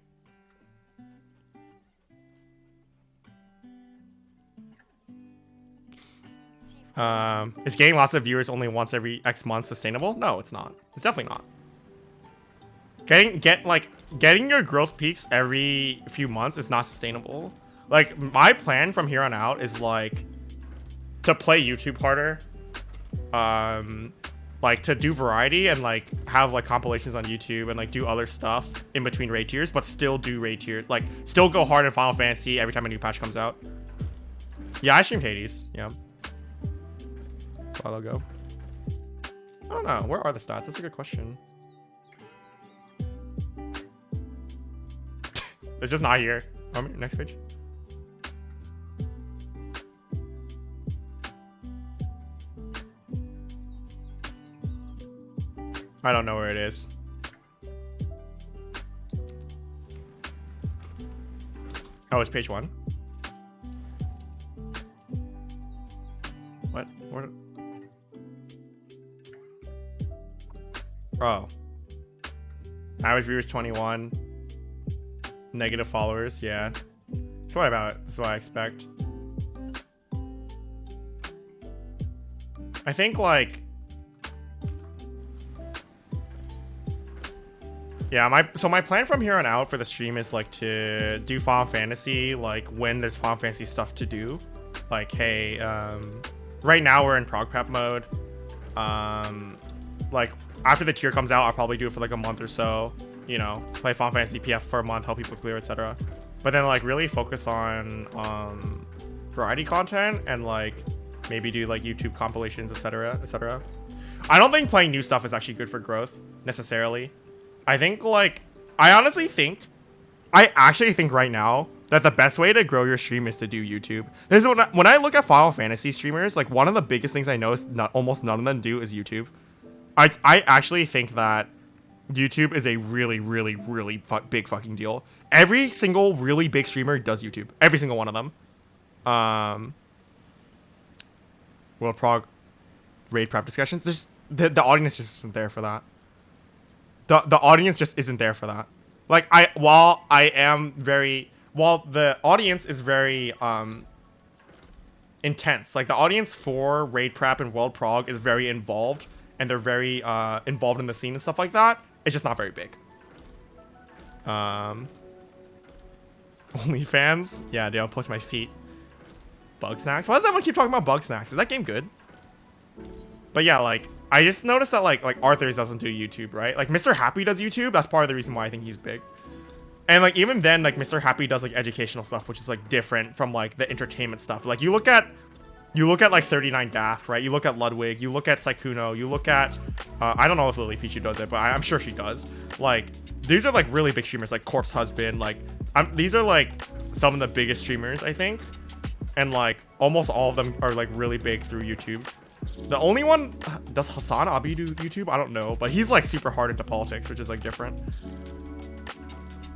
Is getting lots of viewers only once every X months sustainable? No, it's not. It's definitely not. Getting your growth peaks every few months is not sustainable. Like, my plan from here on out is like to play YouTube harder, like to do variety and like have like compilations on YouTube and like do other stuff in between raid tiers, but still do raid tiers. Like, still go hard in Final Fantasy every time a new patch comes out. Yeah, I streamed Hades. Yeah, that's a while ago. I don't know. Where are the stats? That's a good question. It's just not here. Next page. I don't know where it is. Oh, it's page 1. What? Oh. Average viewers 21. Negative followers, yeah. That's what I expect. I think like, yeah, my plan from here on out for the stream is like to do Final Fantasy like when there's Final Fantasy stuff to do. Like, hey, right now we're in prog prep mode. Like after the tier comes out, I'll probably do it for like a month or so. You know, play Final Fantasy PF for a month, help people clear, etc. But then like really focus on variety content and like maybe do like YouTube compilations, etc., etc. I don't think playing new stuff is actually good for growth necessarily. I think like I actually think right now that the best way to grow your stream is to do YouTube. This is when I look at Final Fantasy streamers, like one of the biggest things I know is almost none of them do is YouTube. I actually think that YouTube is a really, really, really big fucking deal. Every single really big streamer does YouTube. Every single one of them. World Prog raid prep discussions. There's the audience just isn't there for that. The audience just isn't there for that. Like while the audience is very intense. Like the audience for raid prep and World Prog is very involved, and they're very involved in the scene and stuff like that. It's just not very big. OnlyFans? Yeah, dude, I'll post my feet. Bug Snacks? Why does everyone keep talking about Bug Snacks? Is that game good? But yeah, like, I just noticed that, like Arthur's doesn't do YouTube, right? Like, Mr. Happy does YouTube. That's part of the reason why I think he's big. And, like, even then, like, Mr. Happy does, like, educational stuff, which is, like, different from, like, the entertainment stuff. Like, you look at, like, 39 Daft, right? You look at Ludwig. You look at Saikuno. You look at, I don't know if Lily Pichu does it, but I'm sure she does. Like, these are, like, really big streamers, like Corpse Husband. Like, these are, like, some of the biggest streamers, I think. And, like, almost all of them are, like, really big through YouTube. The only one... Does Hassan Abi do YouTube? I don't know. But he's, like, super hard into politics, which is, like, different.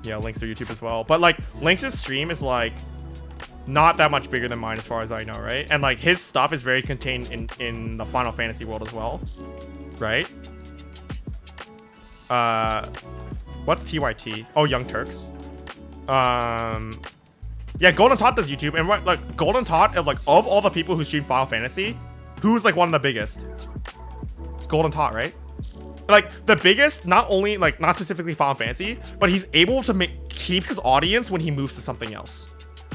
Yeah, Link's through YouTube as well. But, like, Link's stream is, like, not that much bigger than mine as far as I know, right? And, like, his stuff is very contained in the Final Fantasy world as well. Right? What's TYT? Oh, Young Turks. Yeah, Golden Tot does YouTube, and what, like, Golden Tot, like, of all the people who stream Final Fantasy, who's, like, one of the biggest? It's Golden Tot, right? Like, the biggest, not only, like, not specifically Final Fantasy, but he's able to keep his audience when he moves to something else,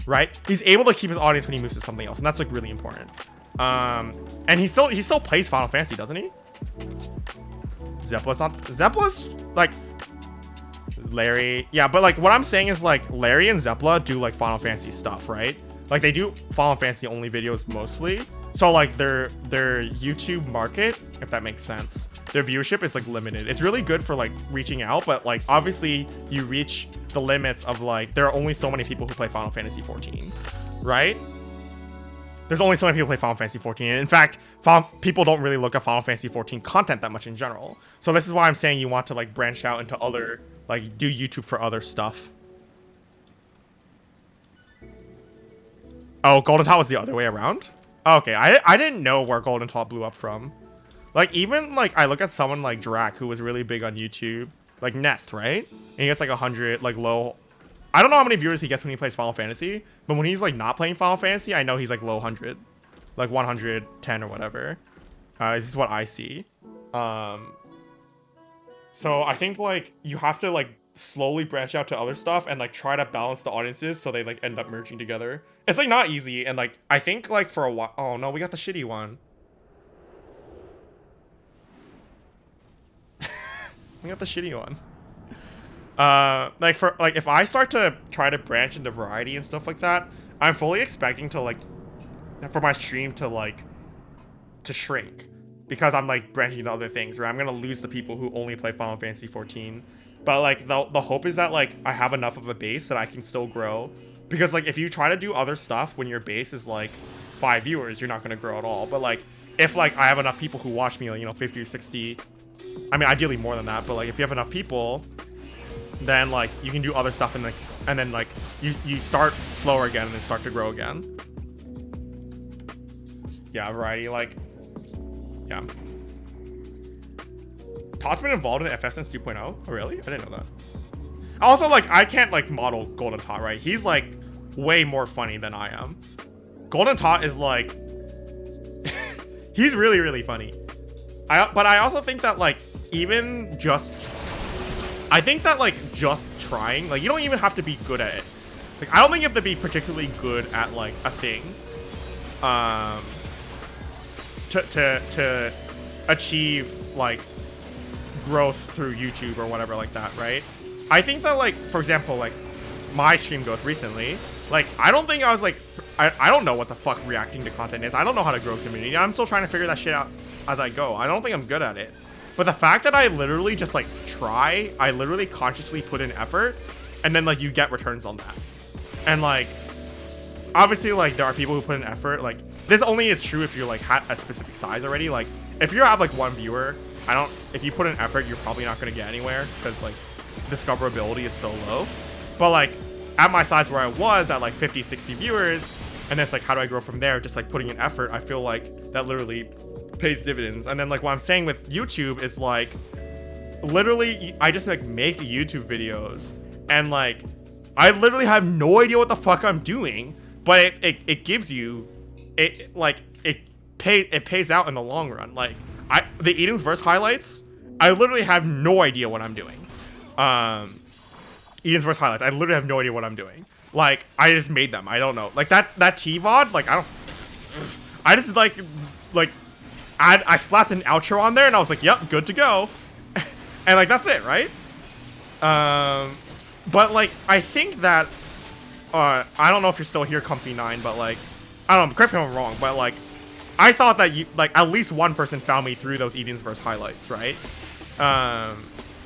right? He's able to keep his audience when he moves to something else, and that's, like, really important. And he still plays Final Fantasy, doesn't he? Zepla's, like... Larry, yeah, but like what I'm saying is like Larry and Zepla do like Final Fantasy stuff, right? Like they do Final Fantasy only videos mostly, so like their YouTube market, if that makes sense, their viewership is like limited. It's really good for like reaching out, but like obviously you reach the limits of like there are only so many people who play Final Fantasy 14, right? There's only so many people who play Final Fantasy 14. And in fact, people don't really look at Final Fantasy 14 content that much in general. So this is why I'm saying you want to like branch out into other, like do YouTube for other stuff. Oh, Golden Tot was the other way around? Okay, I didn't know where Golden Tot blew up from. Like even like I look at someone like Drac who was really big on YouTube, like Nest, right? And he gets like 100 like low. I don't know how many viewers he gets when he plays Final Fantasy, but when he's like not playing Final Fantasy, I know he's like low 100, like 110 or whatever. This is what I see. So I think like you have to like slowly branch out to other stuff and like try to balance the audiences so they like end up merging together. It's like not easy, and like I think like for a while. Oh no, we got the shitty one. We got the shitty one. Like if I start to try to branch into variety and stuff like that, I'm fully expecting to like for my stream to like to shrink because I'm like branching into other things, right? I'm gonna lose the people who only play Final Fantasy 14. But like the hope is that like I have enough of a base that I can still grow, because like if you try to do other stuff when your base is like 5 viewers, you're not gonna grow at all. But like if like I have enough people who watch me, like, you know, 50 or 60, I mean ideally more than that, but like if you have enough people, then like you can do other stuff and then like you start slower again and then start to grow again. Yeah, variety, like, yeah. Tot's been involved in the FF since 2.0. Oh really? I didn't know that. Also, like, I can't like model Golden Tot, right? He's like way more funny than I am. Golden Tot is like he's really, really funny. But I also think that like even just I think that like just trying, like you don't even have to be good at it. Like I don't think you have to be particularly good at like a thing to achieve like growth through YouTube or whatever like that, right? I think that like, for example, like my stream growth recently, like I don't think I was like I don't know what the fuck reacting to content is. I don't know how to grow community. I'm still trying to figure that shit out as I go. I don't think I'm good at it. But the fact that I literally just like try, I literally consciously put in effort, and then like you get returns on that. And like, obviously like there are people who put in effort. Like this only is true if you're like at a specific size already. Like if you have like 1 viewer, if you put in effort, you're probably not gonna get anywhere because like discoverability is so low. But like at my size where I was at like 50, 60 viewers, and then it's like, how do I grow from there? Just like putting in effort, I feel like that literally pays dividends. And then like what I'm saying with YouTube is like, literally I just like make YouTube videos and like, I literally have no idea what the fuck I'm doing, but it gives you, it pays out in the long run. Like the Eden's Verse highlights, I literally have no idea what I'm doing. Eden's Verse highlights, I literally have no idea what I'm doing. Like I just made them. I don't know. Like that TVOD, like I just like I slapped an outro on there and I was like, yep, good to go. And like that's it, right? But like I think that I don't know if you're still here, Comfy9, but like I don't know, correct me if I'm wrong, but like I thought that you like at least one person found me through those Eden's Verse highlights, right?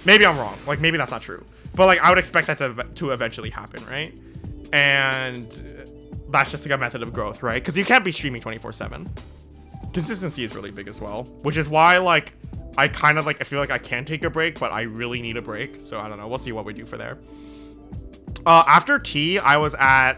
Maybe I'm wrong. Like maybe that's not true. But like I would expect that to eventually happen, right? And that's just like a method of growth, right? Because you can't be streaming 24/7. Consistency is really big as well, which is why like I kind of like I feel like I can take a break, but I really need a break. So I don't know. We'll see what we do for there. After T, I was at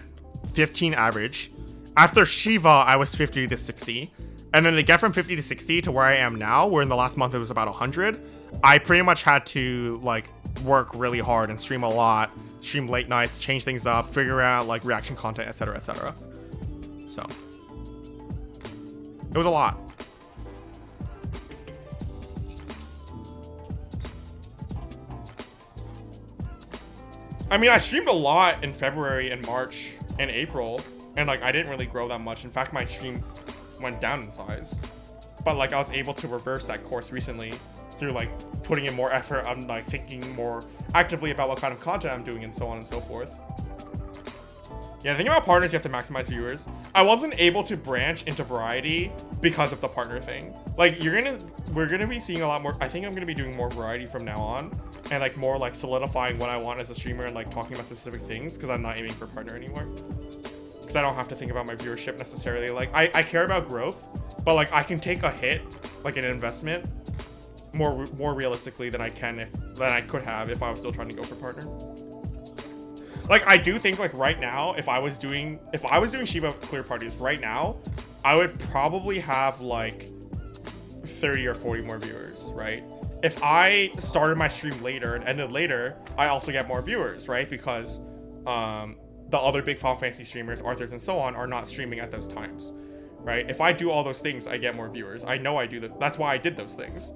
15 average. After Shiva, I was 50 to 60. And then to get from 50 to 60 to where I am now, where in the last month it was about 100, I pretty much had to like work really hard and stream a lot, stream late nights, change things up, figure out like reaction content, etc., etc. So it was a lot. I mean, I streamed a lot in February and March and April, and like I didn't really grow that much. In fact, my stream went down in size. But like I was able to reverse that course recently through like putting in more effort. I'm like thinking more actively about what kind of content I'm doing and so on and so forth. Yeah, the thing about partners, you have to maximize viewers. I wasn't able to branch into variety because of the partner thing. Like we're gonna be seeing a lot more. I think I'm gonna be doing more variety from now on, and like more like solidifying what I want as a streamer and like talking about specific things, because I'm not aiming for partner anymore. Because I don't have to think about my viewership necessarily. Like I care about growth, but like I can take a hit, like an investment, more realistically than I could have if I was still trying to go for partner. Like I do think like right now, if I was doing Shiva clear parties right now, I would probably have like 30 or 40 more viewers, right? If I started my stream later and ended later, I also get more viewers, right? Because the other big Final Fantasy streamers, Arthurs and so on, are not streaming at those times, right? If I do all those things, I get more viewers. I know I do that. That's why I did those things.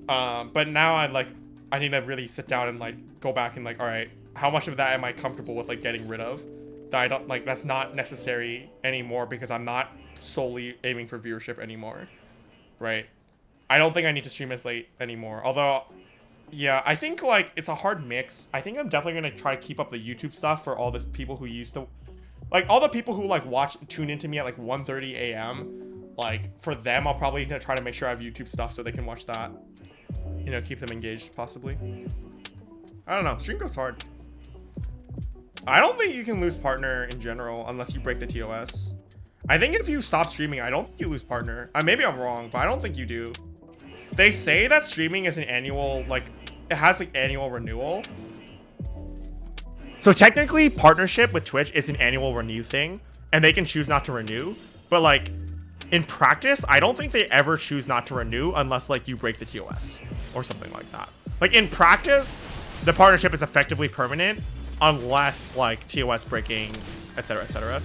But now I need to really sit down and like go back and like, all right, how much of that am I comfortable with like getting rid of? That I don't like, that's not necessary anymore because I'm not solely aiming for viewership anymore, right? I don't think I need to stream as late anymore. Although, yeah, I think like it's a hard mix. I think I'm definitely gonna try to keep up the YouTube stuff for all these people who used to, like all the people who like tune into me at like 1:30 a.m. Like for them, I'll probably try to make sure I have YouTube stuff so they can watch that. You know, keep them engaged possibly. I don't know. Stream goes hard. I don't think you can lose partner in general unless you break the TOS. I think if you stop streaming, I don't think you lose partner. Maybe I'm wrong, but I don't think you do. They say that streaming is an annual, like, it has like annual renewal. So technically, partnership with Twitch is an annual renew thing, and they can choose not to renew. But like, in practice, I don't think they ever choose not to renew unless like you break the TOS or something like that. Like in practice, the partnership is effectively permanent unless like TOS breaking, etc., etc.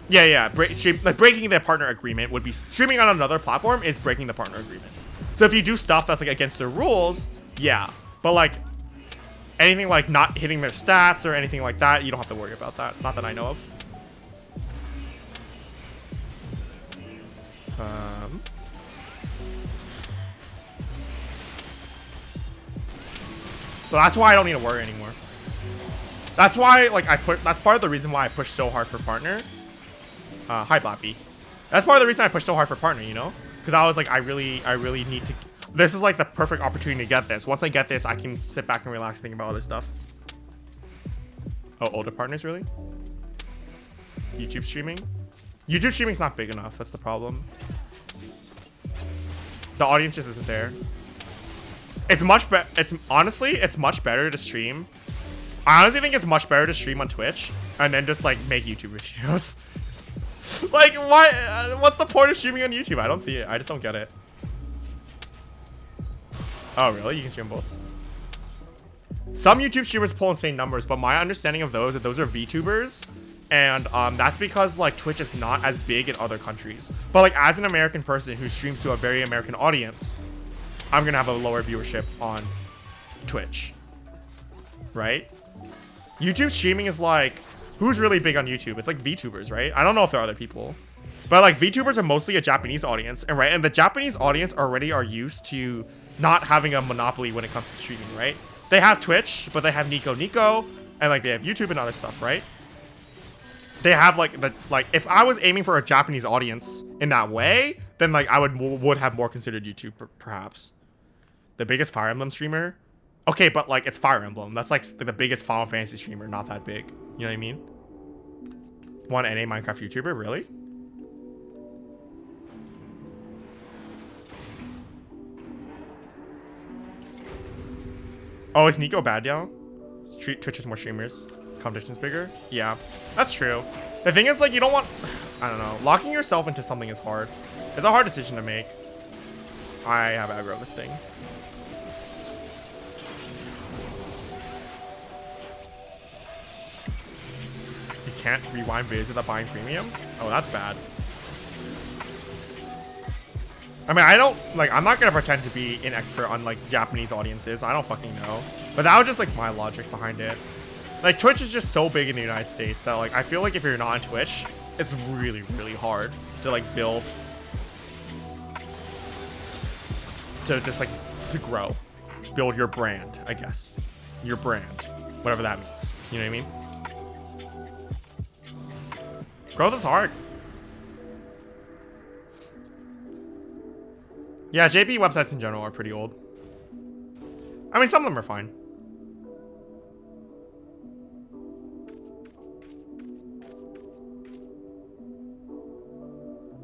Yeah. Breaking the partner agreement would be streaming on another platform is breaking the partner agreement. So if you do stuff that's like against the rules, yeah. But like anything like not hitting their stats or anything like that, you don't have to worry about that. Not that I know of. So that's why I don't need to worry anymore. That's why like that's part of the reason why I push so hard for partner. Hi, Blappy. That's part of the reason I pushed so hard for partner, you know? Because I was like, I really need to... This is like the perfect opportunity to get this. Once I get this, I can sit back and relax and think about other stuff. Oh, older partners, really? YouTube streaming? YouTube streaming's not big enough. That's the problem. The audience just isn't there. It's much better. Honestly, it's much better to stream. I honestly think it's much better to stream on Twitch and then just like make YouTube videos. Like, why? What's the point of streaming on YouTube? I don't see it. I just don't get it. Oh, really? You can stream both. Some YouTube streamers pull insane numbers, but my understanding of those is that those are VTubers, and that's because like Twitch is not as big in other countries. But like as an American person who streams to a very American audience, I'm gonna have a lower viewership on Twitch, right? YouTube streaming is like, who's really big on YouTube? It's like VTubers, right? I don't know if there are other people, but like VTubers are mostly a Japanese audience, and right, and the Japanese audience already are used to not having a monopoly when it comes to streaming, right? They have Twitch, but they have Nico Nico, and like they have YouTube and other stuff, right? They have like if I was aiming for a Japanese audience in that way, then like I would have more considered YouTube perhaps. The biggest Fire Emblem streamer? Okay, but like it's Fire Emblem. That's like the biggest Final Fantasy streamer, not that big. You know what I mean? One NA Minecraft YouTuber, really? Oh, is Nico bad now? Twitch has more streamers. Competition's bigger? Yeah, that's true. The thing is, like, you don't want... I don't know. Locking yourself into something is hard. It's a hard decision to make. I have aggro this thing. You can't rewind vids without buying premium? Oh, that's bad. I mean, I don't, like, I'm not gonna pretend to be an expert on, like, Japanese audiences. I don't fucking know. But that was just, like, my logic behind it. Like, Twitch is just so big in the United States that, like, I feel like if you're not on Twitch, it's really, really hard to, like, build. To just, like, to grow. Build your brand, I guess. Your brand. Whatever that means. You know what I mean? Growth is hard. Yeah, JP websites in general are pretty old. I mean, some of them are fine.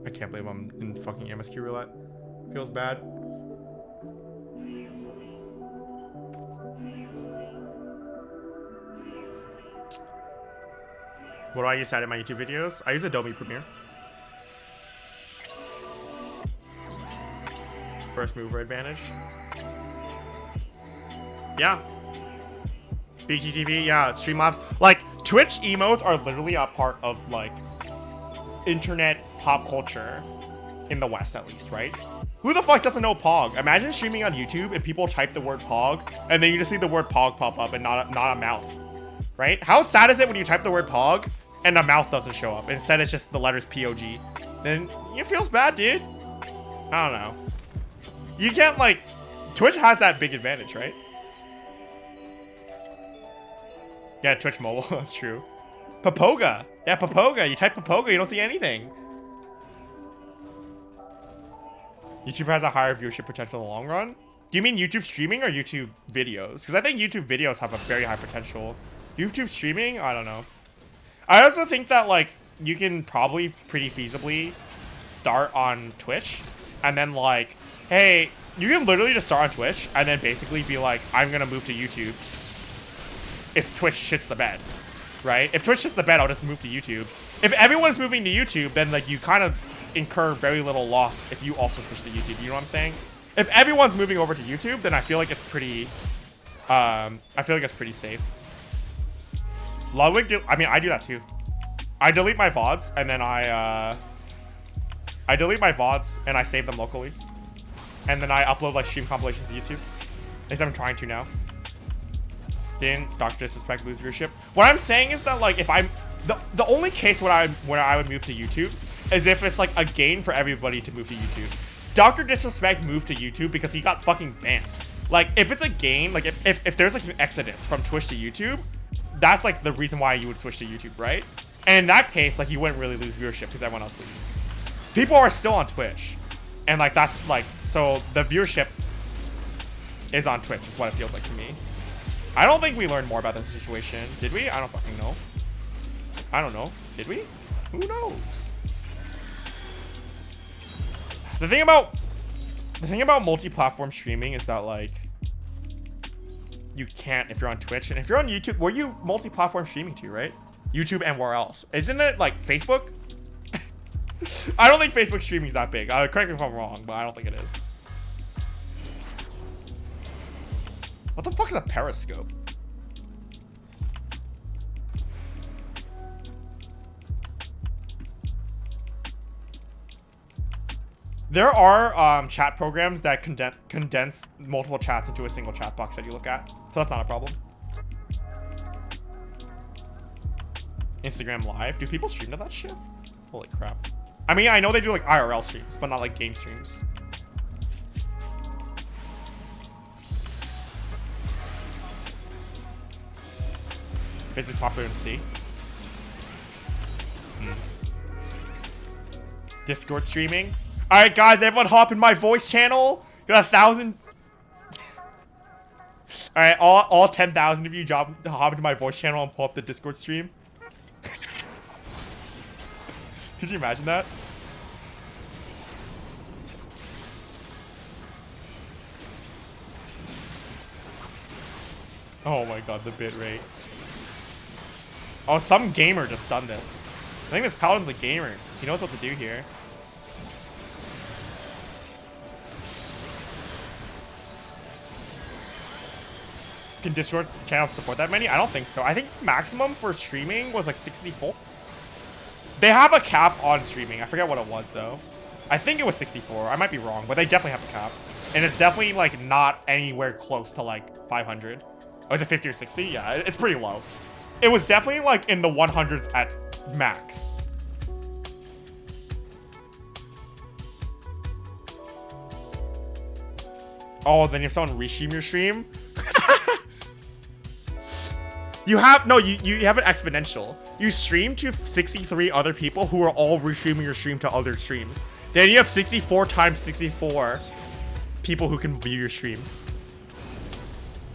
I can't believe I'm in fucking MSQ roulette. Feels bad. What do I use to edit my YouTube videos? I use Adobe Premiere. First mover advantage. Yeah. BGTV, yeah, Streamlabs. Like, Twitch emotes are literally a part of, like, internet pop culture in the West, at least, right? Who the fuck doesn't know Pog? Imagine streaming on YouTube and people type the word Pog, and then you just see the word Pog pop up and not a mouth, right? How sad is it when you type the word Pog and the mouth doesn't show up? Instead, it's just the letters POG. Then it feels bad, dude. I don't know. You can't, like... Twitch has that big advantage, right? Yeah, Twitch mobile. That's true. Papoga. Yeah, Papoga. You type Papoga, you don't see anything. YouTube has a higher viewership potential in the long run. Do you mean YouTube streaming or YouTube videos? Because I think YouTube videos have a very high potential. YouTube streaming? I don't know. I also think that, like, you can probably pretty feasibly start on Twitch and then, like... Hey, you can literally just start on Twitch and then basically be like, I'm gonna move to YouTube if Twitch shits the bed, right? If Twitch shits the bed, I'll just move to YouTube. If everyone's moving to YouTube, then like you kind of incur very little loss if you also switch to YouTube. You know what I'm saying? If everyone's moving over to YouTube, then I feel like it's pretty, I feel like it's pretty safe. Ludwig, I mean, I do that too. I delete my VODs and then I delete my VODs and I save them locally. And then I upload like stream compilations to YouTube. At least I'm trying to now. Didn't Dr. Disrespect lose viewership? What I'm saying is that like if I'm the only case where I would move to YouTube is if it's like a gain for everybody to move to YouTube. Dr. Disrespect moved to YouTube because he got fucking banned. Like if it's a gain, like if there's like an exodus from Twitch to YouTube, that's like the reason why you would switch to YouTube, right? And in that case, like, you wouldn't really lose viewership because everyone else leaves. People are still on Twitch. And, like, that's, like, so the viewership is on Twitch is what it feels like to me. I don't think we learned more about this situation. Did we? I don't fucking know. I don't know. Did we? Who knows? The thing about multi-platform streaming is that, like, you can't if you're on Twitch. And if you're on YouTube, were you multi-platform streaming to, right? YouTube and where else? Isn't it, like, Facebook? I don't think Facebook streaming is that big. Correct me if I'm wrong, but I don't think it is. What the fuck is a periscope? There are chat programs that condense multiple chats into a single chat box that you look at. So that's not a problem. Instagram Live. Do people stream to that shit? Holy crap. I mean, I know they do like IRL streams, but not like game streams. Facebook's popular in C. Discord streaming. Alright guys, everyone hop in my voice channel. Got 1,000. Alright, all 10,000 of you hop into my voice channel and pull up the Discord stream. Could you imagine that? Oh my god, the bit rate. Oh, some gamer just done this. I think this Paladin's a gamer. He knows what to do here. Can Discord channels support that many? I don't think so. I think maximum for streaming was like 64. They have a cap on streaming. I forget what it was though. I think it was 64. I might be wrong, but they definitely have a cap. And it's definitely like not anywhere close to like 500. Oh, is it 50 or 60? Yeah, it's pretty low. It was definitely like in the 100s at max. Oh, then if someone restream your stream, you have an exponential. You stream to 63 other people who are all restreaming your stream to other streams. Then you have 64 times 64 people who can view your stream.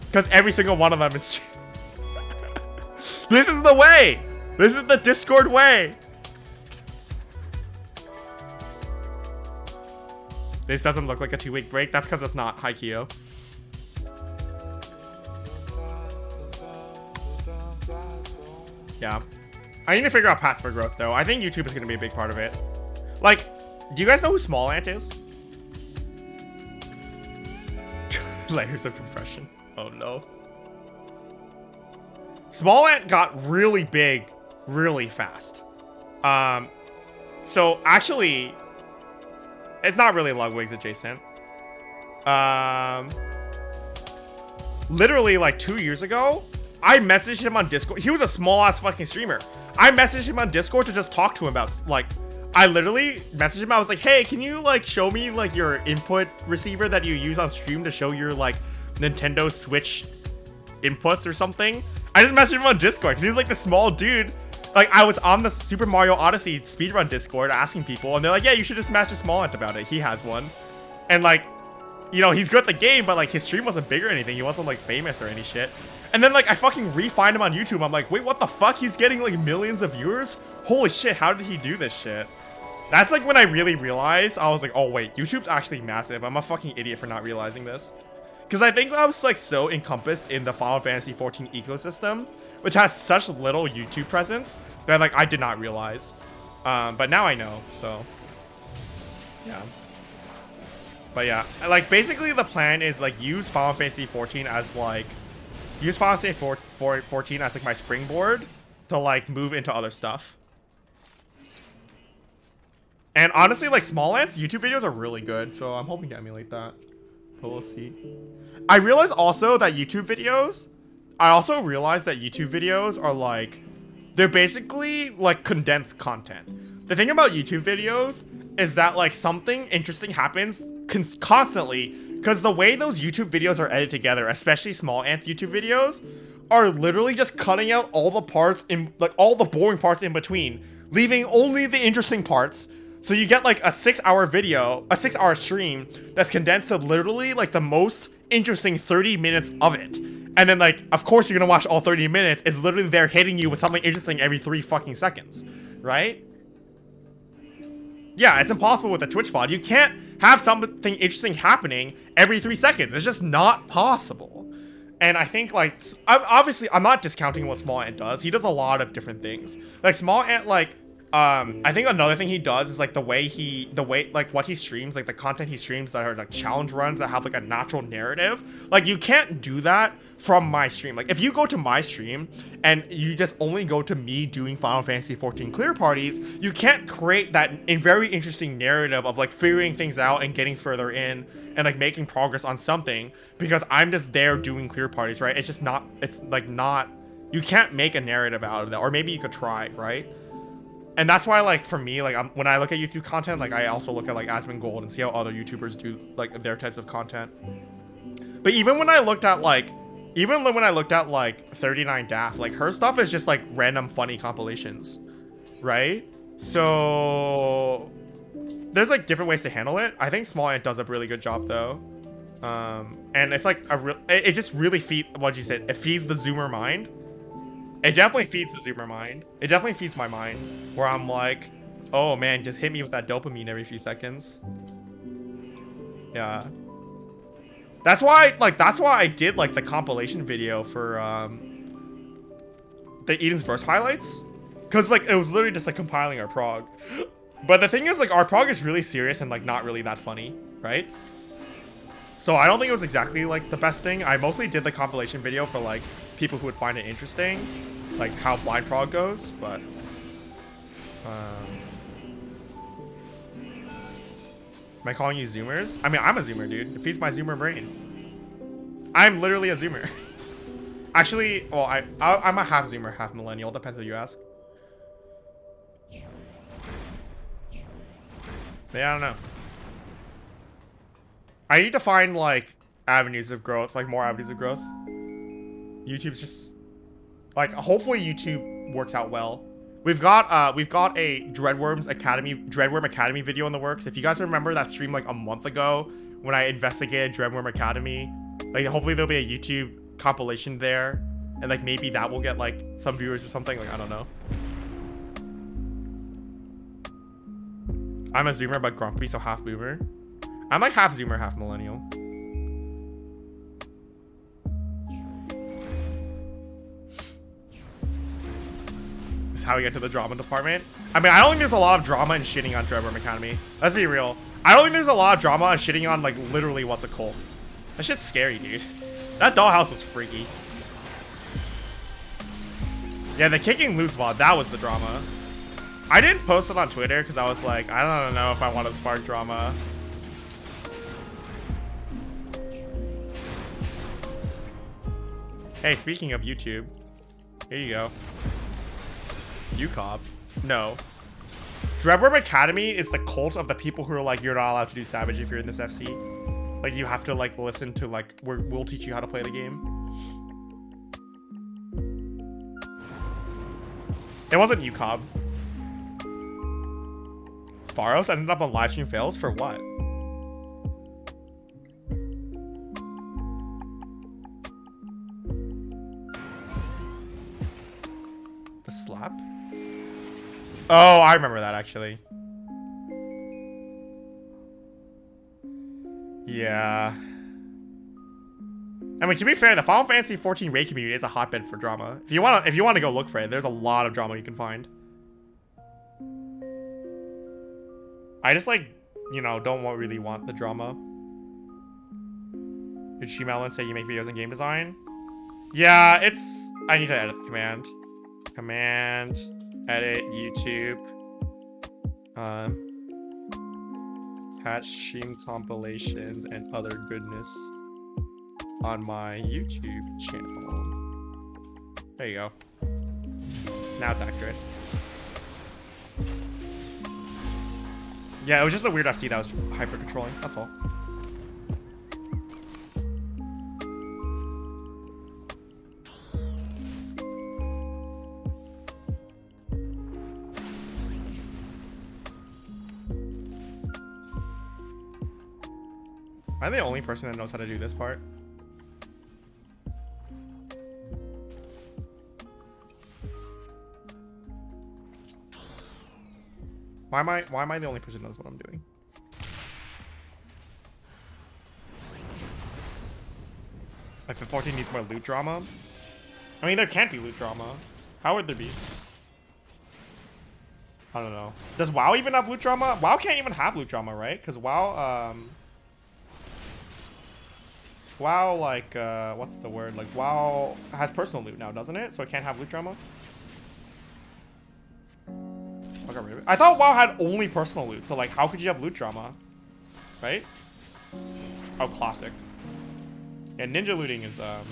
Because every single one of them is. This is the way. This is the Discord way. This doesn't look like a 2-week break. That's because it's not Haikyuu. Yeah. I need to figure out paths for growth, though. I think YouTube is going to be a big part of it. Like, do you guys know who Small Ant is? Layers of compression. Oh, no. Small Ant got really big really fast. So, actually, it's not really Lugwigs adjacent. Literally, like, 2 years ago, I messaged him on Discord. He was a small-ass fucking streamer. I messaged him on Discord to just talk to him about, like, I literally messaged him. I was like, hey, can you, like, show me, like, your input receiver that you use on stream to show your, like, Nintendo Switch inputs or something? I just messaged him on Discord because he's, like, the small dude. Like, I was on the Super Mario Odyssey speedrun Discord asking people, and they're like, yeah, you should just message Small Ant about it. He has one. And, like, you know, he's good at the game, but, like, his stream wasn't big or anything. He wasn't, like, famous or any shit. And then, like, I fucking re-find him on YouTube. I'm like, wait, what the fuck? He's getting, like, millions of viewers? Holy shit, how did he do this shit? That's, like, when I really realized. I was like, oh, wait, YouTube's actually massive. I'm a fucking idiot for not realizing this. Because I think I was, like, so encompassed in the Final Fantasy XIV ecosystem, which has such little YouTube presence, that, like, I did not realize. But now I know, so. Yeah. But, yeah. Like, basically, the plan is, like, use Final Fantasy XIV as, like, use Final Fantasy 14 as, like, my springboard to, like, move into other stuff. And honestly, like, Small Ant's YouTube videos are really good, so I'm hoping to emulate that. But we'll see. I realized also that YouTube videos are, like, they're basically, like, condensed content. The thing about YouTube videos is that, like, something interesting happens constantly, because the way those YouTube videos are edited together, especially Small Ant's YouTube videos, are literally just cutting out all the parts in, like, all the boring parts in between, leaving only the interesting parts. So you get like a 6-hour video, a 6-hour stream that's condensed to literally like the most interesting 30 minutes of it. And then, like, of course you're gonna watch all 30 minutes. It's literally they're hitting you with something interesting every 3 fucking seconds, right? Yeah, it's impossible with a Twitch VOD. You can't have something interesting happening every 3 seconds. It's just not possible. And I think, like, obviously, I'm not discounting what Small Ant does. He does a lot of different things. Like, Small Ant, like, I think another thing he does is, like, like, what he streams, like, the content he streams that are, like, challenge runs that have, like, a natural narrative. Like, you can't do that from my stream. Like, if you go to my stream and you just only go to me doing Final Fantasy XIV clear parties, you can't create that very interesting narrative of, like, figuring things out and getting further in and, like, making progress on something because I'm just there doing clear parties, right? It's just not, it's, like, not, you can't make a narrative out of that. Or maybe you could try, right? And that's why, like, for me, like, when I look at YouTube content, like, I also look at, like, Asmongold and see how other YouTubers do, like, their types of content. But even when I looked at, like, 39 Daft, like, her stuff is just, like, random funny compilations, right? So there's, like, different ways to handle it. I think Small Ant does a really good job, though. And it's, like, it just really feeds, what you said, it feeds the Zoomer mind. It definitely feeds the Zoomer mind. It definitely feeds my mind, where I'm like, oh man, just hit me with that dopamine every few seconds. Yeah. That's why I did, like, the compilation video for the Eden's Verse highlights. Because, like, it was literally just, like, compiling our prog. But the thing is, like, our prog is really serious and, like, not really that funny, right? So I don't think it was exactly, like, the best thing. I mostly did the compilation video for, like, people who would find it interesting, like how blind prog goes, but am I calling you Zoomers? I mean, I'm a Zoomer, dude. It feeds my Zoomer brain. I'm literally a Zoomer. Actually, well, I'm a half Zoomer, half millennial. Depends who you ask. Yeah, I don't know. I need to find, like, avenues of growth, like more avenues of growth. YouTube's just, like, hopefully YouTube works out well. We've got a Dreadworm Academy video in the works. If you guys remember that stream like a month ago when I investigated Dreadworm Academy, like, hopefully there'll be a YouTube compilation there, and, like, maybe that will get, like, some viewers or something. Like, I don't know. I'm a Zoomer but grumpy, so half boomer. I'm like half Zoomer, half millennial. This is how we get to the drama department. I mean, I don't think there's a lot of drama in shitting on Dreadworm Academy. Let's be real. I don't think there's a lot of drama in shitting on, like, literally what's a cult. That shit's scary, dude. That dollhouse was freaky. Yeah, the kicking loose VOD, that was the drama. I didn't post it on Twitter because I was like, I don't know if I want to spark drama. Hey, speaking of YouTube, here you go. UCOB. No. Dreadworm Academy is the cult of the people who are like, you're not allowed to do Savage if you're in this FC. Like, you have to, like, listen to, like, we'll teach you how to play the game. It wasn't UCOB. Pharos ended up on livestream fails for what? The slap? Oh, I remember that, actually. Yeah. I mean, to be fair, the Final Fantasy XIV raid community is a hotbed for drama. If you want to go look for it, there's a lot of drama you can find. I just, like, you know, don't really want the drama. Did Shimelin say you make videos in game design? Yeah, it's... I need to edit the command. Command, edit, YouTube. Patch stream compilations and other goodness on my YouTube channel. There you go. Now it's accurate. Yeah, it was just a weird FC that was hyper controlling. That's all. Am I the only person that knows how to do this part? Why am I the only person who knows what I'm doing? FF14 needs more loot drama. I mean, there can't be loot drama. How would there be? I don't know. Does WoW even have loot drama? WoW can't even have loot drama, right? Because WoW, WoW, like, what's the word? Like, WoW has personal loot now, doesn't it? So it can't have loot drama? I got rid of it. I thought WoW had only personal loot, so, like, how could you have loot drama? Right? Oh, classic. Yeah, ninja looting is, I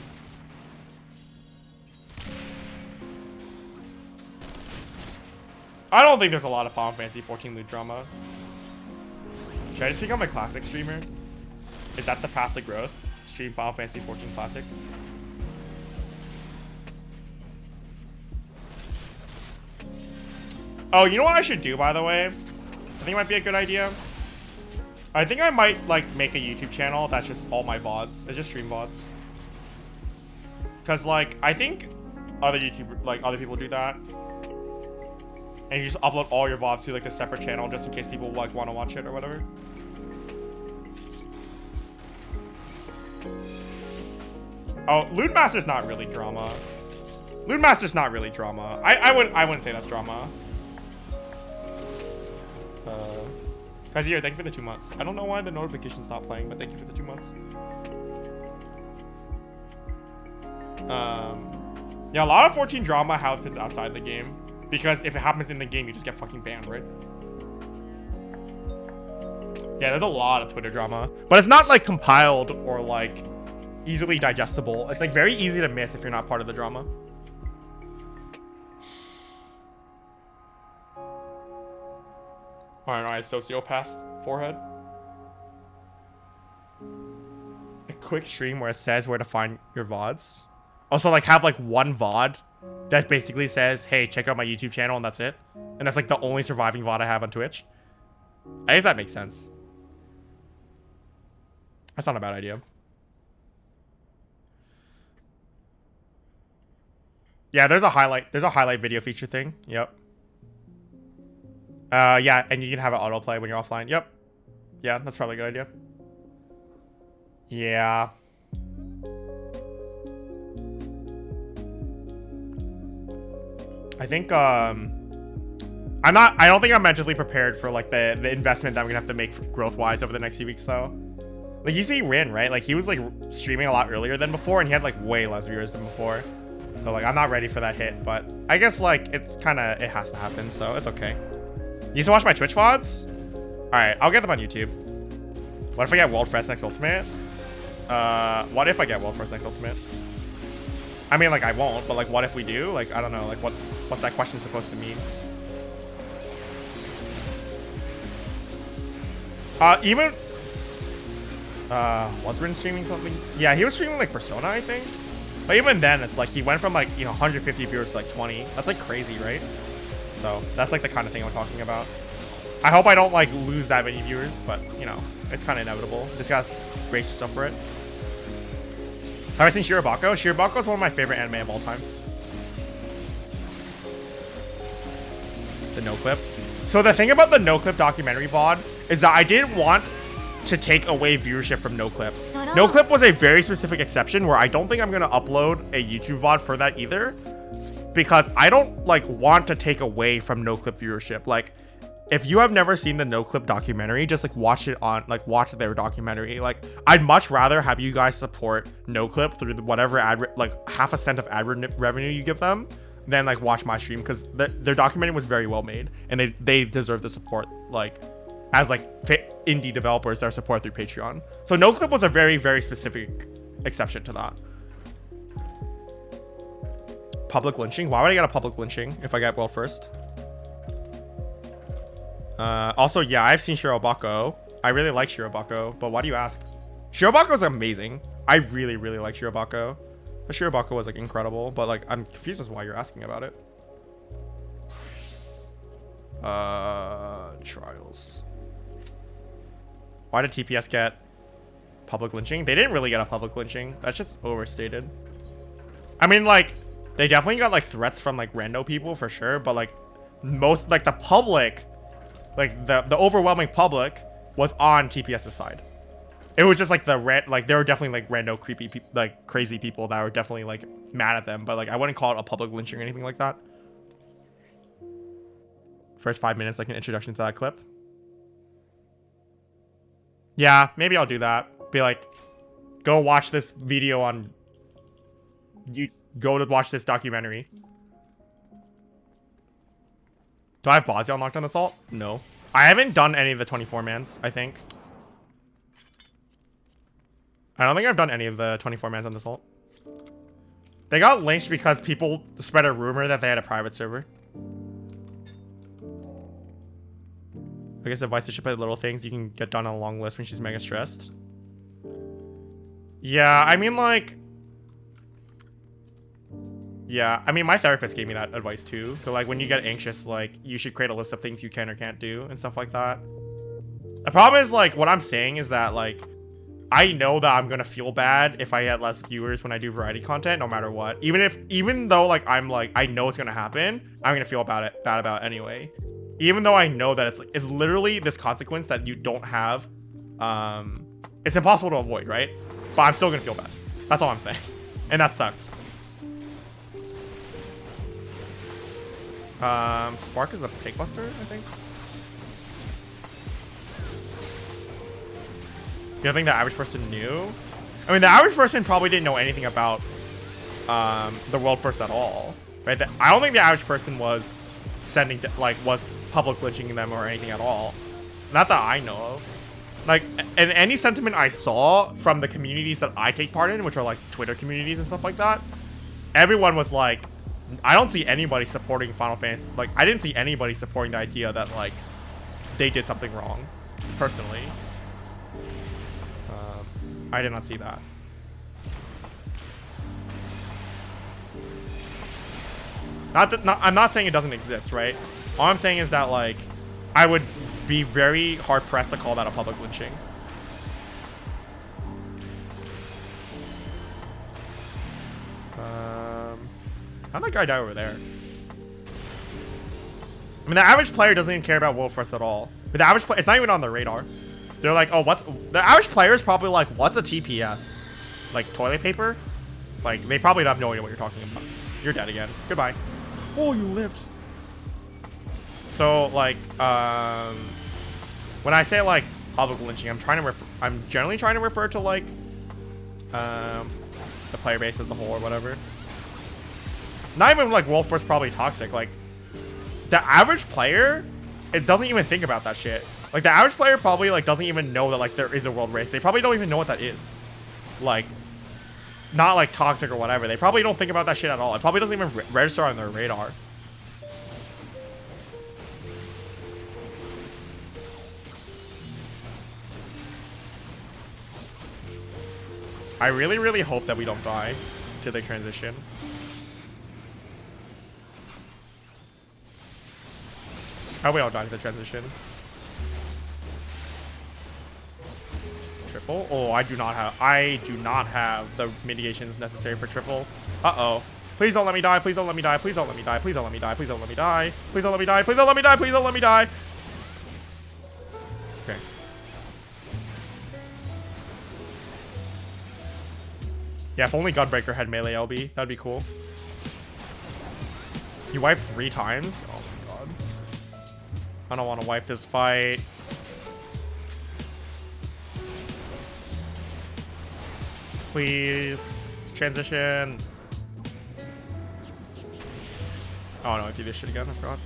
don't think there's a lot of Final Fantasy 14 loot drama. Should I just become a classic streamer? Is that the path to growth? Stream Final Fantasy 14 Classic? Oh, you know what I should do, by the way? I think it might be a good idea. I think I might, like, make a YouTube channel that's just all my VODs. It's just stream VODs. Because, like, I think other other people do that. And you just upload all your VODs to, like, a separate channel just in case people, like, want to watch it or whatever. Oh, Loot Master's not really drama. Loot Master's not really drama. I wouldn't say that's drama. Guys, here, thank you for the 2 months. I don't know why the notification's not playing, but thank you for the 2 months. Yeah, a lot of 14 drama happens outside the game. Because if it happens in the game, you just get fucking banned, right? Yeah, there's a lot of Twitter drama. But it's not, like, compiled or, like, easily digestible. It's, like, very easy to miss if you're not part of the drama. Alright, sociopath forehead. A quick stream where it says where to find your VODs. Also, like, have, like, one VOD that basically says, hey, check out my YouTube channel, and that's it. And that's, like, the only surviving VOD I have on Twitch. I guess that makes sense. That's not a bad idea. Yeah, there's a highlight video feature thing. Yep. Yeah, and you can have it autoplay when you're offline. Yep. Yeah, that's probably a good idea. Yeah. I think, I don't think I'm mentally prepared for, like, the investment that I'm gonna have to make growth-wise over the next few weeks, though. Like, you see Rin, right? Like, he was, like, streaming a lot earlier than before, and he had, like, way less viewers than before. So, like, I'm not ready for that hit, but I guess, like, it's kind of, it has to happen, so it's okay. You used to watch my Twitch VODs? Alright, I'll get them on YouTube. What if I get World First Next Ultimate? What if I get World First Next Ultimate? I mean, like, I won't, but, like, what if we do? Like, I don't know, like, what's that question supposed to mean? Was Rin streaming something? Yeah, he was streaming, like, Persona, I think. But even then, it's like, he went from, like, you know, 150 viewers to, like, 20. That's, like, crazy, right? So, that's, like, the kind of thing I'm talking about. I hope I don't, like, lose that many viewers, but, you know, it's kind of inevitable. Just gotta brace yourself for it. Have I seen Shirobako? Shirobako is one of my favorite anime of all time. The no clip. So the thing about the no clip documentary VOD is that I didn't want to take away viewership from no clip. No clip was a very specific exception where I don't think I'm gonna upload a YouTube VOD for that either, because I don't, like, want to take away from no clip viewership. Like, if you have never seen the no clip documentary, just, like, watch it on, like, watch their documentary. Like, I'd much rather have you guys support no clip through whatever like, half a cent of ad revenue you give them than, like, watch my stream, because their documentary was very well made and they deserve the support, like, as, like, indie developers that are supported through Patreon. So no clip was a very, very specific exception to that. Public lynching? Why would I get a public lynching if I get World First? Also, yeah, I've seen Shirobako. I really like Shirobako, but why do you ask? Shirobako is amazing. I really, really like Shirobako. But Shirobako was, like, incredible, but, like, I'm confused as to why you're asking about it. Trials. Why did TPS get public lynching. They didn't really get a public lynching. That's just overstated. I mean, like, they definitely got, like, threats from, like, rando people for sure, but, like, most, like, the public, like, the overwhelming public was on TPS's side. It was just, like, there were definitely, like, rando, creepy, like, crazy people that were definitely, like, mad at them, but, like, I wouldn't call it a public lynching or anything like that. First 5 minutes, like, an introduction to that clip. Yeah, maybe I'll do that. Be like, go watch this video on... You go to watch this documentary. Do I have Bozzy unlocked on Assault? No. I haven't done any of the 24-mans, I think. I don't think I've done any of the 24-mans on Assault. They got lynched because people spread a rumor that they had a private server. I guess advice to ship out little things you can get done on a long list when she's mega stressed. Yeah, I mean, like... Yeah, I mean, my therapist gave me that advice too. So, like, when you get anxious, like, you should create a list of things you can or can't do and stuff like that. The problem is, like, what I'm saying is that, like, I know that I'm gonna feel bad if I get less viewers when I do variety content, no matter what. Even though, like, I know it's gonna happen, I'm gonna feel bad about it anyway. Even though I know that it's literally this consequence that you don't have, it's impossible to avoid, right? But I'm still gonna feel bad. That's all I'm saying. And that sucks. Spark is a cake buster, I think. You don't think the average person knew? I mean, the average person probably didn't know anything about the World First at all, right? I don't think the average person was was public lynching them or anything at all. Not that I know of. Like, and any sentiment I saw from the communities that I take part in, which are like Twitter communities and stuff like that, everyone was like, I don't see anybody supporting Final Fantasy. Like, I didn't see anybody supporting the idea that, like, they did something wrong, personally. I did not see that. I'm not saying it doesn't exist, right? All I'm saying is that, like, I would be very hard-pressed to call that a public lynching. How'd that guy die over there? I mean, the average player doesn't even care about World First at all. But the average player, it's not even on their radar. They're like, oh, the average player is probably like, what's a TPS? Like, toilet paper? Like, they probably have no idea what you're talking about. You're dead again. Goodbye. Oh, you lived. So, like, when I say, like, public lynching, I'm generally trying to refer to, like, the player base as a whole or whatever. Not even, like, World First probably toxic. Like, the average player, it doesn't even think about that shit. Like, the average player probably, like, doesn't even know that, like, there is a world race. They probably don't even know what that is. Like, not, like, toxic or whatever. They probably don't think about that shit at all. It probably doesn't even register on their radar. I really, really hope that we don't die to the transition. How we all die to the transition? Triple? Oh, I do not have the mitigations necessary for triple. Uh-oh. Please don't let me die. Please don't let me die. Please don't let me die. Please don't let me die. Please don't let me die. Please don't let me die. Please don't let me die. Please don't let me die. Okay. Yeah, if only Gunbreaker had melee LB, that'd be cool. You wiped 3 times? Oh my god. I don't want to wipe this fight. Please. Transition. Oh no, I do this shit again, I forgot.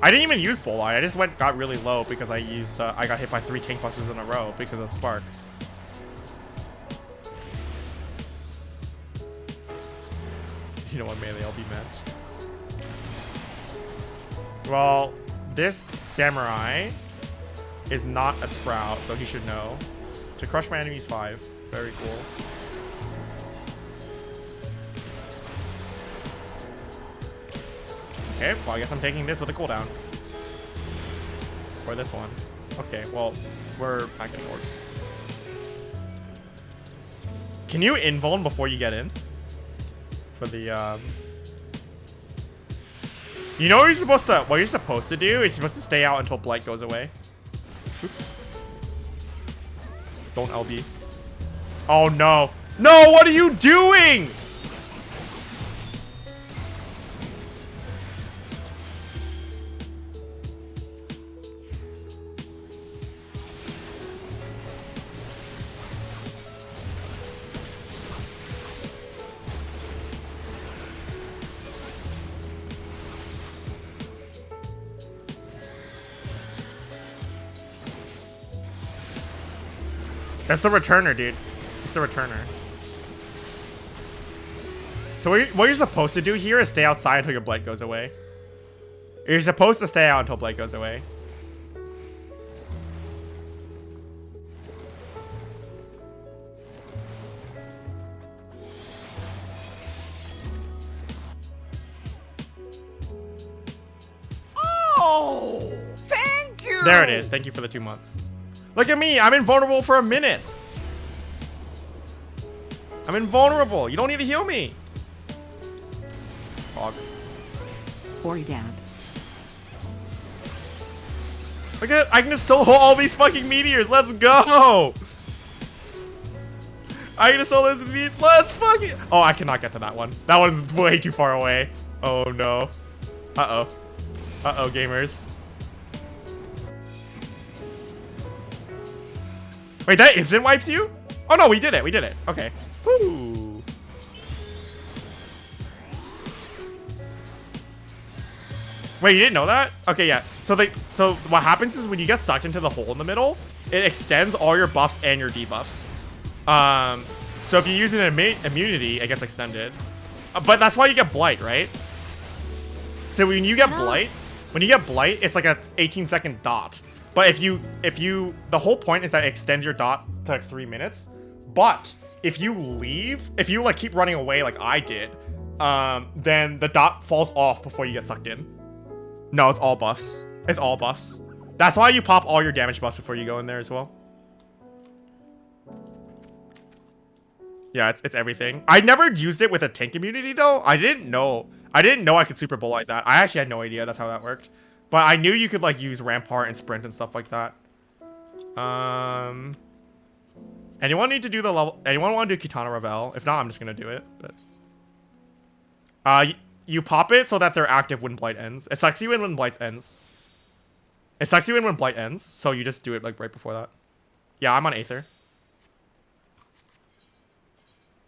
I didn't even use Bull Eye. I just got really low because I got hit by 3 tank busters in a row because of Spark. You know what melee LB meant. Well, this samurai is not a sprout, so he should know. To crush my enemies 5. Very cool. Okay, well I guess I'm taking this with a cooldown. Or this one. Okay, well, We're back in orbs. Can you invuln before you get in? For the You know what you're supposed to do? You're supposed to stay out until Blight goes away. Oops. Don't LB. Oh no. No, what are you doing? That's the returner, dude. It's the returner. So what you're supposed to do here is stay outside until your blight goes away. You're supposed to stay out until blight goes away. Oh, thank you. There it is. Thank you for the 2 months. Look at me. I'm invulnerable for a minute. I'm invulnerable. You don't need to heal me. Fog. 40 down. Look at it. I can just solo all these fucking meteors. Let's go. I can just solo this meteor. Let's fucking. Oh, I cannot get to that one. That one's way too far away. Oh no. Uh-oh. Uh-oh, gamers. Wait, that instant wipes you? Oh no, we did it. We did it. Okay. Woo. Wait, you didn't know that? Okay, yeah. So what happens is when you get sucked into the hole in the middle, it extends all your buffs and your debuffs. So if you use an immunity, it gets extended. But that's why you get blight, right? So when you get blight, it's like a 18-second dot. But if you, the whole point is that it extends your dot to like 3 minutes. But if you leave, if you like keep running away like I did, then the dot falls off before you get sucked in. No, it's all buffs. It's all buffs. That's why you pop all your damage buffs before you go in there as well. Yeah, it's everything. I never used it with a tank immunity though. I didn't know I could super bowl like that. I actually had no idea that's how that worked. But I knew you could like use Rampart and Sprint and stuff like that. Anyone need to do the level? Anyone want to do Kitana Revel? If not, I'm just gonna do it. But you pop it so that they're active when Blight ends. It sucks you in when Blight ends. It sucks you in when Blight ends, so you just do it like right before that. Yeah, I'm on Aether.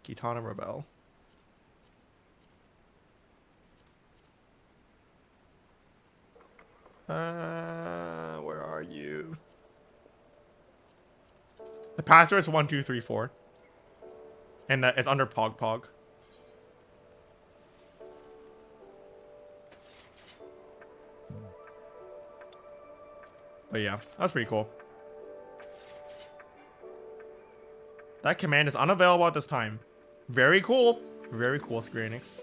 Kitana Revel. Where are you? The password is 1234. And it's under Pog Pog. But yeah, that's pretty cool. That command is unavailable at this time. Very cool. Very cool, Square Enix.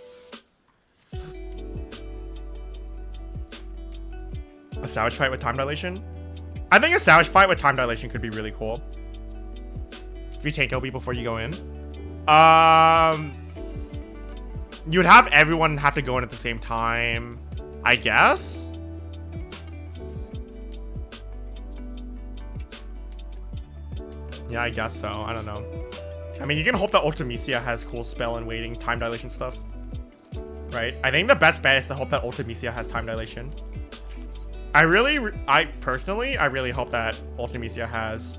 A Savage fight with time dilation? I think a Savage fight with time dilation could be really cool. If you tank LB before you go in. You would have everyone have to go in at the same time, I guess? Yeah, I guess so. I don't know. I mean, you can hope that Ultimisia has cool spell and waiting, time dilation stuff. Right? I think the best bet is to hope that Ultimisia has time dilation. I personally really hope that Ultimisia has,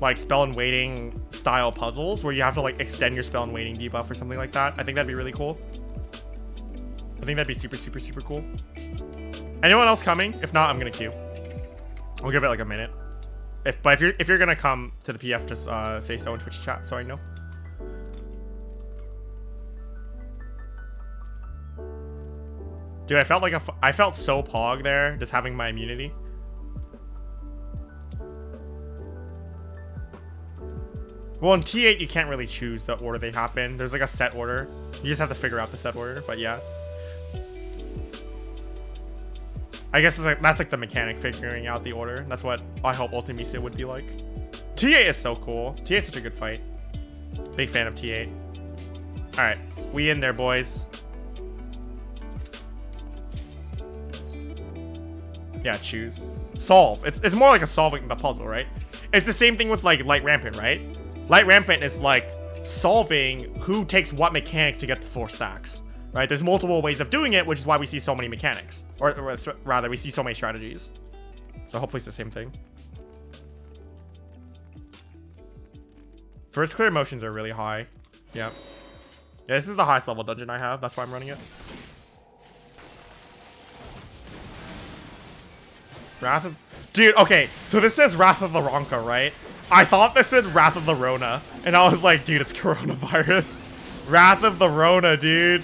like, spell and waiting style puzzles where you have to, like, extend your spell and waiting debuff or something like that. I think that'd be really cool. I think that'd be super, super, super cool. Anyone else coming? If not, I'm gonna queue. We'll give it, like, a minute. But if you're gonna come to the PF, just say so in Twitch chat so I know. Dude, I felt so pog there, just having my immunity. Well, in T8 you can't really choose the order they happen. There's like a set order. You just have to figure out the set order. But yeah. I guess it's like, that's like the mechanic figuring out the order. That's what I hope Ultimisia would be like. T8 is so cool. T8 is such a good fight. Big fan of T8. Alright, we in there, boys. Yeah, choose. Solve. It's more like a solving the puzzle, right? It's the same thing with like Light Rampant, right? Light Rampant is like solving who takes what mechanic to get the 4 stacks, right? There's multiple ways of doing it, which is why we see so many mechanics. Or rather, we see so many strategies. So hopefully it's the same thing. First clear motions are really high. Yeah. Yeah, this is the highest level dungeon I have. That's why I'm running it. Wrath of... Dude, okay. So this says Wrath of the Ronka, right? I thought this said Wrath of the Rona. And I was like, dude, it's coronavirus. Wrath of the Rona, dude.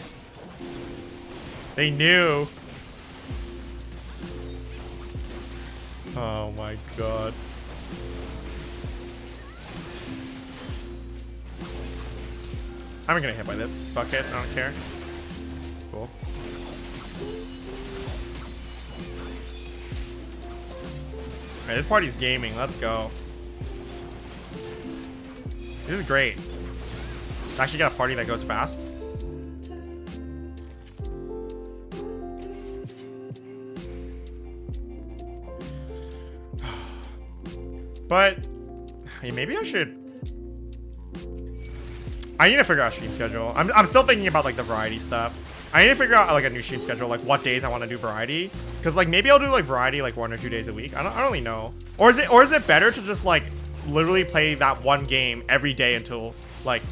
They knew. Oh my god. I'm gonna get hit by this. Fuck it, I don't care. Cool. Alright, this party's gaming. Let's go. This is great. Actually got a party that goes fast. But hey, maybe I should... I need to figure out stream schedule. I'm still thinking about like the variety stuff. I need to figure out like a new stream schedule, like what days I want to do variety. Because like maybe I'll do like variety like 1 or 2 days a week. I don't really know. Or is it better to just like literally play that one game every day until like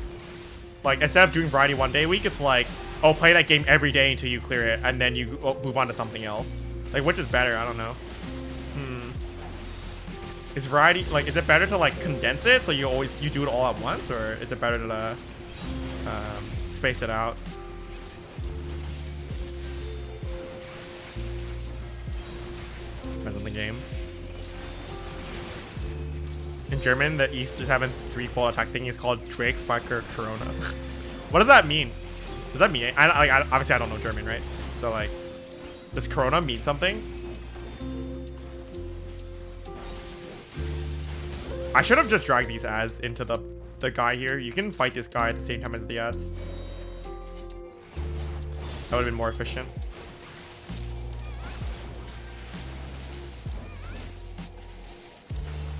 instead of doing variety 1 day a week, it's like, oh, play that game every day until you clear it and then you move on to something else. Like which is better? I don't know. Is variety like, is it better to like condense it so you do it all at once, or is it better to space it out? Depends on the game. In German, the E7 3-fold attack thing is called Drake Fucker Corona. What does that mean? Does that mean? Obviously I don't know German, right? So like, does Corona mean something? I should have just dragged these ads into the guy here. You can fight this guy at the same time as the ads. That would have been more efficient.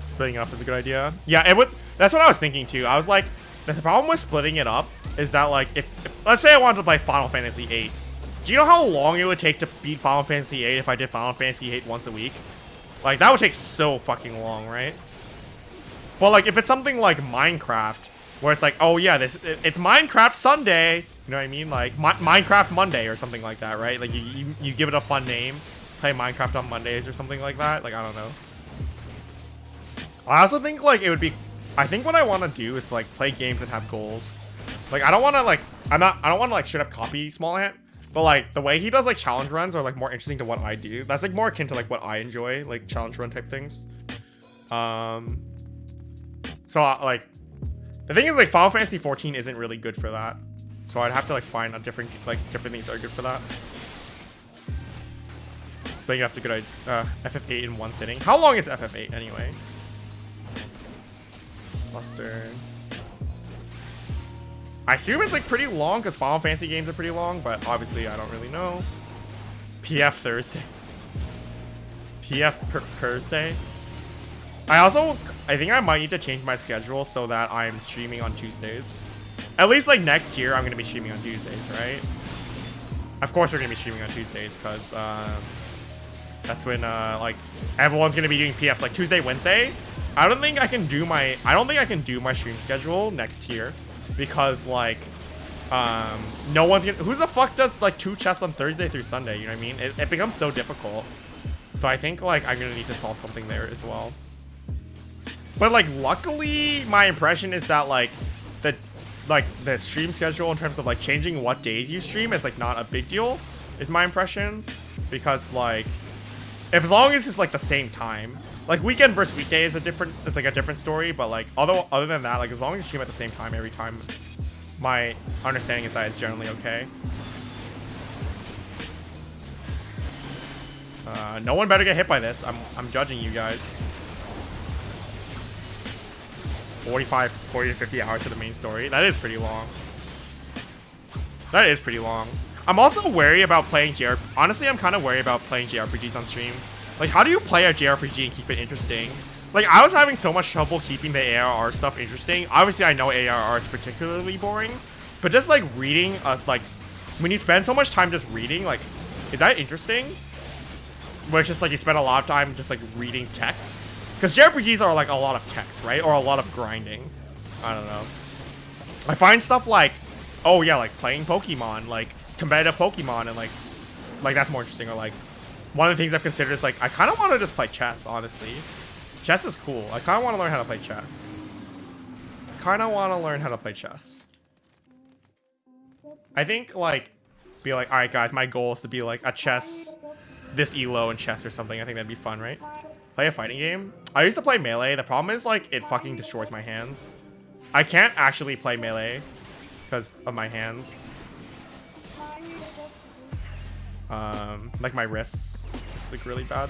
Splitting it up is a good idea. Yeah, it would. That's what I was thinking too. I was like, the problem with splitting it up is that like, if let's say I wanted to play Final Fantasy VIII, do you know how long it would take to beat Final Fantasy VIII if I did Final Fantasy VIII once a week? Like that would take so fucking long, right? But like if it's something like Minecraft, where it's like, oh yeah, it's Minecraft Sunday, you know what I mean? Like Minecraft Monday or something like that, right? Like you give it a fun name, play Minecraft on Mondays or something like that. Like I don't know. I also think like it would be, I think what I want to do is like play games and have goals. Like I don't want to like, I don't want to like straight up copy Small Ant, but like the way he does like challenge runs are like more interesting to what I do. That's like more akin to like what I enjoy, like challenge run type things. So like, the thing is like Final Fantasy 14 isn't really good for that. So I'd have to like find a different things that are good for that. Splitting up's a good idea. FF8 in one sitting. How long is FF8 anyway? Cluster. I assume it's like pretty long because Final Fantasy games are pretty long, but obviously I don't really know. PF Thursday. PF Thursday. I think I might need to change my schedule so that I'm streaming on Tuesdays. At least like next year, I'm going to be streaming on Tuesdays, right? Of course we're going to be streaming on Tuesdays because that's when like everyone's going to be doing PFs like Tuesday, Wednesday. I don't think I can do my stream schedule next year because like no one's gonna, who the fuck does like 2 chests on Thursday through Sunday, you know what I mean? It becomes so difficult. So I think like I'm going to need to solve something there as well. But like luckily my impression is that like the stream schedule in terms of like changing what days you stream is like not a big deal, is my impression, because like as long as it's like the same time, like weekend versus weekday is like a different story, but like other than that, like as long as you stream at the same time every time, my understanding is that it's generally okay. No one better get hit by this. I'm judging you guys. 40 to 50 hours to the main story. That is pretty long. That is pretty long. I'm also wary about playing JRPGs. Honestly, I'm kind of wary about playing JRPGs on stream. Like, how do you play a JRPG and keep it interesting? Like, I was having so much trouble keeping the ARR stuff interesting. Obviously, I know ARR is particularly boring. But just, like, reading, like, when you spend so much time just reading, like, is that interesting? Where it's just, like, you spend a lot of time just, like, reading text. Because JRPGs are, like, a lot of text, right? Or a lot of grinding. I don't know. I find stuff like, oh, yeah, like, playing Pokemon, like, competitive Pokemon, and, like, that's more interesting. Or, like, one of the things I've considered is, like, I kind of want to just play chess, honestly. Chess is cool. I kind of want to learn how to play chess. I think, like, be like, alright, guys, my goal is to be, like, a chess, this elo in chess or something. I think that'd be fun, right? Play a fighting game. I used to play Melee. The problem is, like, it fucking destroys my hands. I can't actually play Melee because of my hands. Like, my wrists. It's, like, really bad.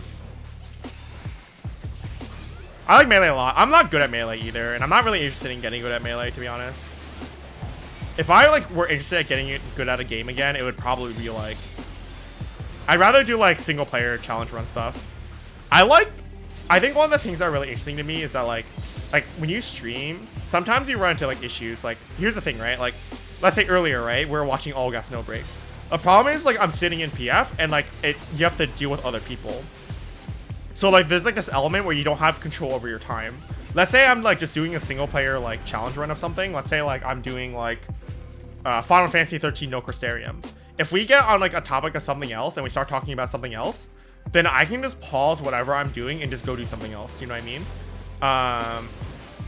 I like Melee a lot. I'm not good at Melee either, and I'm not really interested in getting good at Melee, to be honest. If I, like, were interested at getting good at a game again, it would probably be, like... I'd rather do, like, single-player challenge run stuff. I think one of the things that are really interesting to me is that, like, when you stream, sometimes you run into, like, issues. Like, here's the thing, right? Like, let's say earlier, right? We're watching All Gas No Breaks. A problem is, like, I'm sitting in PF, and, like, you have to deal with other people. So, like, there's, like, this element where you don't have control over your time. Let's say I'm, like, just doing a single-player, like, challenge run of something. Let's say, like, I'm doing, like, Final Fantasy 13 No Crystarium. If we get on, like, a topic of something else and we start talking about something else, then I can just pause whatever I'm doing and just go do something else. You know what I mean?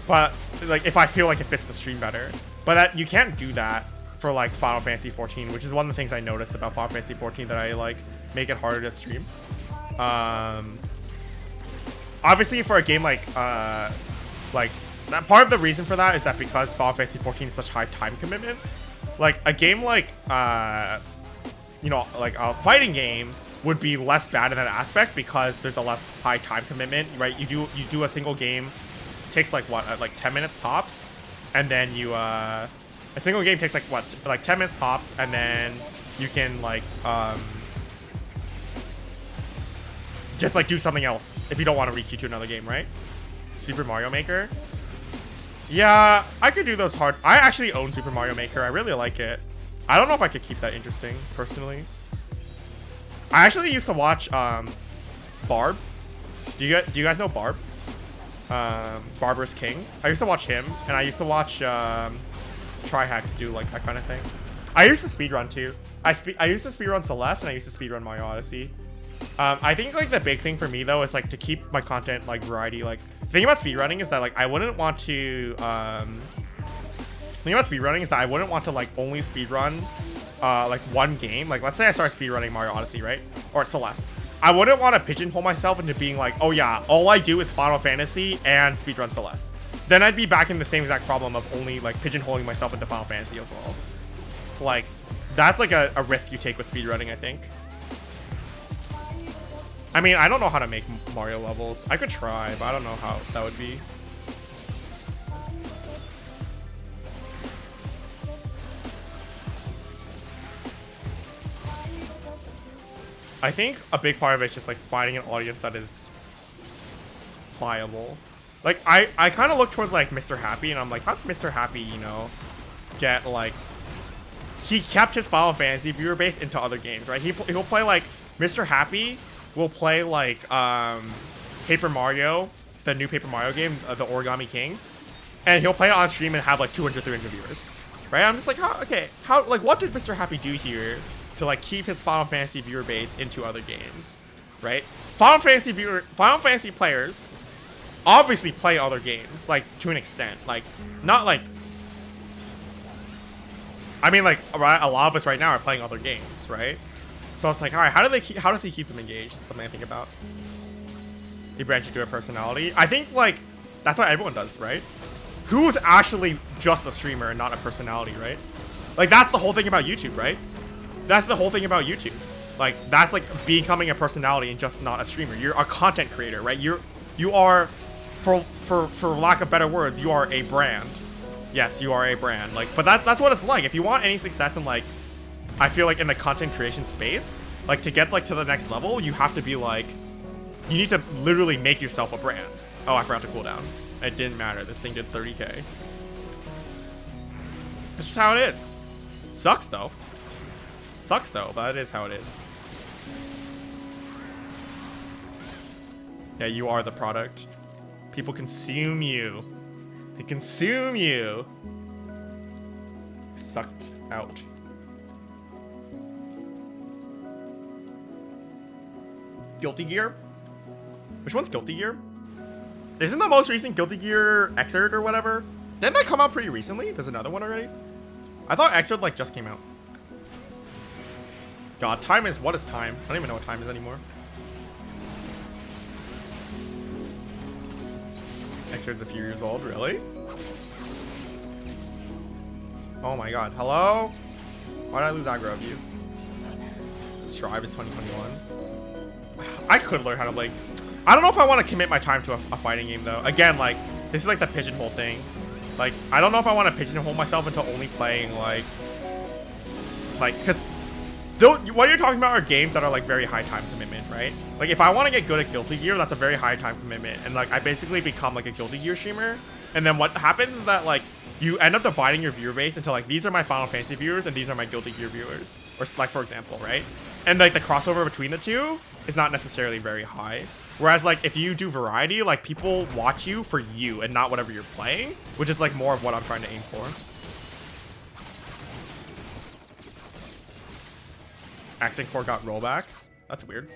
But, like, if I feel like it fits the stream better. But you can't do that for, like, Final Fantasy 14, which is one of the things I noticed about Final Fantasy 14 that I, like, make it harder to stream. Obviously, for a game like, that part of the reason for that is that because Final Fantasy 14 is such high time commitment, like, a game like, you know, like a fighting game would be less bad in that aspect because there's a less high time commitment, right? You do a single game, takes like what, like 10 minutes tops, and then you a single game takes like what, like 10 minutes tops, and then you can like just like do something else if you don't want to requeue to another game, right? Super Mario Maker. Yeah, I could do those hard. I actually own Super Mario Maker. I really like it. I don't know if I could keep that interesting personally. I actually used to watch Barb. Do you guys know Barb? Barbarous King. I used to watch him, and I used to watch Trihex do like that kind of thing. I used to speedrun too. I used to speedrun Celeste, and I used to speedrun Mario Odyssey. I think like the big thing for me though is like to keep my content like variety. Like the thing about speedrunning is that like I wouldn't want to like only speedrun like one game. Like let's say I start speedrunning Mario Odyssey, right? Or Celeste. I wouldn't want to pigeonhole myself into being like, oh yeah, all I do is Final Fantasy and speedrun Celeste. Then I'd be back in the same exact problem of only like pigeonholing myself into Final Fantasy as well. Like that's like a risk you take with speedrunning, I think. I mean, I don't know how to make Mario levels. I could try, but I don't know how that would be. I think a big part of it is just like finding an audience that is pliable. Like I kind of look towards like Mr. Happy, and I'm like, how did Mr. Happy, you know, get like, he kept his Final Fantasy viewer base into other games, right? He'll play like Mr. Happy will play like Paper Mario, the new Paper Mario game, the Origami King, and he'll play it on stream and have like 200, 300 viewers, right? I'm just like, like what did Mr. Happy do here to like keep his Final Fantasy viewer base into other games, right? Final Fantasy players obviously play other games, like to an extent, like not like, I mean like a lot of us right now are playing other games, right? So it's like, all right, how does he keep them engaged? It's something I think about. He branched into a personality. I think like that's what everyone does, right? Who's actually just a streamer and not a personality, right? Like that's the whole thing about YouTube, right? That's the whole thing about YouTube. Like, that's like becoming a personality and just not a streamer. You're a content creator, right? You are, for lack of better words, you are a brand. Yes, you are a brand. Like, but that's what it's like. If you want any success in, like, I feel like in the content creation space, like, to get like to the next level, you have to be like, you need to literally make yourself a brand. Oh, I forgot to cool down. It didn't matter. This thing did 30k. That's just how it is. Sucks though. Sucks though, but it is how it is. Yeah, you are the product. People consume you. They consume you. Sucked out. Guilty Gear? Which one's Guilty Gear? Isn't the most recent Guilty Gear Xrd or whatever? Didn't that come out pretty recently? There's another one already? I thought Xrd like just came out. God, time is, what is time? I don't even know what time is anymore. Xrd's a few years old, really? Oh my god, hello? Why did I lose aggro of you? Strive is 2021. I could learn how to, like, I don't know if I want to commit my time to a fighting game though. Again, like, this is like the pigeonhole thing. Like, I don't know if I want to pigeonhole myself into only playing like, because what you're talking about are games that are like very high time commitment, right? Like, if I want to get good at Guilty Gear, that's a very high time commitment, and like I basically become like a Guilty Gear streamer, and then what happens is that like you end up dividing your viewer base into like, these are my Final Fantasy viewers and these are my Guilty Gear viewers, or like, for example, right? And like the crossover between the two is not necessarily very high. Whereas like if you do variety, like people watch you for you and not whatever you're playing, which is like more of what I'm trying to aim for. Accent Core got rollback. That's weird.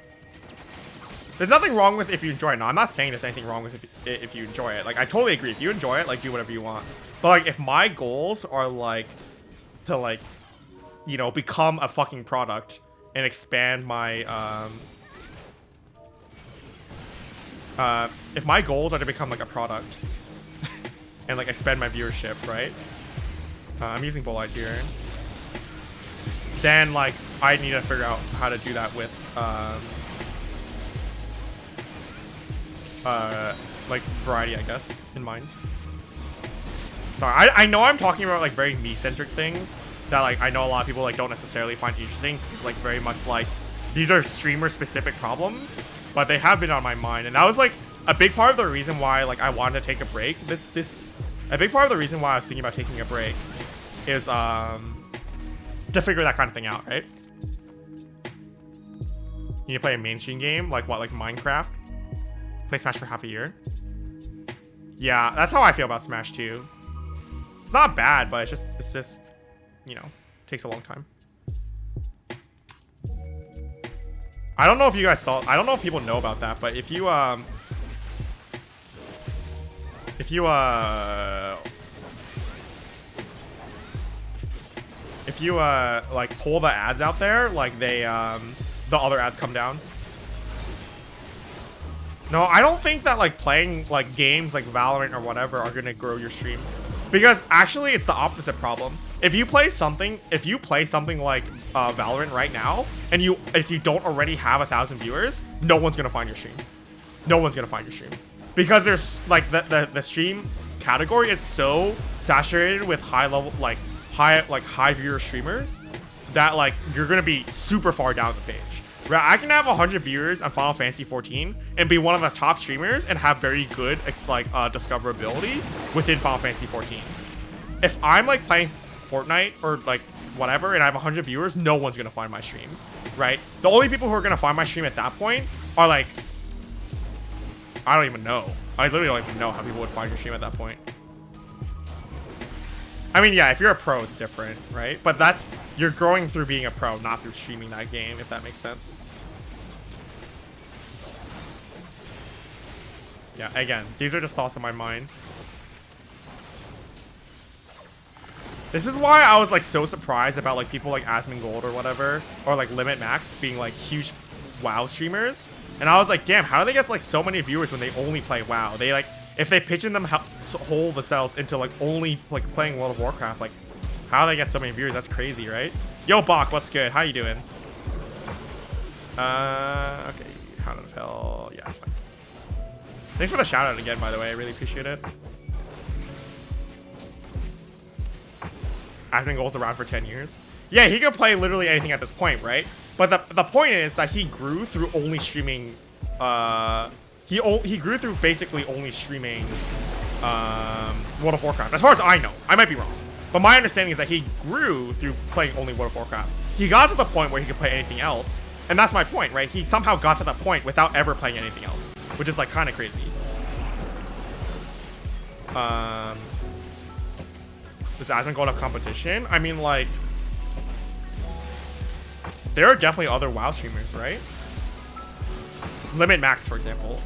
There's nothing wrong with if you enjoy it. No, I'm not saying there's anything wrong with if you enjoy it. Like, I totally agree. If you enjoy it, like, do whatever you want. But like, if my goals are like to like, you know, become a fucking product and expand my if my goals are to become like a product and like expand my viewership, right? I'm using Bolide here. Then like I need to figure out how to do that with like variety, I guess, in mind. Sorry, I know I'm talking about like very me-centric things that like I know a lot of people like don't necessarily find interesting. It's like very much like these are streamer-specific problems, but they have been on my mind, and that was like a big part of the reason why like I wanted to take a break. A big part of the reason why I was thinking about taking a break is to figure that kind of thing out, right? You need to play a mainstream game, like what, like Minecraft? Play Smash for half a year? Yeah, that's how I feel about Smash too. It's not bad, but it's just, you know, takes a long time. I don't know if you guys saw, I don't know if people know about that, but if you like pull the ads out there, like they the other ads come down. No, I don't think that like playing like games like Valorant or whatever are gonna grow your stream, because actually it's the opposite problem. If you play something like Valorant right now, and if you don't already have 1,000 viewers, no one's gonna find your stream. No one's gonna find your stream, because there's like the stream category is so saturated with high viewer streamers that like you're gonna be super far down the page. Right? I can have 100 viewers on Final Fantasy 14 and be one of the top streamers and have very good discoverability within Final Fantasy 14. If I'm like playing Fortnite or like whatever and I have 100 viewers, no one's gonna find my stream, right? The only people who are gonna find my stream at that point are like, I don't even know. I literally don't even know how people would find your stream at that point. I mean, yeah, if you're a pro, it's different, right? But you're growing through being a pro, not through streaming that game, if that makes sense. Yeah, again, these are just thoughts in my mind. This is why I was like so surprised about like people like Asmongold or whatever, or like Limit Max being like huge WoW streamers. And I was like, damn, how do they get like so many viewers when they only play WoW? They like, if they pigeon themselves into like only like playing World of Warcraft, like how do they get so many viewers? That's crazy, right? Yo, Bach, what's good? How you doing? Okay, Hound of Hell. Yeah, that's fine. Thanks for the shout out again, by the way. I really appreciate it. Asmongold's around for 10 years. Yeah, he could play literally anything at this point, right? But the point is that he grew through only streaming. He grew through basically only streaming World of Warcraft. As far as I know, I might be wrong, but my understanding is that he grew through playing only World of Warcraft. He got to the point where he could play anything else, and that's my point, right? He somehow got to that point without ever playing anything else, which is like kind of crazy. Does Asmongold have competition? I mean, like, there are definitely other WoW streamers, right? Limit Max, for example,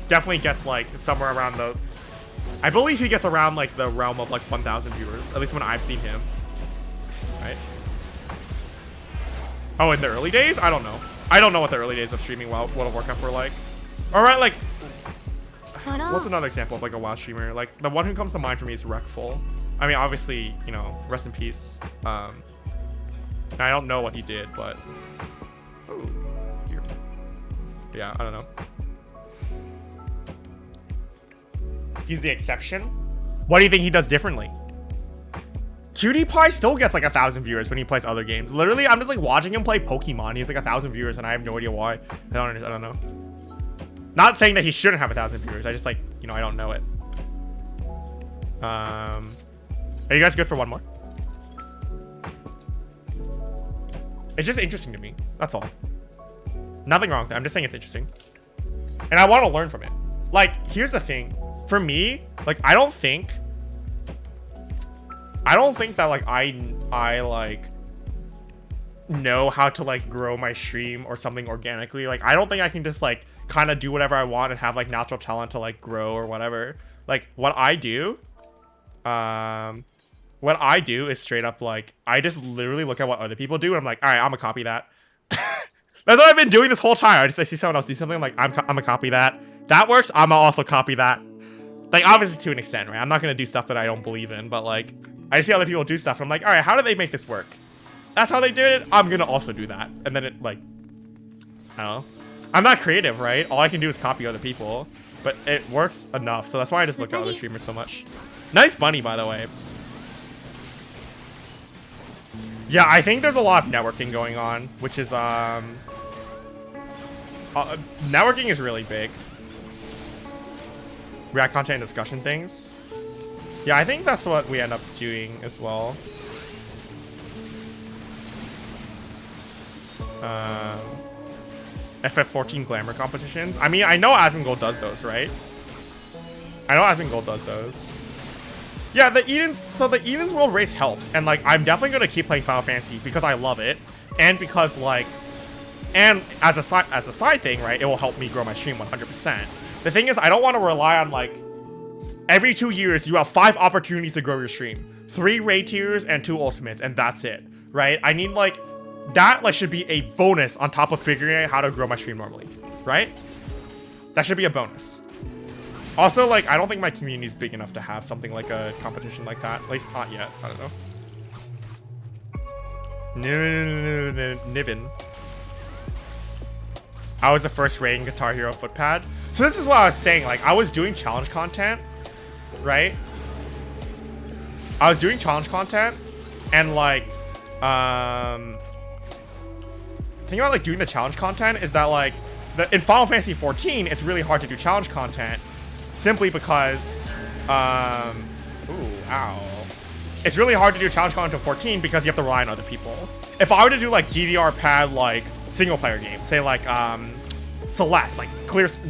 definitely gets like somewhere around the, I believe he gets around like the realm of like 1,000 viewers, at least when I've seen him, right? Oh, in the early days? I don't know. I don't know what the early days of streaming World of Warcraft were like. All right, like, what's another example of like a WoW streamer? Like, the one who comes to mind for me is Wreckful. I mean, obviously, you know, rest in peace. I don't know what he did, but yeah, I don't know. He's the exception. What do you think he does differently? Cutie Pie still gets like 1,000 viewers when he plays other games. Literally, I'm just like watching him play Pokemon. He's like 1,000 viewers, and I have no idea why. I don't know. Not saying that he shouldn't have 1,000 viewers. I just like, you know, I don't know it. Are you guys good for one more? It's just interesting to me. That's all. Nothing wrong with it. I'm just saying it's interesting. And I want to learn from it. Like, here's the thing. For me, like, I don't think that like I like know how to like grow my stream or something organically. Like, I don't think I can just like kind of do whatever I want and have like natural talent to like grow or whatever. Like, what I do is straight up like, I just literally look at what other people do and I'm like, all right, I'm gonna copy that. That's what I've been doing this whole time. I see someone else do something, I'm like, I'm gonna copy that. That works, I'm gonna also copy that. Like, obviously to an extent, right? I'm not gonna do stuff that I don't believe in, but like, I see other people do stuff and I'm like, all right, how do they make this work? That's how they did it, I'm gonna also do that. And then it like, I don't know. I'm not creative, right? All I can do is copy other people, but it works enough. So that's why I just look at other streamers so much. Nice bunny, by the way. Yeah, I think there's a lot of networking going on, which is, networking is really big. React content discussion things. Yeah, I think that's what we end up doing as well. FF14 glamour competitions. I mean, I know Asmongold does those, right? I know Asmongold does those. Yeah, the Eden's World Race helps, and like, I'm definitely gonna keep playing Final Fantasy because I love it, and because like, and as a side thing, right, it will help me grow my stream 100%. The thing is, I don't want to rely on like, every 2 years you have 5 opportunities to grow your stream, 3 raid tiers and 2 ultimates, and that's it, right? I need like, that like should be a bonus on top of figuring out how to grow my stream normally, right? That should be a bonus. Also, like, I don't think my community is big enough to have something like a competition like that. At least not yet. I don't know. Niven. I was the first raiding Guitar Hero footpad. So this is what I was saying. Like, I was doing challenge content, right? I was doing challenge content, and like, the thing about like doing the challenge content is that like, in Final Fantasy 14, it's really hard to do challenge content. Simply because, ooh, ow. It's really hard to do challenge content in 14 because you have to rely on other people. If I were to do like DDR pad, like single player game, say like Celeste, like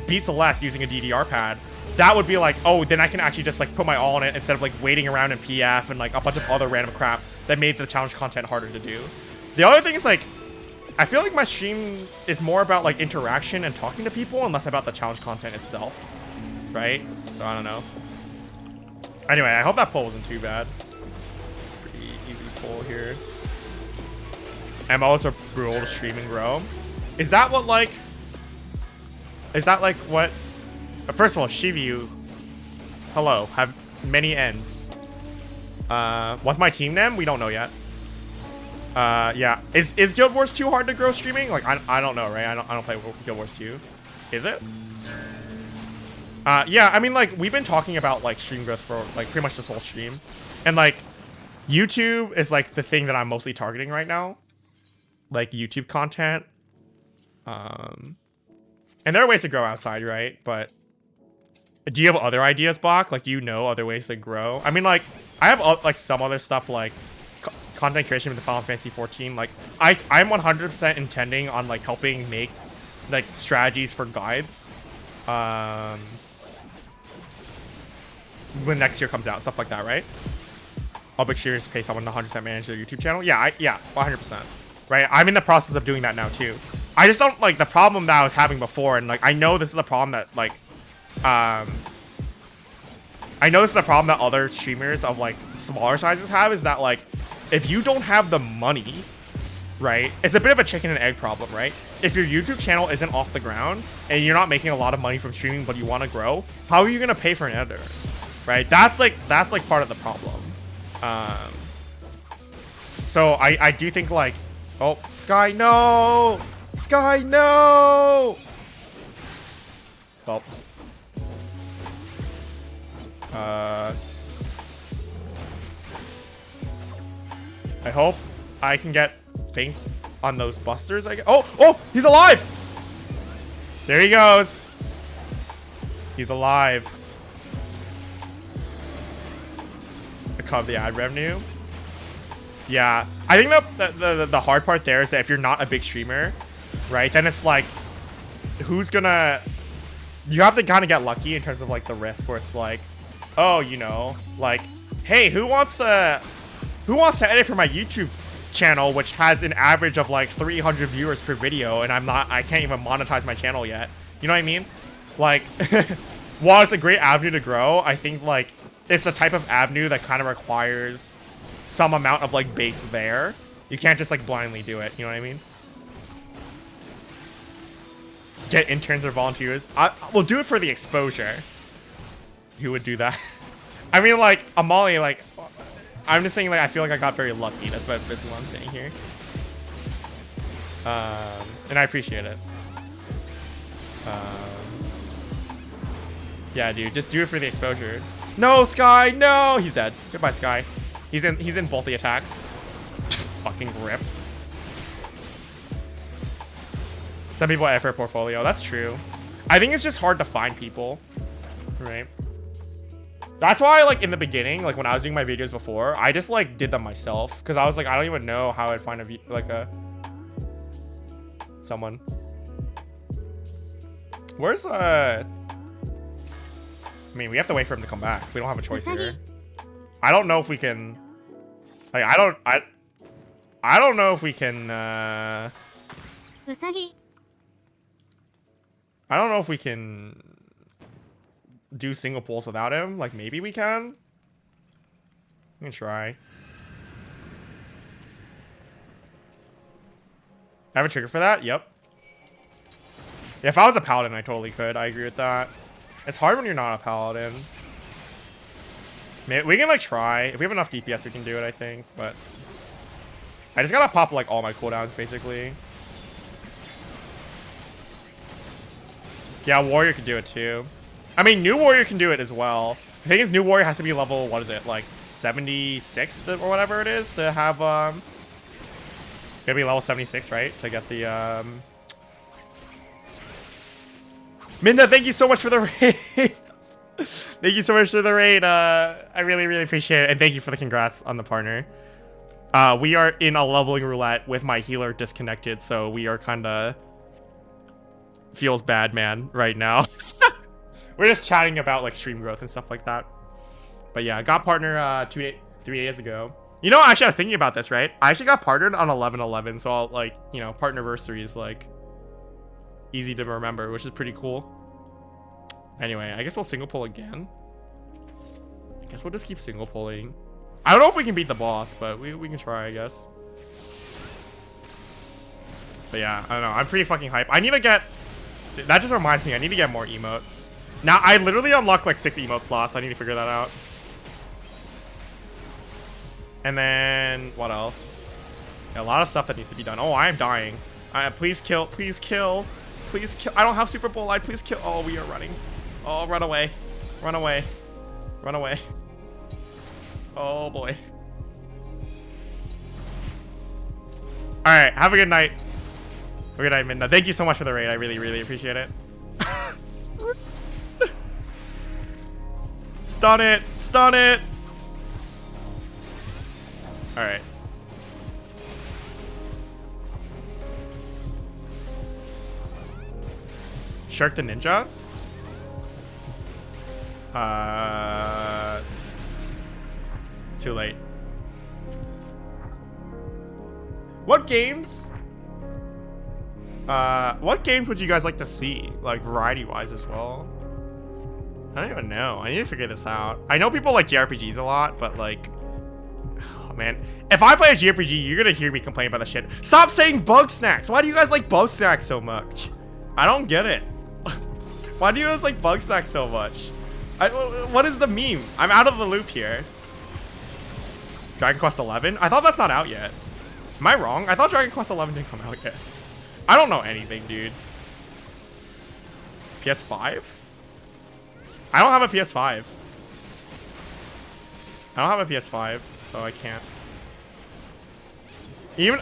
beat Celeste using a DDR pad, that would be like, oh, then I can actually just like put my all in it instead of like waiting around in PF and like a bunch of other random crap that made the challenge content harder to do. The other thing is like, I feel like my stream is more about like interaction and talking to people and less about the challenge content itself. Right? So I don't know. Anyway, I hope that poll wasn't too bad. It's a pretty easy poll here. MMOs are brutal to stream and grow. Is that what like... Is that like what... First of all, Shivyu. Hello. Have many ends. What's my team name? We don't know yet. Yeah. Is Guild Wars 2 hard to grow streaming? Like, I don't know, right? I don't play Guild Wars 2. Is it? Yeah, I mean, like, we've been talking about, like, stream growth for, like, pretty much this whole stream. And, like, YouTube is, like, the thing that I'm mostly targeting right now. Like, YouTube content. And there are ways to grow outside, right? But do you have other ideas, Bach? Like, do you know other ways to grow? I mean, like, I have, like, some other stuff, like, content creation with the Final Fantasy 14. Like, I'm 100% intending on, like, helping make, like, strategies for guides. When next year comes out, stuff like that, right? I'll make sure to pay someone to 100% manage their YouTube channel. Yeah, yeah, 100%. Right? I'm in the process of doing that now, too. I just don't, like, the problem that I was having before, and, like, I know this is a problem that, like, I know this is a problem that other streamers of, like, smaller sizes have, is that, like, if you don't have the money, right, it's a bit of a chicken and egg problem, right? If your YouTube channel isn't off the ground, and you're not making a lot of money from streaming, but you want to grow, how are you going to pay for an editor? Right? That's like part of the problem. So I do think, like, oh, Sky, no! Sky, no! Well. I hope I can get faith on those busters. Oh, he's alive! There he goes. He's alive. Of the ad revenue. Yeah, I think the hard part there is that if you're not a big streamer, right, then it's like, who's gonna, you have to kind of get lucky in terms of, like, the risk where it's like, oh, you know, like, hey, who wants to edit for my YouTube channel, which has an average of, like, 300 viewers per video, and I can't even monetize my channel yet. You know what I mean? Like, while it's a great avenue to grow, I think, like, it's the type of avenue that kind of requires some amount of, like, base there. You can't just, like, blindly do it. You know what I mean? Get interns or volunteers. We'll do it for the exposure. Who would do that? I mean, like, Amali, like, I'm just saying, like, I feel like I got very lucky. That's basically what I'm saying here. And I appreciate it. Yeah, dude, just do it for the exposure. No, Sky, no! He's dead. Goodbye, Sky. He's in both the attacks. Fucking rip. Some people have for a portfolio. That's true. I think it's just hard to find people. Right? That's why, like, in the beginning, like, when I was doing my videos before, I just, like, did them myself. Because I was like, I don't even know how I'd find someone. Where's, I mean, we have to wait for him to come back. We don't have a choice here. I don't know if we can... Like, I don't know if we can, I don't know if we can do single pulls without him. Like, maybe we can. We can try. I have a trigger for that? Yep. Yeah, if I was a paladin, I totally could. I agree with that. It's hard when you're not a paladin. Maybe we can, like, try. If we have enough DPS, we can do it, I think. But I just gotta pop, like, all my cooldowns, basically. Yeah, Warrior could do it, too. I mean, New Warrior can do it as well. The thing is, New Warrior has to be level, what is it, like, 76 or whatever it is to have, gotta be level 76, right? To get the, Minda, thank you so much for the raid. Thank you so much for the raid. I really, really appreciate it. And thank you for the congrats on the partner. We are in a leveling roulette with my healer disconnected, so we are kind of... Feels bad, man, right now. We're just chatting about, like, stream growth and stuff like that. But yeah, I got partner 3 days ago. You know, actually, I was thinking about this, right? I actually got partnered on 11/11, so I'll, like, you know, partnerversary is, like, easy to remember, which is pretty cool. Anyway, I guess we'll single pull again. I guess we'll just keep single pulling. I don't know if we can beat the boss, but we can try, I guess. But yeah, I don't know. I'm pretty fucking hyped. I need to get... That just reminds me, I need to get more emotes. Now, I literally unlocked like 6 emote slots. I need to figure that out. And then, what else? Yeah, a lot of stuff that needs to be done. Oh, I am dying. Please kill. Please kill. Please kill. I don't have Super Bowl light. Please kill. Oh, we are running. Oh, run away. Run away. Run away. Oh, boy. Alright, have a good night. Have a good night, Midna. Thank you so much for the raid. I really, really appreciate it. Stun it. Stun it. Alright. Shark the Ninja? Too late. What games would you guys like to see? Like, variety-wise as well? I don't even know. I need to figure this out. I know people like JRPGs a lot, but like... Oh, man. If I play a JRPG, you're gonna hear me complain about the shit. Stop saying bug snacks! Why do you guys like bug snacks so much? I don't get it. Why do you guys like bug snacks so much? What is the meme? I'm out of the loop here. Dragon Quest 11? I thought that's not out yet. Am I wrong? I thought Dragon Quest 11 didn't come out yet. I don't know anything, dude. PS5? I don't have a PS5. I don't have a PS5, so I can't.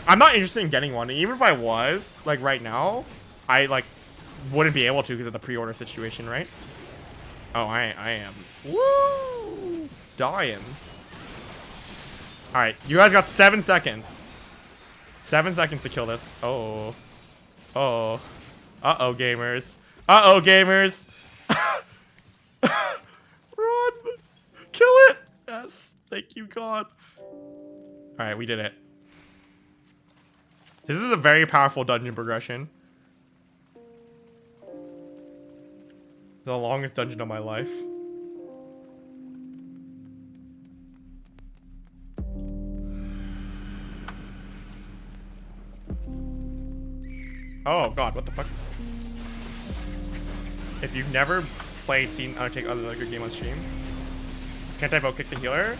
I'm not interested in getting one. Even if I was, like right now, I like wouldn't be able to because of the pre-order situation, right? Oh, I am. Woo! Dying. Alright, you guys got 7 seconds. 7 seconds to kill this. Oh. Oh. Uh-oh, gamers. Uh-oh, gamers. Run. Kill it. Yes. Thank you, God. Alright, we did it. This is a very powerful dungeon progression. The longest dungeon of my life. Oh god, what the fuck? If you've never seen Undertake other than a good game on stream, can't I vote kick the healer?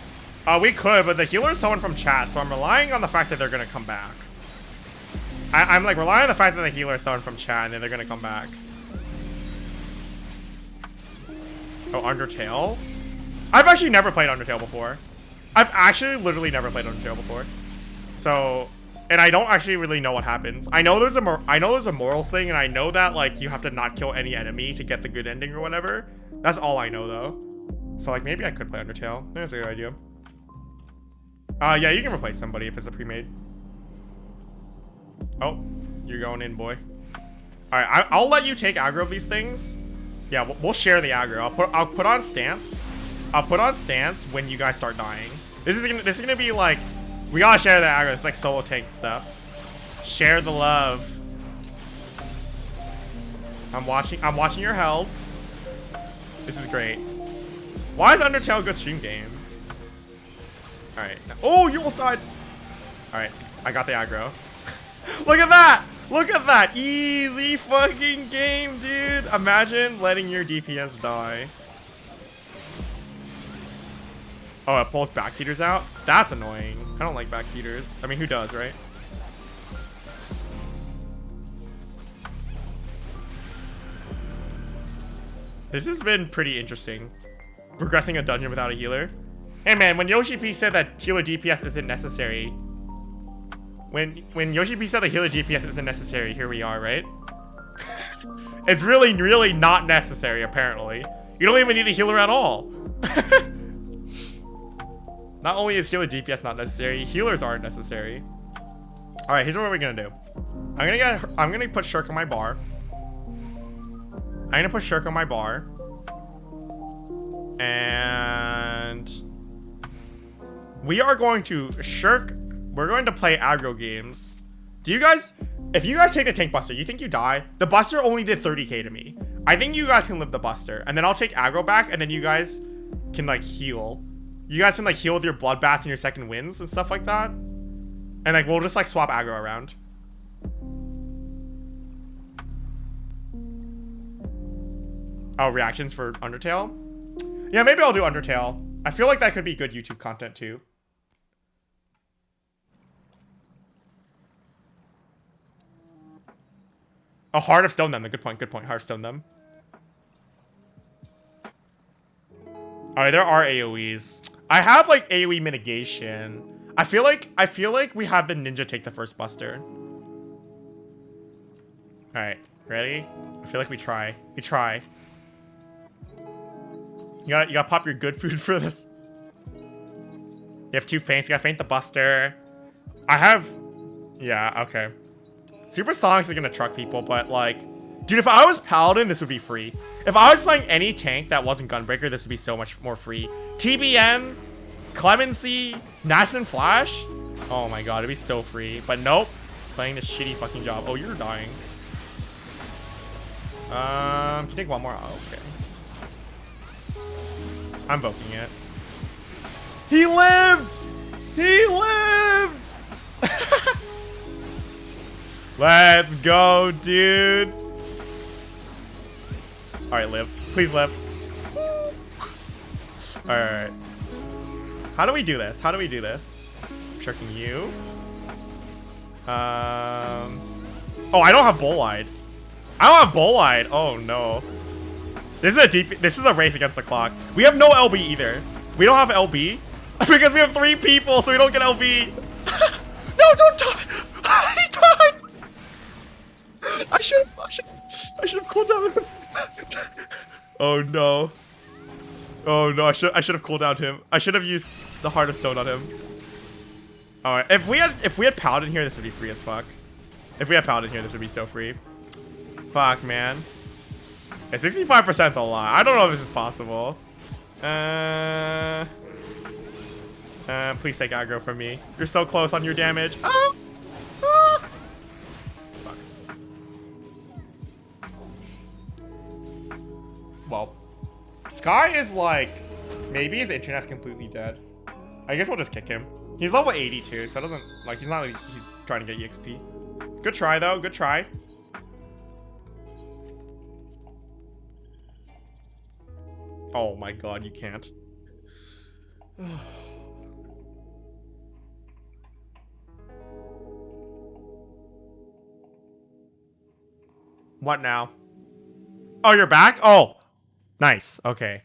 We could, but the healer is someone from chat, so I'm relying on the fact that they're gonna come back. I'm like relying on the fact that the healer is someone from chat and then they're gonna come back. Oh, Undertale? I've actually never played Undertale before. I've actually literally never played Undertale before. So, and I don't actually really know what happens. I know there's a morals thing, and I know that like you have to not kill any enemy to get the good ending or whatever. That's all I know though. So like maybe I could play Undertale. That's a good idea. Yeah, you can replace somebody if it's a pre-made. Oh, you're going in, boy. All right, I'll let you take aggro of these things. Yeah, we'll share the aggro. I'll put on stance. I'll put on stance when you guys start dying. This is gonna be like, we gotta share the aggro. It's like solo tank stuff. Share the love. I'm watching your healths. This is great. Why is Undertale a good stream game? All right. Oh, you almost died. All right, I got the aggro. Look at that. Look at that. Easy fucking game, dude. Imagine letting your DPS die. Oh, it pulls backseaters out? That's annoying. I don't like backseaters. I mean, who does, right? This has been pretty interesting. Progressing a dungeon without a healer. Hey man, when Yoshi P said that healer DPS isn't necessary, when Yoshi P said that healer DPS isn't necessary, here we are, right? It's really, really not necessary, apparently. You don't even need a healer at all. Not only is healer DPS not necessary, healers aren't necessary. All right, here's what we're gonna do. I'm gonna put Shirk on my bar. And we are going to we're going to play aggro games. Do you guys, if you guys take the tank buster, you think you die? The buster only did 30k to me. I think you guys can live the buster, and then I'll take aggro back, and then you guys can like heal. You guys can like heal with your bloodbaths and your second wins and stuff like that. And like we'll just like swap aggro around. Oh, reactions for Undertale? Yeah, maybe I'll do Undertale. I feel like that could be good YouTube content too. Oh, Heart of Stone them. Good point. Good point. Heart of Stone them. Alright, there are AoEs. I have like AoE mitigation. I feel like we have the ninja take the first buster. Alright, ready? I feel like we try. We try. You gotta pop your good food for this. You have 2 feints. You gotta feint the buster. I have... Yeah, okay. Supersonics are gonna truck people, but like... Dude, if I was Paladin, this would be free. If I was playing any tank that wasn't Gunbreaker, this would be so much more free. TBN, Clemency, Nash and Flash. Oh my god, it'd be so free. But nope. Playing this shitty fucking job. Oh, you're dying. Can you take one more? Oh, okay. I'm invoking it. He lived! He lived! Let's go, dude. Alright, live. Please live. Alright. How do we do this? How do we do this? Tricking you. Oh, I don't have Bolide. I don't have Bolide. Oh no. This is a race against the clock. We have no LB either. We don't have LB because we have 3 people, so we don't get LB. No, don't die. He died. I should have cooled down. Oh no. Oh no, I should have cooled down him. I should have used the Heart of Stone on him. Alright, if we had Paladin here, this would be free as fuck. If we had Paladin here, this would be so free. Fuck, man. Yeah, 65% is a lot. I don't know if this is possible. Please take aggro from me. You're so close on your damage. Oh! Oh! Fuck. Well, Sky is like, maybe his internet's completely dead. I guess we'll just kick him. He's level 82, so it doesn't, like, he's not like, he's trying to get EXP. Good try, though. Good try. Oh my god, you can't. What now? Oh, you're back? Oh, nice. Okay.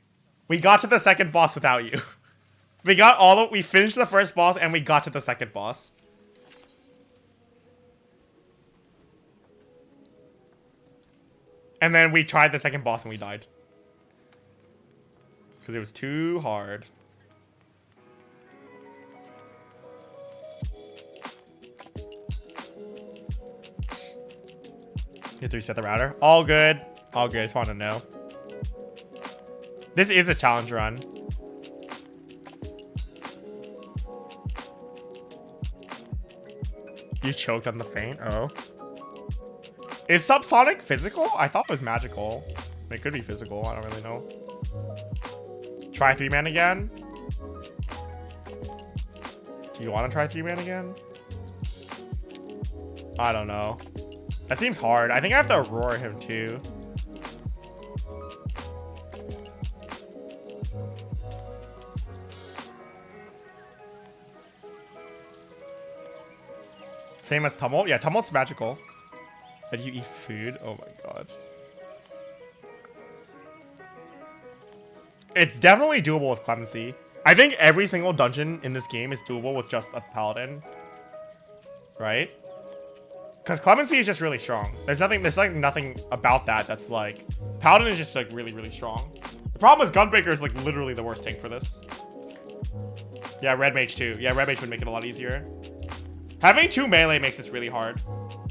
We got to the second boss without you. We finished the first boss and we got to the second boss. And then we tried the second boss and we died. Because it was too hard. You have to reset the router. All good. All good. I just want to know. This is a challenge run. You choked on the feint? Oh. Is subsonic physical? I thought it was magical. It could be physical. I don't really know. Try 3-man again? Do you want to try 3-man again? I don't know. That seems hard. I think I have to Aurora him too. Same as Tumult? Yeah, Tumult's magical. Did you eat food? Oh my god. It's definitely doable with Clemency. I think every single dungeon in this game is doable with just a Paladin. Right? Because Clemency is just really strong. There's like nothing about that that's like... Paladin is just like really, really strong. The problem is Gunbreaker is like literally the worst tank for this. Yeah, Red Mage too. Yeah, Red Mage would make it a lot easier. Having 2 melee makes this really hard.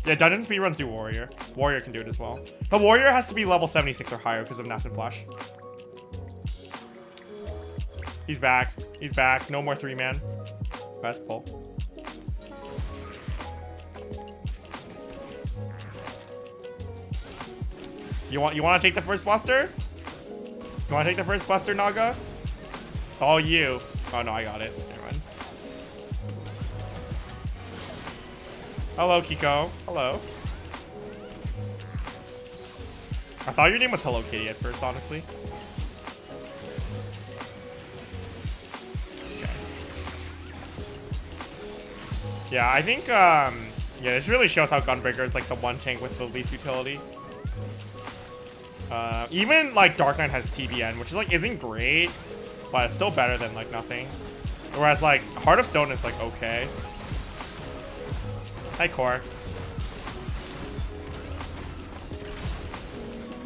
Yeah, dungeon speedruns do Warrior. Warrior can do it as well. But Warrior has to be level 76 or higher because of Nass and Flash. He's back. He's back. No more 3-man. That's pull. You want to take the first buster? You want to take the first buster, Naga? It's all you. Oh no, I got it. Never mind. Hello, Kiko. Hello. I thought your name was Hello Kitty at first, honestly. Okay. Yeah, I think Yeah, this really shows how Gunbreaker is like the one tank with the least utility. Even like Dark Knight has TBN, which is like isn't great, but it's still better than like nothing. Whereas like Heart of Stone is like okay. Hi Core.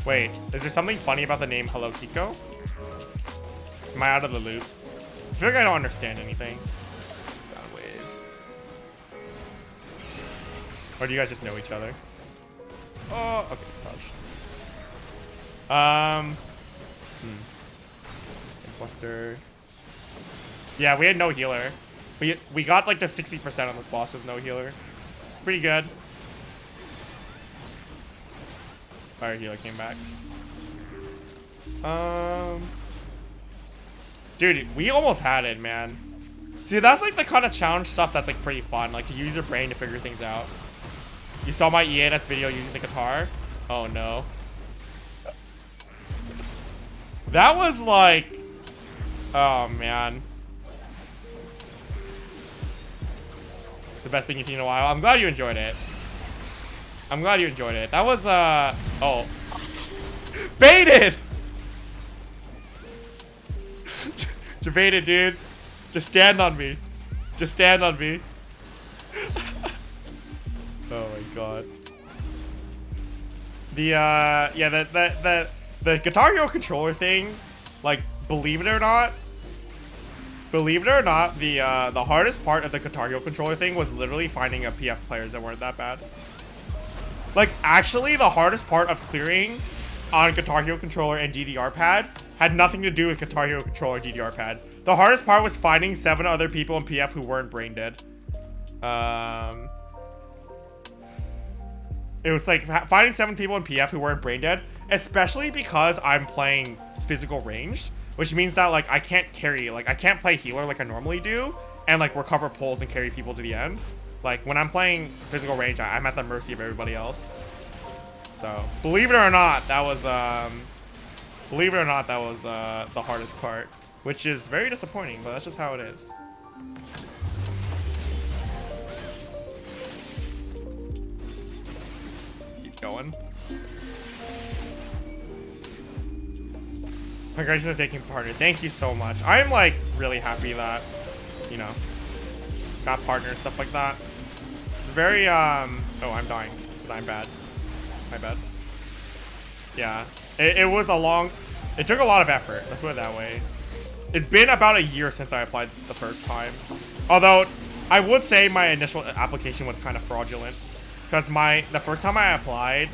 Wait, is there something funny about the name Hello Kiko? Am I out of the loop? I feel like I don't understand anything. Sound wave. Or do you guys just know each other? Oh, okay, gosh. Buster. Yeah, we had no healer. We got like to 60% on this boss with no healer. It's pretty good. Fire healer came back. Dude, we almost had it, man. See, that's like the kind of challenge stuff that's like pretty fun, like to use your brain to figure things out. You saw my EAS video using the guitar? Oh no. That was like, oh man. The best thing you've seen in a while. I'm glad you enjoyed it. I'm glad you enjoyed it. That was, oh. Baited! Baited, dude. Just stand on me. Just stand on me. Oh my god. The, yeah, the Guitar Hero controller thing, like, believe it or not, the hardest part of the Guitar Hero controller thing was literally finding a PF players that weren't that bad. Like, actually, the hardest part of clearing on Guitar Hero controller and DDR pad had nothing to do with Guitar Hero controller and DDR pad. The hardest part was finding 7 other people in PF who weren't brain dead. It was like finding 7 people in PF who weren't brain dead, especially because I'm playing physical ranged, which means that like I can't carry, like I can't play healer like I normally do and like recover pulls and carry people to the end. Like when I'm playing physical range, I'm at the mercy of everybody else. So believe it or not, that was the hardest part, which is very disappointing, but that's just how it is. Keep going. Congratulations on taking partner. Thank you so much. I'm like really happy that, you know, got partner and stuff like that. It's very oh, I'm dying. I'm bad. My bad. Yeah. It was a long, it took a lot of effort. Let's put it that way. It's been about a year since I applied the first time. Although I would say my initial application was kind of fraudulent, because the first time I applied,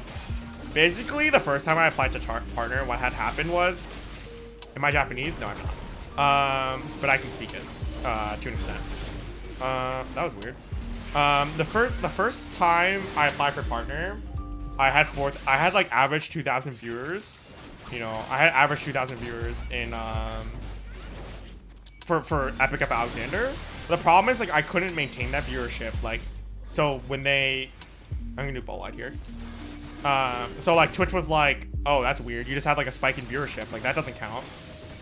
basically the first time I applied to partner, what had happened was, am I Japanese? No, I'm not. But I can speak it to an extent. That was weird. The first time I applied for partner, I had like average 2,000 viewers. You know, I had average 2,000 viewers in for Epic of Alexander. The problem is like I couldn't maintain that viewership. Like, so when I'm gonna do ball out here. So like Twitch was like, oh, that's weird. You just had like a spike in viewership. Like that doesn't count.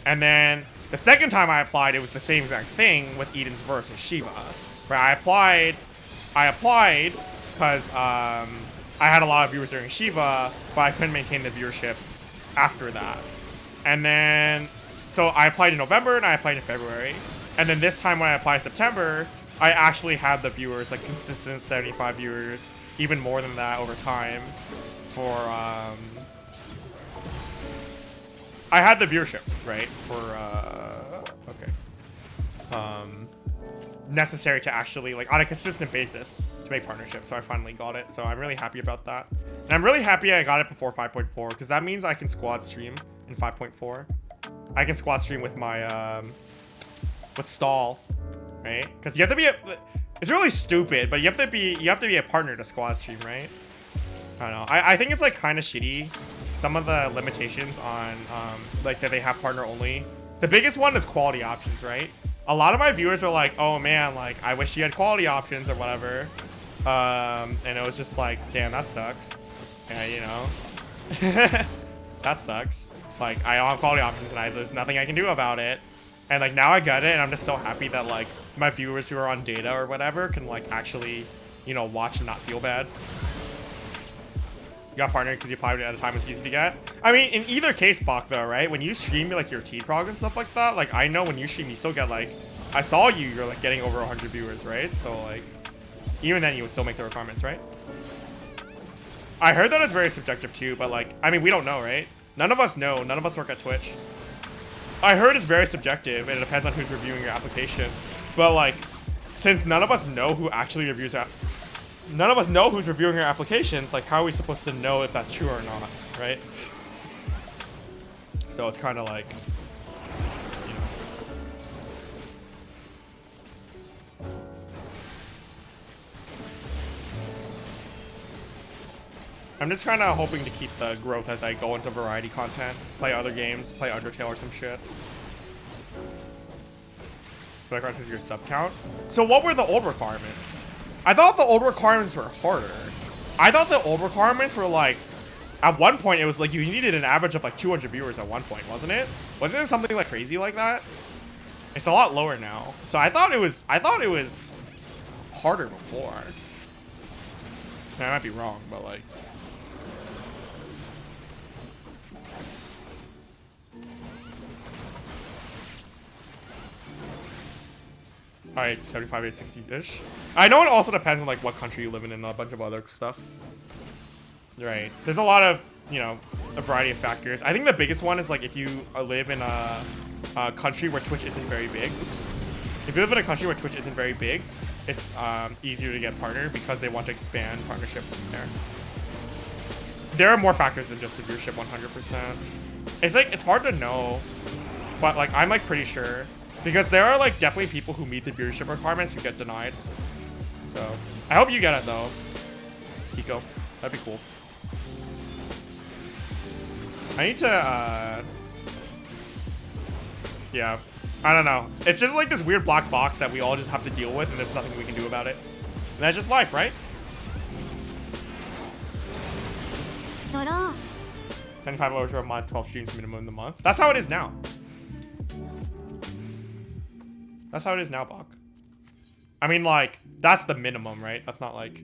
And then the second time I applied, it was the same exact thing with Eden's Verse and Shiva. Where I applied because I had a lot of viewers during Shiva, but I couldn't maintain the viewership after that. And then, so I applied in November and I applied in February. And then this time when I applied in September, I actually had the viewers, like consistent 75 viewers, even more than that over time for, I had the viewership, right, for, necessary to actually, like, on a consistent basis to make partnerships. So I finally got it. So I'm really happy about that. And I'm really happy I got it before 5.4, because that means I can squad stream in 5.4. I can squad stream with my, with stall, right? Because you have to be it's really stupid, but you have to be a partner to squad stream, right? I don't know. I think it's like kind of shitty. Some of the limitations on like that they have partner only. The biggest one is quality options, right? A lot of my viewers are like, oh man, like I wish you had quality options or whatever. And it was just like, damn, that sucks. Yeah, you know. That sucks. Like I don't have quality options and there's nothing I can do about it. And like now I got it and I'm just so happy that like my viewers who are on data or whatever can like actually you know, watch and not feel bad. You got partnered because you applied it at a time it's easy to get. I mean, in either case, Bach, though, right? When you stream like your T-Prog and stuff like that, like I know when you stream, you still get like, I saw you're like getting over 100 viewers, right? So like, even then you would still make the requirements, right? I heard that it's very subjective too, but like, I mean, we don't know, right? None of us know. None of us work at Twitch. I heard it's very subjective and it depends on who's reviewing your application. But like, since none of us know who actually reviews none of us know who's reviewing our applications, like how are we supposed to know if that's true or not, right? So it's kind of like, you know. I'm just kind of hoping to keep the growth as I go into variety content, play other games, play Undertale or some shit. Black Rock is your sub count. So what were the old requirements? I thought the old requirements were harder. I thought the old requirements were like, at one point it was like you needed an average of like 200 viewers at one point, wasn't it? Wasn't it something like crazy like that? It's a lot lower now. So I thought it was harder before. I might be wrong, but like. Alright, 75, 860-ish. I know it also depends on like what country you live in and a bunch of other stuff. Right. There's a lot of, you know, a variety of factors. I think the biggest one is like if you live in a country where Twitch isn't very big. Oops. If you live in a country where Twitch isn't very big, it's easier to get partnered because they want to expand partnership from there. There are more factors than just the viewership 100%. It's like, it's hard to know, but like I'm like pretty sure. Because there are like definitely people who meet the viewership requirements who get denied. So I hope you get it though, Kiko. That'd be cool. I need to yeah, I don't know. It's just like this weird black box that we all just have to deal with and there's nothing we can do about it. And that's just life, right? 75 hours a month, 12 streams minimum in the month. That's how it is now. That's how it is now, Bach. I mean, like, that's the minimum, right? That's not like...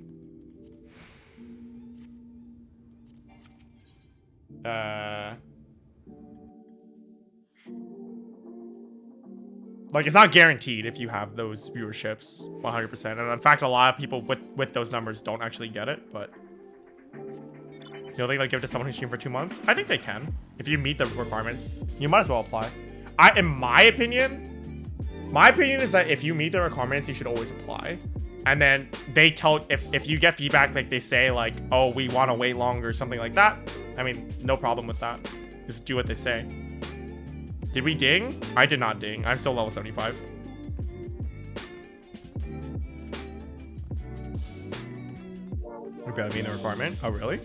Like, it's not guaranteed if you have those viewerships 100%. And in fact, a lot of people with those numbers don't actually get it, but... You know, they like give it to someone who streamed for 2 months? I think they can. If you meet the requirements, you might as well apply. In my opinion is that if you meet the requirements, you should always apply. And then they tell, if you get feedback, like they say like, oh, we want to wait longer or something like that. I mean, no problem with that. Just do what they say. Did we ding? I did not ding. I'm still level 75. We better be in the requirement. Oh, really?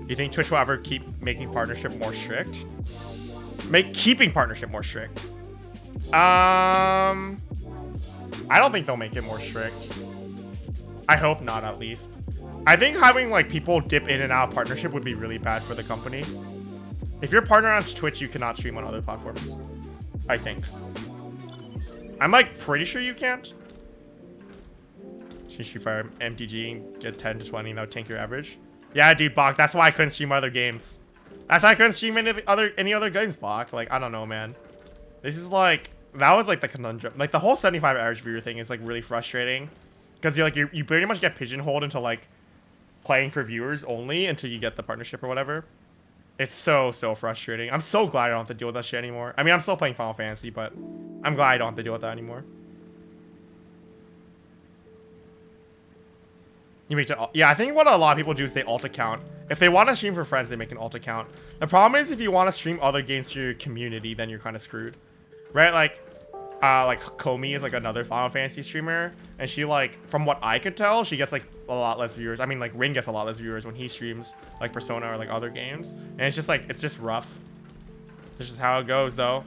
You think Twitch will ever keep making partnership more strict? Keeping partnership more strict? I don't think they'll make it more strict. I hope not, at least. I think having like people dip in and out of partnership would be really bad for the company. If you're partnered on Twitch, you cannot stream on other platforms. I think. I'm like pretty sure you can't. Street Fighter MTG and get 10 to 20, that would tank your average. Yeah, dude, Bach, that's why I couldn't stream other games. That's why I couldn't stream any other games, Bach. Like, I don't know, man. This is like, that was like the conundrum. Like the whole 75 average viewer thing is like really frustrating. Because you pretty much get pigeonholed into like playing for viewers only until you get the partnership or whatever. It's so frustrating. I'm so glad I don't have to deal with that shit anymore. I mean, I'm still playing Final Fantasy, but I'm glad I don't have to deal with that anymore. You make it, yeah, I think what a lot of people do is they alt account. If they want to stream for friends, they make an alt account. The problem is if you want to stream other games to your community, then you're kind of screwed. Right? Like Komi is like another Final Fantasy streamer, and she like, from what I could tell, she gets like a lot less viewers. I mean, like Rin gets a lot less viewers when he streams like Persona or like other games, and it's just like, it's just rough. That's just how it goes, though.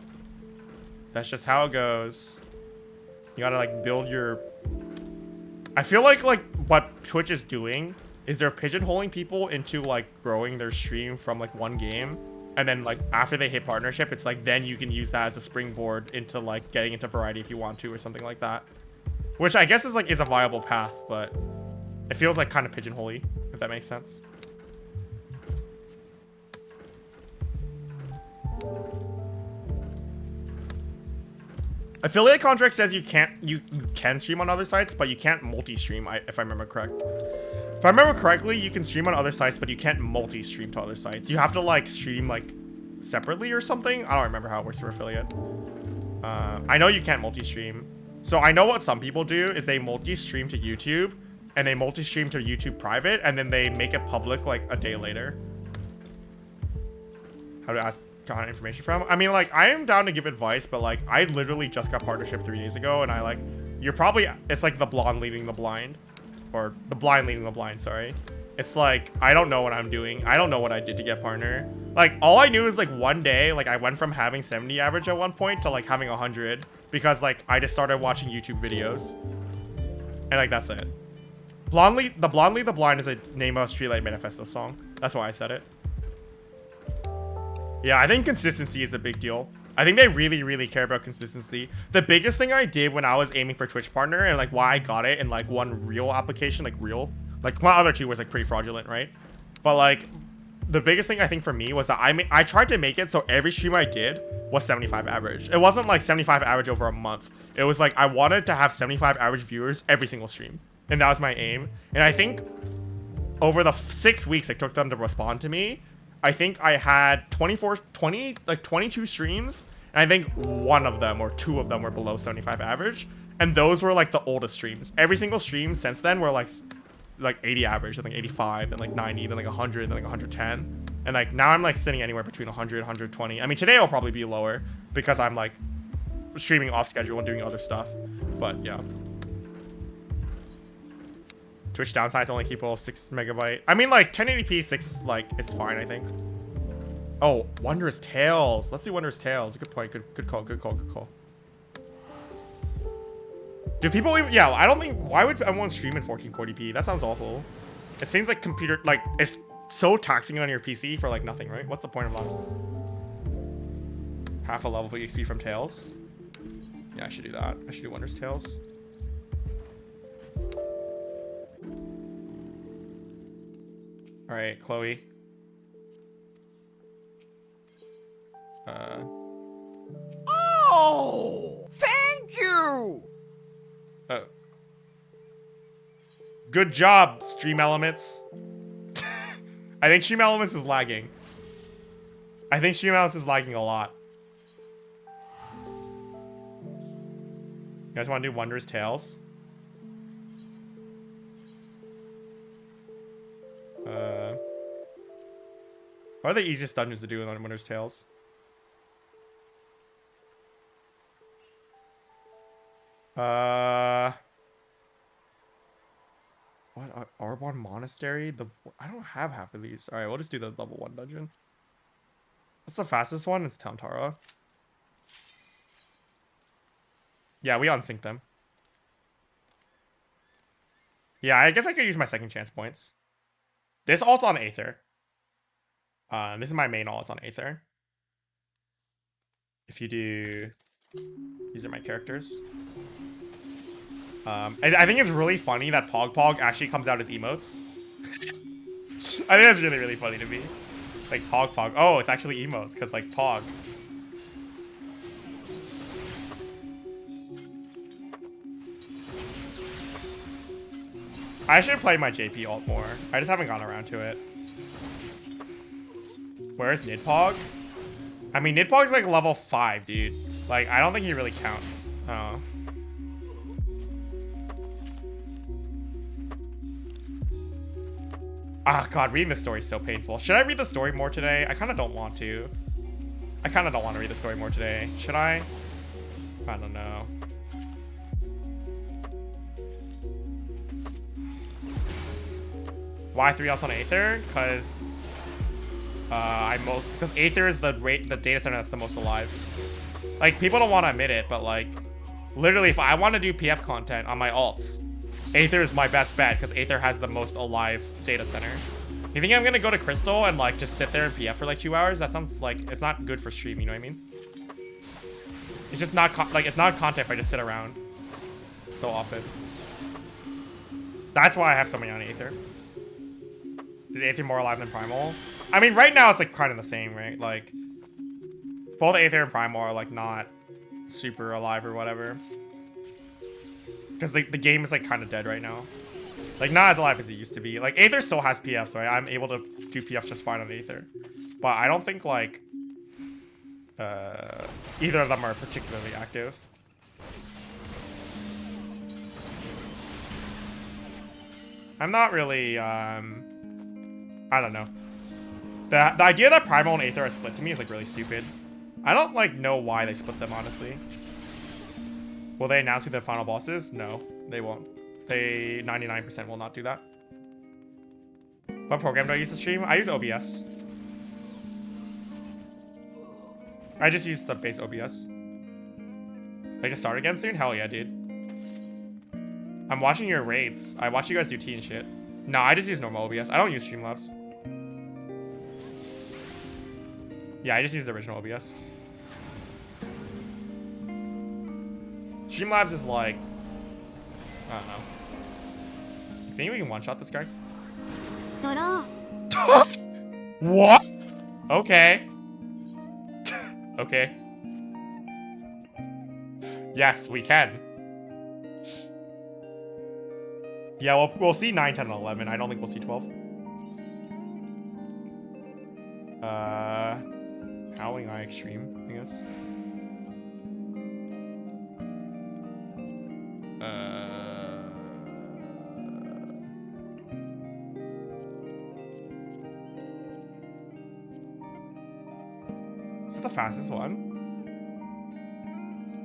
That's just how it goes. You gotta like build your... I feel like what Twitch is doing is they're pigeonholing people into like growing their stream from like one game, and then like after they hit partnership, it's like then you can use that as a springboard into like getting into variety if you want to or something like that. which I guess is like is a viable path, but it feels like kind of pigeonholy, if that makes sense. Affiliate contract says you can stream on other sites, but you can't multi-stream, if I remember correct. If I remember correctly, you can stream on other sites, but you can't multi-stream to other sites. You have to like stream like separately or something. I don't remember how it works for affiliate. I know you can't multi-stream. So I know what some people do is they multi-stream to YouTube and they multi-stream to YouTube private and then they make it public like a day later. How to ask kind of information from? I mean, like, I am down to give advice, but like I literally just got partnership 3 days ago and I like, you're probably, it's like the blonde leading the blind. Or the blind leading the blind, sorry. It's like, I don't know what I'm doing. I don't know what I did to get partner. Like, all I knew is like one day, like I went from having 70 average at one point to like having 100 because like I just started watching YouTube videos. And like, that's it. The Blonde Lead the Blind is the name of a Streetlight Manifesto song. That's why I said it. Yeah, I think consistency is a big deal. I think they really, really care about consistency. The biggest thing I did when I was aiming for Twitch partner and like why I got it in like one real application, like real, like my other two was like pretty fraudulent, right? But like the biggest thing I think for me was that I tried to make it so every stream I did was 75 average. It wasn't like 75 average over a month. It was like I wanted to have 75 average viewers every single stream. And that was my aim. And I think over the 6 weeks it took them to respond to me, I think I had 22 streams, and I think one of them or two of them were below 75 average, and those were like the oldest streams. Every single stream since then were like 80 average, then like 85, then like 90, then like 100, then like 110, and like now I'm like sitting anywhere between 100, 120. I mean, today I'll probably be lower because I'm like streaming off schedule and doing other stuff, but yeah. Twitch downsize only capable of 6 megabyte. I mean, like 1080p 6, like it's fine, I think. Oh, Wondrous Tales. Let's do Wondrous Tales. Good point. Good call. Good call. Good call. Do people even? Yeah, I don't think. Why would anyone stream in 1440p? That sounds awful. It seems like computer, like it's so taxing on your PC for like nothing, right? What's the point of that? Half a level for XP from Tales. Yeah, I should do that. I should do Wondrous Tales. All right, Chloe. Oh, thank you. Oh. Good job, Stream Elements. I think Stream Elements is lagging. I think Stream Elements is lagging a lot. You guys want to do Wondrous Tales? What are the easiest dungeons to do on Wondrous Tales? What? Arbonne Monastery? I don't have half of these. Alright, we'll just do the level 1 dungeon. What's the fastest one? It's Tantara. Yeah, we unsync them. Yeah, I guess I could use my second chance points. This ult's on Aether. This is my main ult, it's on Aether. If you do... These are my characters. I think it's really funny that Pog actually comes out as emotes. I think that's really, really funny to me. Like, Pog. Oh, it's actually emotes, because, like, Pog. I should play my JP ult more. I just haven't gone around to it. Where's Nidpog? I mean, Nidpog's like level 5, dude. Like, I don't think he really counts. Oh. Ah, God, reading the story is so painful. Should I read the story more today? I kind of don't want to. I kind of don't want to read the story more today. Should I? I don't know. Why 3 else on Aether? Because Aether is the data center that's the most alive. Like, people don't want to admit it, but like, literally, if I want to do PF content on my alts, Aether is my best bet because Aether has the most alive data center. You think I'm gonna go to Crystal and like just sit there and PF for like 2 hours? That sounds like it's not good for stream. You know what I mean? It's just not like it's not content if I just sit around. so often. That's why I have so many on Aether. Is Aether more alive than Primal? I mean, right now it's like kind of the same, right? Like, both Aether and Primal are like not super alive or whatever. Because the game is like kind of dead right now. Like, not as alive as it used to be. Like, Aether still has PF, so I'm able to do PF just fine on Aether. But I don't think like either of them are particularly active. I'm not really, I don't know. The idea that Primal and Aether are split to me is like really stupid. I don't like know why they split them, honestly. Will they announce who the final boss is? No, they won't. They 99% will not do that. What program do I use to stream? I use OBS. I just use the base OBS. I just start again soon? Hell yeah, dude. I'm watching your rates. I watch you guys do tea and shit. No, I just use normal OBS. I don't use Streamlabs. Yeah, I just use the original OBS. Streamlabs is like, I don't know. You think we can one-shot this guy? What? Okay. Okay. Yes, we can. Yeah, we'll see 9, 10, and 11. I don't think we'll see 12. Howling Eye Extreme, I guess. Is it the fastest one?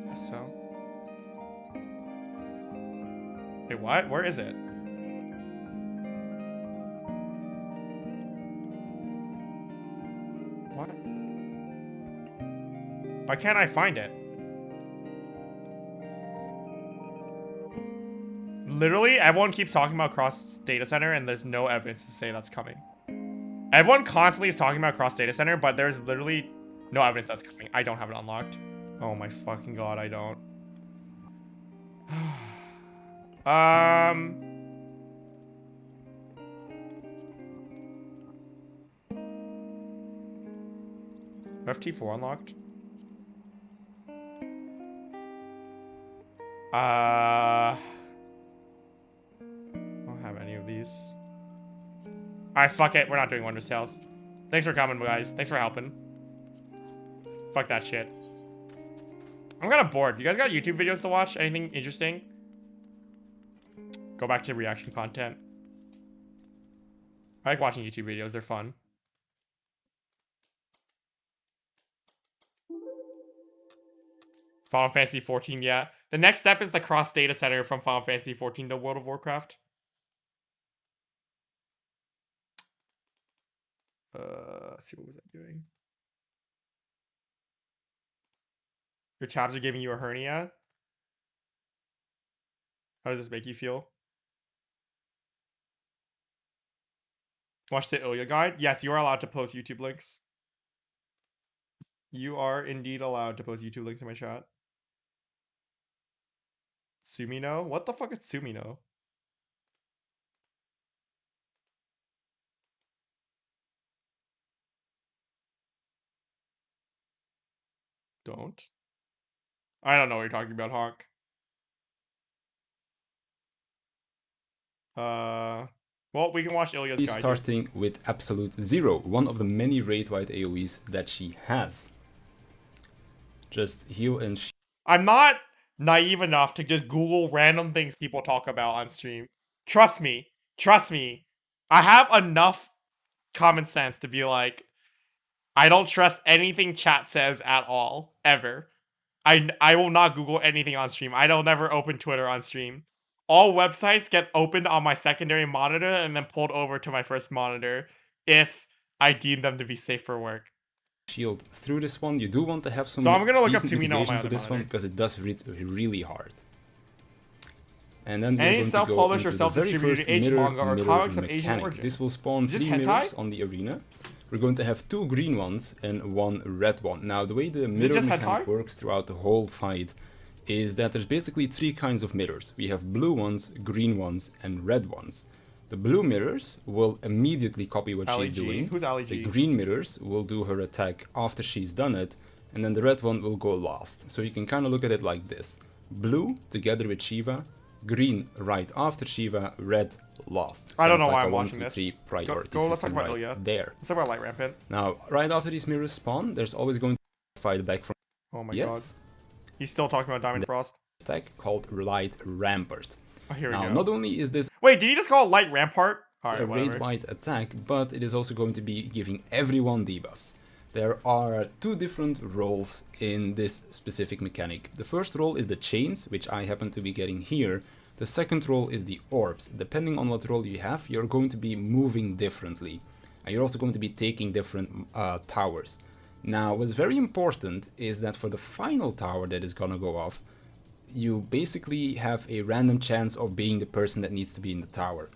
I guess so. Wait, what? Where is it? What? Why can't I find it? Literally, everyone keeps talking about Cross Data Center and there's no evidence to say that's coming. Everyone constantly is talking about Cross Data Center, but there's literally no evidence that's coming. I don't have it unlocked. Oh my fucking god, I don't. FT4 unlocked. I don't have any of these. Alright, fuck it. We're not doing Wondrous Tales. Thanks for coming, guys. Thanks for helping. Fuck that shit. I'm kind of bored. You guys got YouTube videos to watch? Anything interesting? Go back to reaction content. I like watching YouTube videos. They're fun. Final Fantasy 14, yeah. The next step is the cross data center from Final Fantasy 14 to World of Warcraft. Let's see, what was I doing? Your tabs are giving you a hernia? How does this make you feel? Watch the Ilya guide? Yes, you are allowed to post YouTube links. You are indeed allowed to post YouTube links in my chat. Sumino? What the fuck is Sumino? Don't. I don't know what you're talking about, Hawk. Well, we can watch Ilya's She's guide. starting with Absolute Zero, one of the many raid-wide AoEs that she has. Just heal and I'm not naive enough to just Google random things people talk about on stream. Trust me. Trust me. I have enough common sense to be like, I don't trust anything chat says at all, ever. I will not Google anything on stream. I don't never open Twitter on stream. All websites get opened on my secondary monitor and then pulled over to my first monitor if I deem them to be safe for work. Shield through this one. You do want to have some So I'm gonna look up decent Sumino on my mitigation other for this one monitor. because it does hit really hard. And then we're Any going to self-published go or into the very self-distributed first H mirror manga or mirror comics of Asian mechanic. origin. This will spawn Is this 3 hentai? mirrors on the arena. We're going to have 2 green ones and 1 red one. Now the way the mirror just mechanic hentai? works throughout the whole fight is that there's basically 3 kinds of mirrors. We have blue ones, green ones, and red ones. The blue mirrors will immediately copy what Ali she's G. doing. Who's Ali G? The green mirrors will do her attack after she's done it, and then the red one will go last. So you can kind of look at it like this. Blue together with Shiva, green right after Shiva, red last. I don't Kind of know why like I'm a watching 1, 2, this. 3 priority Go, let's talk system about right Ilya. there. Let's talk about Light Rampant. Now, right after these mirrors spawn, there's always going to be a fight back from Oh my god. He's still talking about Diamond Frost. Attack called Light Rampart. Oh, here we Now, go. not only is this Wait, did he just call it Light Rampart? Alright, a whatever. raid wide attack, but it is also going to be giving everyone debuffs. There are 2 different roles in this specific mechanic. The first role is the chains, which I happen to be getting here. The second role is the orbs. Depending on what role you have, you're going to be moving differently. And you're also going to be taking different towers. Now, what's very important is that for the final tower that is gonna go off, you basically have a random chance of being the person that needs to be in the tower.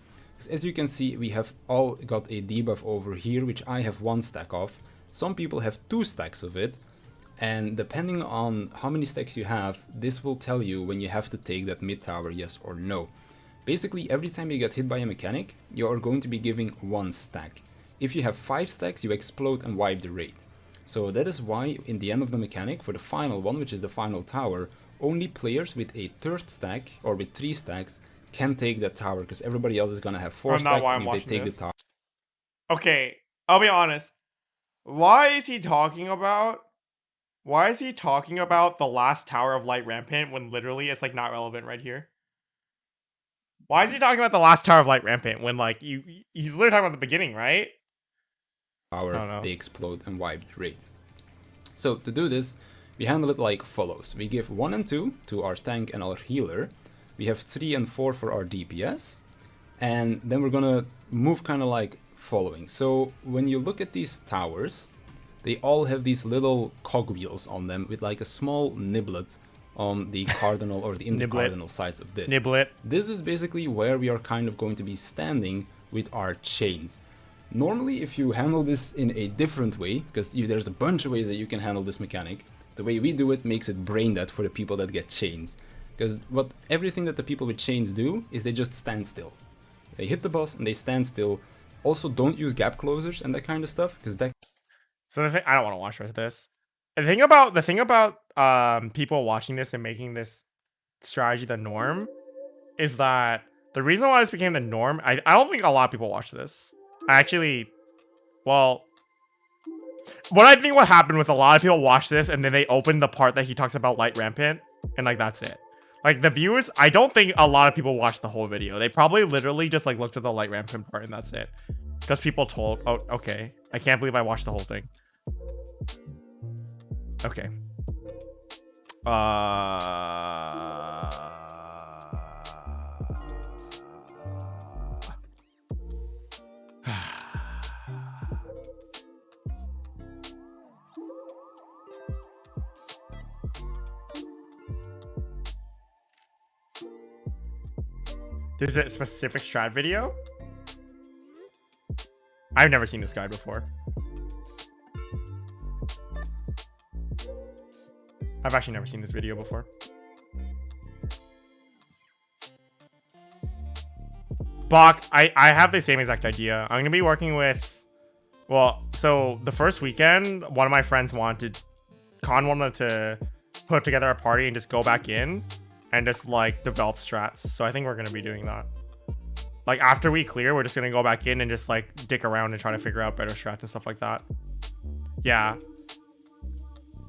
As you can see, we have all got a debuff over here, which I have 1 stack of. Some people have 2 stacks of it, and depending on how many stacks you have, this will tell you when you have to take that mid tower, yes or no. Basically, every time you get hit by a mechanic, you are going to be giving 1 stack. If you have 5 stacks, you explode and wipe the raid. So that is why in the end of the mechanic, for the final one, which is the final tower, only players with a 3rd stack or with 3 stacks can take that tower, because everybody else is gonna have 4 stacks, and if they take the tower. Okay, I'll be honest. Why is he talking about the last tower of Light Rampant when literally it's like not relevant right here? Why is he talking about the last tower of Light Rampant when like he's literally talking about the beginning, right? They explode and wipe the raid. So to do this, we handle it like follows. We give 1 and 2 to our tank and our healer. We have 3 and 4 for our DPS. And then we're gonna move kind of like following. So when you look at these towers, they all have these little cogwheels on them with like a small niblet on the cardinal or the intercardinal sides of this. Niblet. This is basically where we are kind of going to be standing with our chains. Normally, if you handle this in a different way, because there's a bunch of ways that you can handle this mechanic, the way we do it makes it brain dead for the people that get chains. Because everything that the people with chains do is they just stand still. They hit the boss and they stand still. Also, don't use gap closers and that kind of stuff, because that... So I don't want to watch the rest of this. The thing about people watching this and making this strategy the norm is that the reason why this became the norm, I don't think a lot of people watch this. What I think what happened was a lot of people watched this and then they opened the part that he talks about Light Rampant and like that's it. Like the viewers, I don't think a lot of people watched the whole video. They probably literally just like looked at the Light Rampant part and that's it. Because people told, oh, okay, I can't believe I watched the whole thing. Okay. There's a specific strat video? I've never seen this guide before. I've actually never seen this video before. Bach, I have the same exact idea. I'm gonna be working with, well, so the first weekend, one of my friends wanted to put together a party and just go back in and just like develop strats. So I think we're gonna be doing that. Like after we clear, we're just gonna go back in and just like dick around and try to figure out better strats and stuff like that. Yeah.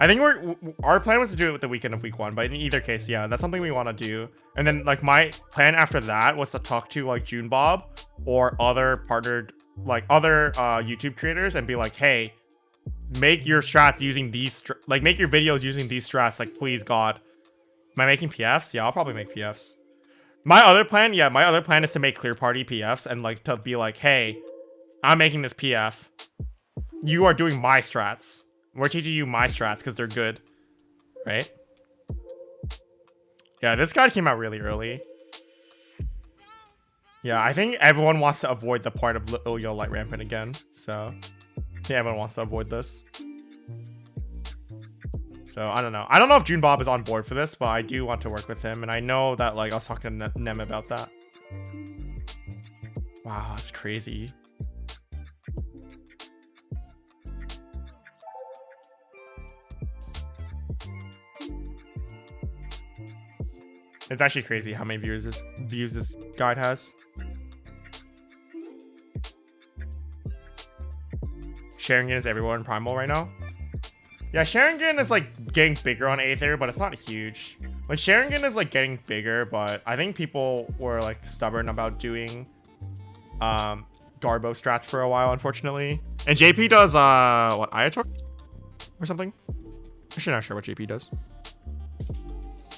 I think our plan was to do it with the weekend of week 1, but in either case, yeah, that's something we want to do. And then like my plan after that was to talk to like June Bob or other partnered, like other YouTube creators and be like, hey, make your strats using these, make your videos using these strats, like please God. Am I making PFs? Yeah, I'll probably make PFs. My other plan is to make clear party PFs and like to be like, hey, I'm making this PF. You are doing my strats. We're teaching you my strats because they're good. Right? Yeah, this guide came out really early. Yeah, I think everyone wants to avoid the part of Ilya Light Rampant again. So, yeah, everyone wants to avoid this. So I don't know. I don't know if Junebob is on board for this, but I do want to work with him. And I know that like I was talking to Nem about that. Wow, that's crazy. It's actually crazy how many views this guide has. Sharingan is everywhere in Primal right now. Yeah, Sharingan is like getting bigger on Aether, but it's not huge. Like Sharingan is like getting bigger, but I think people were like stubborn about doing Garbo strats for a while, unfortunately. And JP does what, Ayator or something? I'm actually not sure what JP does.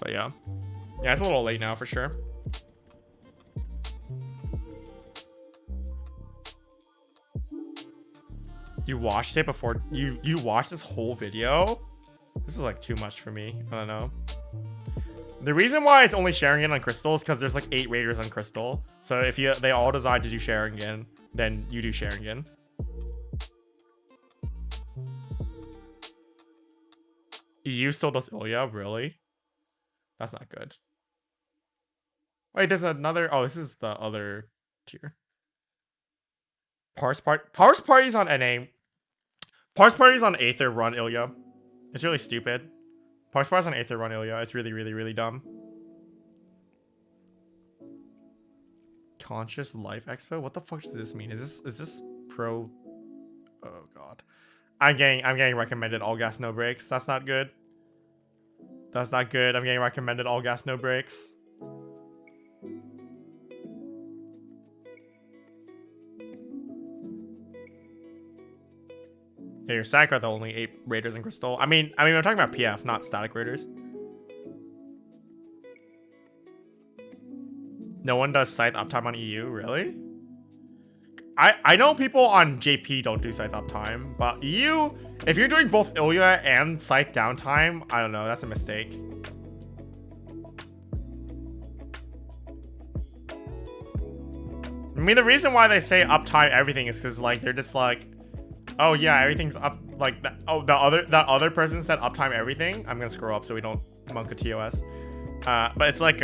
But yeah. Yeah, it's a little late now for sure. You watched it before you watched this whole video? This is like too much for me. I don't know. The reason why it's only Sharingan on Crystal is because there's like 8 Raiders on Crystal. So if they all decide to do Sharingan, then you do Sharingan. EU still does Ilya? Really? That's not good. Wait, there's another... Oh, this is the other tier. Parse Party's on NA. Parse Party's on Aether run Ilya. It's really stupid. Parse Party's on Aether run Ilya. It's really, really, really dumb. Conscious Life Expo? What the fuck does this mean? Is this pro... Oh god. I'm getting recommended all gas no brakes. That's not good. That's not good. I'm getting recommended all gas no brakes. Yeah, your static are the only 8 Raiders in Crystal. I mean, we're talking about PF, not static Raiders. No one does Scythe uptime on EU, really? I know people on JP don't do Scythe uptime, but EU, if you're doing both Ilya and Scythe downtime, I don't know, that's a mistake. I mean, the reason why they say uptime everything is because like they're just like, oh yeah, everything's up like that. Oh, that other person said uptime everything. I'm gonna scroll up so we don't monk a TOS. But it's like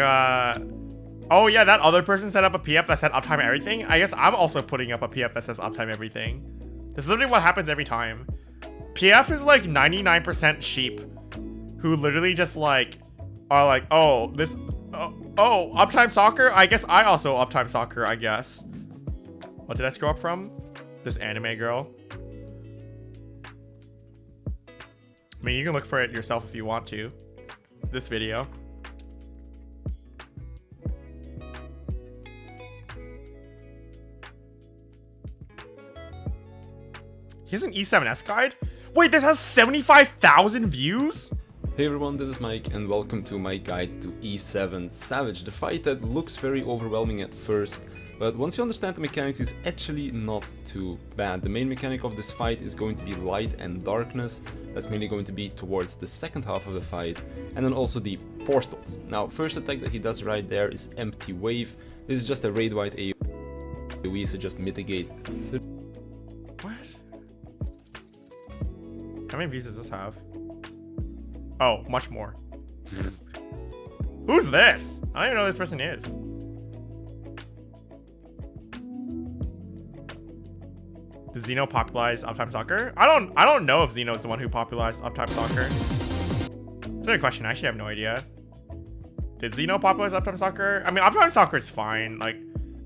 oh yeah, that other person set up a PF that said uptime everything. I guess I'm also putting up a PF that says uptime everything. This is literally what happens every time. PF is like 99% sheep who literally just like are like, oh this oh uptime soccer. I guess I also uptime soccer. I guess. What did I scroll up from? This anime girl. I mean, you can look for it yourself if you want to. This video. He has an E7S guide? Wait, this has 75,000 views? Hey everyone, this is Mike and welcome to my guide to E7 Savage, the fight that looks very overwhelming at first, but once you understand the mechanics, it's actually not too bad. The main mechanic of this fight is going to be light and darkness. That's mainly going to be towards the second half of the fight, and then also the portals. Now, first attack that he does right there is Empty Wave. This is just a raid-wide AoE, so just mitigate. What? How many views does this have? Oh, much more. Who's this? I don't even know who this person is. Did Xeno popularize Uptime Soccer? I don't know if Xeno is the one who popularized Uptime Soccer. That's a good question. I actually have no idea. Did Xeno popularize Uptime Soccer? I mean, Uptime Soccer is fine. Like,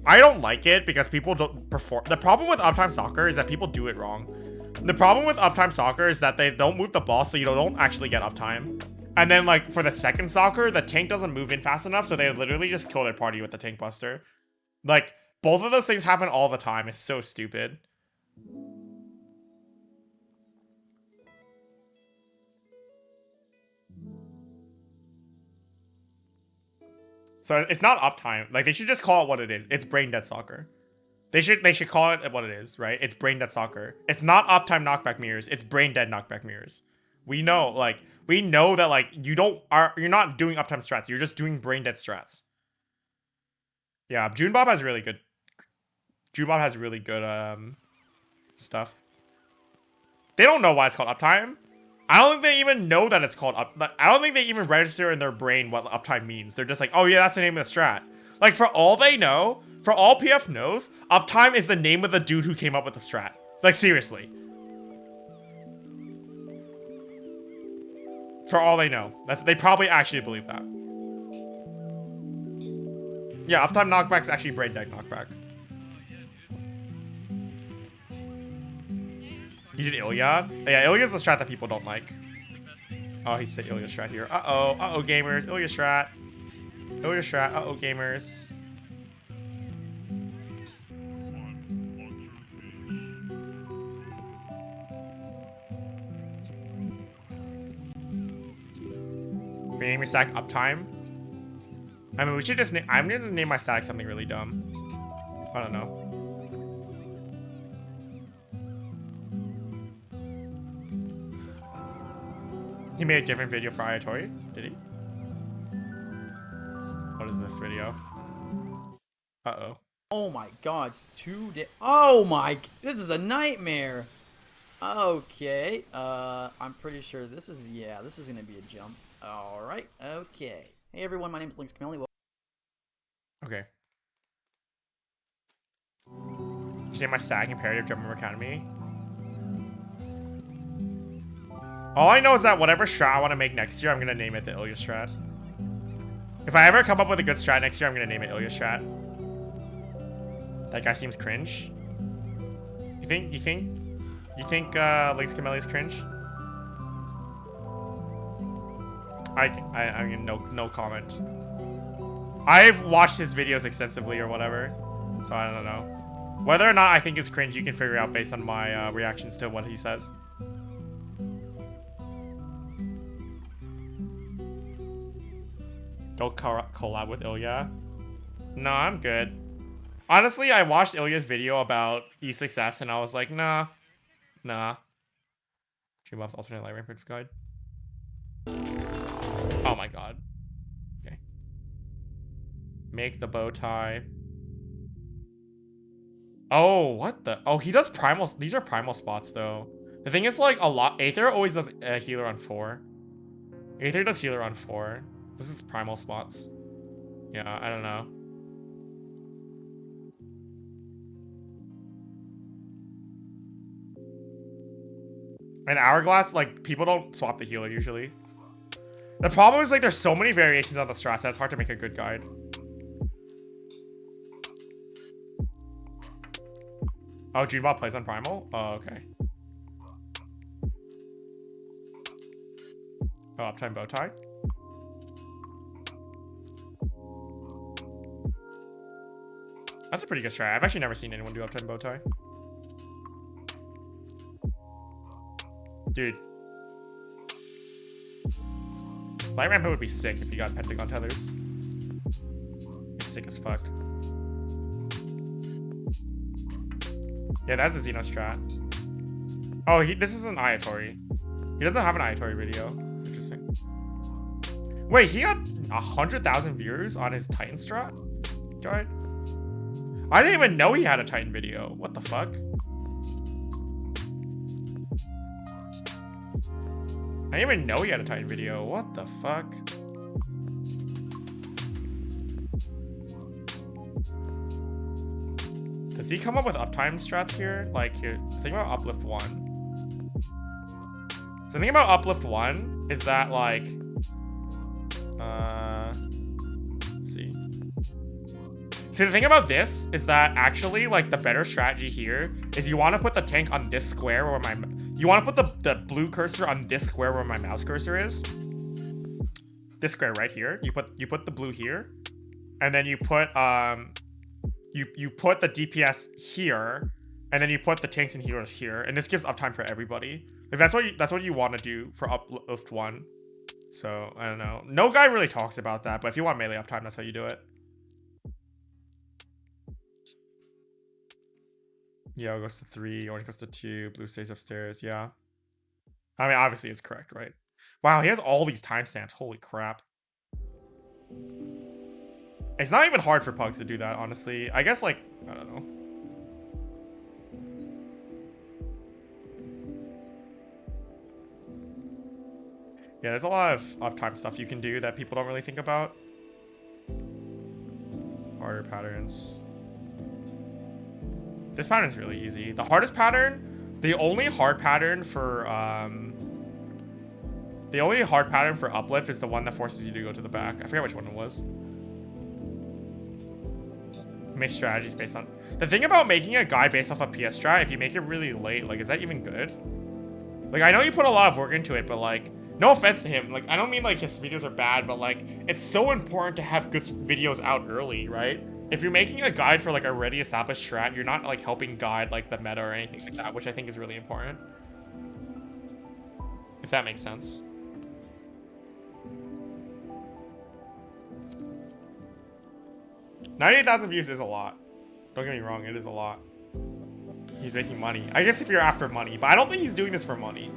I don't like it because people don't perform. The problem with Uptime Soccer is that people do it wrong. The problem with Uptime Soccer is that they don't move the ball, so you don't actually get uptime. And then, like, for the second soccer, the tank doesn't move in fast enough, so they literally just kill their party with the Tank Buster. Like, both of those things happen all the time. It's so stupid. So it's not uptime. Like, they should just call it what it is. It's brain dead soccer. They should call it what it is, right? It's brain dead soccer. It's not uptime knockback mirrors. It's brain dead knockback mirrors. We know that like you're not doing uptime strats. You're just doing brain dead strats. Yeah, Junebob has really good. Junebob has really good stuff. They don't know why it's called uptime. I don't think they even know that it's called up. I don't think they even register in their brain what uptime means. They're just like, oh yeah, that's the name of the strat. Like, for all they know, for all PF knows, uptime is the name of the dude who came up with the strat. Like, seriously. For all they know. They probably actually believe that. Yeah, uptime knockback's actually brain dead knockback. You did Iliad? Yeah, Iliad's the strat that people don't like. Oh, he said Iliad strat here. Uh-oh. Uh-oh, gamers. Iliad strat. Iliad strat. Uh-oh, gamers. We name your stack uptime? I mean, we should just name... I'm gonna name my stack something really dumb. I don't know. He made a different video for Ayatori, did he? What is this video? Uh-oh. Oh my god, oh my, this is a nightmare. Okay, I'm pretty sure this is, yeah, this is gonna be a jump. Alright, okay. Hey everyone, my name is Lynx Camilli. Okay. Should I name my stack Imperative Drummer Academy? All I know is that whatever strat I want to make next year, I'm going to name it the Ilya strat. If I ever come up with a good strat next year, I'm going to name it Ilya strat. That guy seems cringe. You think Lynx Camilli is cringe? I mean, no comment. I've watched his videos extensively or whatever, so I don't know. Whether or not I think it's cringe, you can figure out based on my reactions to what he says. Go collab with Ilya? No, I'm good. Honestly, I watched Ilya's video about eSuccess and I was like, nah. Dreamlabs alternate light ramp guide. Oh my god. Okay. Make the bow tie. Oh, what the? Oh, he does primal. These are primal spots though. The thing is, like, a lot. Aether always does healer on 4. Aether does healer on 4. This is the primal spots. Yeah, I don't know. And Hourglass, like, people don't swap the healer usually. The problem is, like, there's so many variations on the strats that it's hard to make a good guide. Oh, Junebot plays on primal? Oh, okay. Oh, uptime bow tie? That's a pretty good strat. I've actually never seen anyone do uptime bow tie. Dude. Light Rampant would be sick if you got Pentagon tethers. It's sick as fuck. Yeah, that's the Xeno strat. Oh, this is an Ayatori. He doesn't have an Ayatori video. It's interesting. Wait, he got 100,000 viewers on his Titan strat? Guide? I didn't even know he had a Titan video. What the fuck? I didn't even know he had a Titan video. What the fuck? Does he come up with uptime strats here? Like, here, think about Uplift 1. So the thing about Uplift 1 is that, like, let's see. See, the thing about this is that actually, like, the better strategy here is you want to put the tank on this square where my... You want to put the blue cursor on this square where my mouse cursor is. This square right here. You put the blue here. And then you put, you put the DPS here. And then you put the tanks and healers here. And this gives uptime for everybody. Like, that's what you want to do for Uplift 1. So, I don't know. No guy really talks about that. But if you want melee uptime, that's how you do it. Yellow goes to 3, orange goes to 2, blue stays upstairs, yeah. I mean, obviously it's correct, right? Wow, he has all these timestamps, holy crap. It's not even hard for Pugs to do that, honestly. I guess, like, I don't know. Yeah, there's a lot of uptime stuff you can do that people don't really think about. Harder patterns. This pattern's really easy. The hardest pattern, the only hard pattern for uplift is the one that forces you to go to the back. I forget which one it was. Make strategies based on... The thing about making a guide based off of PS strat, if you make it really late, like, is that even good? Like, I know you put a lot of work into it, but like, no offense to him. Like, I don't mean like his videos are bad, but like, it's so important to have good videos out early, right? If you're making a guide for like already established strat, you're not like helping guide like the meta or anything like that, which I think is really important. If that makes sense. $98,000 views is a lot. Don't get me wrong, it is a lot. He's making money. I guess if you're after money, but I don't think he's doing this for money.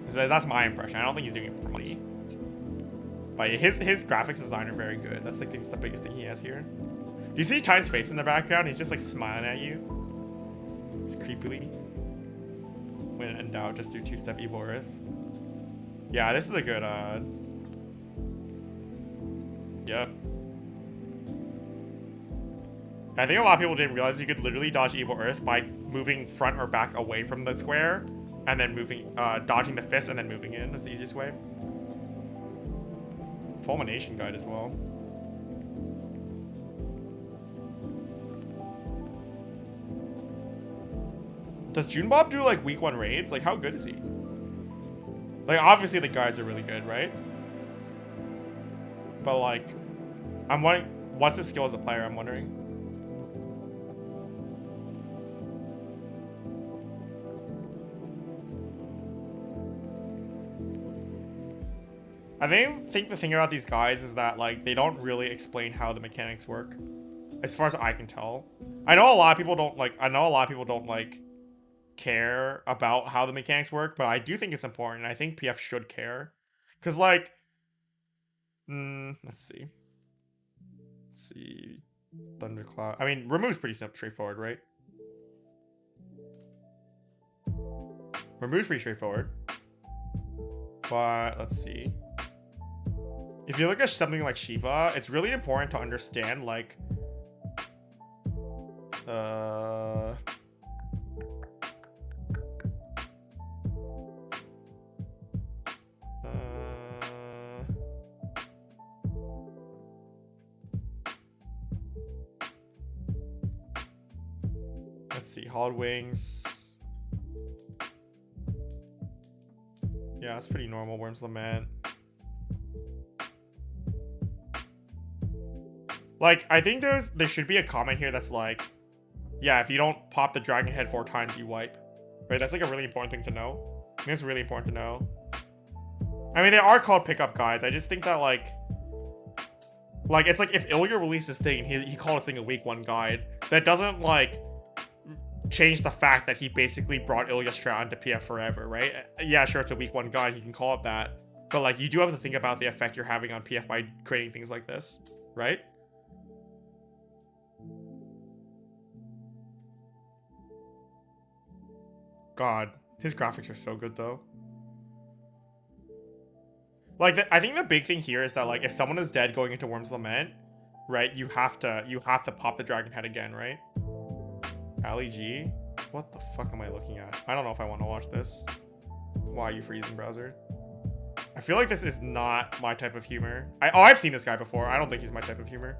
So that's my impression. I don't think he's doing it for money. But his graphics design are very good. That's like the biggest thing he has here. Do you see Titan's face in the background? He's just like smiling at you. He's creepily. When in doubt, just do two-step Evil Earth. Yeah, this is a good Yep. I think a lot of people didn't realize you could literally dodge Evil Earth by moving front or back away from the square, and then moving, dodging the fist and then moving in. That's the easiest way. Fulmination guide as well. Does Junebob do like week 1 raids? Like, how good is he? Like, obviously the guides are really good, right? But like, I'm wondering, what's his skill as a player? I'm wondering. I think the thing about these guys is that like they don't really explain how the mechanics work, as far as I can tell. I know a lot of people don't like care about how the mechanics work, but I do think it's important. I think PF should care, cause like, let's see, Thundercloud. I mean, remove's pretty simple, straightforward, right? Remove's pretty straightforward, but let's see. If you look at something like Shiva, it's really important to understand, like, let's see, Hollowed Wings. Yeah, that's pretty normal. Worm's Lament. Like, I think there should be a comment here that's like, yeah, if you don't pop the dragon head 4 times, you wipe. Right? That's like a really important thing to know. I think it's really important to know. I mean, they are called pickup guides. I just think that like it's like if Ilya released this thing and he called this thing a week 1 guide, that doesn't like change the fact that he basically brought Ilya strat onto PF forever, right? Yeah, sure, it's a week 1 guide, he can call it that. But like, you do have to think about the effect you're having on PF by creating things like this, right? God, his graphics are so good though. Like, I think the big thing here is that like if someone is dead going into Worm's Lament, right, you have to pop the dragon head again, right? Ali G, what the fuck am I looking at? I don't know if I want to watch this. Why are you freezing, browser? I feel like this is not my type of humor. I've seen this guy before. I don't think he's my type of humor.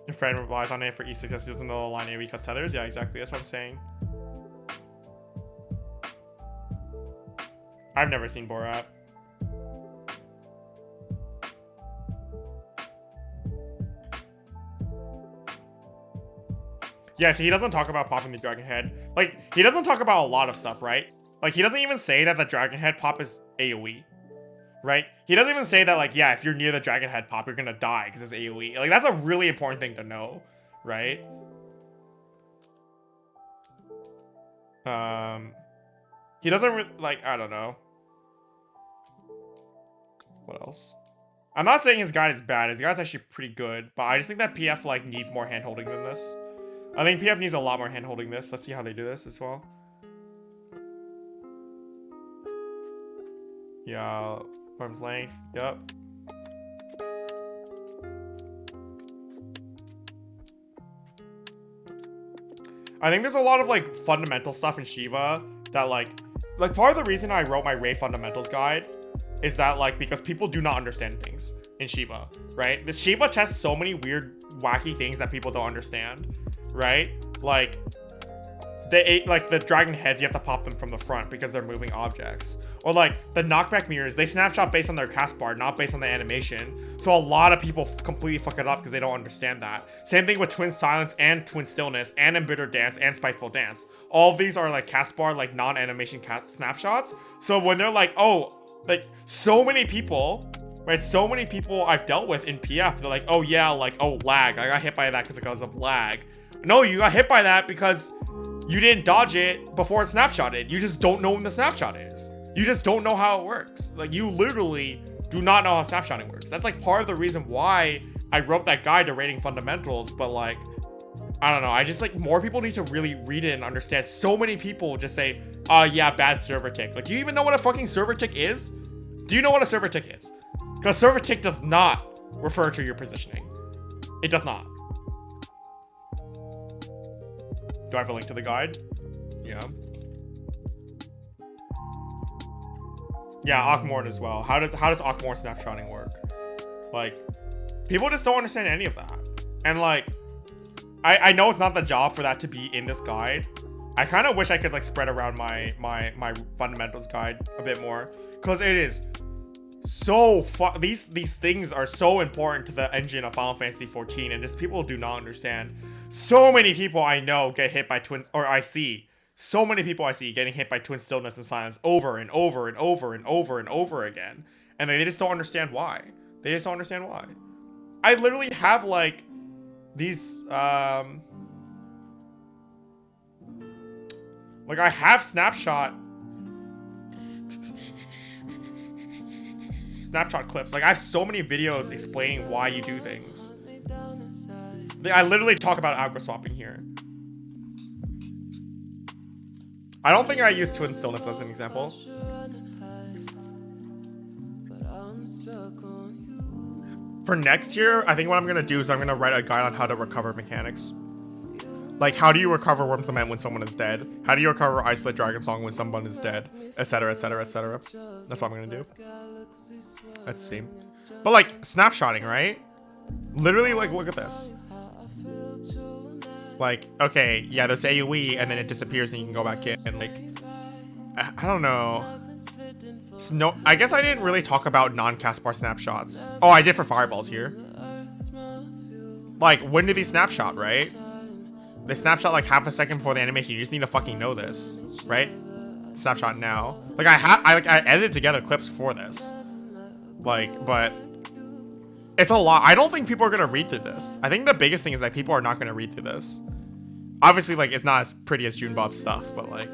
Your friend relies on it for E6 because he doesn't know the line AoE cuts tethers. Yeah, exactly. That's what I'm saying. I've never seen Borat. Yeah, so he doesn't talk about popping the dragon head. Like, he doesn't talk about a lot of stuff, right? Like, he doesn't even say that the dragon head pop is AoE. Right? He doesn't even say that, like, yeah, if you're near the dragon head pop, you're gonna die because it's AoE. Like, that's a really important thing to know, right? He doesn't like, I don't know. What else? I'm not saying his guide is bad. His guide's actually pretty good, but I just think that PF like needs more handholding than this. I think PF needs a lot more handholding this. Let's see how they do this as well. Yeah, arm's length. Yep. I think there's a lot of like fundamental stuff in Shiva that like part of the reason I wrote my Raid Fundamentals guide is that like because people do not understand things in Shiva, right? The Shiva tests so many weird, wacky things that people don't understand, right? Like the dragon heads, you have to pop them from the front because they're moving objects. Or like the knockback mirrors, they snapshot based on their cast bar, not based on the animation. So a lot of people completely fuck it up because they don't understand that. Same thing with Twin Silence and Twin Stillness and Embittered Dance and Spiteful Dance. All of these are like cast bar, like non-animation cast snapshots. So when they're like, oh, like so many people, right? So many people I've dealt with in PF, they're like, oh yeah, like, oh, lag. I got hit by that because of lag. No, you got hit by that because you didn't dodge it before it snapshotted. You just don't know when the snapshot is. You just don't know how it works. Like, you literally do not know how snapshotting works. That's like part of the reason why I wrote that guide to rating fundamentals, but like, I don't know. I just like more people need to really read it and understand. So many people just say, oh yeah, bad server tick. Like, do you even know what a fucking server tick is? Do you know what a server tick is? Because server tick does not refer to your positioning. It does not. Do I have a link to the guide? Yeah. Yeah, Akmorn as well. How does Akmorn snapshotting work? Like, people just don't understand any of that. And like, I know it's not the job for that to be in this guide. I kind of wish I could like spread around my fundamentals guide a bit more, because it is so these things are so important to the engine of Final Fantasy 14, and just people do not understand. So many people I know get hit by twins, or I see so many people I see getting hit by Twin Stillness and Silence over and over and over and over and over again, and they just don't understand why. They just don't understand why. I literally have like these like I have snapshot clips. Like, I have so many videos explaining why you do things. I literally talk about algo swapping here. I don't think I use Twin Stillness as an example. For next year, I think what I'm gonna do is I'm gonna write a guide on how to recover mechanics. Like, how do you recover Worm Cement when someone is dead? How do you recover Isolate Dragon Song when someone is dead? Etc, etc, etc. That's what I'm gonna do. Let's see. But like, snapshotting, right? Literally, like, look at this. Like, okay, yeah, there's AoE, and then it disappears and you can go back in. And like, I don't know. No, I guess I didn't really talk about non-cast bar snapshots. Oh, I did for fireballs here. Like, when do these snapshot, right? They snapshot like half a second before the animation. You just need to fucking know this, right? Snapshot now. Like, I edited together clips for this. Like, but it's a lot. I don't think people are gonna read through this. I think the biggest thing is that people are not gonna read through this. Obviously, like, it's not as pretty as Junebob's stuff, but like,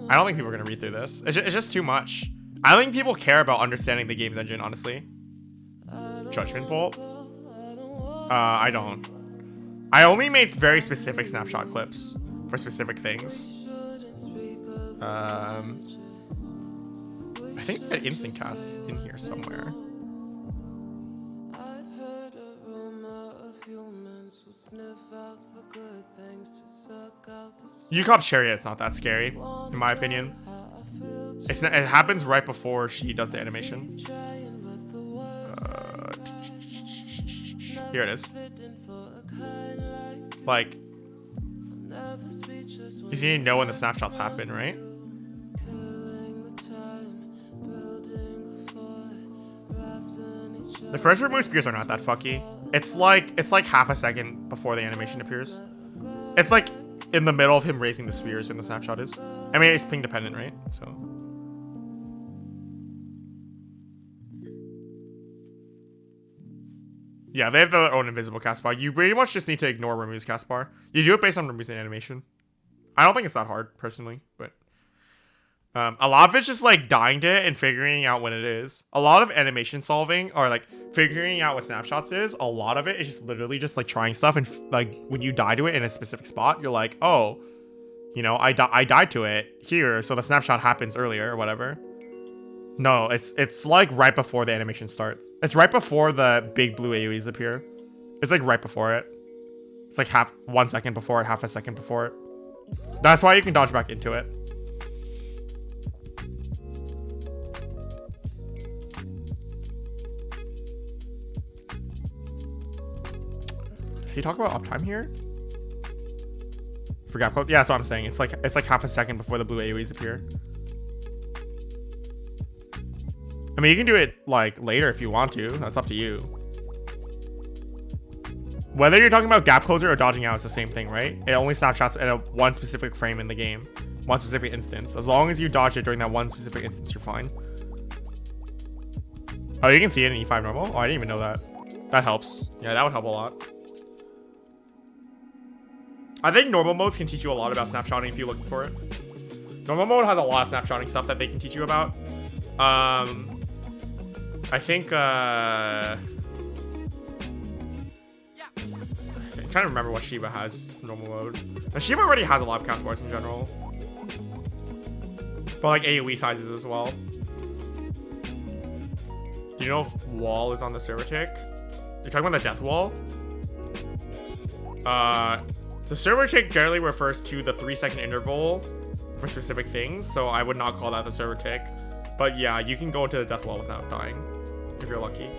I don't think people are gonna read through this. It's just too much. I don't think people care about understanding the game's engine, honestly. Judgment Bolt? I don't. I only made very specific snapshot clips for specific things. I think I had instant casts in here somewhere. Yukop's Chariot's not that scary, in my opinion. It happens right before she does the animation. Here it is. Like, you need to know when the snapshots happen, right? The first remove spears are not that fucky. It's like half a second before the animation appears. It's like in the middle of him raising the spears when the snapshot is. I mean, it's ping dependent, right? So. Yeah, they have their own invisible cast bar. You pretty much just need to ignore Remu's cast bar. You do it based on Remu's animation. I don't think it's that hard, personally, but A lot of it's just like dying to it and figuring out when it is. A lot of animation solving or like figuring out what snapshots is, a lot of it is just literally just like trying stuff, and like when you die to it in a specific spot, you're like, oh, you know, I died to it here, so the snapshot happens earlier or whatever. No, it's like right before the animation starts. It's right before the big blue AoEs appear. It's like right before it. It's like 1 second before it, half a second before it. That's why you can dodge back into it. Does he talk about uptime here? For gap close? Yeah, that's what I'm saying. It's like half a second before the blue AoEs appear. I mean, you can do it like later if you want to. That's up to you. Whether you're talking about gap closer or dodging out, it's the same thing, right? It only snapshots in one specific frame in the game, one specific instance. As long as you dodge it during that one specific instance, you're fine. Oh, you can see it in E5 normal? Oh, I didn't even know that. That helps. Yeah, that would help a lot. I think normal modes can teach you a lot about snapshotting if you look for it. Normal mode has a lot of snapshotting stuff that they can teach you about. I think, I'm trying to remember what Shiva has normal mode. Now, Shiva already has a lot of cast bars in general. But like AoE sizes as well. Do you know if wall is on the server tick? You're talking about the death wall? The server tick generally refers to the 3-second interval for specific things, so I would not call that the server tick. But yeah, you can go into the death wall without dying, if you're lucky.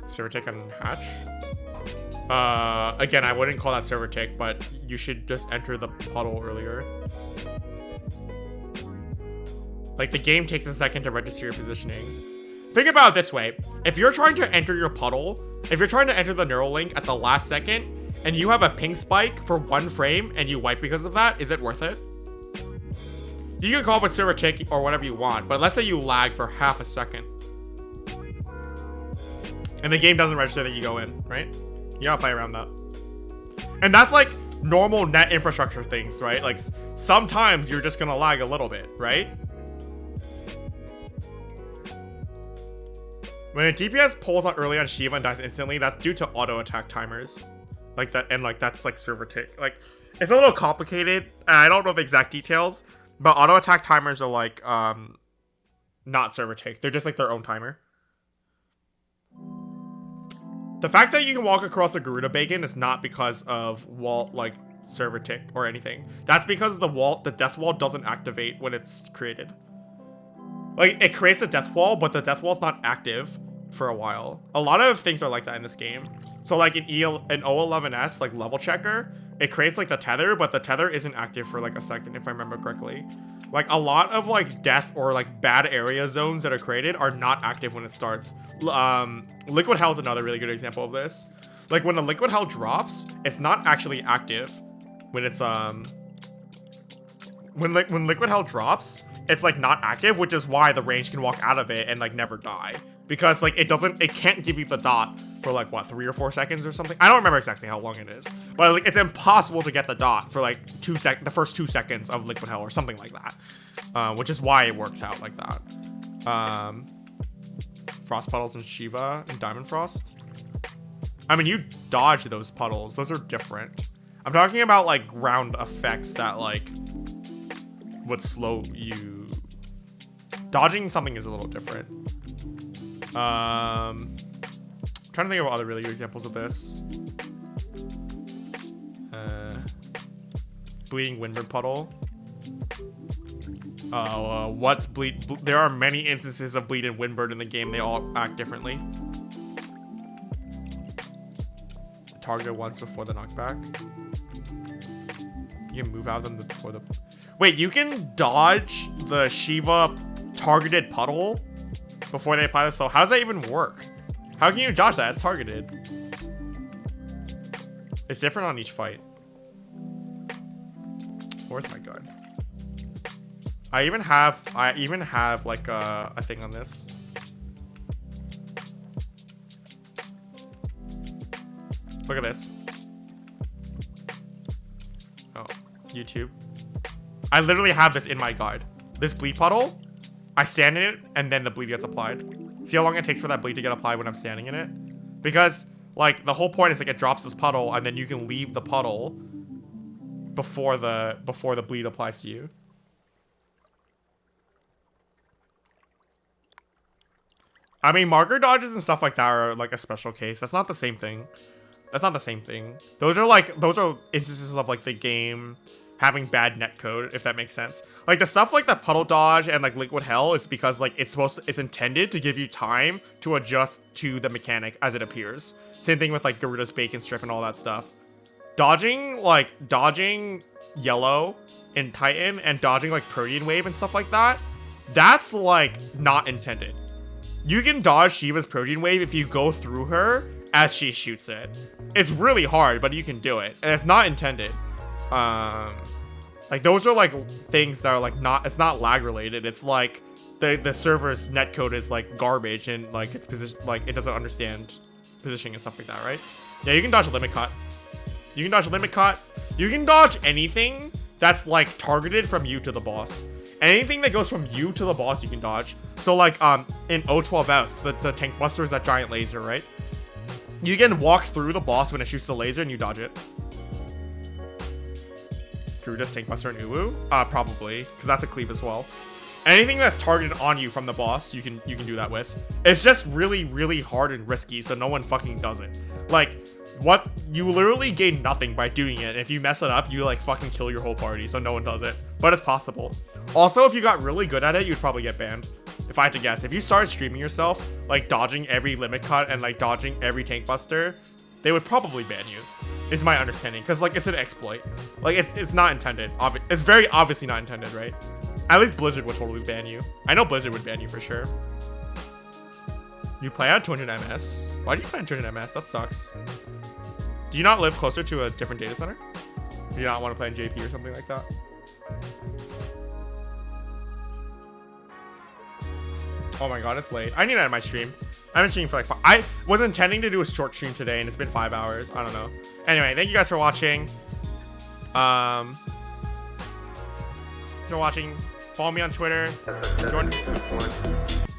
Server tick on hatch. Again, I wouldn't call that server tick, but you should just enter the puddle earlier. Like, the game takes a second to register your positioning. Think about it this way. If you're trying to enter your puddle, if you're trying to enter the neural link at the last second, and you have a ping spike for 1 frame, and you wipe because of that, is it worth it? You can call it server tick or whatever you want, but let's say you lag for half a second. And the game doesn't register that you go in, right? You gotta play around that. And that's like normal net infrastructure things, right? Like sometimes you're just gonna lag a little bit, right? When a DPS pulls out early on Shiva and dies instantly, that's due to auto attack timers. Like that, and like that's like server tick. Like it's a little complicated. And I don't know the exact details, but auto attack timers are like not server tick. They're just like their own timer. The fact that you can walk across the Garuda Bacon is not because of wall, like, server tick or anything. That's because the death wall doesn't activate when it's created. Like, it creates a death wall, but the death wall's not active for a while. A lot of things are like that in this game. So, like, in O11S, like, level checker, it creates, like, the tether, but the tether isn't active for, like, a second, if I remember correctly. Like, a lot of, like, death or, like, bad area zones that are created are not active when it starts. Liquid Hell is another really good example of this. Like, when the Liquid Hell drops, it's not actually active when it's, when Liquid Hell drops, it's, like, not active, which is why the range can walk out of it and, like, never die. Because, like, it can't give you the dot for, like, what, 3 or 4 seconds or something? I don't remember exactly how long it is. But, like, it's impossible to get the dot for, like, the first 2 seconds of Liquid Hell or something like that. Which is why it works out like that. Frost puddles and Shiva and Diamond Frost. I mean, you dodge those puddles. Those are different. I'm talking about, like, ground effects that, like, would slow you. Dodging something is a little different. I'm trying to think of other really good examples of this. Bleeding Windward puddle. What's bleed? There are many instances of Bleed and Windbird in the game. They all act differently. Targeted once before the knockback. You can move out of them before the. Wait, you can dodge the Shiva targeted puddle before they apply the slow. How does that even work? How can you dodge that? It's targeted. It's different on each fight. Where's my gun? I even have like a thing on this. Look at this. Oh, YouTube. I literally have this in my guide. This bleed puddle, I stand in it and then the bleed gets applied. See how long it takes for that bleed to get applied when I'm standing in it? Because like the whole point is like it drops this puddle and then you can leave the puddle before the bleed applies to you. I mean, marker dodges and stuff like that are like a special case. That's not the same thing. That's not the same thing. Those are instances of like the game having bad netcode, if that makes sense. Like the stuff like the puddle dodge and like liquid hell is because like it's intended to give you time to adjust to the mechanic as it appears. Same thing with like Garuda's bacon strip and all that stuff. Dodging yellow in Titan and dodging like Protean wave and stuff like that, that's like not intended. You can dodge Shiva's Protean wave if you go through her as she shoots it. It's really hard, but you can do it, and it's not intended. Like those are like things that are like it's not lag related. It's like the server's netcode is like garbage and like it's position, like it doesn't understand positioning and stuff like that, right? Yeah, you can dodge a limit cut. You can dodge a limit cut. You can dodge anything that's like targeted from you to the boss. Anything that goes from you to the boss, you can dodge. So like in O12S, the tank buster is that giant laser, right? You can walk through the boss when it shoots the laser and you dodge it. Garuda's tank buster and Uwu? Probably, because that's a cleave as well. Anything that's targeted on you from the boss, you can do that with. It's just really, really hard and risky, so no one fucking does it. Like, you literally gain nothing by doing it. And if you mess it up, you like fucking kill your whole party, so no one does it. But it's possible. Also, if you got really good at it, you'd probably get banned. If I had to guess. If you started streaming yourself, like dodging every limit cut and like dodging every tank buster, they would probably ban you, is my understanding. Because like it's an exploit. Like it's not intended. It's very obviously not intended, right? At least Blizzard would totally ban you. I know Blizzard would ban you for sure. You play at 200 MS? Why do you play at 200 MS? That sucks. Do you not live closer to a different data center? Do you not want to play in JP or something like that? Oh my god, it's late. I need to end my stream. I've been streaming for like I was intending to do a short stream today and it's been 5 hours. I don't know. Anyway, thank you guys for watching. Thanks for watching. Follow me on Twitter.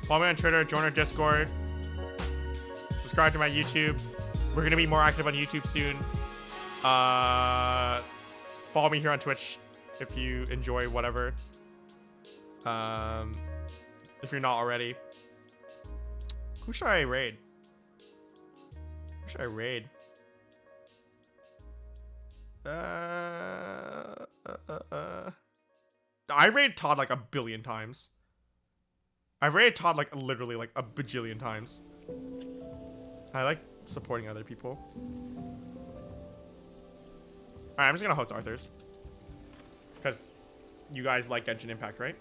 Follow me on Twitter. Join our Discord. Subscribe to my YouTube. We're gonna be more active on YouTube soon. Follow me here on Twitch if you enjoy whatever. If you're not already. Who should I raid? Who should I raid? I raided Todd like a billion times. I've raided Todd like literally like a bajillion times. I like supporting other people. Alright, I'm just gonna host Arthur's. Because you guys like Genshin Impact, right?